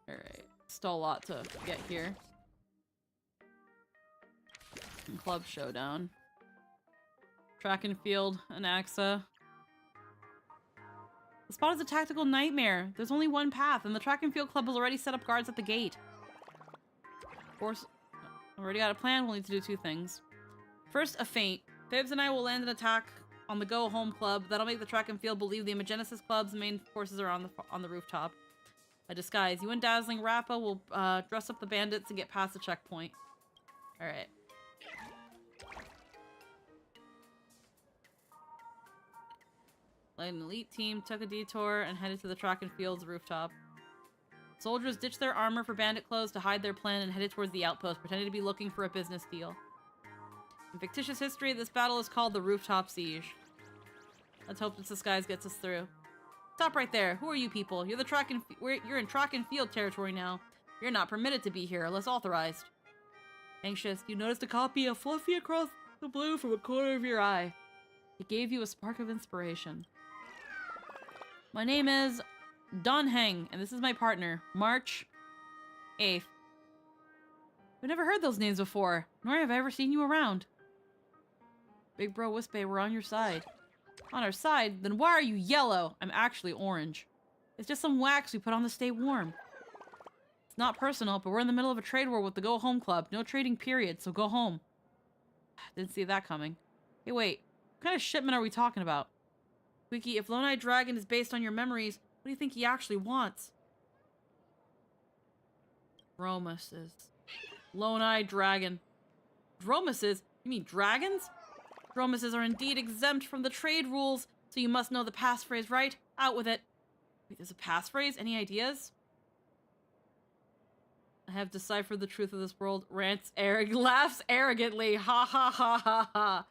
Alright. Still a lot to get here. Club Showdown. Track and Field, Anaxa. The spot is a tactical nightmare. There's only one path, and the Track and Field Club has already set up guards at the gate. Of course, already got a plan. We'll need to do two things. First, a feint. Fibs and I will land an attack on the Go Home Club. That'll make the Track and Field believe the Imagenesis Club's main forces are on the rooftop. A disguise. You and Dazzling Rappa will dress up the bandits and get past the checkpoint. Alright. An elite team took a detour and headed to the Track and Field's rooftop. Soldiers ditched their armor for bandit clothes to hide their plan and headed towards the outpost, pretending to be looking for a business deal. In fictitious history, this battle is called the Rooftop Siege. Let's hope this disguise gets us through. Stop right there. Who are you people? You're you're in Track and Field territory now. You're not permitted to be here unless authorized. Anxious, you noticed a copy of Fluffy across the blue from a corner of your eye. It gave you a spark of inspiration. My name is Don Heng, and this is my partner, March 8th. I've never heard those names before, nor have I ever seen you around. Big Bro Wispe, we're on your side. On our side? Then why are you yellow? I'm actually orange. It's just some wax we put on to stay warm. It's not personal, but we're in the middle of a trade war with the Go Home Club. No trading period, so go home. Didn't see that coming. Hey, wait. What kind of shipment are we talking about? Wiki, if Lone-Eyed Dragon is based on your memories, what do you think he actually wants? Dromuses. Lone-Eyed Dragon. Dromuses? You mean dragons? Dromuses are indeed exempt from the trade rules, so you must know the passphrase, right? Out with it. Wait, there's a passphrase? Any ideas? I have deciphered the truth of this world. Laughs arrogantly. Ha ha ha ha ha.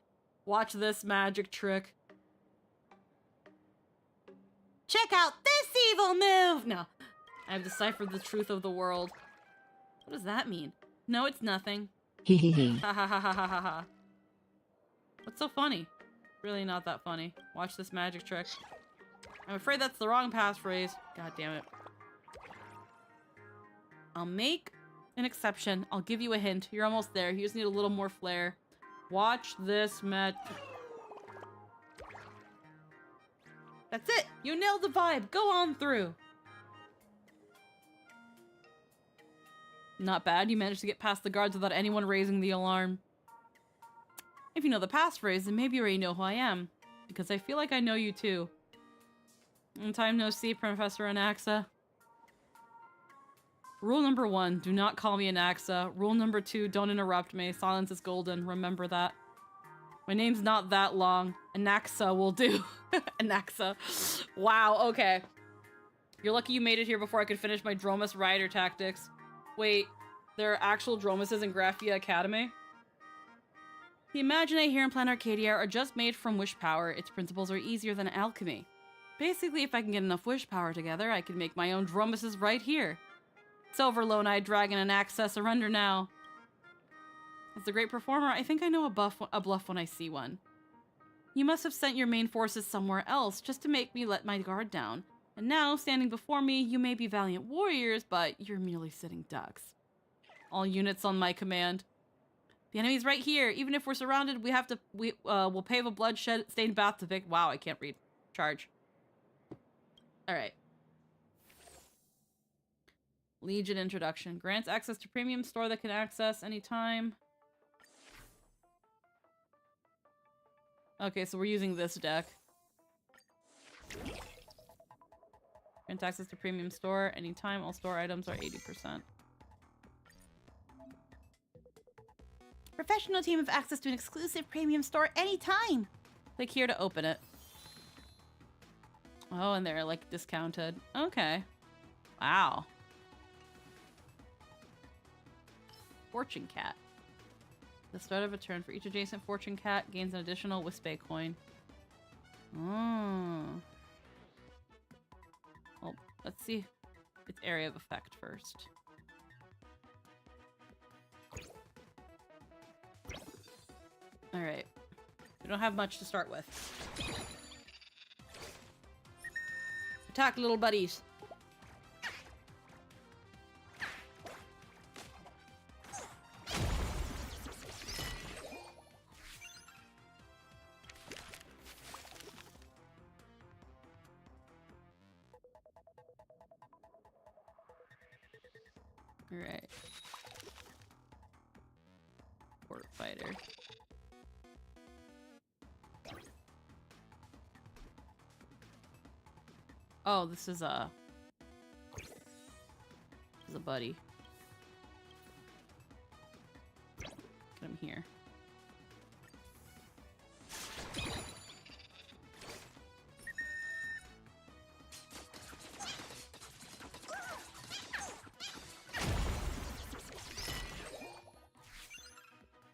Watch this magic trick. Check out this evil move! No. I have deciphered the truth of the world. What does that mean? No, it's nothing. Hee hee hee. Ha ha ha ha ha ha ha. What's so funny? Really not that funny. Watch this magic trick. I'm afraid that's the wrong passphrase. God damn it. I'll make an exception. I'll give you a hint. You're almost there. You just need a little more flair. Watch this magic. That's it! You nailed the vibe! Go on through! Not bad. You managed to get past the guards without anyone raising the alarm. If you know the passphrase, then maybe you already know who I am. Because I feel like I know you too. Time no see, Professor Anaxa. Rule number 1, do not call me Anaxa. Rule number 2, don't interrupt me. Silence is golden. Remember that. My name's not that long. Anaxa will do. Anaxa. Wow, okay. You're lucky you made it here before I could finish my Dromus rider tactics. Wait, there are actual Dromuses in Graphia Academy? The Imaginae here in Plan Arcadia are just made from wish power. Its principles are easier than alchemy. Basically, if I can get enough wish power together, I can make my own Dromuses right here. It's over, Lone-Eyed Dragon and Anaxa. Surrender now. As a great performer, I think I know a bluff when I see one. You must have sent your main forces somewhere else just to make me let my guard down. And now, standing before me, you may be valiant warriors, but you're merely sitting ducks. All units on my command. The enemy's right here. Even if we're surrounded, we'll pave a bloodshed-stained path to victory. Wow, I can't read. Charge. Alright. Legion introduction. Grants access to premium store that can access anytime. Okay, so we're using this deck. Grant access to premium store anytime. All store items are 80%. Professional team have access to an exclusive premium store anytime. Click here to open it. Oh, and they're like discounted. Okay. Wow. Fortune Cat. The start of a turn for each adjacent Fortune Cat gains an additional Wispe coin. Oh. Well, let's see its area of effect first. Alright. We don't have much to start with. Attack, little buddies. Alright. Port fighter. Oh, this is a buddy. Get him here.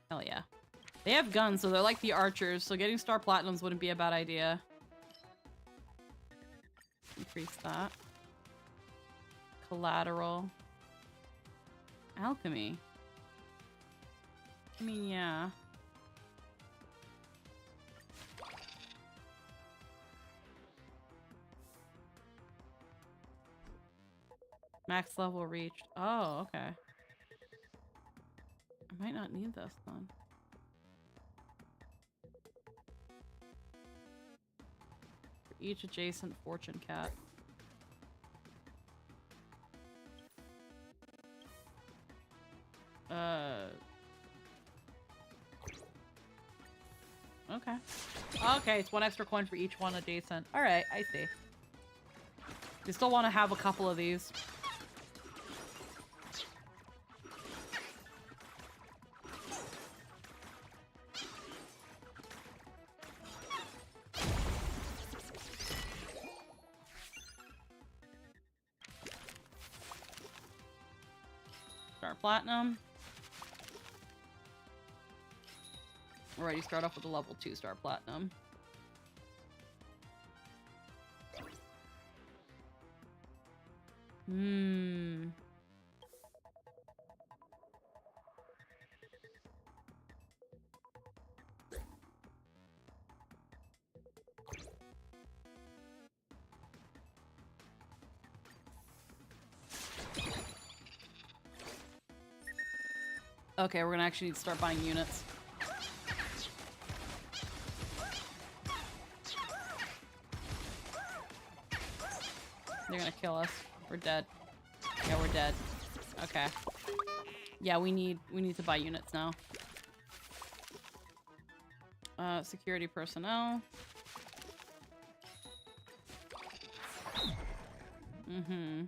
Hell yeah. They have guns, so they're like the archers, so getting star platinums wouldn't be a bad idea. Increase that. Collateral. Alchemy. I mean, yeah. Max level reached. Oh, okay. I might not need this then. For each adjacent Fortune Cat. Okay. Okay, it's one extra coin for each one adjacent. Alright, I see. You still want to have a couple of these. Star Platinum. Alright, start off with a level 2 Star Platinum. Okay, we're gonna actually need to start buying units. They're gonna kill us. We're dead. Yeah, we're dead. Okay. Yeah, we need to buy units now. Security personnel. Mm-hmm.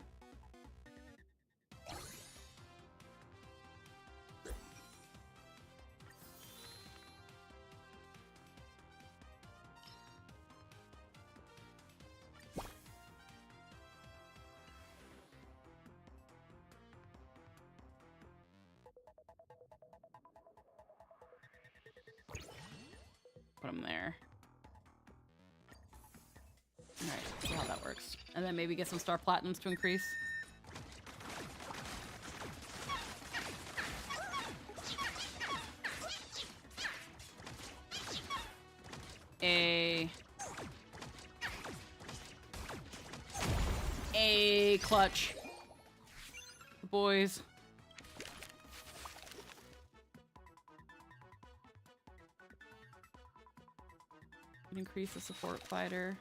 Put them there. Alright, see how that works. And then maybe get some star platinums to increase. A clutch. Boys. Increase the support fighter.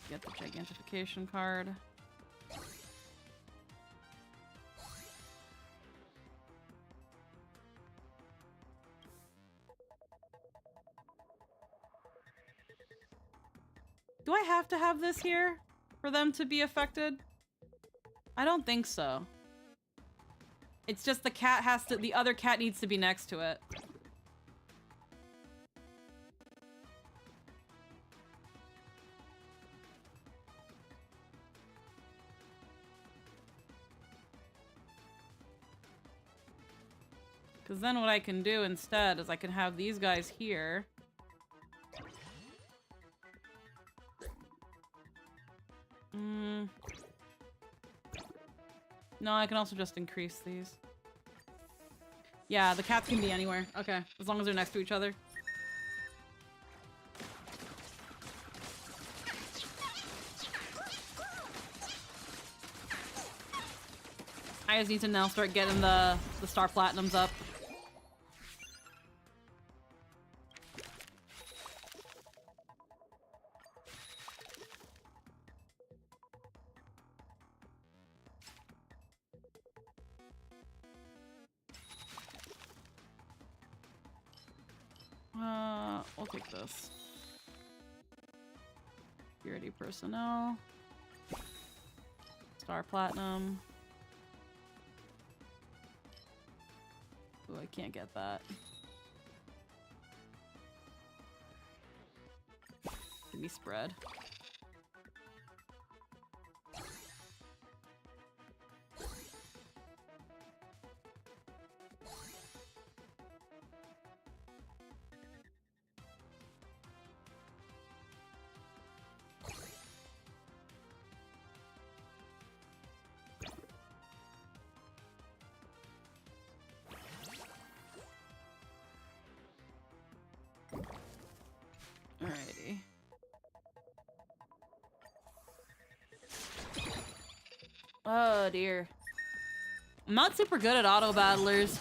Get the gigantification card. Do I have to have this here for them to be affected? I don't think so. It's just the cat has to, the other cat needs to be next to it. Because then what I can do instead is I can have these guys here. No, I can also just increase these. Yeah, the cats can be anywhere. Okay, as long as they're next to each other. I just need to now start getting the star platinums up. We'll take this. Security personnel. Star platinum. Ooh, I can't get that. Give me spread. Alrighty. Oh dear. I'm not super good at auto battlers.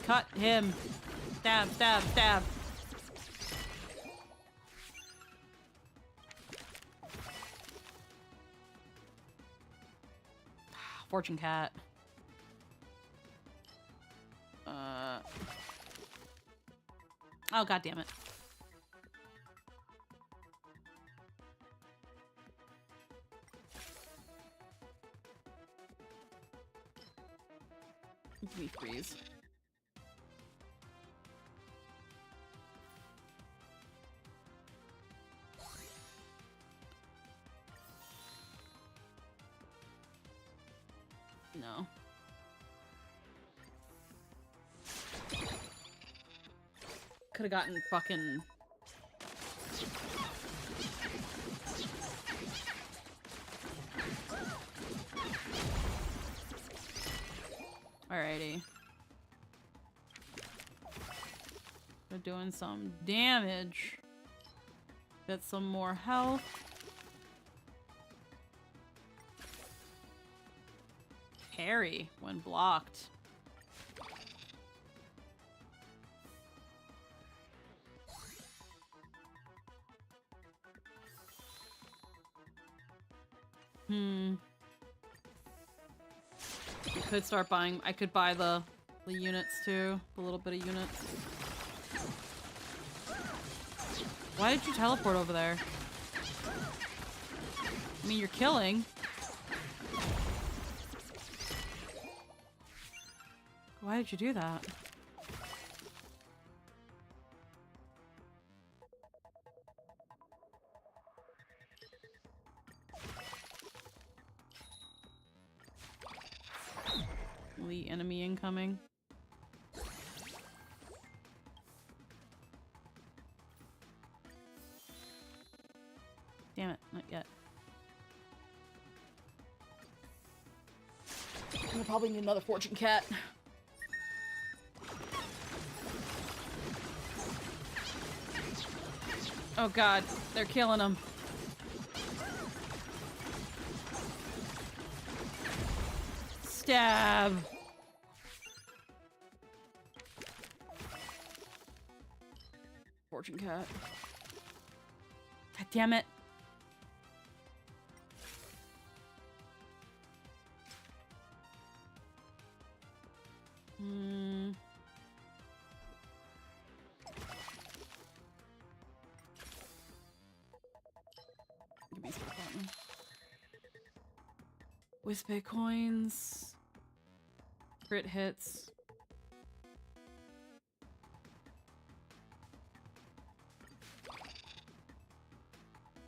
Cut him. Stab, stab, stab. Fortune cat. Oh, god damn it. Give me freeze. No. Could have gotten fucking... Alrighty. They're doing some damage. Get some more health. Parry when blocked. I could start buying. I could buy the units too. The little bit of units. Why did you teleport over there? I mean, you're killing. Why did you do that? The enemy incoming. Damn it, not yet. We'll probably need another fortune cat. Oh god, they're killing him. Stab. Fortune cat. God damn it. Wispe coins. Crit hits.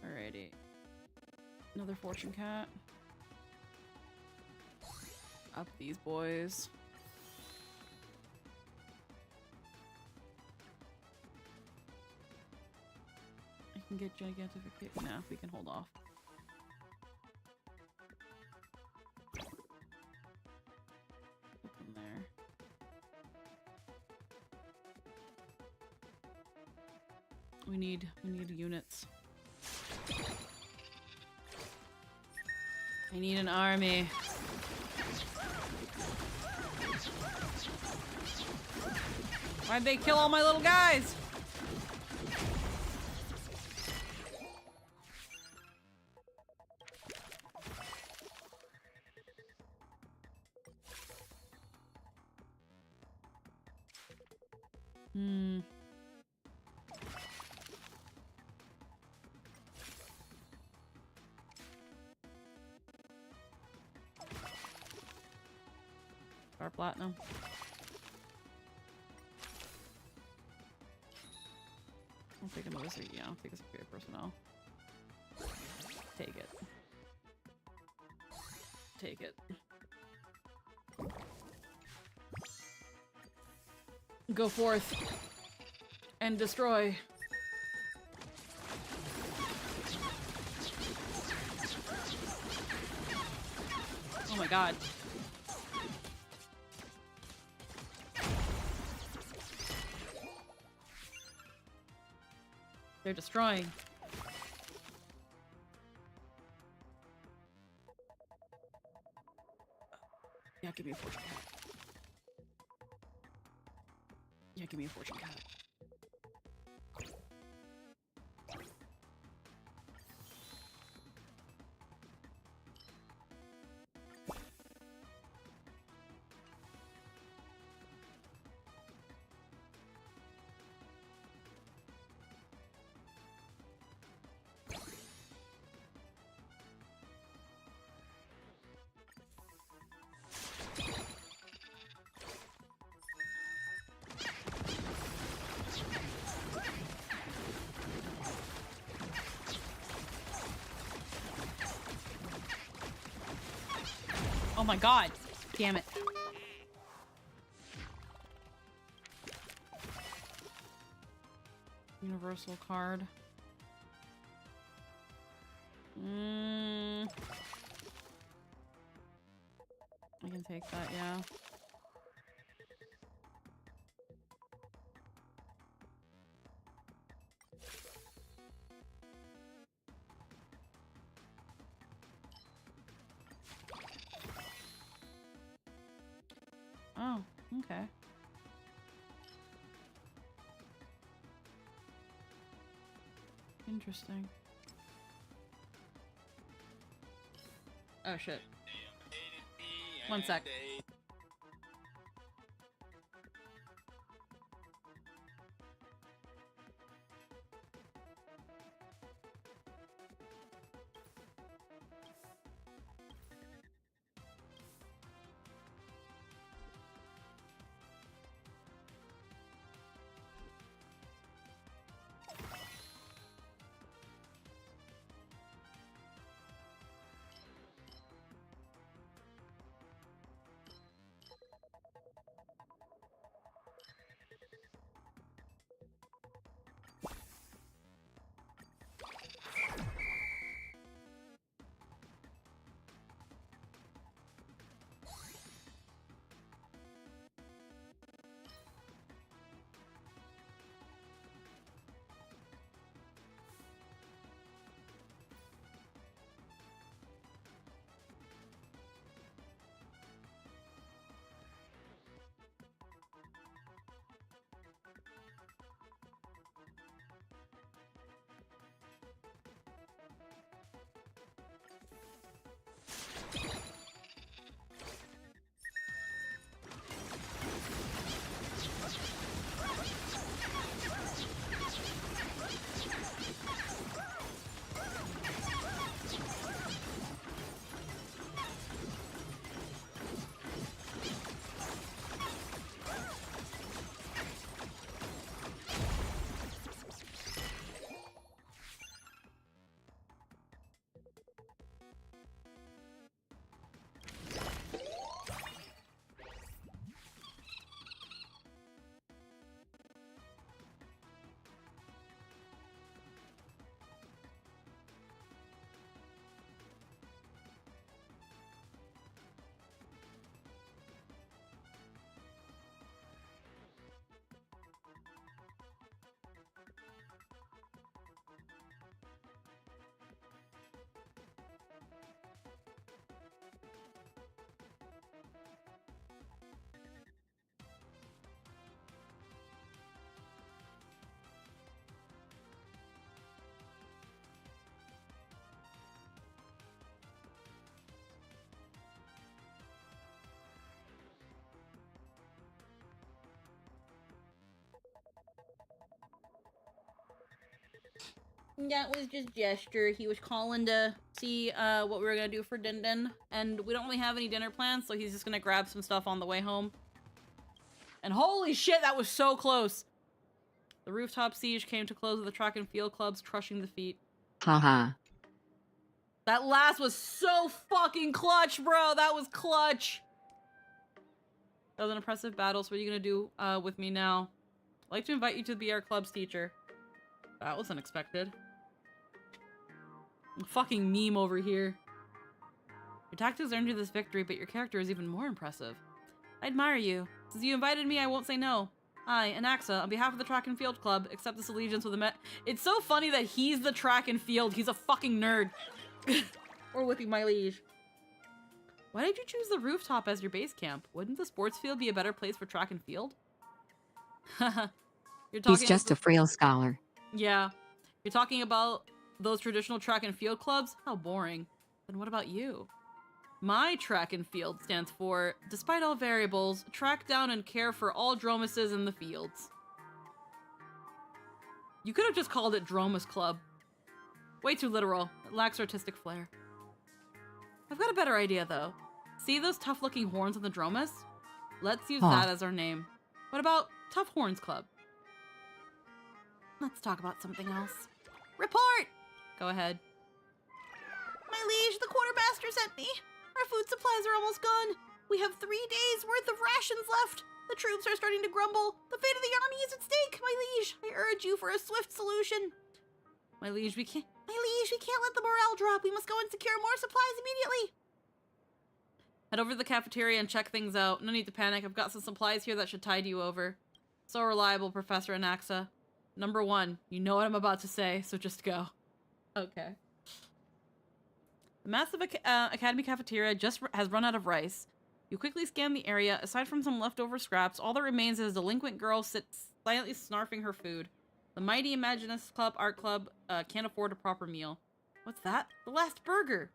Alrighty. Another fortune cat. Up these boys. I can get gigantification. No, we can hold off. Put them there. We need units. I need an army. Why'd they kill all my little guys? Star platinum. I'll take another yeah, I'll take a superior personnel. Take it. Take it. Go forth and destroy. Oh my god. They're destroying. Yeah, give me a fortune cat. Yeah, give me a fortune cat. Oh my god. Damn it. Universal card. I can take that, yeah. Oh, okay. Interesting. Oh shit. One sec. That was just gesture. He was calling to see what we were gonna do for Din Din, and we don't really have any dinner plans, so he's just gonna grab some stuff on the way home. And holy shit, that was so close! The rooftop siege came to close with the track and field clubs crushing the feet. Haha. That last was so fucking clutch, bro! That was clutch! That was an impressive battle, so what are you gonna do with me now? I'd like to invite you to be our club's teacher. That was unexpected. A fucking meme over here. Your tactics earned you this victory, but your character is even more impressive. I admire you. Since you invited me, I won't say no. I, Anaxa, on behalf of the Track and Field Club, accept this allegiance with a It's so funny that he's the track and field. He's a fucking nerd. Or with you, my liege. Why did you choose the rooftop as your base camp? Wouldn't the sports field be a better place for track and field? Haha. He's just a frail scholar. Yeah. You're talking about those traditional track and field clubs? How boring. Then what about you? My track and field stands for, despite all variables, track down and care for all dromuses in the fields. You could have just called it Dromus Club. Way too literal. It lacks artistic flair. I've got a better idea, though. See those tough-looking horns on the Dromus? Let's use that as our name. What about Tough Horns Club? Let's talk about something else. Report! Go ahead. My liege, the quartermaster sent me. Our food supplies are almost gone. We have 3 days worth of rations left. The troops are starting to grumble. The fate of the army is at stake, my liege. I urge you for a swift solution. My liege, we can't let the morale drop. We must go and secure more supplies immediately. Head over to the cafeteria and check things out. No need to panic. I've got some supplies here that should tide you over. So reliable, Professor Anaxa. Number 1, you know what I'm about to say, so just go. Okay. The massive academy cafeteria has run out of rice. You quickly scan the area. Aside from some leftover scraps, all that remains is a delinquent girl sits silently snarfing her food. The mighty Imaginist Art Club can't afford a proper meal. What's that? The last burger!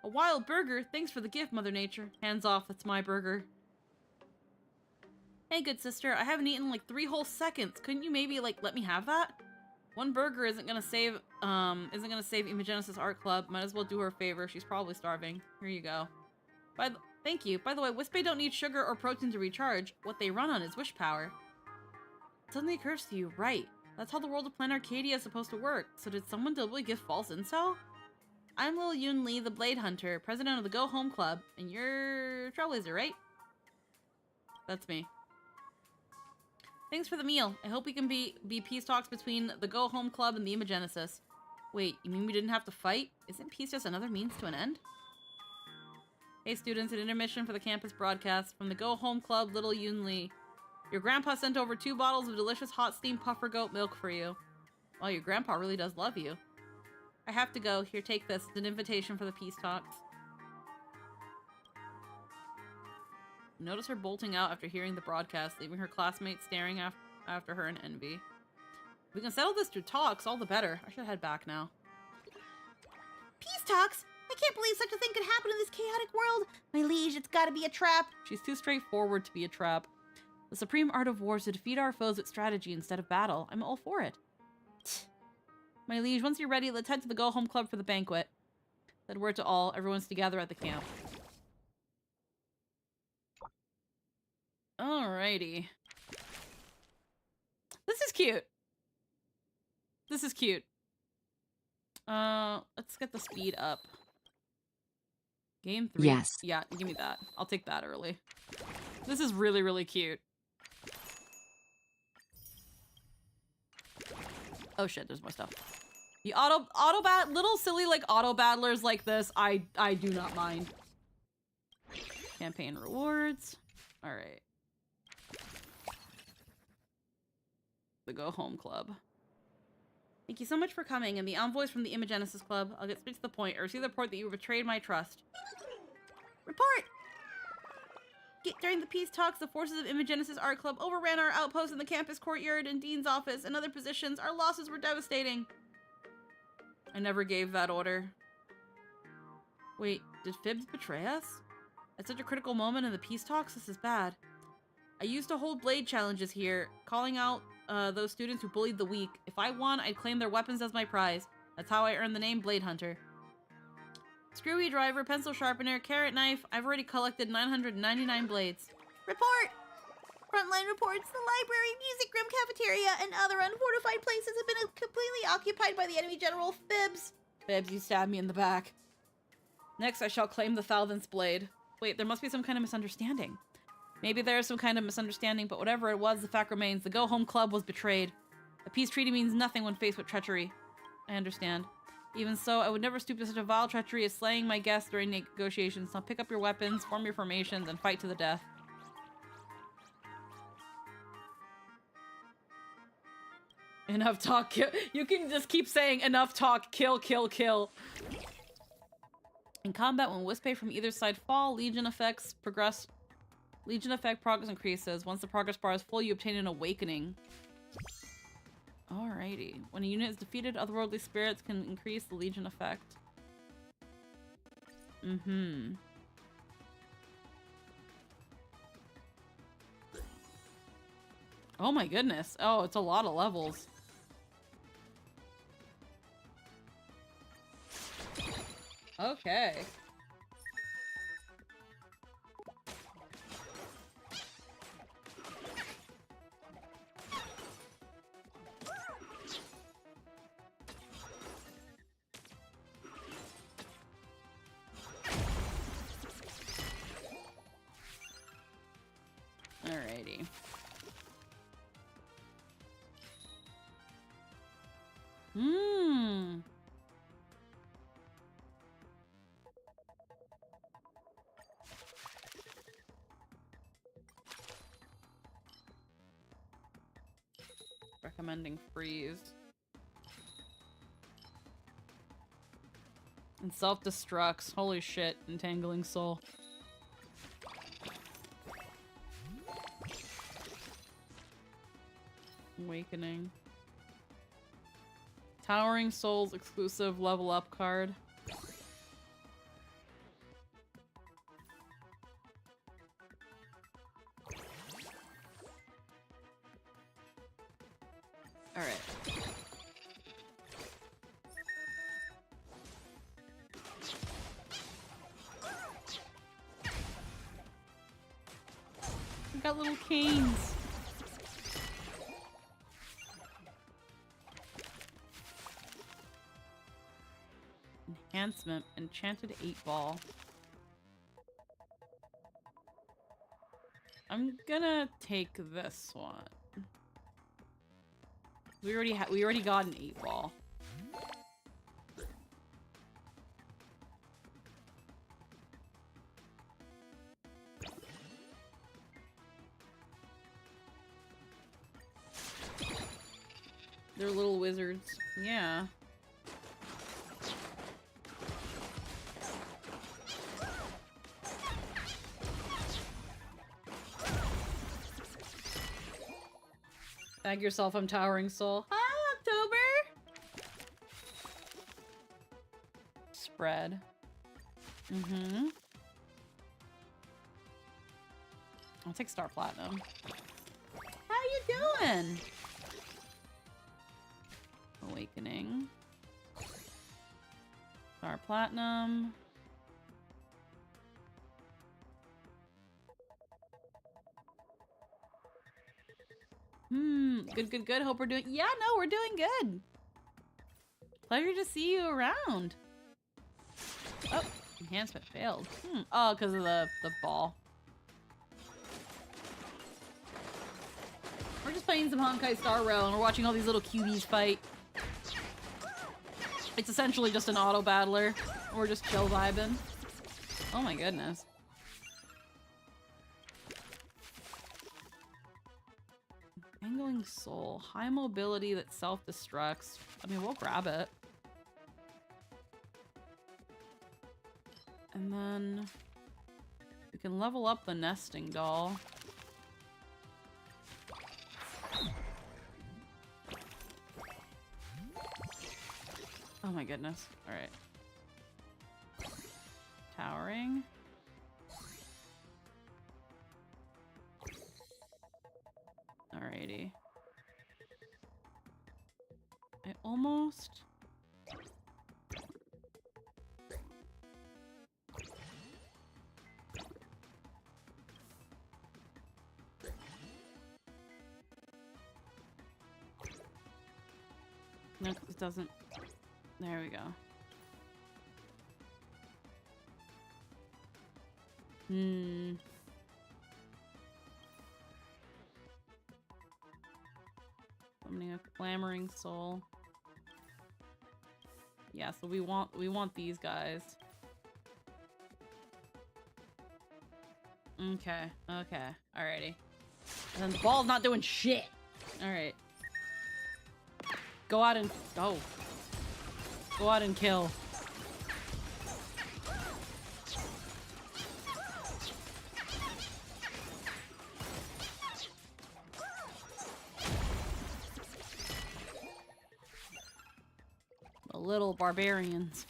A wild burger? Thanks for the gift, Mother Nature. Hands off, that's my burger. Hey, good sister, I haven't eaten in like 3 whole seconds. Couldn't you maybe, like, let me have that? One burger isn't gonna save Imagenesis Art Club. Might as well do her a favor. She's probably starving. Here you go. Thank you. By the way, Wispe don't need sugar or protein to recharge. What they run on is wish power. It suddenly occurs to you, right. That's how the world of Planet Arcadia is supposed to work. So did someone deliberately give false info? I'm Lil Yun Li, the Blade Hunter, president of the Go Home Club, and you're Trailblazer, right? That's me. Thanks for the meal. I hope we can be peace talks between the Go Home Club and the Imagenesis. Wait, you mean we didn't have to fight? Isn't peace just another means to an end? Hey students, an intermission for the campus broadcast from the Go Home Club, Little Yun Li. Your grandpa sent over 2 bottles of delicious hot steamed puffer goat milk for you. Well, your grandpa really does love you. I have to go. Here, take this. It's an invitation for the peace talks. Notice her bolting out after hearing the broadcast, leaving her classmates staring after her in envy. If we can settle this through talks, all the better. I should head back now. Peace talks? I can't believe such a thing could happen in this chaotic world. My liege, it's gotta be a trap. She's too straightforward to be a trap. The supreme art of war is to defeat our foes with strategy instead of battle. I'm all for it. My liege, once you're ready, let's head to the Go Home Club for the banquet. Said word to all. Everyone's together at the camp. Alrighty. This is cute. This is cute. Let's get the speed up. Game 3. Yes. Yeah, give me that. I'll take that early. This is really, really cute. Oh shit, there's more stuff. The little silly like auto battlers like this, I do not mind. Campaign rewards. Alright. The Go Home Club. Thank you so much for coming, and the envoys from the Imagenesis Club. I'll get straight to the point. I received the report that you betrayed my trust. Report! During the peace talks, the forces of Imagenesis Art Club overran our outposts in the campus courtyard and Dean's office and other positions. Our losses were devastating. I never gave that order. Wait, did Fibs betray us? At such a critical moment in the peace talks? This is bad. I used to hold blade challenges here, calling out those students who bullied the weak. If I won, I'd claim their weapons as my prize. That's how I earned the name Blade Hunter. Screwy driver, pencil sharpener, carrot knife. I've already collected 999 blades. Report! Frontline reports the library, music room, cafeteria, and other unfortified places have been completely occupied by the enemy general Phibbs. Phibbs, you stabbed me in the back. Next, I shall claim the Thalvin's blade. Wait, there must be some kind of misunderstanding. Maybe there is some kind of misunderstanding, but whatever it was, the fact remains. The Go Home Club was betrayed. A peace treaty means nothing when faced with treachery. I understand. Even so, I would never stoop to such a vile treachery as slaying my guests during negotiations. Now pick up your weapons, form your formations, and fight to the death. Enough talk, kill. You can just keep saying enough talk, kill, kill, kill. In combat, when Wispe from either side fall, Legion effect progress increases. Once the progress bar is full, you obtain an awakening. Alrighty. When a unit is defeated, otherworldly spirits can increase the Legion effect. Mm-hmm. Oh my goodness. Oh, it's a lot of levels. Okay. Alrighty. Hmm. Recommending freeze. And self-destructs. Holy shit, entangling soul. Awakening. Towering Souls exclusive level up card. Alright. We got little canes. Enhancement, enchanted 8-ball. I'm gonna take this one. We already got an 8-ball. They're little wizards. Yeah. Tag yourself, I'm Towering Soul. Hi, October! Spread. Mm-hmm. I'll take Star Platinum. How you doing? Awakening. Star Platinum. Good. Hope we're doing— yeah, no, we're doing good. Pleasure to see you around. Oh, enhancement failed. Oh, because of the ball. We're just playing some Honkai Star Rail and we're watching all these little cuties fight. It's essentially just an auto battler. We're just chill vibing. Oh my goodness. Angling Soul. High mobility that self-destructs. I mean, we'll grab it. And then we can level up the nesting doll. Oh my goodness. Alright. Towering. Alrighty. almost. No, it doesn't. There we go. Summoning a clamoring soul. Yeah, so we want these guys. Okay, okay, alrighty. And then the ball's not doing shit. Alright. Go out and go. Go out and kill. The little barbarians.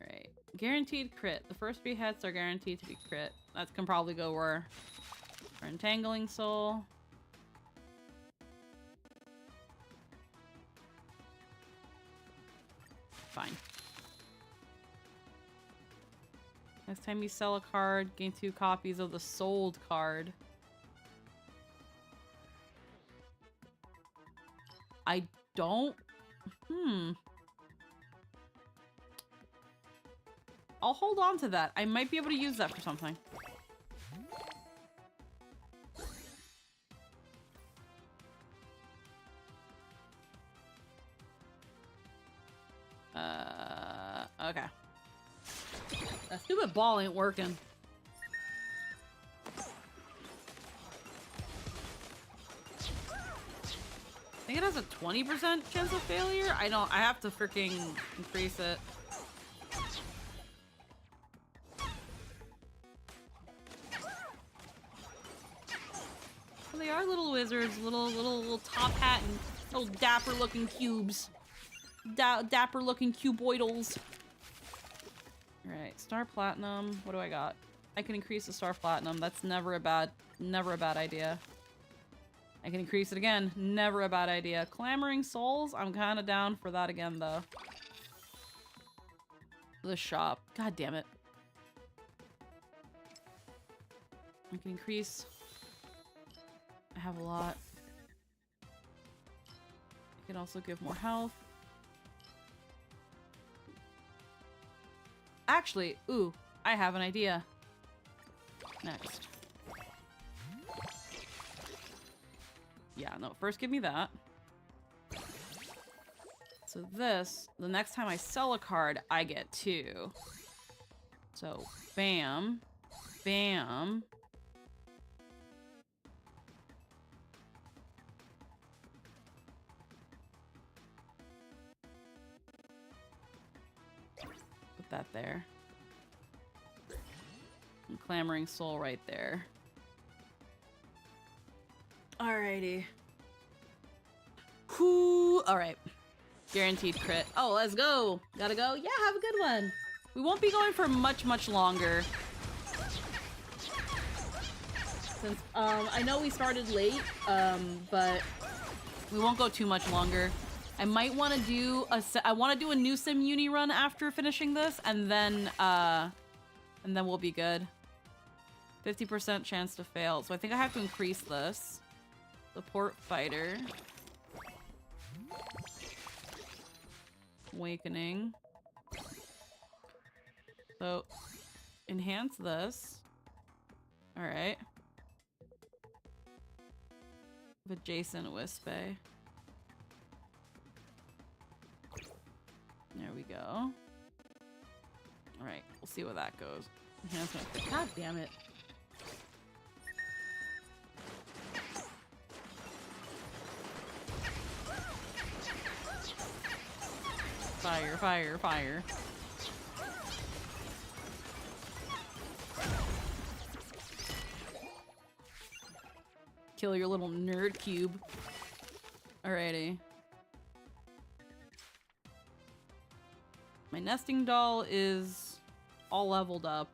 Alright. Guaranteed crit. The first 3 hits are guaranteed to be crit. That can probably go where our entangling soul. Fine. Next time you sell a card, gain 2 copies of the sold card. I don't... I'll hold on to that. I might be able to use that for something. Okay. That stupid ball ain't working. I think it has a 20% chance of failure. I have to freaking increase it. Well, they are little wizards, little top hat and little dapper looking cubes. Dapper looking cuboidals. Alright, Star Platinum. What do I got? I can increase the Star Platinum. That's never a bad idea. I can increase it again. Never a bad idea. Clamoring Souls. I'm kind of down for that again, though. The shop. God damn it. I can increase. I have a lot. I can also give more health. Actually, ooh, I have an idea. Next. Yeah, no, first give me that. So this, the next time I sell a card, I get 2. So, bam, bam. Put that there. And Clamoring Soul right there. Alrighty. Whoo! Alright. Guaranteed crit. Oh, let's go! Gotta go? Yeah, have a good one! We won't be going for much longer. Since, I know we started late, but we won't go too much longer. I might want to do I want to do a new Sim Uni run after finishing this, and then we'll be good. 50% chance to fail, so I think I have to increase this. Support fighter. Awakening. So, enhance this. Alright. With Jason Wispe. There we go. Alright, we'll see where that goes. Enhancement. God damn it. Fire, fire, fire. Kill your little nerd cube. Alrighty. My nesting doll is all leveled up.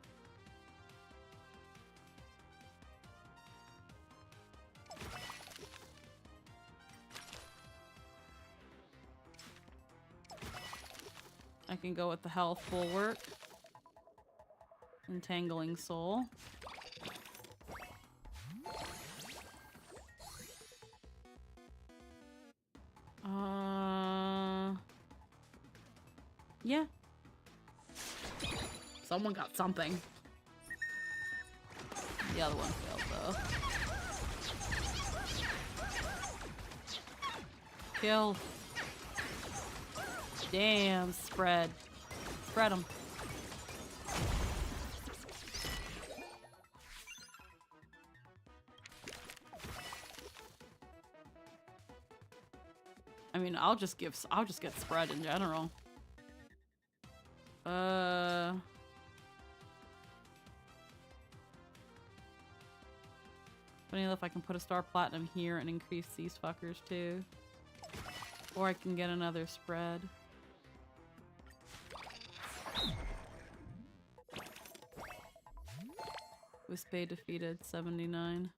can go with the health bulwark. Entangling soul. Yeah. Someone got something. The other one failed though. Kill. Damn, spread. Spread them. I mean, I'll just get spread in general. Funny enough, I can put a star platinum here and increase these fuckers too. Or I can get another spread. Wispay defeated 79.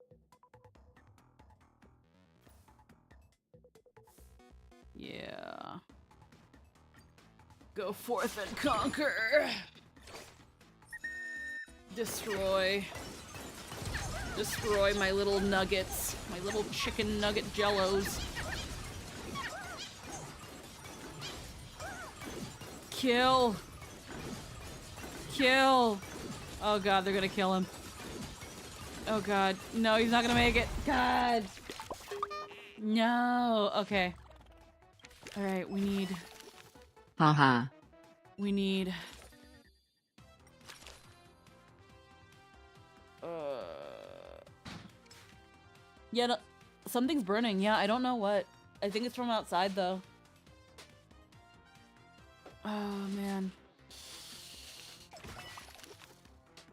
Yeah. Go forth and conquer. Destroy. Destroy my little nuggets. My little chicken nugget jellos. Kill. Kill. Oh god, they're gonna kill him. Oh god. No, he's not gonna make it. God. No. Okay. Alright, we need... Haha. We need... Yeah, no, something's burning. Yeah, I don't know what. I think it's from outside, though. Oh, man.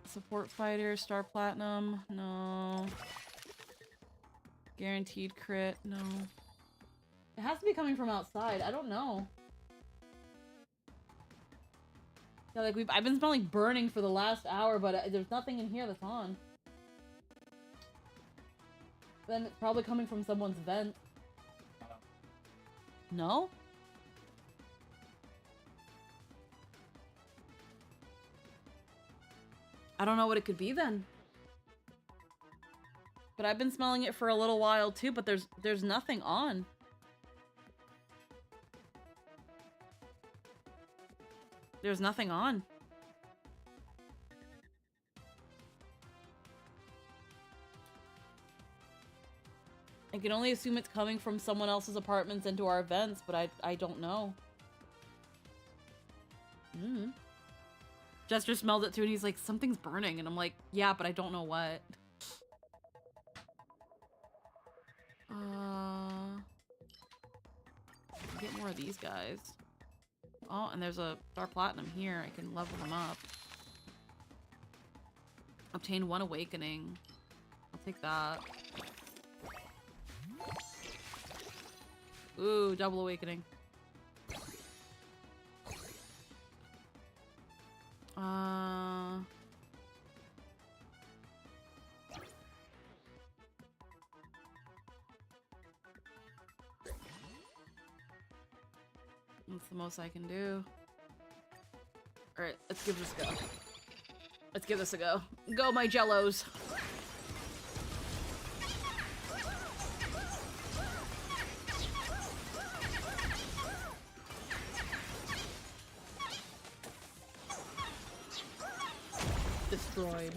Support fighter, star platinum. No. Guaranteed crit. No. It has to be coming from outside. I don't know. Yeah, like I've been smelling burning for the last hour, but there's nothing in here that's on. Then it's probably coming from someone's vent. No? I don't know what it could be then. But I've been smelling it for a little while too, but there's nothing on. There's nothing on. I can only assume it's coming from someone else's apartments into our vents, but I don't know. Jester smelled it too and he's like, something's burning. And I'm like, yeah, but I don't know what. Get more of these guys. Oh, and there's a star platinum here. I can level them up. Obtain 1 awakening. I'll take that. Ooh, double awakening. That's the most I can do. Alright, let's give this a go. Let's give this a go. Go, my jellos! Destroyed.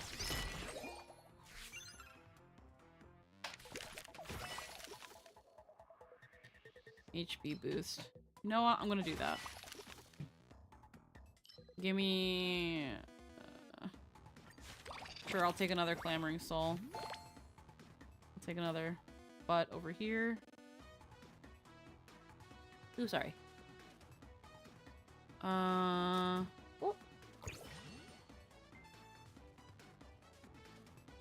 HP boost. You know what? I'm gonna do that. Give me... Sure, I'll take another Clamoring Soul. I'll take another butt over here. Ooh, sorry. Oh.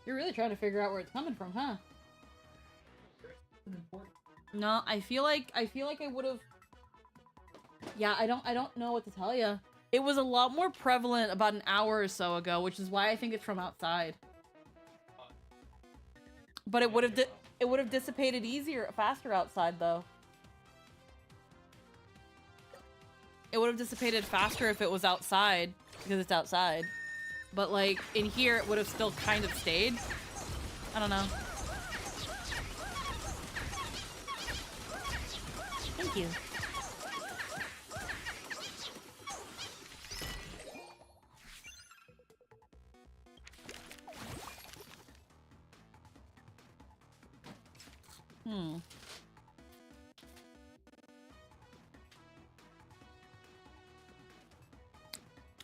You're really trying to figure out where it's coming from, huh? No, I feel like I would have... Yeah, I don't know what to tell you. It was a lot more prevalent about an hour or so ago, which is why I think it's from outside. But it would have dissipated faster outside though. it would have dissipated faster if it was outside, because it's outside. But like in here, it would have still kind of stayed. I don't know. Thank you.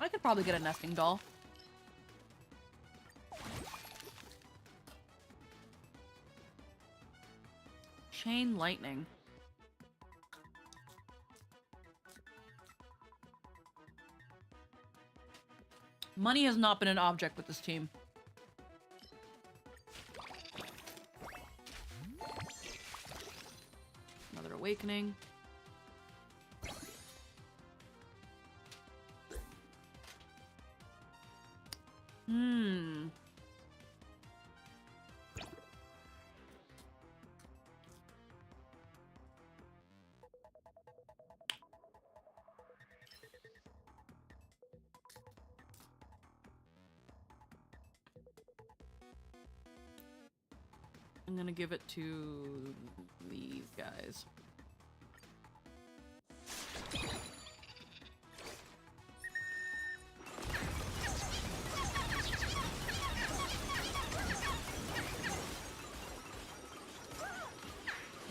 I could probably get a nesting doll. Chain lightning. Money has not been an object with this team. Another awakening. I'm gonna give it to these guys.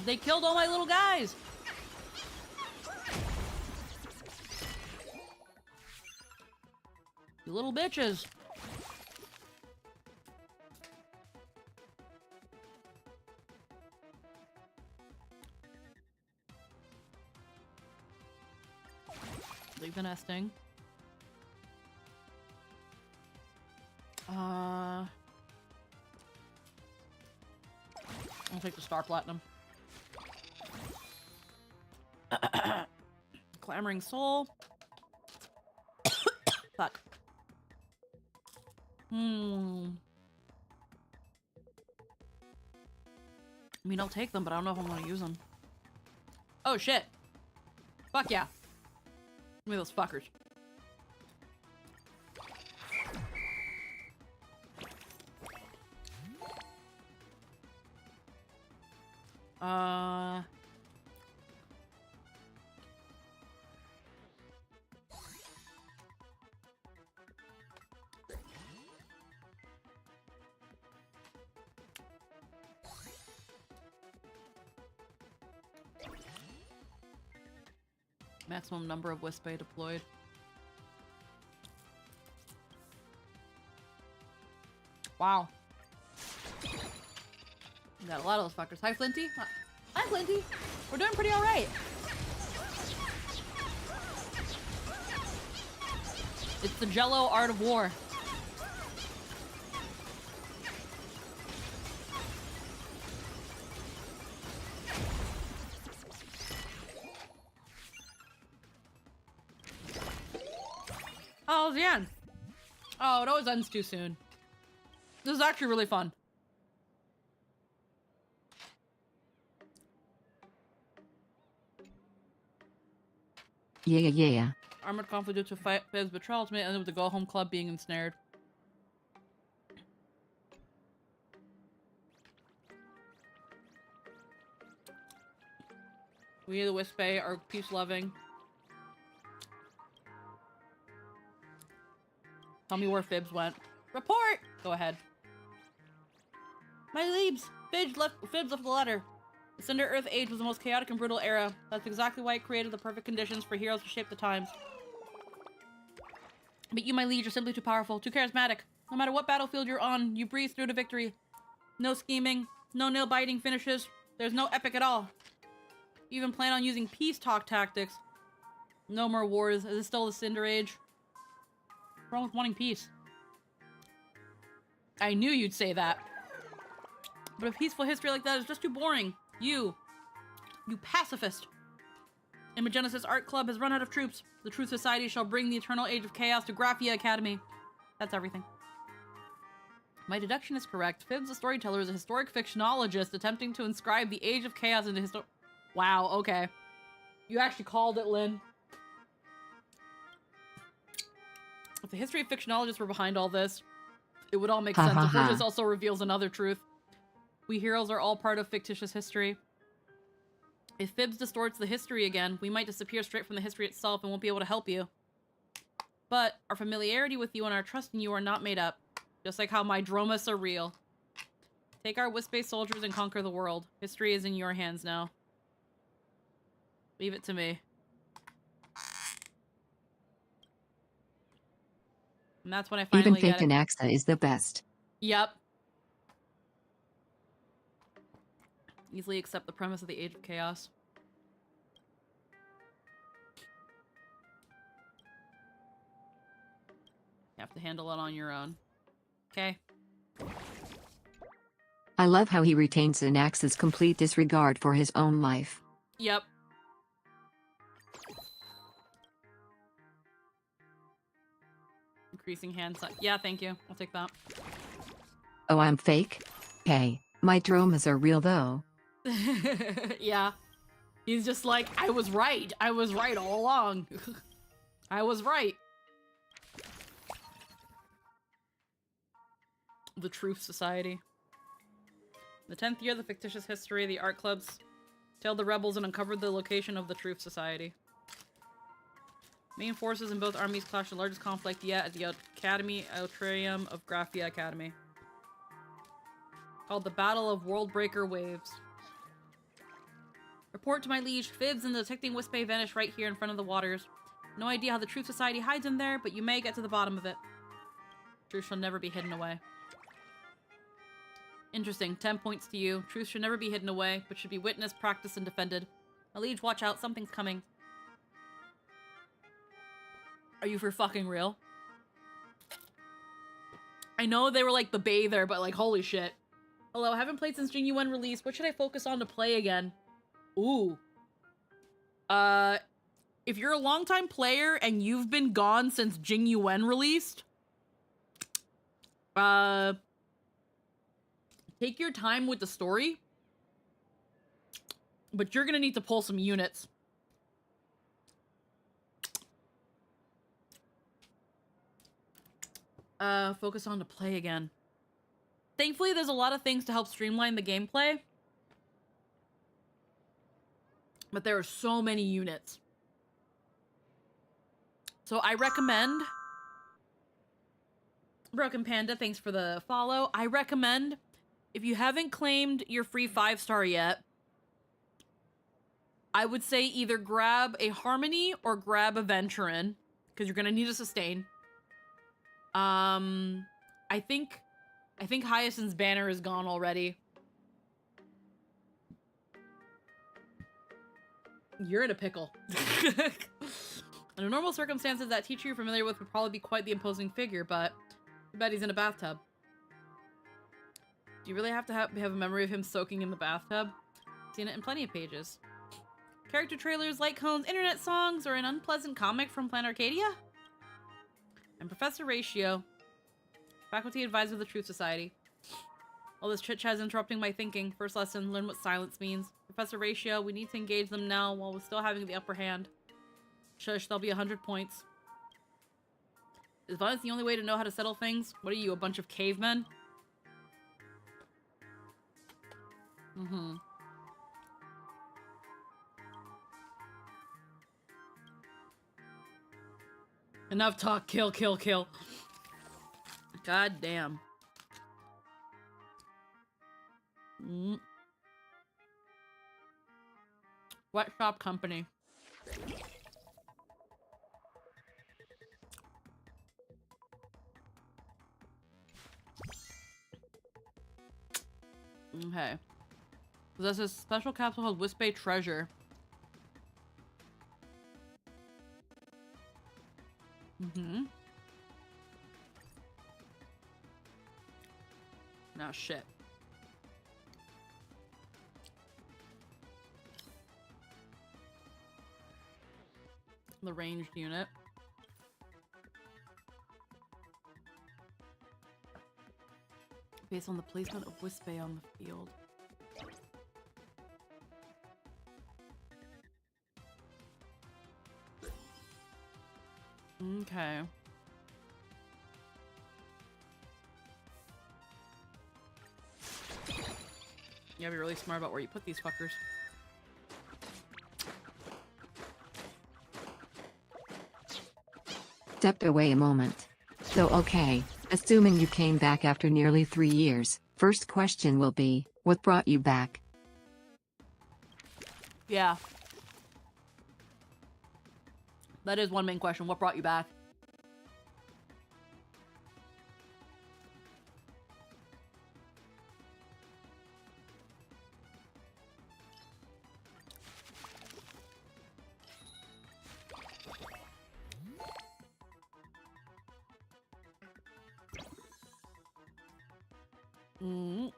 They killed all my little guys! You little bitches! Leave the nesting. I'll take the Star Platinum. Clamoring Soul. Fuck. I mean, I'll take them, but I don't know if I want to use them. Oh, shit. Fuck yeah. Give me those fuckers. Maximum number of Wisp Bay deployed. Wow. We got a lot of those fuckers. Hi, Flinty. Hi, Flinty. We're doing pretty alright. It's the Jello art of war. Oh, the end. Oh, it always ends too soon. This is actually really fun. Yeah. Armored conflict due to fight Bev's betrayal ultimately ended with the Go Home Club being ensnared. We, the Wisp Bay, are peace-loving. Tell me where Fibs went. Report! Go ahead. My leaves! Fibs left the letter. The Cinder Earth Age was the most chaotic and brutal era. That's exactly why it created the perfect conditions for heroes to shape the times. But you, my liege, are simply too powerful, too charismatic. No matter what battlefield you're on, you breeze through to victory. No scheming, no nail-biting finishes. There's no epic at all. You even plan on using peace talk tactics. No more wars. Is it still the Cinder Age? What's wrong with wanting peace? I knew you'd say that. But a peaceful history like that is just too boring. You pacifist. Imogenesis Art Club has run out of troops. The Truth Society shall bring the eternal age of chaos to Graphia Academy. That's everything. My deduction is correct. Fibs, the storyteller, is a historic fictionologist attempting to inscribe the age of chaos into Wow, okay. You actually called it, Lynn. If the history fictionologists were behind all this, it would all make Ha sense. ha Of course, ha. this also reveals another truth. We heroes are all part of fictitious history. If Fibs distorts the history again, we might disappear straight from the history itself and won't be able to help you. But our familiarity with you and our trust in you are not made up. Just like how my dromas are real. Take our Wisp-based soldiers and conquer the world. History is in your hands now. Leave it to me. And that's when I Even finally get faked it. Anaxa is the best. Yep. Easily accept the premise of the Age of Chaos. You have to handle it on your own. Okay. I love how he retains Anaxa's complete disregard for his own life. Yep. Increasing hand size. Yeah, thank you. I'll take that. Oh, I'm fake? Hey, my dromas are real though. Yeah. He's just like, I was right. I was right all along. I was right. The Truth Society. The 10th year of the fictitious history, the art clubs tailed the rebels and uncovered the location of the Truth Society. Main forces in both armies clashed the largest conflict yet at the Academy Outrium of Graphia Academy. Called the Battle of Worldbreaker Waves. Report to my liege. Fibs and the detecting Wisp-Bay vanish right here in front of the waters. No idea how the Truth Society hides in there, but you may get to the bottom of it. Truth shall never be hidden away. Interesting. 10 points to you. Truth should never be hidden away, but should be witnessed, practiced, and defended. My liege, watch out. Something's coming. Are you for fucking real? I know they were like the bather, but like, holy shit. Hello, I haven't played since Jing Yuan release. What should I focus on to play again? Ooh. If you're a longtime player and you've been gone since Jing Yuan released, take your time with the story, but you're gonna need to pull some units. Focus on to play again. Thankfully, there's a lot of things to help streamline the gameplay. But there are so many units. So I recommend... Broken Panda, thanks for the follow. I recommend, if you haven't claimed your free 5-star yet, I would say either grab a Harmony or grab a Venturin, because you're going to need a sustain. I think Hyacinth's banner is gone already. You're in a pickle. Under normal circumstances, that teacher you're familiar with would probably be quite the imposing figure, but I bet he's in a bathtub. Do you really have to have a memory of him soaking in the bathtub? I've seen it in plenty of pages. Character trailers, light cones, internet songs, or an unpleasant comic from Planet Arcadia? I'm Professor Ratio, faculty advisor of the Truth Society. All this chit-chat is interrupting my thinking. First lesson, learn what silence means. Professor Ratio, we need to engage them now while we're still having the upper hand. Shush, there'll be 100 points. Is violence the only way to know how to settle things? What are you, a bunch of cavemen? Mm-hmm. Enough talk, kill, kill, kill. God damn. Wet Shop Company. Okay. There's a special capsule called Wisp-Bay Treasure. Mm-hmm. Nah, shit. The ranged unit. Based on the placement of Wisp-Bay on the field. Okay. You gotta be really smart about where you put these fuckers. Stepped away a moment. So okay, assuming you came back after nearly 3 years, first question will be, what brought you back? Yeah. That is one main question. What brought you back? Mm.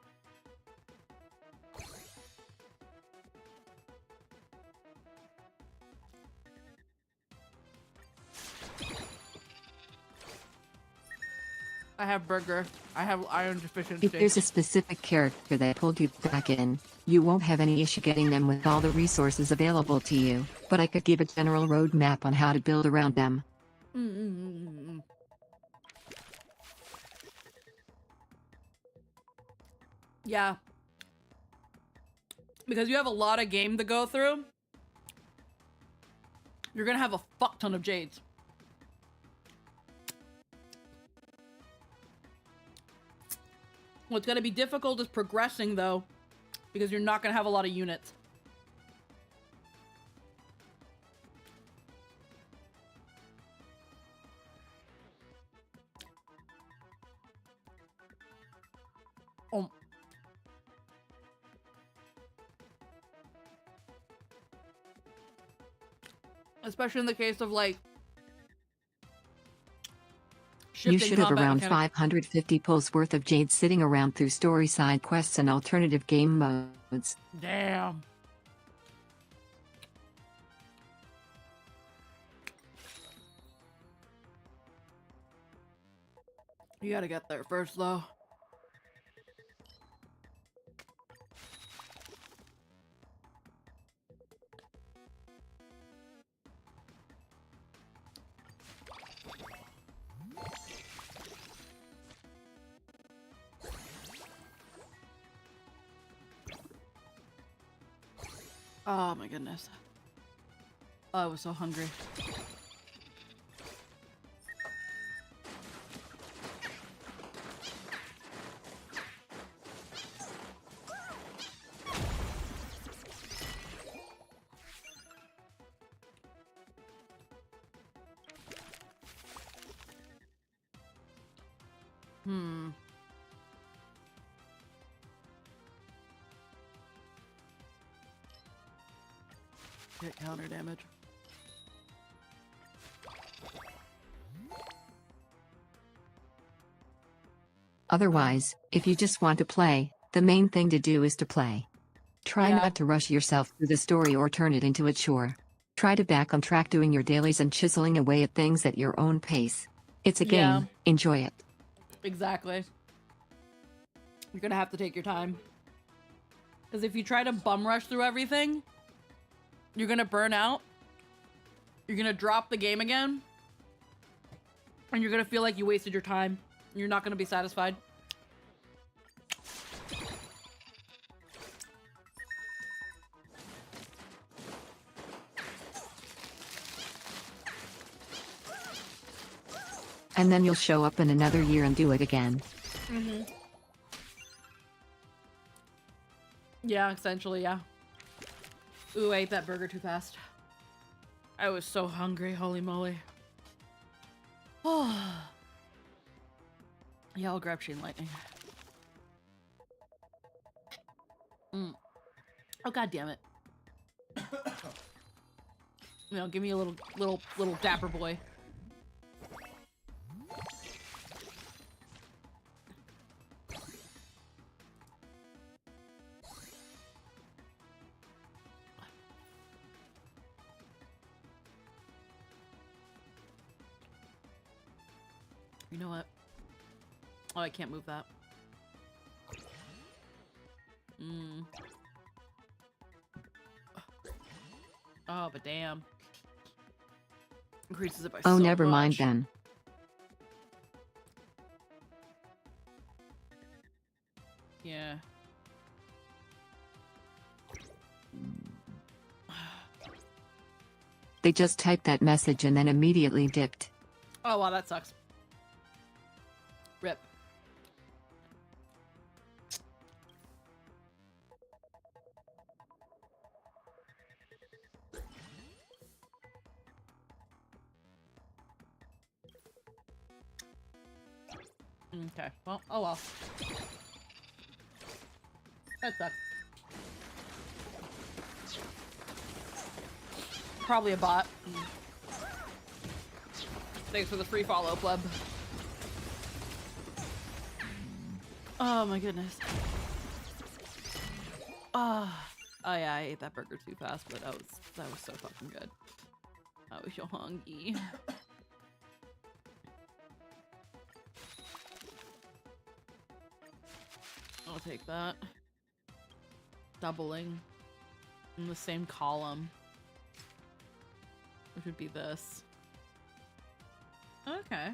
I have burger. I have iron deficiency. If there's a specific character that pulled you back in, you won't have any issue getting them with all the resources available to you, but I could give a general roadmap on how to build around them. Yeah. Because you have a lot of game to go through, you're gonna have a fuck ton of jades. What's gonna be difficult is progressing, though, because you're not gonna have a lot of units. Especially in the case of, like, You should have around mechanics. 550 pulls worth of jade sitting around through story side quests and alternative game modes. Damn. You gotta get there first, though. Oh my goodness. Oh, I was so hungry. Get counter damage. Otherwise, if you just want to play, the main thing to do is to play. Try Yeah. not to rush yourself through the story or turn it into a chore. Try to back on track doing your dailies and chiseling away at things at your own pace. It's a Yeah. game, enjoy it. Exactly. You're gonna have to take your time. Because if you try to bum rush through everything, you're gonna burn out. You're gonna drop the game again. And you're gonna feel like you wasted your time. You're not gonna be satisfied. And then you'll show up in another year and do it again. Yeah, essentially, yeah. Ooh, I ate that burger too fast. I was so hungry, holy moly. Oh. Yeah, I'll grab Chain Lightning. Oh, god damn it. You know, give me a little dapper boy. You know what? Oh, I can't move that. Oh, but damn. Increases it by Oh, so never mind much. then. Yeah. They just typed that message and then immediately dipped. Oh wow, that sucks. Rip. Okay, well, oh well. That sucks. Probably a bot. Thanks for the free follow, pleb. Oh my goodness. Oh yeah, I ate that burger too fast, but that was so fucking good. I was so hungry. I'll take that. Doubling in the same column, which would be this. Okay.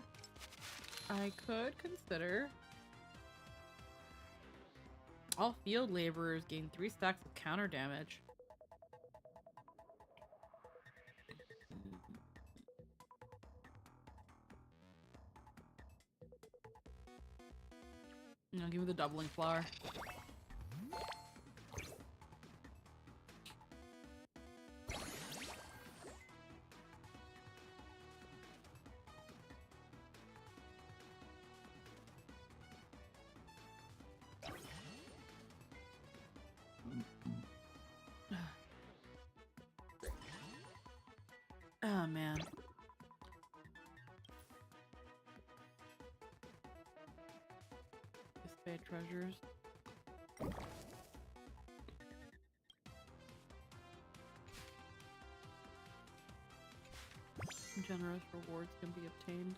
I could consider. All field laborers gain 3 stacks of counter damage. No, give me the doubling flower. Oh man. Spade treasures. Generous rewards can be obtained.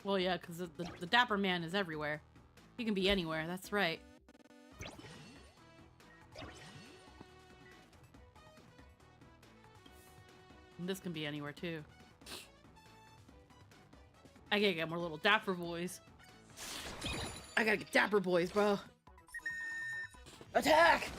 Well, yeah, because the dapper man is everywhere. He can be anywhere, that's right. And this can be anywhere, too. I gotta get more little dapper boys. I gotta get dapper boys, bro. Attack!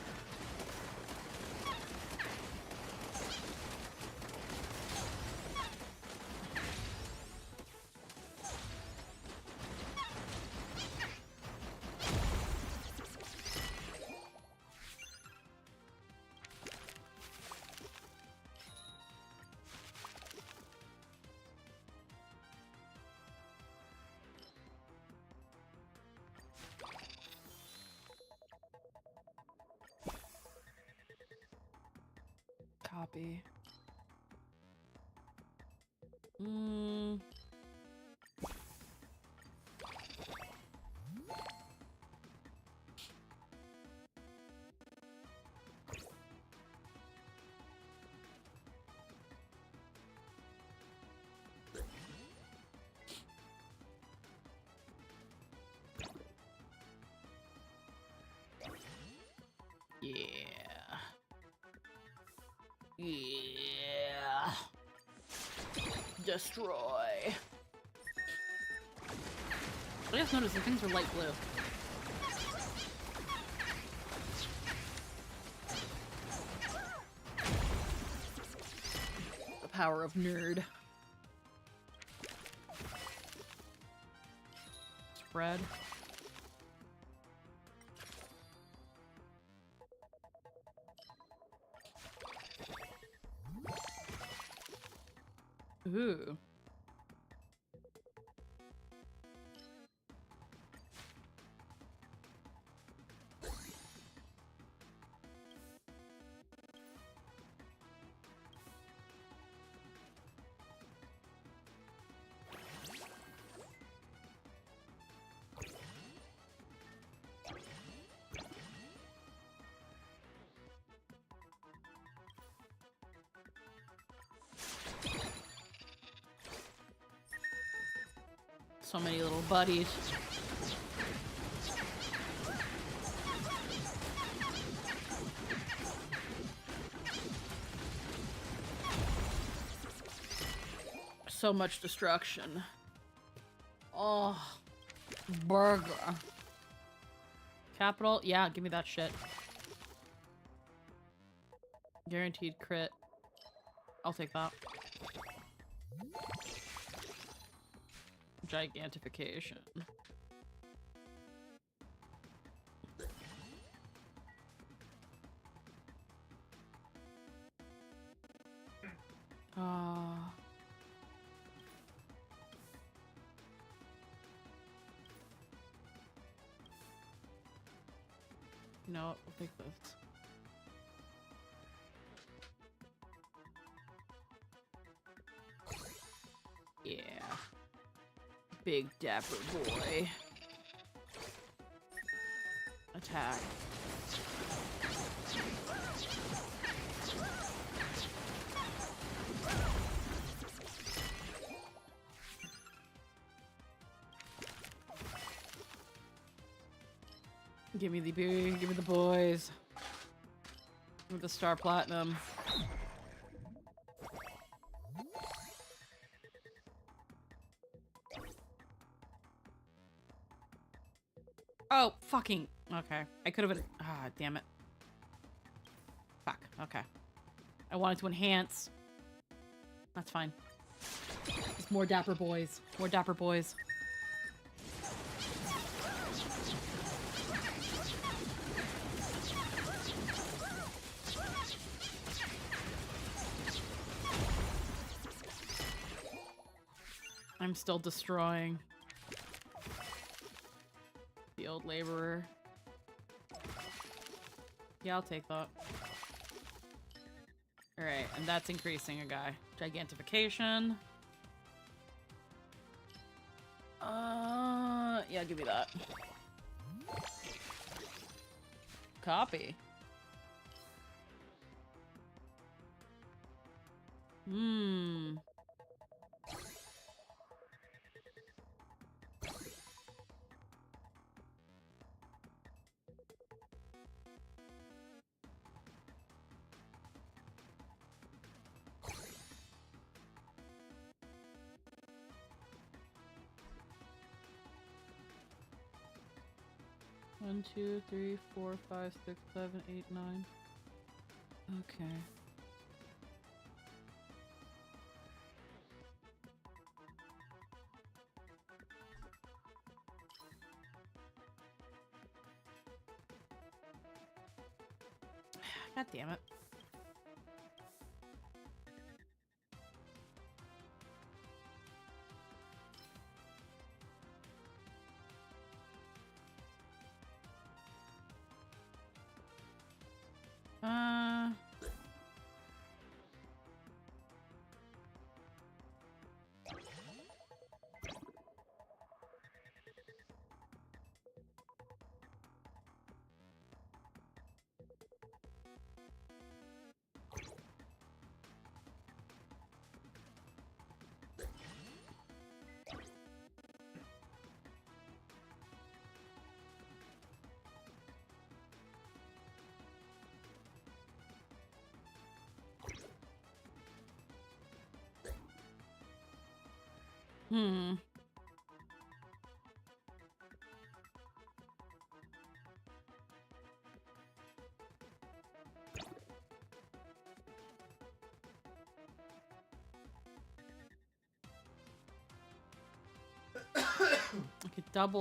Copy. Yeah. Yeah. Destroy. I just noticed the things are light blue. The power of nerd. Spread. Ooh. So many little buddies. So much destruction. Oh, burger. Capital? Yeah, give me that shit. Guaranteed crit. I'll take that. Gigantification. No, I'll take this. Yeah. Big dapper boy. Attack. Give me the big, give me the boys. Give me the star platinum. Oh, fucking. Okay. I could have been. Ah, damn it. Fuck. Okay. I wanted to enhance. That's fine. Just more dapper boys. More dapper boys. I'm still destroying. The old laborer. Yeah, I'll take that. Alright, and that's increasing a guy. Gigantification. Yeah, give me that. Copy. Hmm. One, 2, 3, 4, 5, 6, 7, 8, 9. Okay. God damn it. Hmm.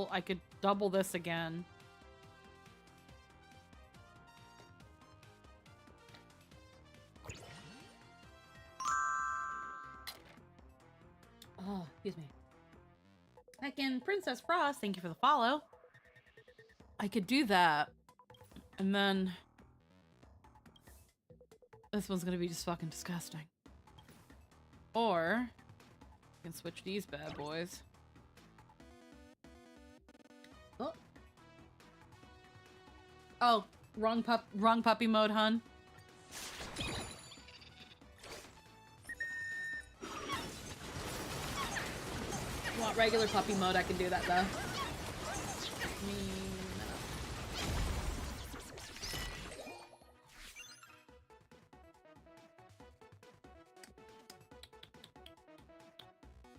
I could double this again. Oh, excuse me. Heck in Princess Frost, thank you for the follow. I could do that. And then this one's gonna be just fucking disgusting. Or I can switch these bad boys. Oh. Oh, wrong puppy mode, hun. want regular puppy mode, I can do that though.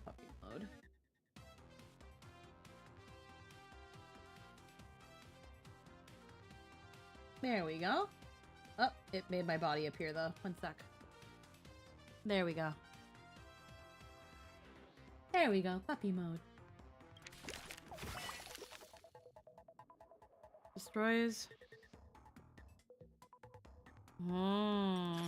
Puppy mode. There we go. Oh, it made my body appear though. One sec. There we go. There we go. Puppy mode. Destroys. Oh.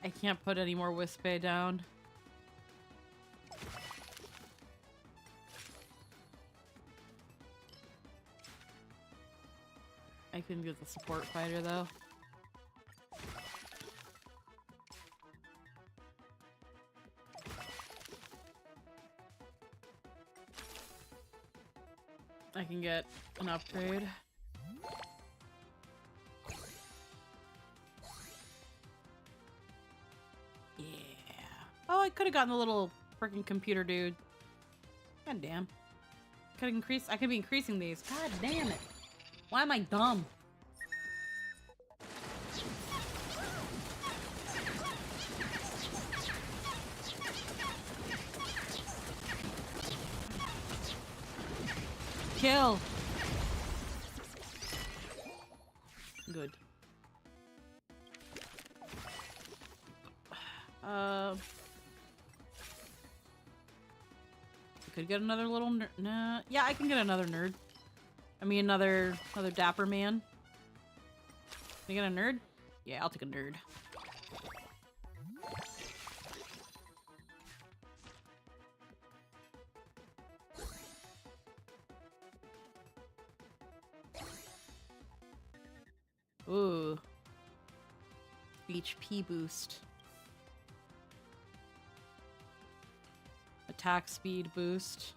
I can't put any more Wispay down. I can get the support fighter though. I can get an upgrade. Yeah. Oh, I could have gotten the little freaking computer dude. God damn. Could increase. I could be increasing these. God damn it. Why am I dumb? Kill. Good. Could get another little nerd. Nah. Yeah, I can get another nerd. I mean, another dapper man. Can I get a nerd? Yeah, I'll take a nerd. Ooh. HP boost. Attack speed boost.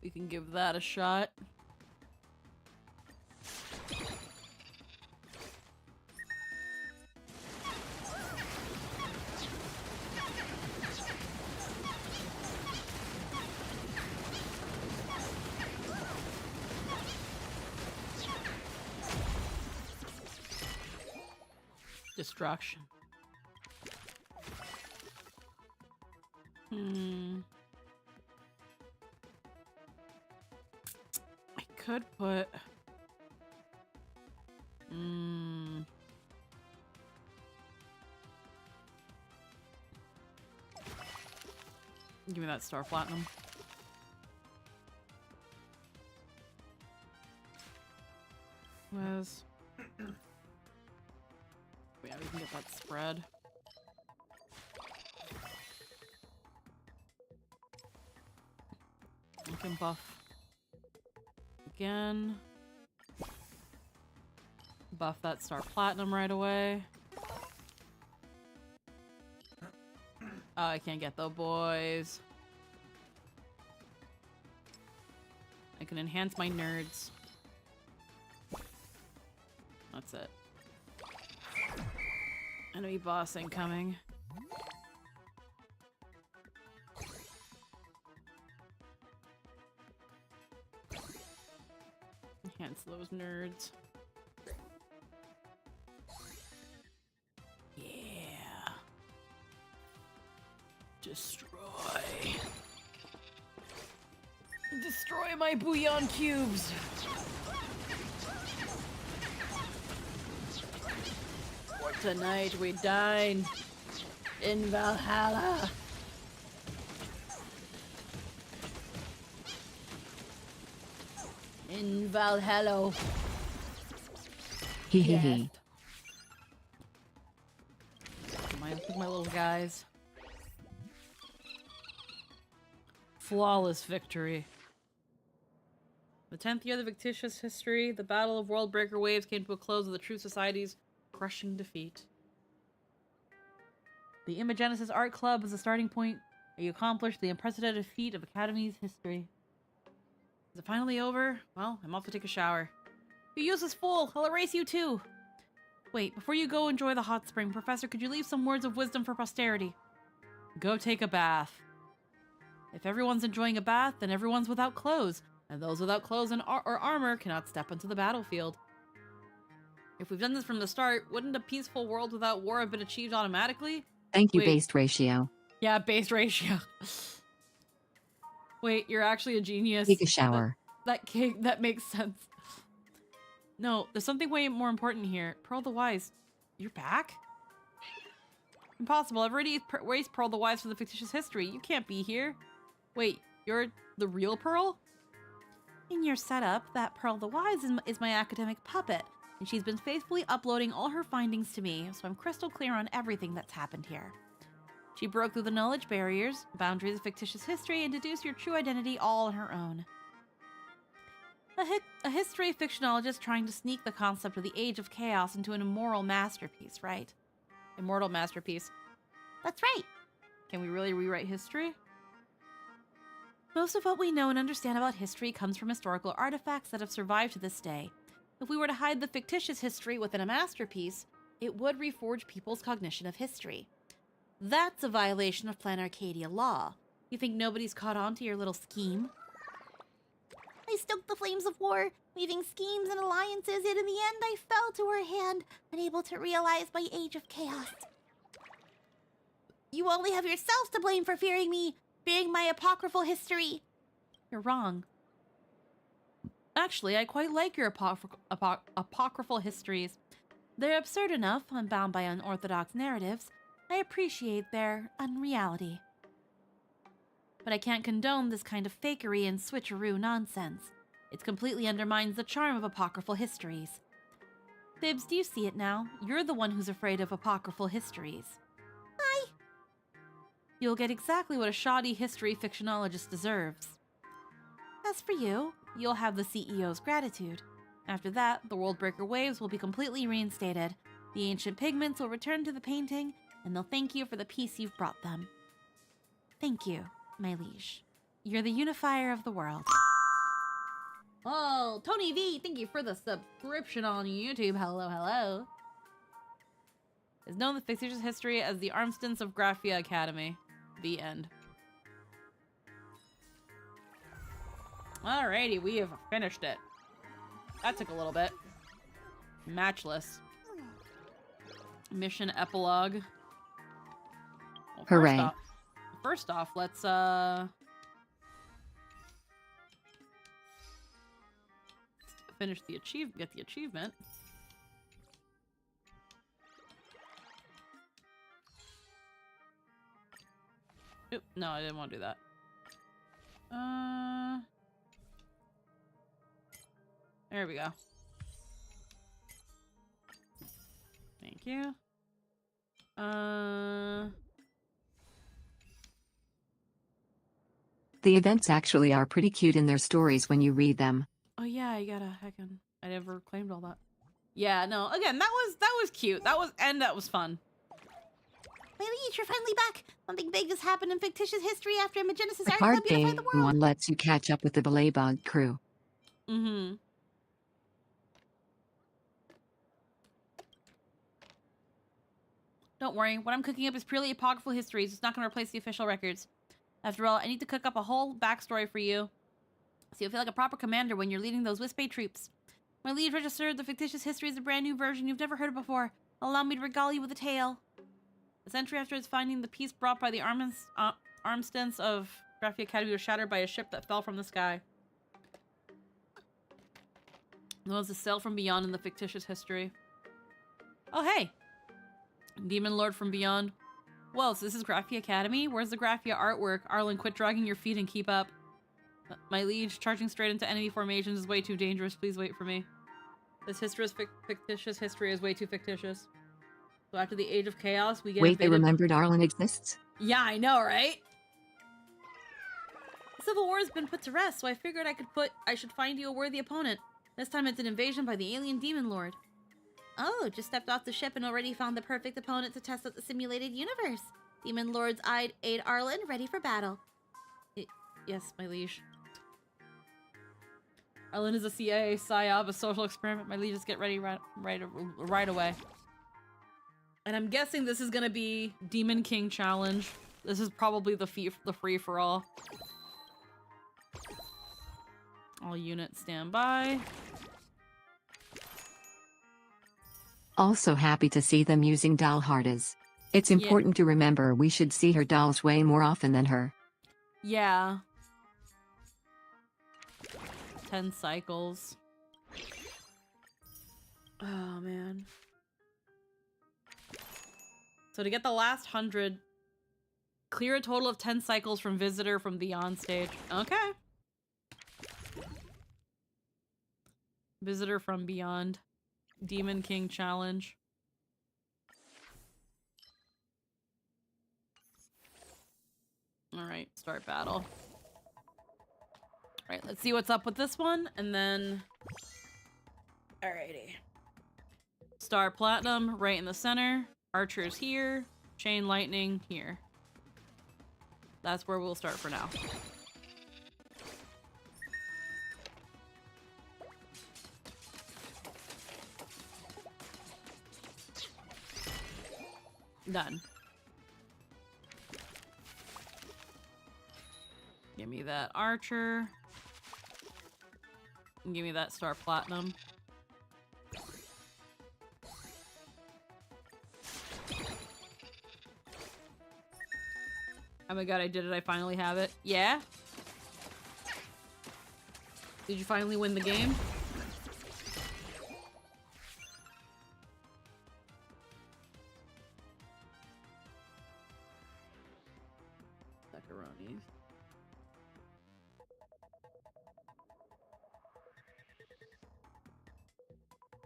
We can give that a shot. Destruction. I could put... Give me that star platinum. Where's... Yeah, we can get that spread. We can buff again. Buff that star platinum right away. Oh, I can't get the boys. I can enhance my nerds. That's it. Enemy boss incoming. Enhance those nerds. Yeah. Destroy. Destroy my bouillon cubes. For tonight we dine in Valhalla. In Valhalla. Hee hee hee. My little guys. Flawless victory. The 10th year of the fictitious history, the Battle of World Breaker Waves came to a close with the True Society's crushing defeat. The Imagenesis Art Club is the starting point. You accomplished the unprecedented feat of Academy's history. Is it finally over? Well, I'm off to take a shower. You useless fool! I'll erase you too! Wait, before you go enjoy the hot spring, Professor, could you leave some words of wisdom for posterity? Go take a bath. If everyone's enjoying a bath, then everyone's without clothes, and those without clothes and or armor cannot step onto the battlefield. If we've done this from the start, wouldn't a peaceful world without war have been achieved automatically? Thank you, Wait. based ratio. Yeah, base ratio. Wait, you're actually a genius. Take a shower. That makes sense. No, there's something way more important here. Pearl the Wise, you're back? Impossible. I've already erased Pearl the Wise from the fictitious history. You can't be here. Wait, you're the real Pearl? In your setup, that Pearl the Wise is my academic puppet, and she's been faithfully uploading all her findings to me, so I'm crystal clear on everything that's happened here. She broke through the knowledge barriers, boundaries of fictitious history, and deduced your true identity all on her own. A history fictionologist trying to sneak the concept of the Age of Chaos into an immoral masterpiece, right? Immortal masterpiece. That's right. Can we really rewrite history? Most of what we know and understand about history comes from historical artifacts that have survived to this day. If we were to hide the fictitious history within a masterpiece, it would reforge people's cognition of history. That's a violation of Plan Arcadia law. You think nobody's caught on to your little scheme? I stoked the flames of war, weaving schemes and alliances, yet in the end I fell to her hand, unable to realize my Age of Chaos. You only have yourselves to blame for fearing me, fearing my apocryphal history. You're wrong. Actually, I quite like your apocryphal histories. They're absurd enough, unbound by unorthodox narratives. I appreciate their unreality. But I can't condone this kind of fakery and switcheroo nonsense. It completely undermines the charm of apocryphal histories. Bibbs, do you see it now? You're the one who's afraid of apocryphal histories. You'll get exactly what a shoddy history fictionologist deserves. As for you, you'll have the CEO's gratitude. After that, the World Breaker Waves will be completely reinstated. The ancient pigments will return to the painting, and they'll thank you for the peace you've brought them. Thank you, my liege. You're the unifier of the world. Oh, Tony V, thank you for the subscription on YouTube. Hello, hello. Is known in the fictitious history as the Armstents of Graphia Academy. The end. Alrighty, we have finished it. That took a little bit. Matchless. Mission epilogue. Well, Hooray. First off, let's finish the get the achievement. Oop, no, I didn't want to do that. There we go. Thank you. The events actually are pretty cute in their stories when you read them. Oh yeah, I never claimed all that. Yeah, no, again, that was cute. That was fun. My liege, you're finally back. Something big has happened in fictitious history after Imagenesis The Art card Club unified game the world. one lets you catch up with the Belay Bug crew. Mm-hmm. Don't worry, what I'm cooking up is purely apocryphal histories. It's not going to replace the official records. After all, I need to cook up a whole backstory for you, so you'll feel like a proper commander when you're leading those Wispay troops. My liege registered the fictitious history is a brand new version you've never heard of before. Allow me to regale you with a tale. A century after its finding, the peace brought by the Armstents of Graphia Academy was shattered by a ship that fell from the sky. There was a sail from beyond in the fictitious history. Oh, hey! Demon Lord from beyond. Whoa, so this is Graphia Academy? Where's the Graphia artwork? Arlen, quit dragging your feet and keep up. My liege, charging straight into enemy formations is way too dangerous. Please wait for me. This fictitious history is way too fictitious. So after the Age of Chaos, we get Wait, they invaded... remembered Arlen exists? Yeah, I know, right? Civil War has been put to rest, so I figured I should find you a worthy opponent. This time it's an invasion by the alien demon lord. Oh, just stepped off the ship and already found the perfect opponent to test out the simulated universe. Demon lords aid Arlen, ready for battle. Yes, my liege. Arlen is a CIA psyop, a social experiment. My lieges, get ready right away. And I'm guessing this is gonna be Demon King challenge. This is probably the free for all. All units stand by. Also happy to see them using doll Hardas. It's important to remember we should see her dolls way more often than her. Yeah. 10 cycles. Oh, man. So to get the last 100, clear a total of 10 cycles from Visitor from Beyond stage. Okay. Visitor from Beyond. Demon King challenge. Alright, start battle. Alright, let's see what's up with this one, and then... Alrighty. Star Platinum, right in the center. Archers here. Chain Lightning here. That's where we'll start for now. Done. Give me that Archer. And give me that Star Platinum. Oh my god, I did it. I finally have it. Yeah? Did you finally win the game? Macaronis.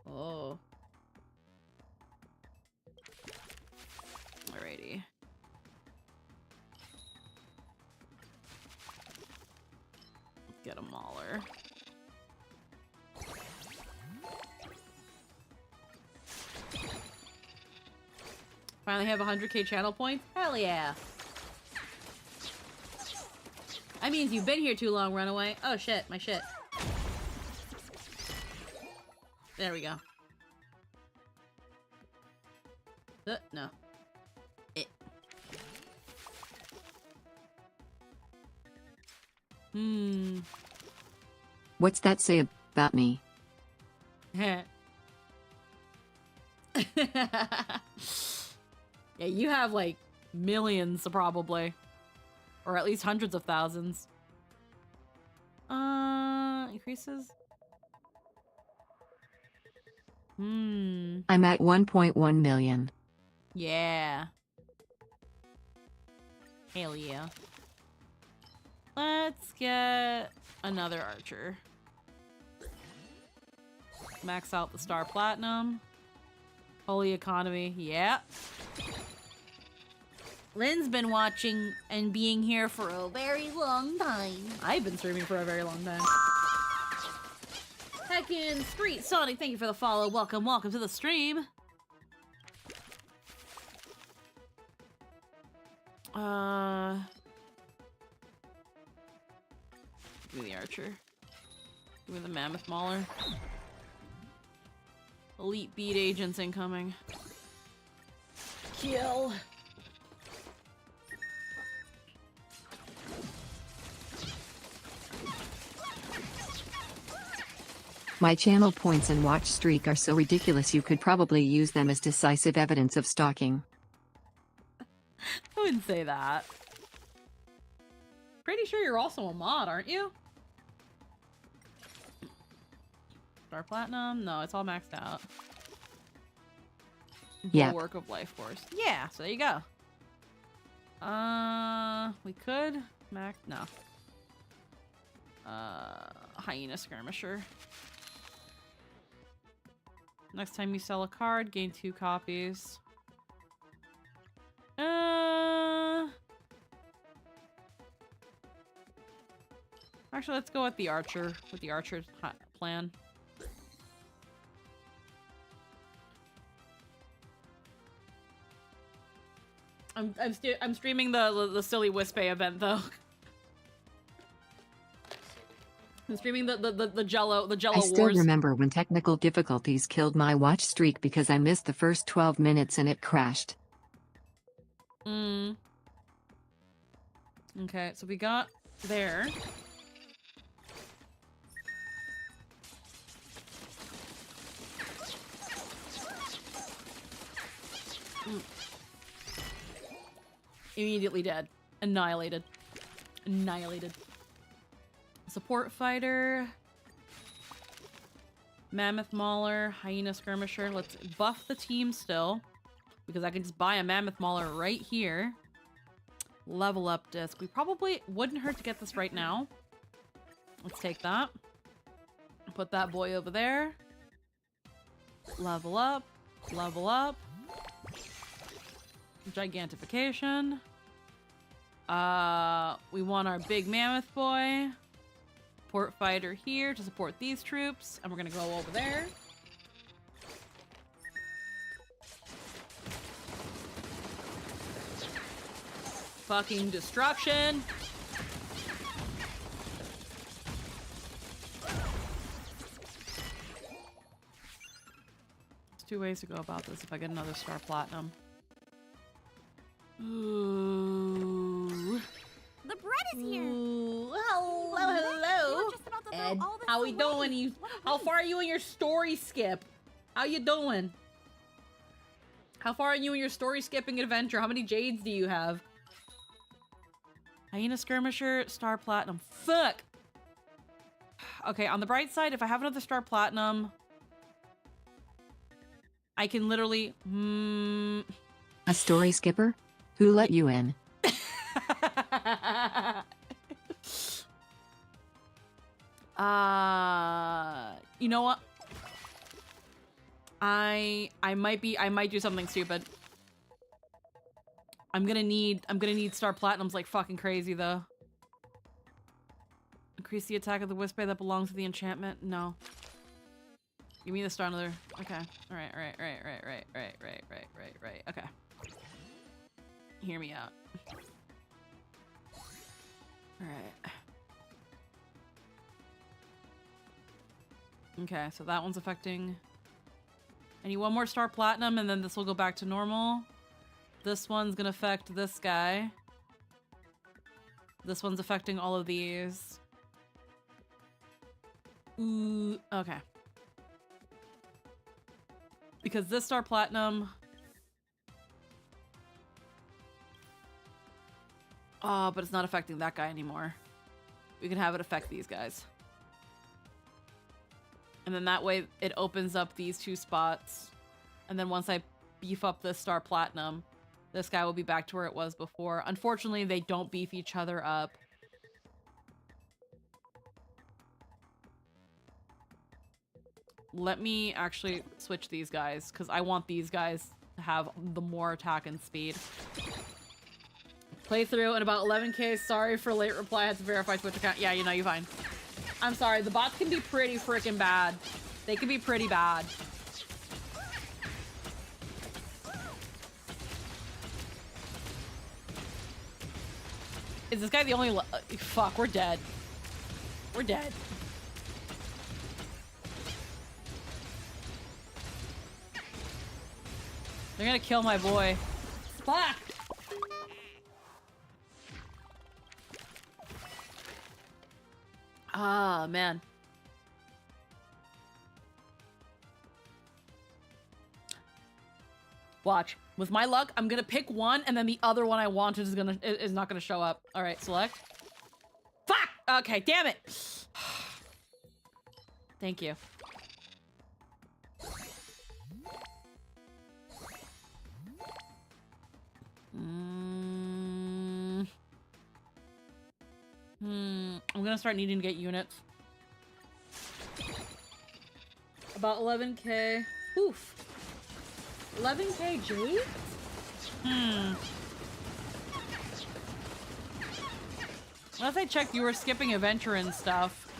Oh. Alrighty. Let's get a Mauler. Finally have 100k channel points? Hell yeah. That means you've been here too long, Runaway. Oh shit, my shit. There we go. No. What's that say about me? Yeah, you have like millions probably. Or at least hundreds of thousands. Increases? I'm at 1.1 million. Yeah. Hell yeah. Let's get another Archer. Max out the Star Platinum. Holy Economy, yeah. Lynn's been watching and being here for a very long time. I've been streaming for a very long time. Heckin' Street Sonic, thank you for the follow. Welcome, welcome to the stream. Give me the Archer. Give me the Mammoth Mauler. Elite beat agents incoming. Kill. My channel points and watch streak are so ridiculous you could probably use them as decisive evidence of stalking. I wouldn't say that. Pretty sure you're also a mod, aren't you? Star Platinum? No, it's all maxed out. Yeah. Bulwark of Life Force. Yeah, so there you go. We could max. No. Hyena Skirmisher. Next time you sell a card, gain 2 copies. Actually, let's go with the archer. With the archer plan. I'm streaming the silly Wispy event though. I'm streaming the Jello I still Wars. remember when technical difficulties killed my watch streak because I missed the first 12 minutes and it crashed. Okay, so we got there. Immediately dead. Annihilated. Annihilated. Support fighter. Mammoth Mauler. Hyena Skirmisher. Let's buff the team still. Because I can just buy a Mammoth Mauler right here. Level up disc. We probably wouldn't hurt to get this right now. Let's take that. Put that boy over there. Level up. Level up. Gigantification. We want our big mammoth boy. Port fighter here to support these troops. And we're gonna go over there. Fucking destruction. There's two ways to go about this if I get another star platinum. Ooh. The bread is here. Ooh. Hello. Ed, how we doing? How far are you in your story skip? How you doing? How far are you in your story skipping adventure? How many jades do you have? Hyena Skirmisher, Star Platinum. Fuck! Okay, on the bright side, if I have another Star Platinum, I can literally... A story skipper? Who let you in? You know what? I might do something stupid. I'm gonna need Star Platinums like fucking crazy though. Increase the attack of the Wispy that belongs to the enchantment? No. Give me the star another. Okay. Alright. Okay. Hear me out. Alright. Okay, so that one's affecting... I need one more Star Platinum and then this will go back to normal. This one's gonna affect this guy. This one's affecting all of these. Ooh, okay. Because this Star Platinum... Oh, but it's not affecting that guy anymore. We can have it affect these guys. And then that way it opens up these two spots. And then once I beef up this Star Platinum, this guy will be back to where it was before. Unfortunately, they don't beef each other up. Let me actually switch these guys, because I want these guys to have the more attack and speed. Playthrough in about 11k. Sorry for late reply. I had to verify Twitch account. Yeah, you know, you're fine. I'm sorry. The bots can be pretty freaking bad. They can be pretty bad. Is this guy the only... Fuck, we're dead. We're dead. They're gonna kill my boy. Fuck! Ah, man. Watch. With my luck, I'm gonna pick one, and then the other one I wanted is not gonna show up. All right, select. Fuck! Okay, damn it. Thank you. I'm gonna start needing to get units. About 11k. Oof. 11k jade? Unless I checked, you were skipping adventure and stuff.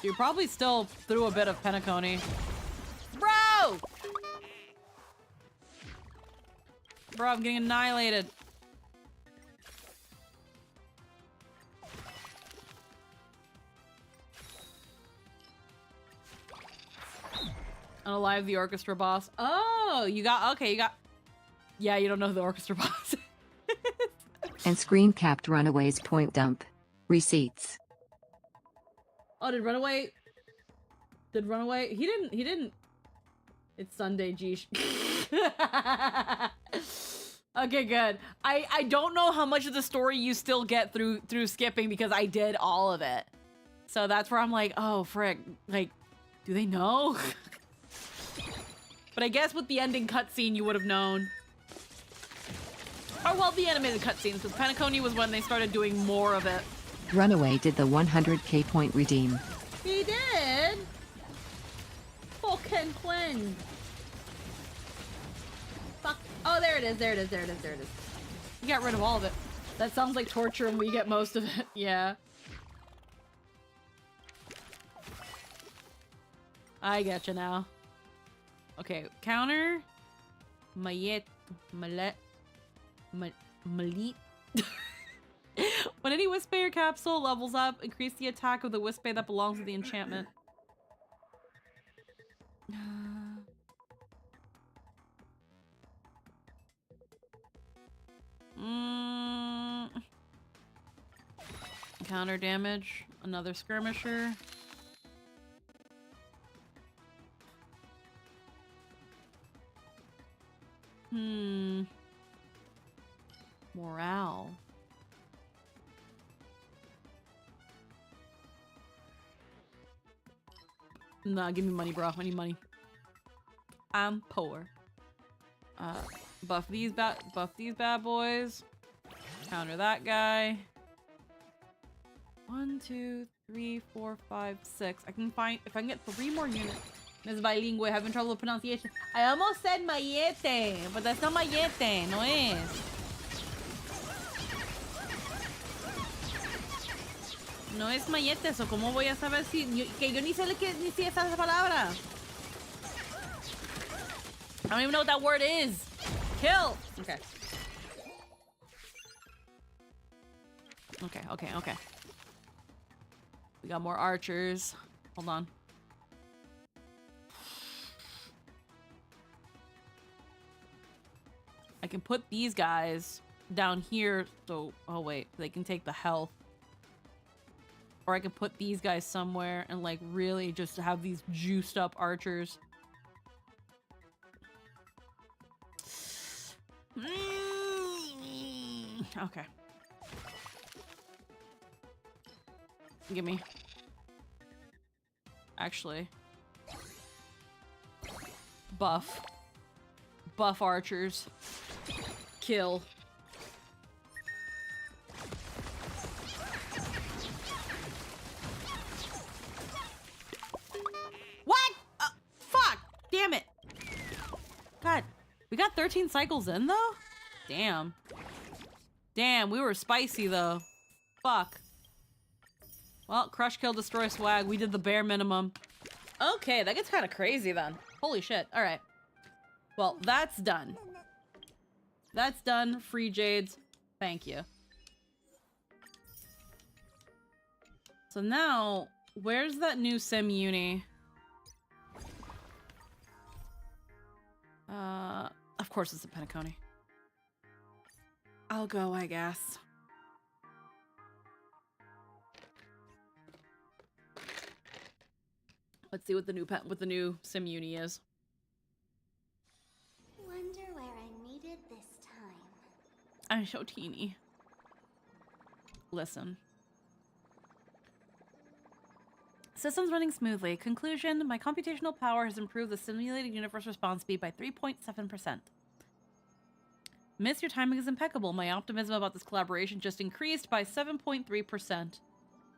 You probably still threw a bit of Penacony. Bro! Bro, I'm getting annihilated. Unalive the orchestra boss. Oh, you got, okay, you got, yeah, you don't know who the orchestra boss is. And screen capped Runaways point dump. Receipts. Oh, did Runaway, he didn't. It's Sunday, Geesh. Okay, good. I don't know how much of the story you still get through skipping because I did all of it. So that's where I'm like, oh, frick. Like, do they know? But I guess with the ending cutscene, you would have known. Or, well, the animated cutscenes, because Penacony was when they started doing more of it. Runaway did the 100k point redeem. He did? Fucking Quinn. Fuck. Oh, there it is, there it is, there it is, there it is. You got rid of all of it. That sounds like torture and we get most of it. Yeah. I get you now. Okay, counter. Malet. When any Wispayer capsule levels up, increase the attack of the Wispay that belongs to the enchantment. Counter damage. Another skirmisher. Morale. Nah, give me money, bro. I need money. I'm poor. Buff these bad boys. Counter that guy. 1, 2, 3, 4, 5, 6. I can find if I can get 3 more units. Miss Bilingual, having trouble with pronunciation. I almost said mayete, but that's not mayete, no es. No es mayete, so ¿cómo voy a saber si que yo ni sé ni si esa palabra? I don't even know what that word is. Kill. Okay. Okay. We got more archers. Hold on. I can put these guys down here so, oh wait, they can take the health. Or I can put these guys somewhere and like really just have these juiced up archers. Okay. Give me. Actually. Buff. Buff archers. Kill. What? Fuck! Damn it. God. We got 13 cycles in, though? Damn. Damn, we were spicy, though. Fuck. Well, crush, kill, destroy, swag. We did the bare minimum. Okay, that gets kind of crazy, then. Holy shit. All right. Well, that's done. That's done. Free Jades. Thank you. So now, where's that new sim uni? Of course it's a Penacony. I'll go, I guess. Let's see what the new sim uni is. Wonder where I needed this time. I'm so teeny. Listen. Systems running smoothly. Conclusion, my computational power has improved the simulated universe response speed by 3.7%. Miss, your timing is impeccable. My optimism about this collaboration just increased by 7.3%.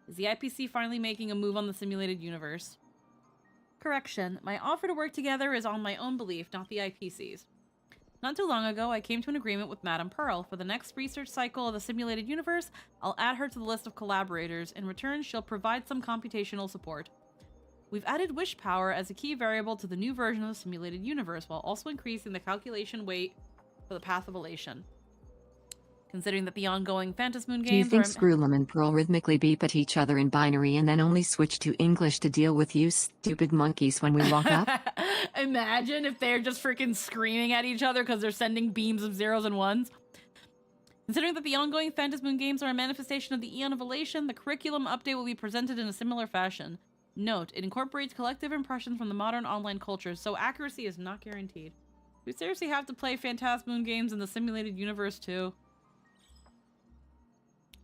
Is the IPC finally making a move on the simulated universe? Correction. My offer to work together is on my own belief, not the IPC's. Not too long ago, I came to an agreement with Madame Pearl. For the next research cycle of the simulated universe, I'll add her to the list of collaborators. In return, she'll provide some computational support. We've added wish power as a key variable to the new version of the simulated universe, while also increasing the calculation weight for the path of elation. Considering that the ongoing Phantasmoon Do you games think are... Screwlum and Pearl rhythmically beep at each other in binary and then only switch to English to deal with you stupid monkeys when we walk up? Imagine if they're just freaking screaming at each other because they're sending beams of zeros and ones. Considering that the ongoing Phantasmoon games are a manifestation of the Eon of Elation, the curriculum update will be presented in a similar fashion. Note, it incorporates collective impressions from the modern online culture, so accuracy is not guaranteed. We seriously have to play Phantasmoon games in the simulated universe too.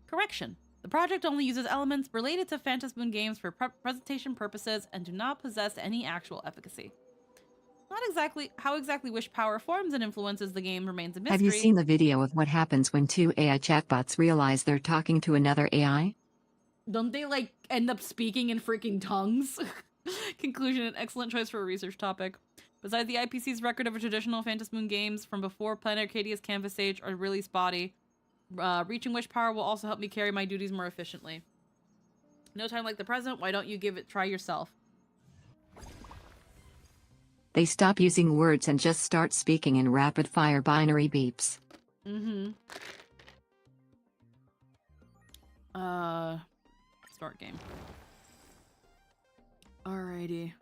Correction. The project only uses elements related to Phantasmoon games for presentation purposes and do not possess any actual efficacy. Not exactly how exactly wish power forms and influences the game remains a mystery. Have you seen the video of what happens when two AI chatbots realize they're talking to another AI? Don't they, like, end up speaking in freaking tongues? Conclusion, an excellent choice for a research topic. Besides the IPC's record of traditional Phantasmoon games from before Planet Arcadia's Canvas Age are really spotty, reaching wish power will also help me carry my duties more efficiently. No time like the present, why don't you give it a try yourself? They stop using words and just start speaking in rapid-fire binary beeps. Mm-hmm. Start game. Alrighty.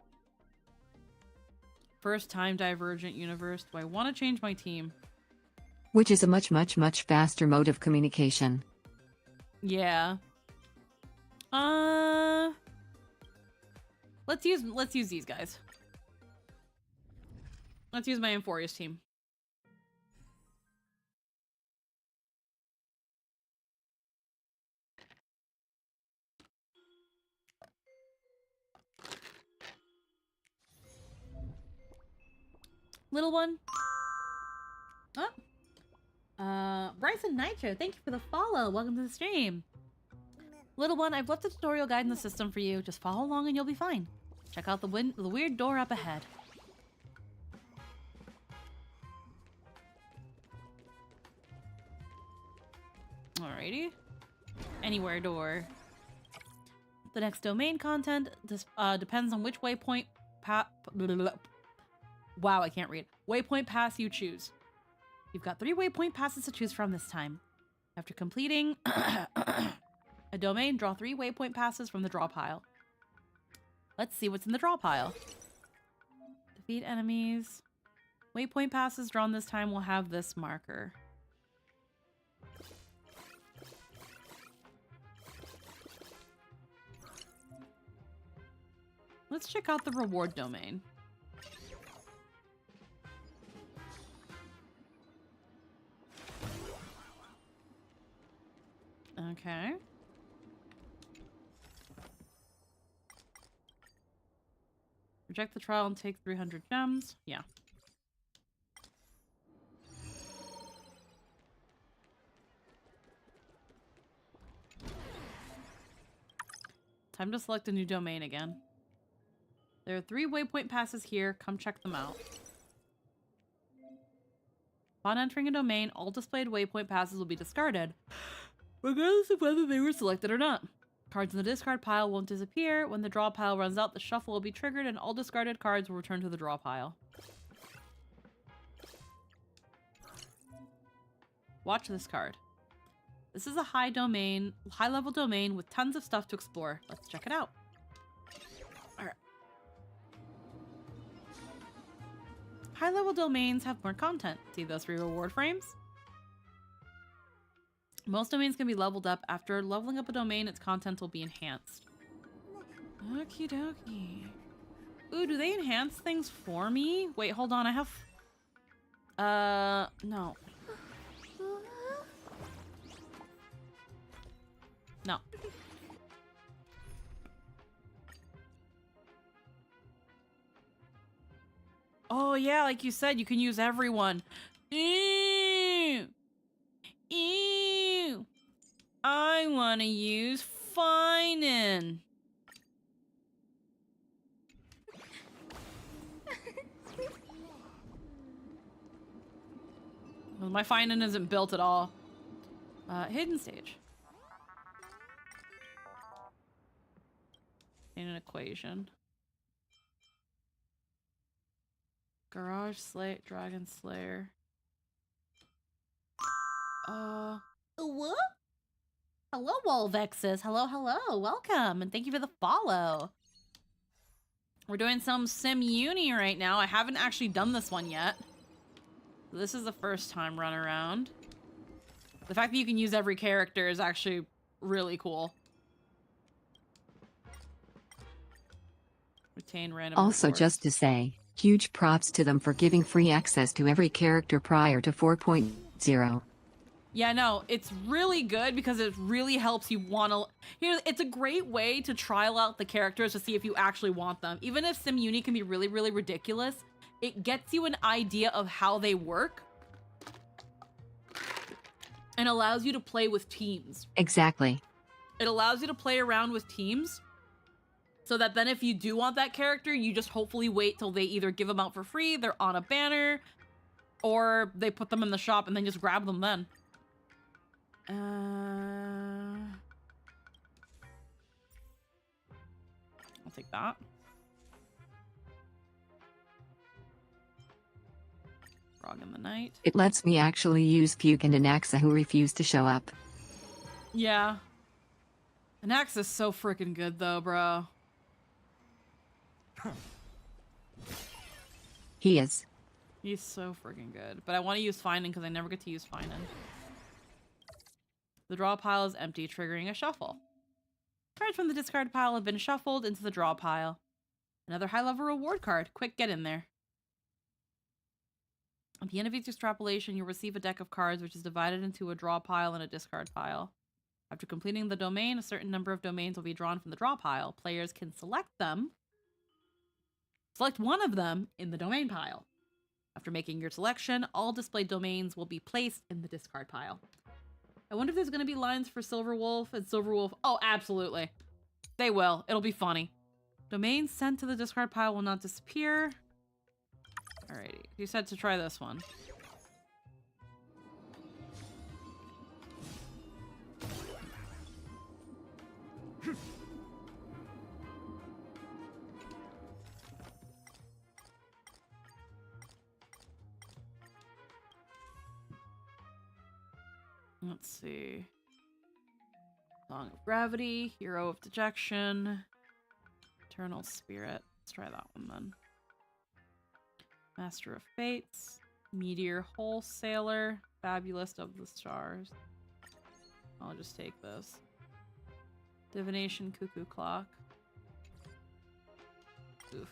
First time Divergent Universe. Do I want to change my team? Which is a much faster mode of communication. Yeah. Let's use these guys. Let's use my Euphoria's team. Little one. Oh. Bryson Nitro, thank you for the follow. Welcome to the stream. Little one, I've left a tutorial guide in the system for you. Just follow along and you'll be fine. Check out the weird door up ahead. Alrighty. Anywhere door. The next domain content depends on which waypoint wow, I can't read. Waypoint pass you choose. You've got 3 waypoint passes to choose from this time. After completing a domain, draw 3 waypoint passes from the draw pile. Let's see what's in the draw pile. Defeat enemies. Waypoint passes drawn this time will have this marker. Let's check out the reward domain. Okay. Reject the trial and take 300 gems. Yeah. Time to select a new domain again. There are 3 waypoint passes here. Come check them out. Upon entering a domain, all displayed waypoint passes will be discarded, regardless of whether they were selected or not. Cards in the discard pile won't disappear. When the draw pile runs out, the shuffle will be triggered and all discarded cards will return to the draw pile. Watch this card. This is a high-level domain with tons of stuff to explore. Let's check it out. Alright. High-level domains have more content. See those 3 reward frames? Most domains can be leveled up. After leveling up a domain, its content will be enhanced. Okie dokie. Ooh, do they enhance things for me? Wait, hold on. I have... no. No. Oh, yeah, like you said, you can use everyone. Ew! Ew! I want to use Finan. Well, my finding isn't built at all. Hidden stage. In an equation. Garage Slate, Dragon Slayer. What? Hello, Wolvexes. Hello, hello. Welcome, and thank you for the follow. We're doing some Sim Uni right now. I haven't actually done this one yet. This is the first time run around. The fact that you can use every character is actually really cool. Retain random Also, rewards. just to say, huge props to them for giving free access to every character prior to 4.0. Yeah, no, it's really good because it really helps you want to... Here, it's a great way to trial out the characters to see if you actually want them. Even if Sim Uni can be really, really ridiculous, it gets you an idea of how they work and allows you to play with teams. Exactly. It allows you to play around with teams so that then if you do want that character, you just hopefully wait till they either give them out for free, they're on a banner, or they put them in the shop and then just grab them then. I'll take that. Frog in the night. It lets me actually use Puke and Anaxa who refuse to show up. Yeah. Anax is so freaking good though, bro. He is. He's so freaking good. But I want to use Finding because I never get to use Finding. The draw pile is empty, triggering a shuffle. Cards from the discard pile have been shuffled into the draw pile. Another high-level reward card. Quick, get in there. At the end of each extrapolation, you'll receive a deck of cards which is divided into a draw pile and a discard pile. After completing the domain, a certain number of domains will be drawn from the draw pile. Players can select one of them in the domain pile. After making your selection, all displayed domains will be placed in the discard pile. I wonder if there's going to be lines for Silver Wolf and Silver Wolf. Oh, absolutely. They will. It'll be funny. Domains sent to the discard pile will not disappear. Alrighty. You said to try this one. Let's see. Song of Gravity, Hero of Dejection, Eternal Spirit. Let's try that one then. Master of Fates, Meteor Wholesaler, Fabulist of the Stars. I'll just take this. Divination Cuckoo Clock. Oof.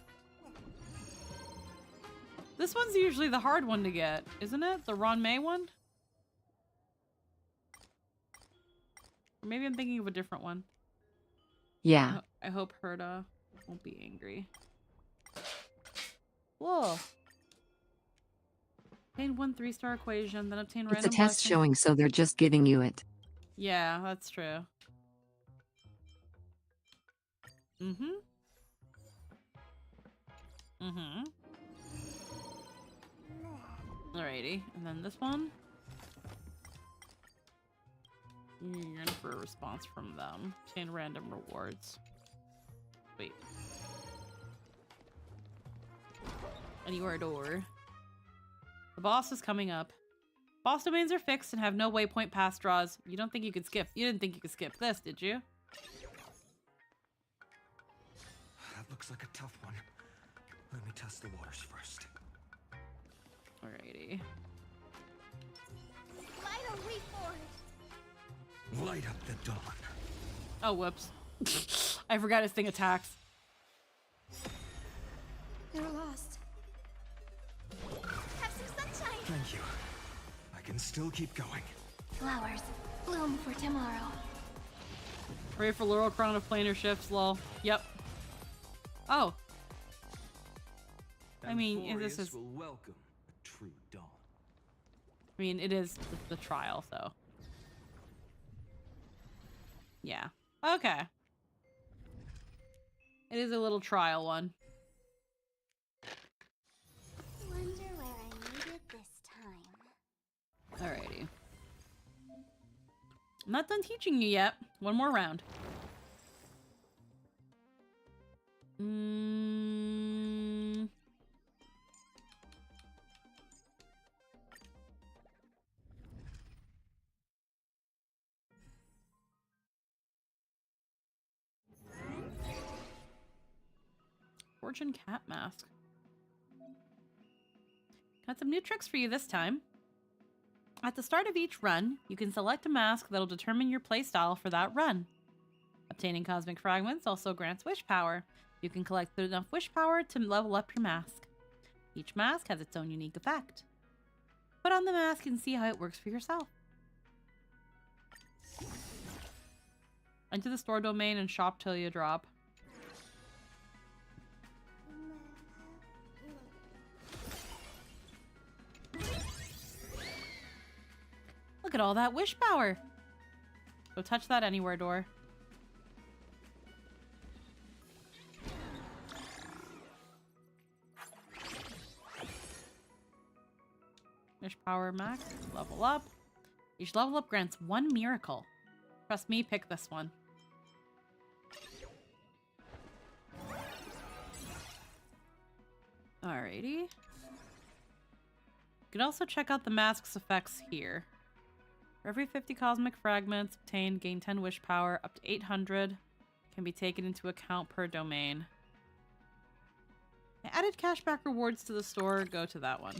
This one's usually the hard one to get, isn't it? The Ron May one? Or maybe I'm thinking of a different one. Yeah. I hope Herda won't be angry. Whoa. Obtain 1 3-star equation, then obtain It's a random test blessing. showing, so they're just giving you it. Yeah, that's true. Mm-hmm. Mm-hmm. Alrighty, and then this one. You're in for a response from them. Obtain random rewards. Wait. Anywhere door. The boss is coming up. Boss domains are fixed and have no waypoint past draws. You don't think you could skip? You didn't think you could skip this, did you? That looks like a tough one. Let me test the waters first. Alrighty. Light a reforge. Light up the dawn. Oh, whoops. I forgot his thing attacks. You're lost. Have some sunshine. Thank you. I can still keep going. Flowers bloom for tomorrow. Pray for Laurel Crown of Planar Shifts, lol. Yep. Oh. I mean, this is... will welcome a true dawn. I mean, it is the trial, so... Yeah. Okay. It is a little trial one. Wonder where I need it this time. I'm not done teaching you yet. One more round. Fortune cat mask. Got some new tricks for you this time. At the start of each run, you can select a mask that'll determine your playstyle for that run. Obtaining cosmic fragments also grants wish power. You can collect enough wish power to level up your mask. Each mask has its own unique effect. Put on the mask and see how it works for yourself. Enter the store domain and shop till you drop. Look at all that wish power. Go touch that anywhere door. Wish power max. Level up. Each level up grants 1 miracle. Trust me, pick this one. Alrighty. You can also check out the mask's effects here. For every 50 cosmic fragments obtained, gain 10 wish power, up to 800 can be taken into account per domain. I added cashback rewards to the store, go to that one.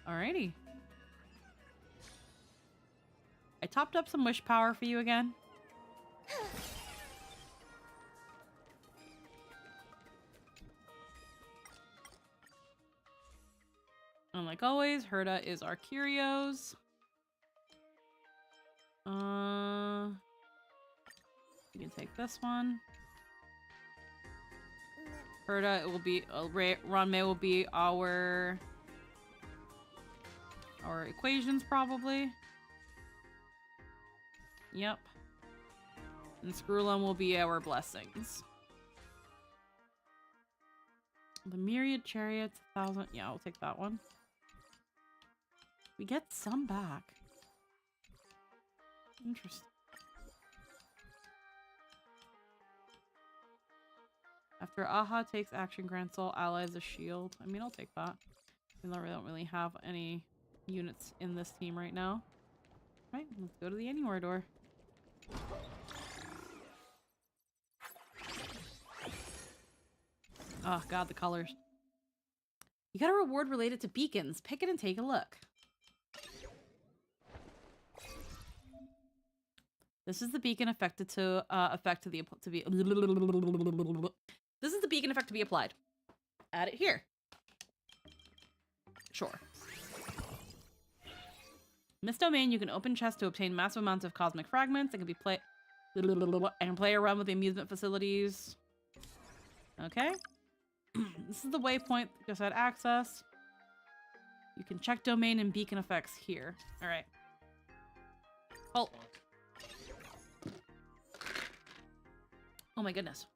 Alrighty. I topped up some wish power for you again. And like always, Herda is our curios. You can take this one. Herda, it will be Ranmei will be our equations probably. Yep. And Screwlum will be our blessings. The myriad chariots, 1,000. Yeah, I'll take that one. We get some back. Interesting. After Aha takes action, grants all allies a shield. I mean, I'll take that. Even though we don't really have any units in this team right now. Right, let's go to the anywhere door. Oh god, the colors. You got a reward related to beacons. Pick it and take a look. This is the beacon affected to This is the beacon effect to be applied. Add it here. Sure. In this domain, you can open chests to obtain massive amounts of cosmic fragments. It can be play around with the amusement facilities. Okay. This is the waypoint that just had access. You can check domain and beacon effects here. All right. Oh. Oh my goodness.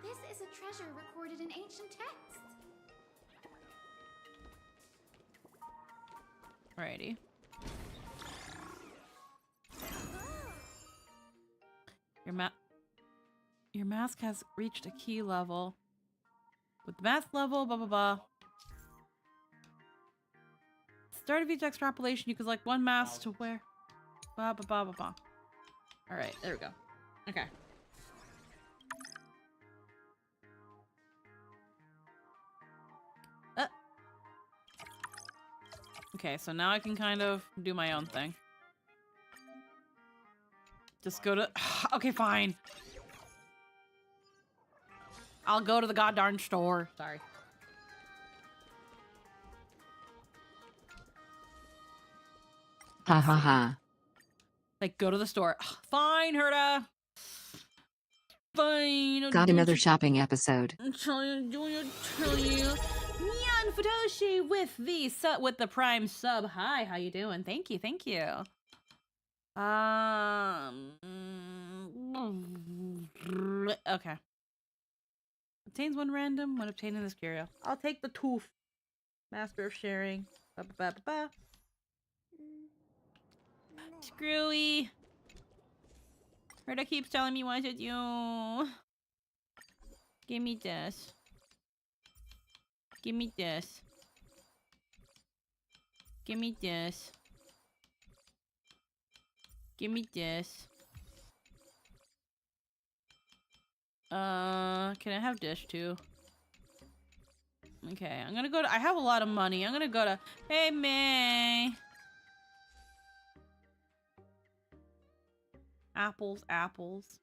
This is a treasure recorded in ancient texts. Alrighty. Your mask has reached a key level. With the mask level, blah blah blah. Start of each extrapolation, you can select one mask to wear. Blah blah blah blah blah. Alright, there we go. Okay. Okay, so now I can kind of do my own thing. Just go to... Okay, fine. I'll go to the goddarn store. Sorry. Ha ha ha. Like, go to the store. Fine, Herda. Fine. Got another shopping episode. I'm trying to tell you. Nyan Futoshi with the Prime sub. Hi, how you doing? Thank you, thank you. Okay. Obtains 1 random when obtaining this curio. I'll take the tooth. Master of sharing. Ba ba ba ba ba. Screwy. Herda keeps telling me what to do. Give me this. Give me this. Give me this. Give me this. Can I have dish too? Okay, I'm gonna go to- I have a lot of money. I'm gonna go to- Hey, May! Apples, apples.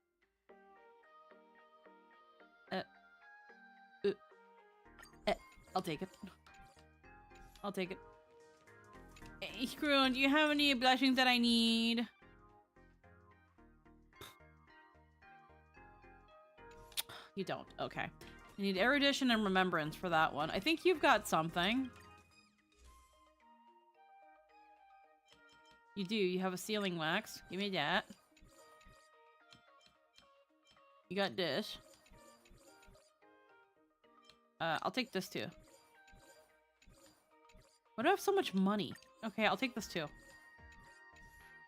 I'll take it. I'll take it. Hey, Screw, do you have any blushings that I need? You don't. Okay. I need erudition and remembrance for that one. I think you've got something. You do. You have a sealing wax. Give me that. You got this. I'll take this too. Why do I have so much money? Okay, I'll take this too.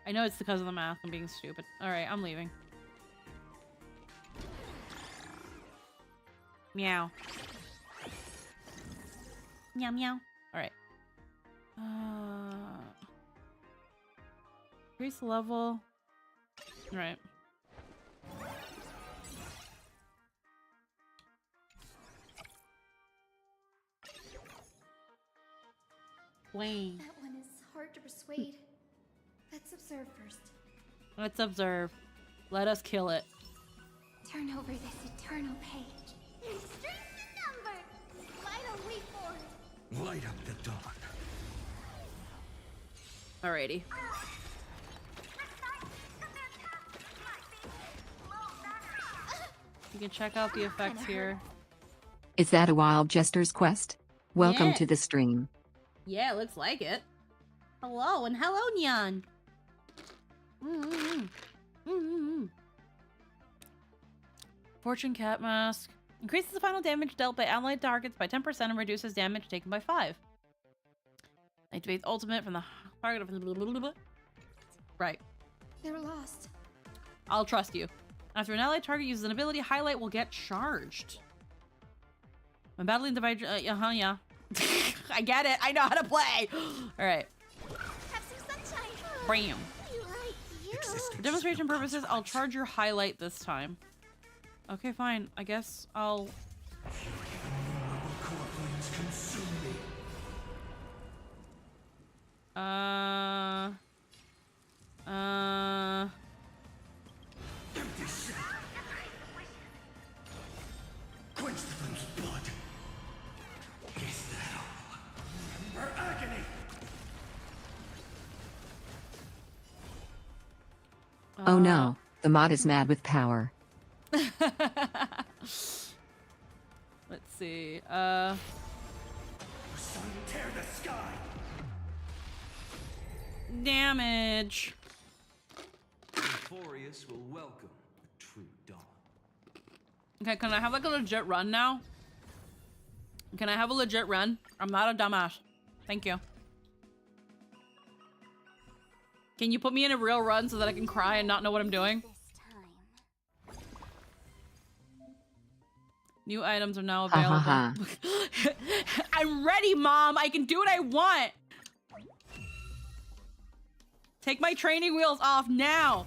I know it's because of the math. I'm being stupid. Alright, I'm leaving. Meow. Meow meow. Alright. Increase the level. Alright. Wayne. That one is hard to persuade. Let's observe first. Let's observe. Let us kill it. Turn over this eternal page. Strength in number! Light a leap forward! Light up the dawn. Alrighty. You can check out the effects here. Is that a Wild Jester's quest? Welcome Yeah. to the stream. Yeah, looks like it. Hello, and hello, Nyan. Fortune Cat Mask. Increases the final damage dealt by allied targets by 10% and reduces damage taken by 5. Activates ultimate from the target of... Right. They're lost. I'll trust you. After an allied target uses an ability, Highlight will get charged. When battling the yeah. I get it. I know how to play. All right. Have some sunshine. Bam. Right, you. For demonstration purposes, I'll charge your Highlight this time. Okay, fine. I guess I'll... Empty shell. Quench the flame's blood. Is that all? Her agony. Oh no, the mod is mad with power. Let's see. Sun tear the sky. Damage. Euphorious will welcome a true dawn. Okay, can I have like a legit run now? Can I have a legit run? I'm not a dumbass. Thank you. Can you put me in a real run so that I can cry and not know what I'm doing? New items are now available. Ha. I'm ready, Mom. I can do what I want. Take my training wheels off now.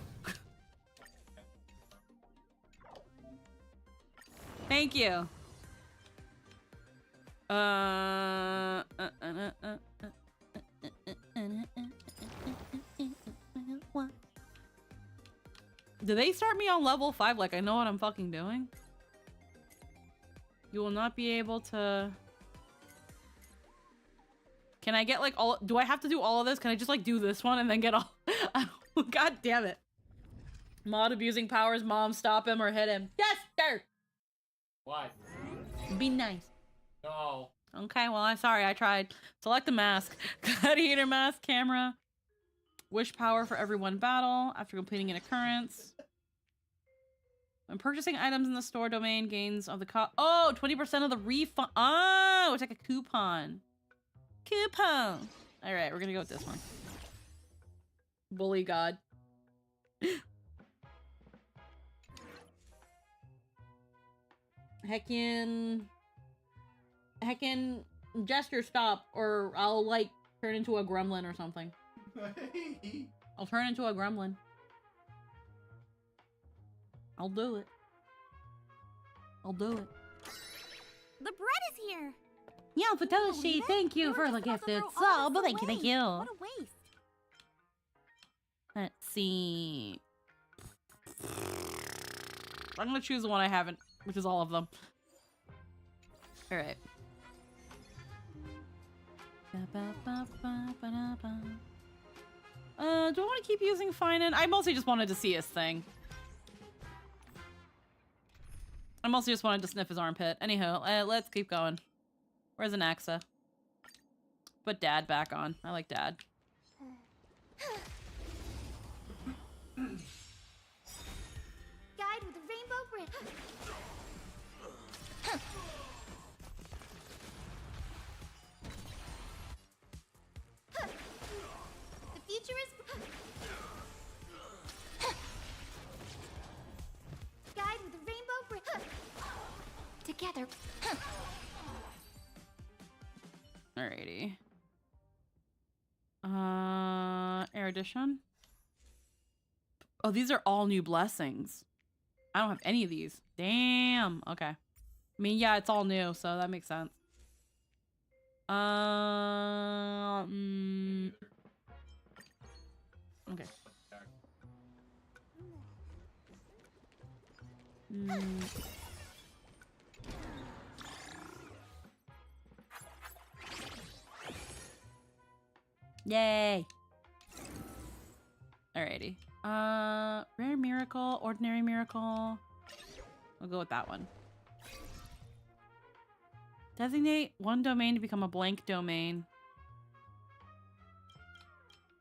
Thank you. Do they start me on level 5 like I know what I'm fucking doing? You will not be able to... Can I get like all... Do I have to do all of this? Can I just like do this one and then get all... God damn it. Mod abusing powers, Mom, stop him or hit him. Yes, sir! What? Be nice. No. Okay, well, I'm sorry, I tried. Select the mask. Gladiator mask, camera. Wish power for every one battle after completing an occurrence. When purchasing items in the store, domain gains of the cost. Oh, 20% of the refund. Oh, it's like a coupon. Coupon. All right, we're gonna go with this one. Bully God. Heckin' gesture stop, or I'll like turn into a gremlin or something. I'll turn into a gremlin. I'll do it. I'll do it. The bread is here. Yeah, Fatoshi, thank you for the gifted sub. Thank you, thank you. What a waste. Let's see. I'm gonna choose the one I haven't, which is all of them. All right. Do I want to keep using Finan? I mostly just wanted to see his thing. I mostly just wanted to sniff his armpit. Anyhow, let's keep going. Where's Anaxa? Put Dad back on. I like Dad. Guide with a rainbow bridge. The future is. Guide with a rainbow bridge. Together. Alrighty. Erudition. Oh, these are all new blessings. I don't have any of these. Damn. Okay. I mean, yeah, it's all new, so that makes sense. Okay. Yay. Alrighty. Rare miracle, ordinary miracle. We'll go with that one. Designate one domain to become a blank domain.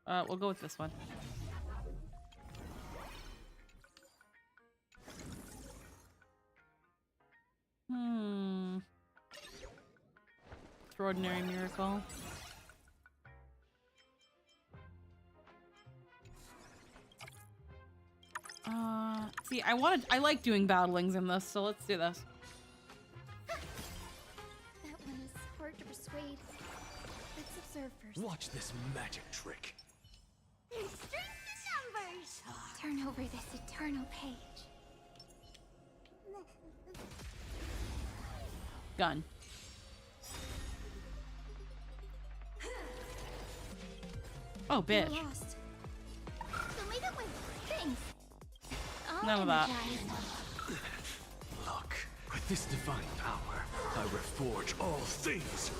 We'll go with this one. Extraordinary miracle. See, I like doing battlings in this, so let's do this. That one is hard to persuade. Let's observe first. Watch this magic trick. There's strength in numbers. Turn over this eternal page. Gun. Oh, bitch. You're lost. So leave it with things. None of that. Look, with this divine power, I reforge all things.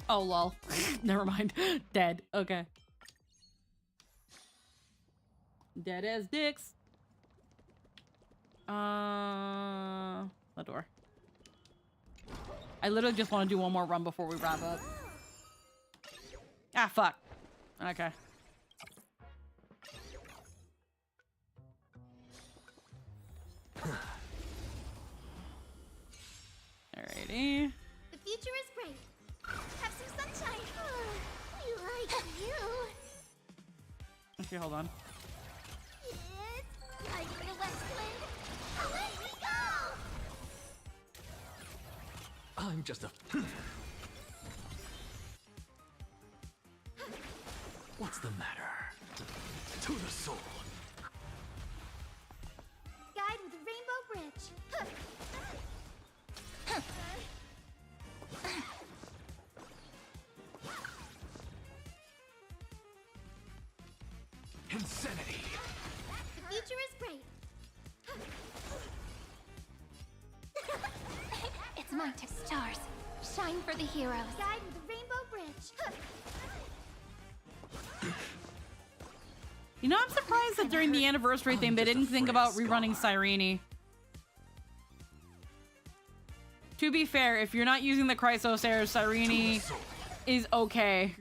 Oh, lol. Never mind. Dead. Okay. Dead as dicks. The door. I literally just want to do one more run before we wrap up. Ah, fuck. Okay. Alrighty. The future is bright. Have some sunshine. You like you. Okay, hold on. It's like the west wind. Away we go. I'm just a... What's the matter? To the soul. Guide with a rainbow bridge. Insanity. The future is bright. It's mine to stars. Shine for the heroes. Guide with a rainbow bridge. You know, I'm surprised that during the anniversary thing, they didn't think about rerunning Cyrene. To be fair, if you're not using the Chrysosaur, Cyrene is okay.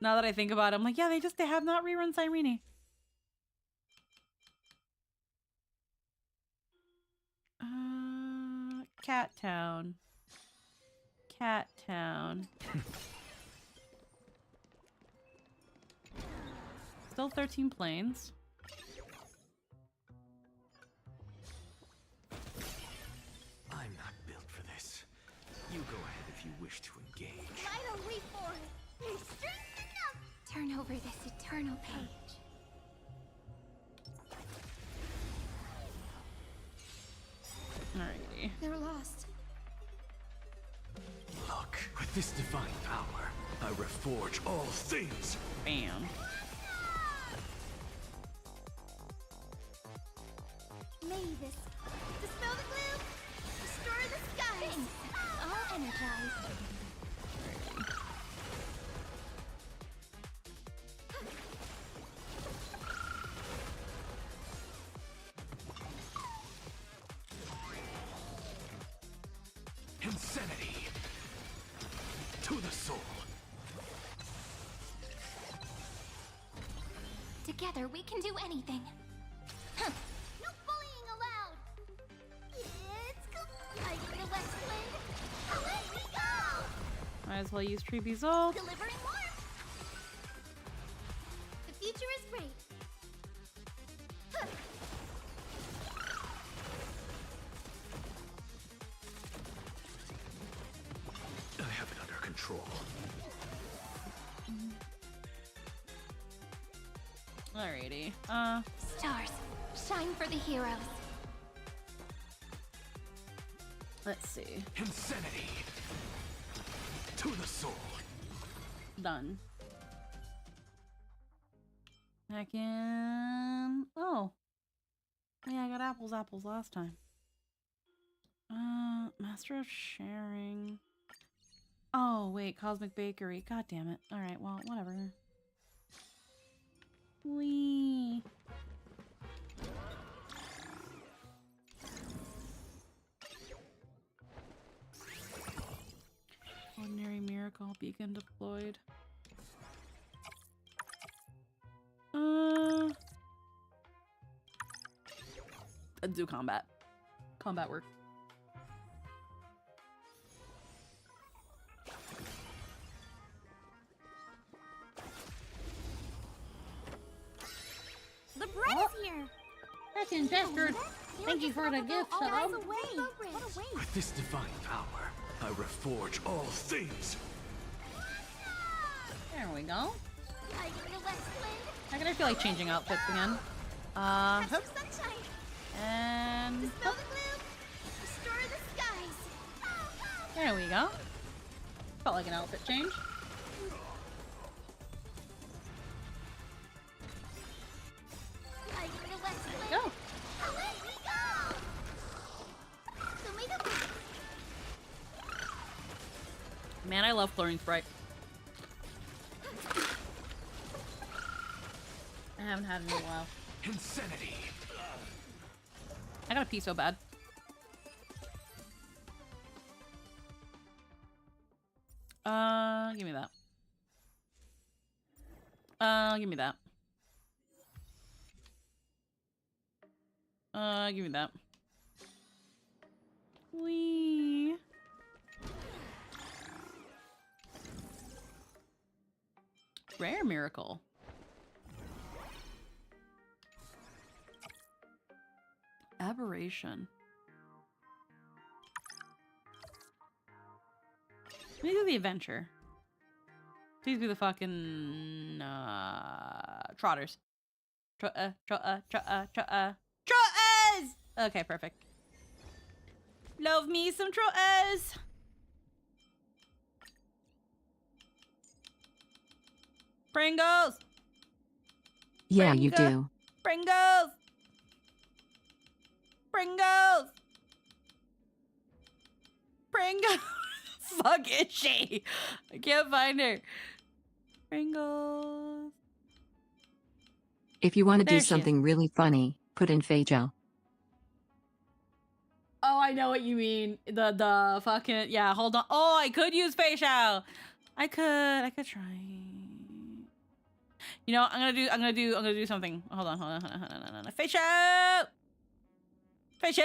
Now that I think about it, I'm like, yeah, they have not rerun Cyrene. Cat Town. Cat Town. Still 13 planes. I'm not built for this. You go ahead if you wish to engage. Vital reform! Strength enough! Turn over this eternal page. Alrighty. They're lost. Look, with this divine power, I reforge all things. Bam. Mavis, dispel the gloom, destroy the skies. All energized. Insanity to the soul. Together we can do anything. Huh. No bullying allowed. It's like the West Wind. Away we go. Might as well use Treebee's ult. Delivering warmth. The future is great. Huh. I have it under control. Alrighty. Stars, shine for the heroes. Let's see. Insanity to the soul. Done. I can... Oh. Yeah, I got apples last time. Master of Sharing. Oh, wait, Cosmic Bakery. God damn it. Alright, well, whatever. Wee. Ordinary Miracle Beacon deployed. Do combat. Combat work. The bread is here. Freaking bastard. Thank you for the gift, Shalom. With this divine power, I reforge all things. There we go. Like the West Wind. I kind of feel like changing outfits again. Catch some sunshine. And Dispel the gloom. Destroy the skies. there we go. Felt like an outfit change. Like the West Wind. Go. Away we go. So make a Man, I love Chlorine Sprite. I haven't had it in a while. Insanity. I gotta pee so bad. Give me that. Give me that. Give me that. Wee. Rare Miracle. Aberration. Let me do the adventure. Please be the fucking trotters. Trotters! Okay, perfect. Love me some trotters. Pringles. Yeah, you do. Pringles. Pringles. Pringles. Fuck is she? I can't find her. Pringles. If you want to There do she is. something really funny, put in Feijiao. Oh, I know what you mean. The fucking yeah. Hold on. Oh, I could use facial. I could try. You know, I'm gonna do something. Hold on. Facial. Facial.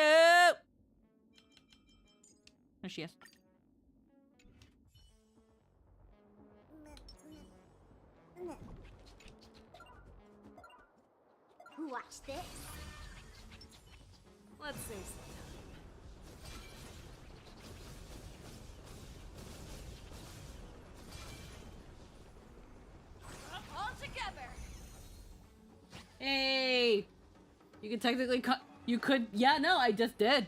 There she is. Watch this. Let's save some time. All together. Hey! You could technically cut. You could. Yeah, no, I just did.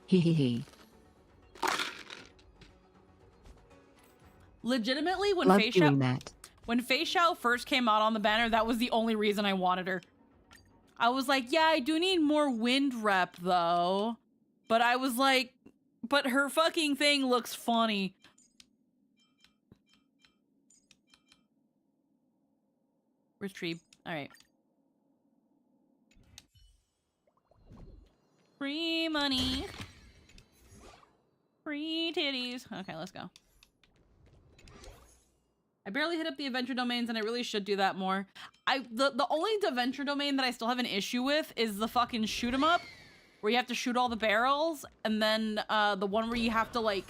Hee hee hee. Legitimately, when Love Fei doing Xiao, that. when Fei Xiao first came out on the banner, that was the only reason I wanted her. I was like, yeah, I do need more wind rep though. But I was like, but her fucking thing looks funny. Where's Tree? Alright. Free money. Free titties. Okay, let's go. I barely hit up the adventure domains and I really should do that more. The only adventure domain that I still have an issue with is the fucking shoot 'em up, where you have to shoot all the barrels, and then the one where you have to like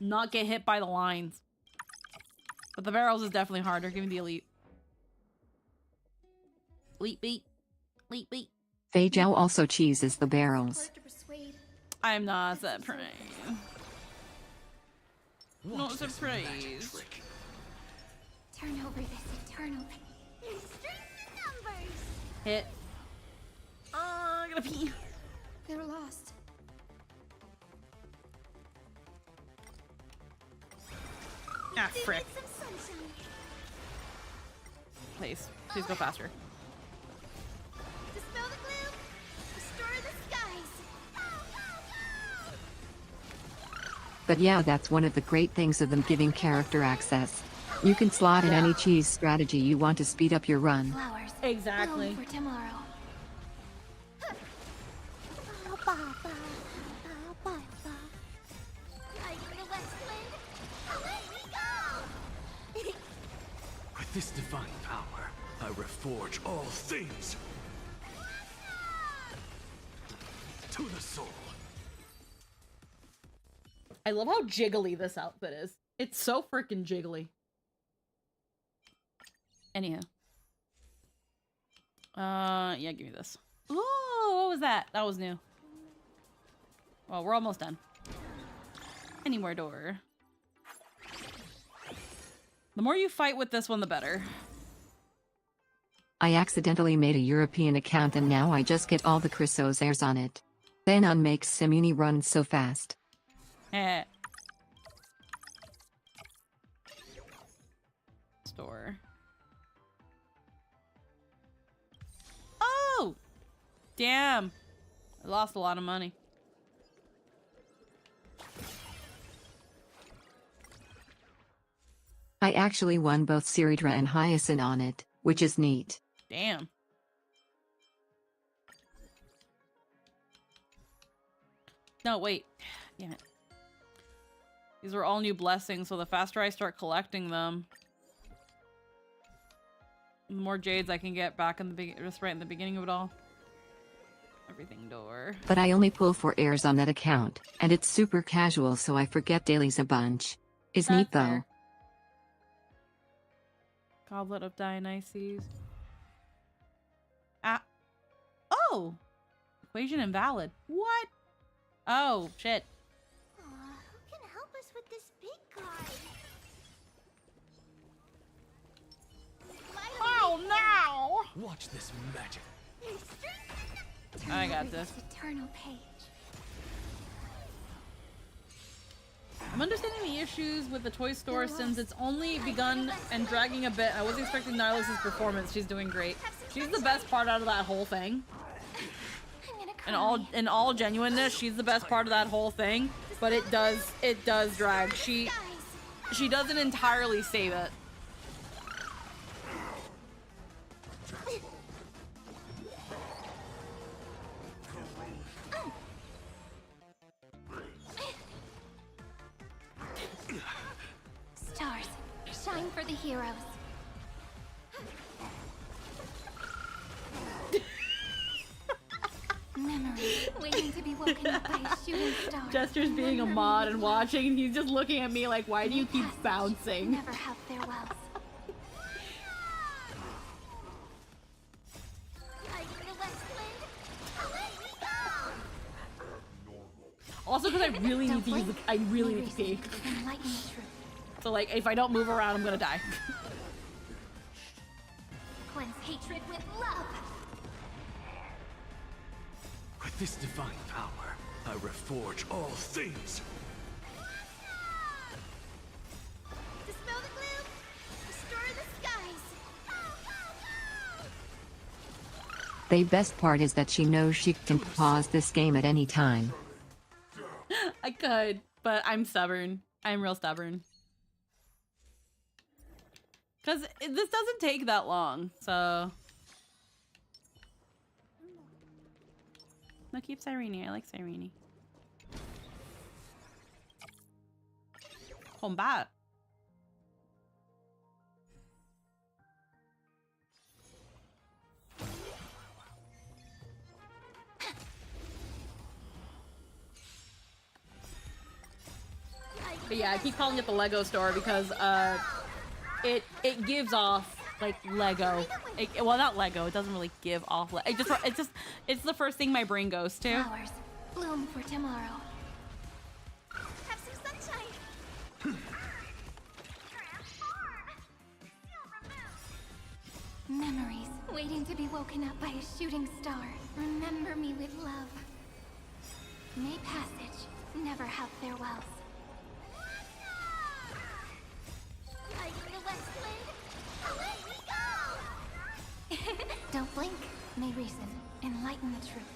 not get hit by the lines. But the barrels is definitely harder. Give me the elite. Elite beat. Elite beat. Fei Zhao also cheeses the barrels. I'm not surprised. Not surprised. Turn over this eternal There's strength in numbers. Hit. I gotta pee. They're lost. Ah, frick. Some sunshine. Please. Please go faster. Dispel the gloom. Restore the skies. But yeah, that's one of the great things of them giving character access. You can slot in any cheese strategy you want to speed up your run. Flowers. Exactly. For tomorrow. With this divine power, I reforge all things. To the soul. I love how jiggly this outfit is. It's so freaking jiggly. Anyhow. Yeah, give me this. Oh, what was that? That was new. Well, we're almost done. Any more door. The more you fight with this one, the better. I accidentally made a European account and now I just get all the Chrysos airs on it. Then on makes Simuni run so fast. Eh. Store. Oh! Damn. I lost a lot of money. I actually won both Siridra and Hyacinth on it, which is neat. Damn. No, wait. Damn it. These are all new blessings, so the faster I start collecting them, the more jades I can get back in the just right in the beginning of it all. Everything door. But I only pull 4 airs on that account, and it's super casual so I forget dailies a bunch. Is That's neat though. fair. Goblet of Dionysus. Ah. Oh! Equation invalid. What? Oh, shit. Who can help us with this big guy? Oh no! Watch this magic. I got this. Eternal page. I'm understanding the issues with the toy store since it's only begun and dragging a bit. I wasn't expecting Nihilus' performance. She's doing great. She's the best part out of that whole thing. In all genuineness, she's the best part of that whole thing. But it does drag. She doesn't entirely save it. Stars, shine for the heroes. Memories. Memories waiting to be woken up by a shooting star. Jester's being a mod and watching, and he's just looking at me like, why do you keep bouncing? Never have farewells. Like the west wind, away we go! Also, because I really need to use the, I really need to pee. Enlighten the truth. So like, if I don't move around, I'm gonna die. Cleanse hatred with love. With this divine power, I reforge all things. Dispel the gloom. Restore the skies. The best part is that she knows she can pause this game at any time. I could, but I'm stubborn. I'm real stubborn. Because this doesn't take that long, so... No, keep Cyrene. I like Cyrene. Combat. But yeah, I keep calling it the Lego store because it gives off like Lego. Well, not Lego. It doesn't really give off. It's the first thing my brain goes to. Flowers bloom for tomorrow. Have some sunshine. Memories waiting to be woken up by a shooting star. Remember me with love. May passage never have farewells. Like the west wind, away we go! Don't blink, may reason enlighten the truth.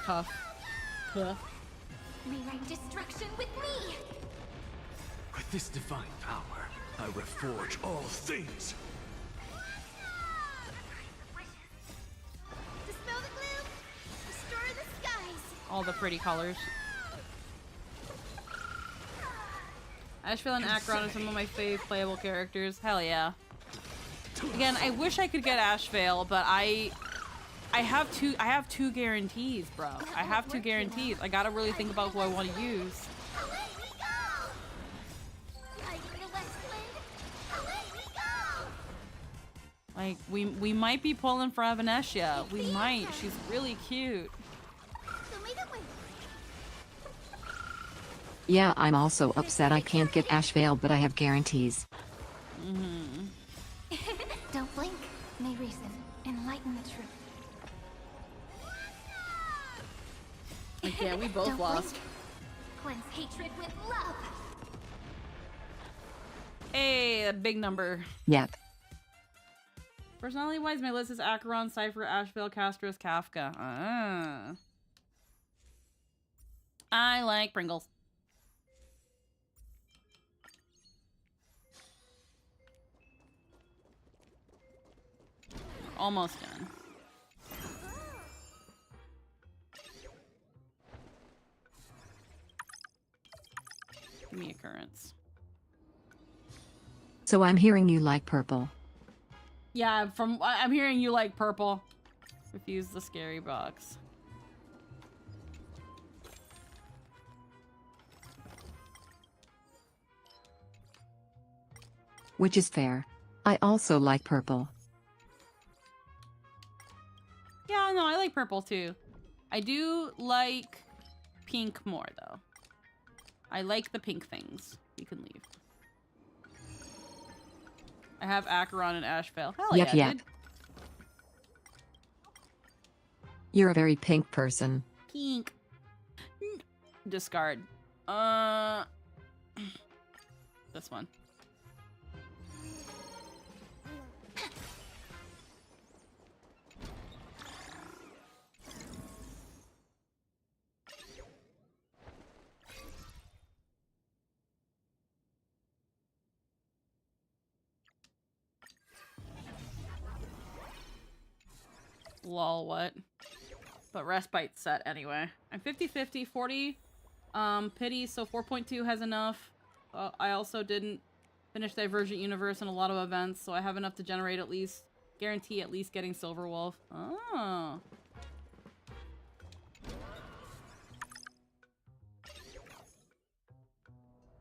Tough. Tough. Rewrite destruction with me! With this divine power, I reforge all things. Dispel the gloom, restore the skies. All the pretty colors. Ashvale and Acheron are some of my fave playable characters. Hell yeah. Again, I wish I could get Ashvale, but I have two guarantees, bro. I have two guarantees. I gotta really think about who I want to use. Like, we might be pulling for Evanescia. We might. She's really cute. Yeah, I'm also upset I can't get Ashvale, but I have guarantees. Don't blink, may reason enlighten the truth. Like, yeah, we both Don't lost. Blink. Cleanse hatred with love. Hey, a big number. Yep. Personality-wise, my list is Acheron, Cypher, Ashvale, Castros, Kafka. Ah. I like Pringles. Almost done. Give me occurrence. So I'm hearing you like purple. Yeah, I'm hearing you like purple. Refuse the scary box. Which is fair. I also like purple. Yeah, no, I like purple too. I do like pink more though. I like the pink things. You can leave. I have Acheron and Ashvale. Hell Yep, yeah, yep. dude. You're a very pink person. Pink. Discard. This one. Lol, what? But respite set anyway. I'm 50-50, 40 pity, so 4.2 has enough. I also didn't finish Divergent Universe and a lot of events, so I have enough to generate at least, guarantee at least getting Silver Wolf. Oh.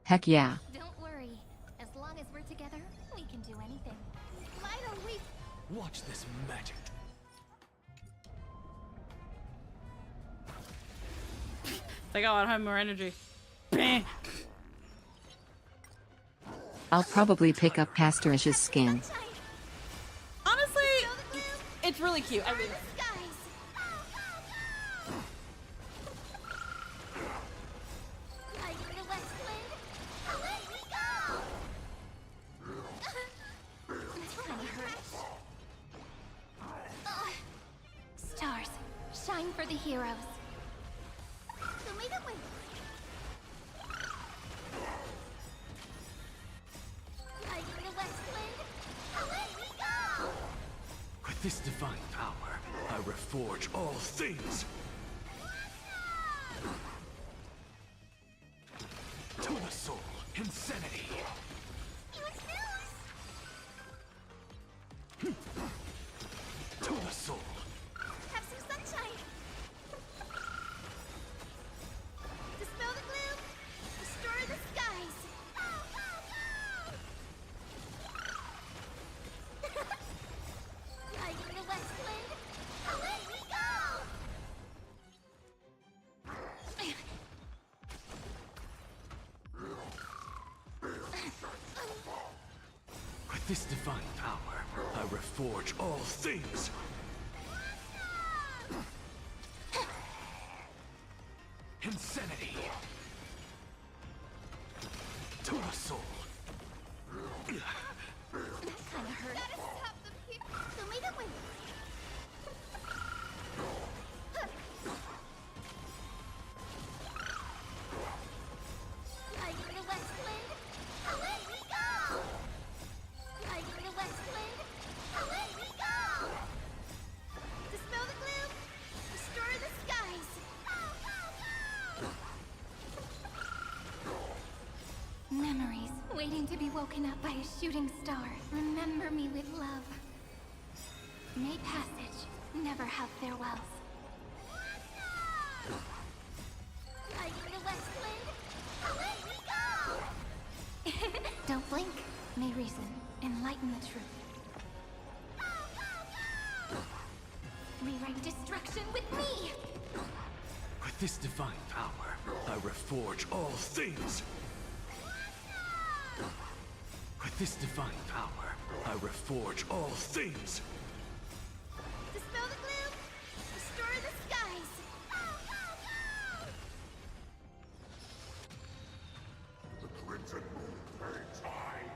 Heck yeah. Don't worry. As long as we're together, we can do anything. Minor weep. Watch this magic. Like, oh, I don't have more energy. Bang. I'll probably pick up Pastorish's skin. Honestly, it's really cute. I mean, Stars, shine for the heroes. With this divine power, I reforge all things. To the soul, insanity. To the soul. Have some sunshine. Dispel the gloom. Restore the skies. Lighting the west wind. Away we go. With this divine power, I reforge all things. Insanity. To the soul. Kinda hurt. Gotta stop them here. So make it win. Lighting the west wind. Away we go. Lighting the west wind. Away we go. Dispel the gloom. Restore the skies. Memories waiting to be woken up by a shooting star. Remember me with love. May passage never have farewells. Lighting the west wind. Away we go. Don't blink. May reason enlighten the truth. Rewrite destruction with me. With this divine power, I reforge all things. With this divine power, I reforge all things. Dispel the gloom. Restore the skies. The crimson moon burns high.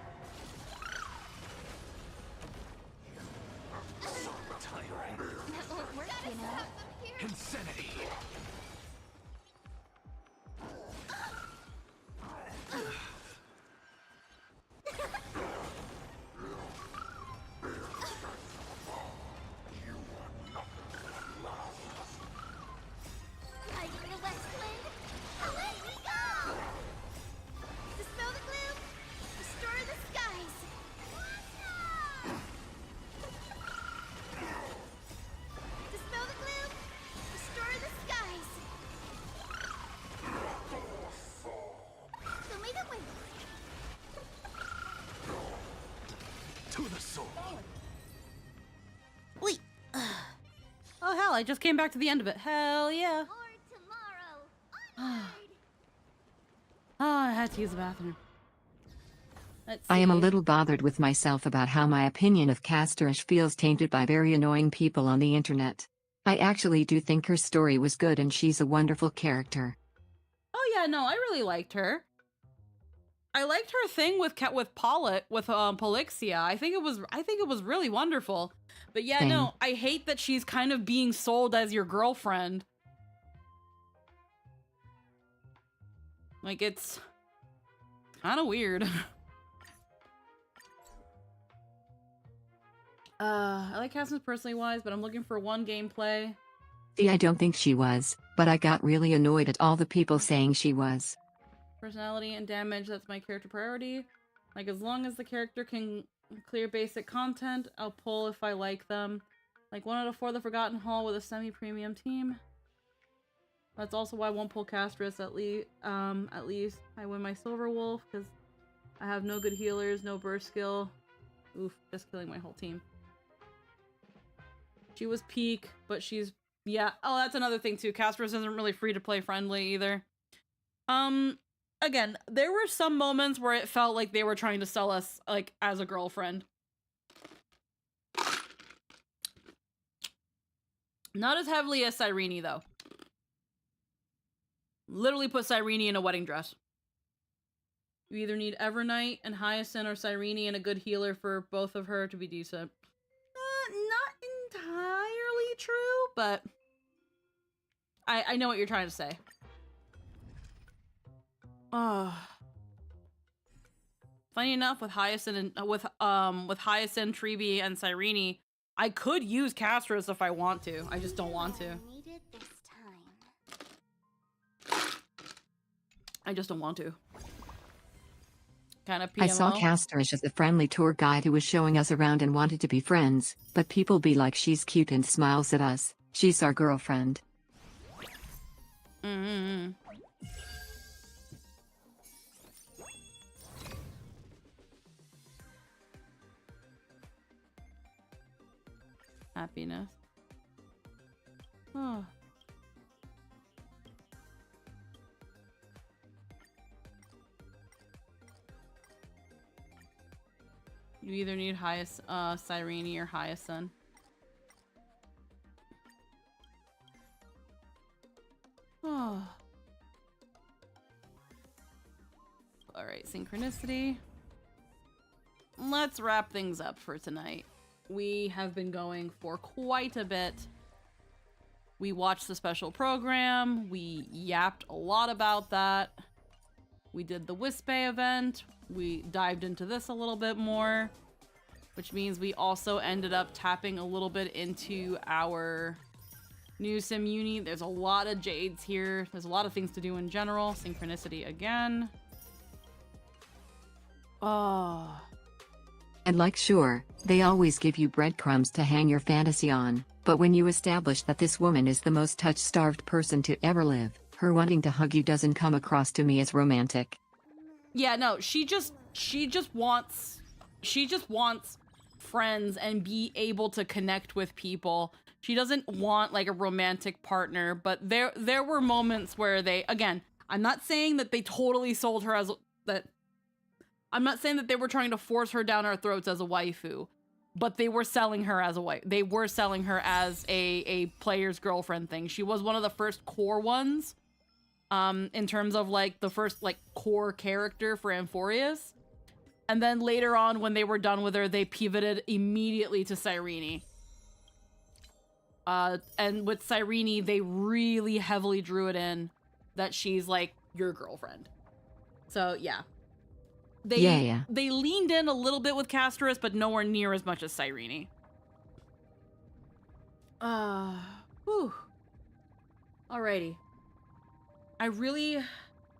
So tiring. That won't work, you know. Insanity. Lighting the west wind. Away we go. Dispel the gloom. Restore the skies. Dispel the gloom. Restore the skies. So may the wind. To the soul. wait. Oh hell! I just came back to the end of it. Hell yeah. Oh, I had to use the bathroom. I am a little bothered with myself about how my opinion of Castorish feels tainted by very annoying people on the internet. I actually do think her story was good and she's a wonderful character. Oh yeah, no, I really liked her. I liked her thing with Polixia. I think it was really wonderful. But yeah, Same. no, I hate that she's kind of being sold as your girlfriend. Like, it's kind of weird. I like Cassie's personally wise, but I'm looking for one gameplay. See, I don't think she was, but I got really annoyed at all the people saying she was. Personality and damage, that's my character priority. Like, as long as the character can clear basic content, I'll pull if I like them. Like 1 out of 4 The Forgotten Hall with a semi-premium team. That's also why I won't pull Castris at least. I win my Silver Wolf because I have no good healers, no burst skill. Oof, just killing my whole team. She was peak, but she's yeah. Oh, that's another thing too. Castris isn't really free to play friendly either. Again, there were some moments where it felt like they were trying to sell us like as a girlfriend. Not as heavily as Cyrene though. Literally put Cyrene in a wedding dress. You either need Evernight and Hyacinth or Cyrene and a good healer for both of her to be decent. Not entirely true, but I know what you're trying to say. Funny enough, with Hyacinth and with Hyacinth, Treeby, and Cyrene, I could use Castris if I want to. I just don't want to. I just don't want to. Kind of PMO. I saw Castorish as a friendly tour guide who was showing us around and wanted to be friends, but people be like, she's cute and smiles at us. She's our girlfriend. Happiness. Oh. You either need Cyrene or Hyacinth. Oh. Alright, synchronicity. Let's wrap things up for tonight. We have been going for quite a bit. We watched the special program. We yapped a lot about that. We did the Wispe event. We dived into this a little bit more, which means we also ended up tapping a little bit into our new sim uni. There's a lot of Jades here. There's a lot of things to do in general. Synchronicity again. Oh. And like, sure, they always give you breadcrumbs to hang your fantasy on, but when you establish that this woman is the most touch-starved person to ever live, her wanting to hug you doesn't come across to me as romantic. Yeah, no, she just wants friends and be able to connect with people. She doesn't want like a romantic partner, but there were moments where they, again, I'm not saying that they totally sold her as that. I'm not saying that they were trying to force her down our throats as a waifu, but they were selling her as a wife. They were selling her as a player's girlfriend thing. She was one of the first core ones. In terms of like the first like core character for Amphorius. And then later on when they were done with her, they pivoted immediately to Cyrene. And with Cyrene, they really heavily drew it in that she's like your girlfriend. So yeah. They leaned in a little bit with Castris, but nowhere near as much as Cyrene. Whew. Alrighty. I really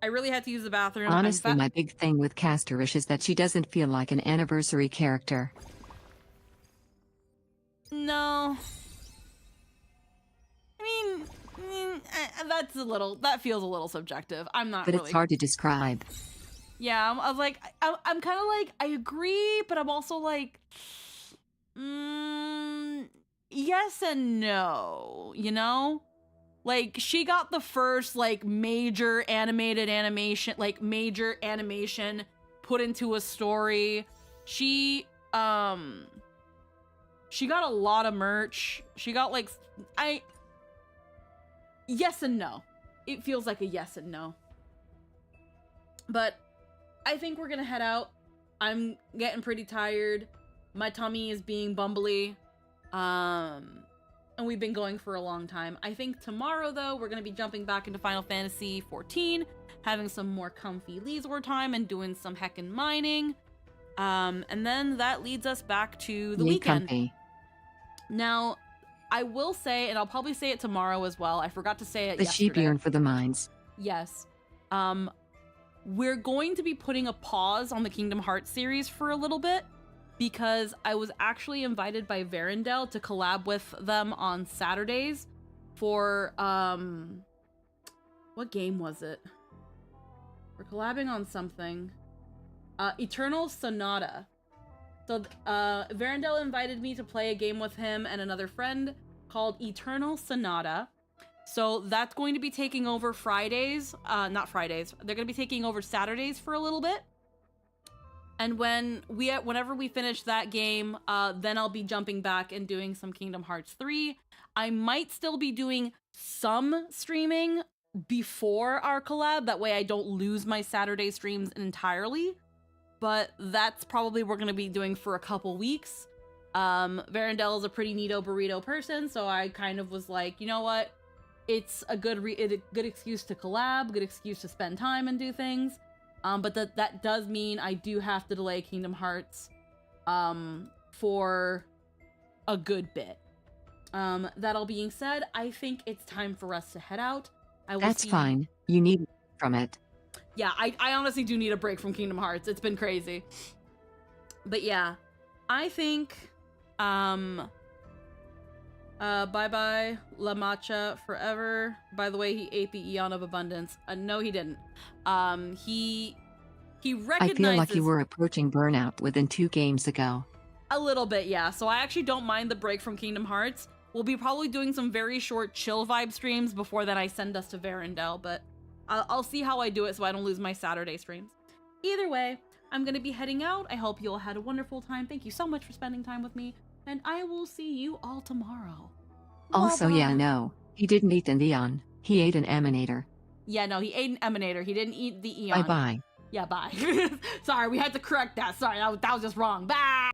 had to use the bathroom. Honestly, my big thing with Castorish is that she doesn't feel like an anniversary character. No. I mean, that feels a little subjective. I'm not But really... it's hard to describe. Yeah, I was like, I'm kind of like, I agree, but I'm also like, yes and no, you know? Like, she got the first, like, major animation put into a story. She got a lot of merch. She got, like, yes and no. It feels like a yes and no. But I think we're gonna head out. I'm getting pretty tired. My tummy is being bumbly. And we've been going for a long time. I think tomorrow, though, we're going to be jumping back into Final Fantasy XIV, having some more comfy Leeswar time and doing some heckin' mining. And then that leads us back to the weekend. Comfy. Now, I will say, and I'll probably say it tomorrow as well. I forgot to say it The yesterday. sheep yearn for the mines. Yes. We're going to be putting a pause on the Kingdom Hearts series for a little bit, because I was actually invited by Verendel to collab with them on Saturdays for What game was it? We're collabing on something. Eternal Sonata. So, Varendell invited me to play a game with him and another friend called Eternal Sonata. So that's going to be taking over Fridays. Not Fridays. They're going to be taking over Saturdays for a little bit. And whenever we finish that game, then I'll be jumping back and doing some Kingdom Hearts 3. I might still be doing some streaming before our collab. That way I don't lose my Saturday streams entirely. But that's probably what we're going to be doing for a couple weeks. Varendell is a pretty neato burrito person, so I kind of was like, you know what? It's a good excuse to collab, good excuse to spend time and do things. But that does mean I do have to delay Kingdom Hearts for a good bit. That all being said, I think it's time for us to head out. That's fine. You need from it. Yeah, I honestly do need a break from Kingdom Hearts. It's been crazy. But yeah, I think, bye-bye, La Matcha forever. By the way, he ate the Eon of Abundance. No, he didn't. He recognizes... I feel like you were approaching burnout within 2 games ago. A little bit, yeah. So I actually don't mind the break from Kingdom Hearts. We'll be probably doing some very short chill vibe streams before then I send us to Varendell, but I'll see how I do it so I don't lose my Saturday streams. Either way, I'm going to be heading out. I hope you all had a wonderful time. Thank you so much for spending time with me, and I will see you all tomorrow. Also, Bye-bye. yeah, no, he didn't eat an Eon. He ate an Emanator. Yeah, no, he ate an Emanator. He didn't eat the Eon. Bye-bye. Yeah, bye. Sorry, we had to correct that. Sorry, that was just wrong. Bye!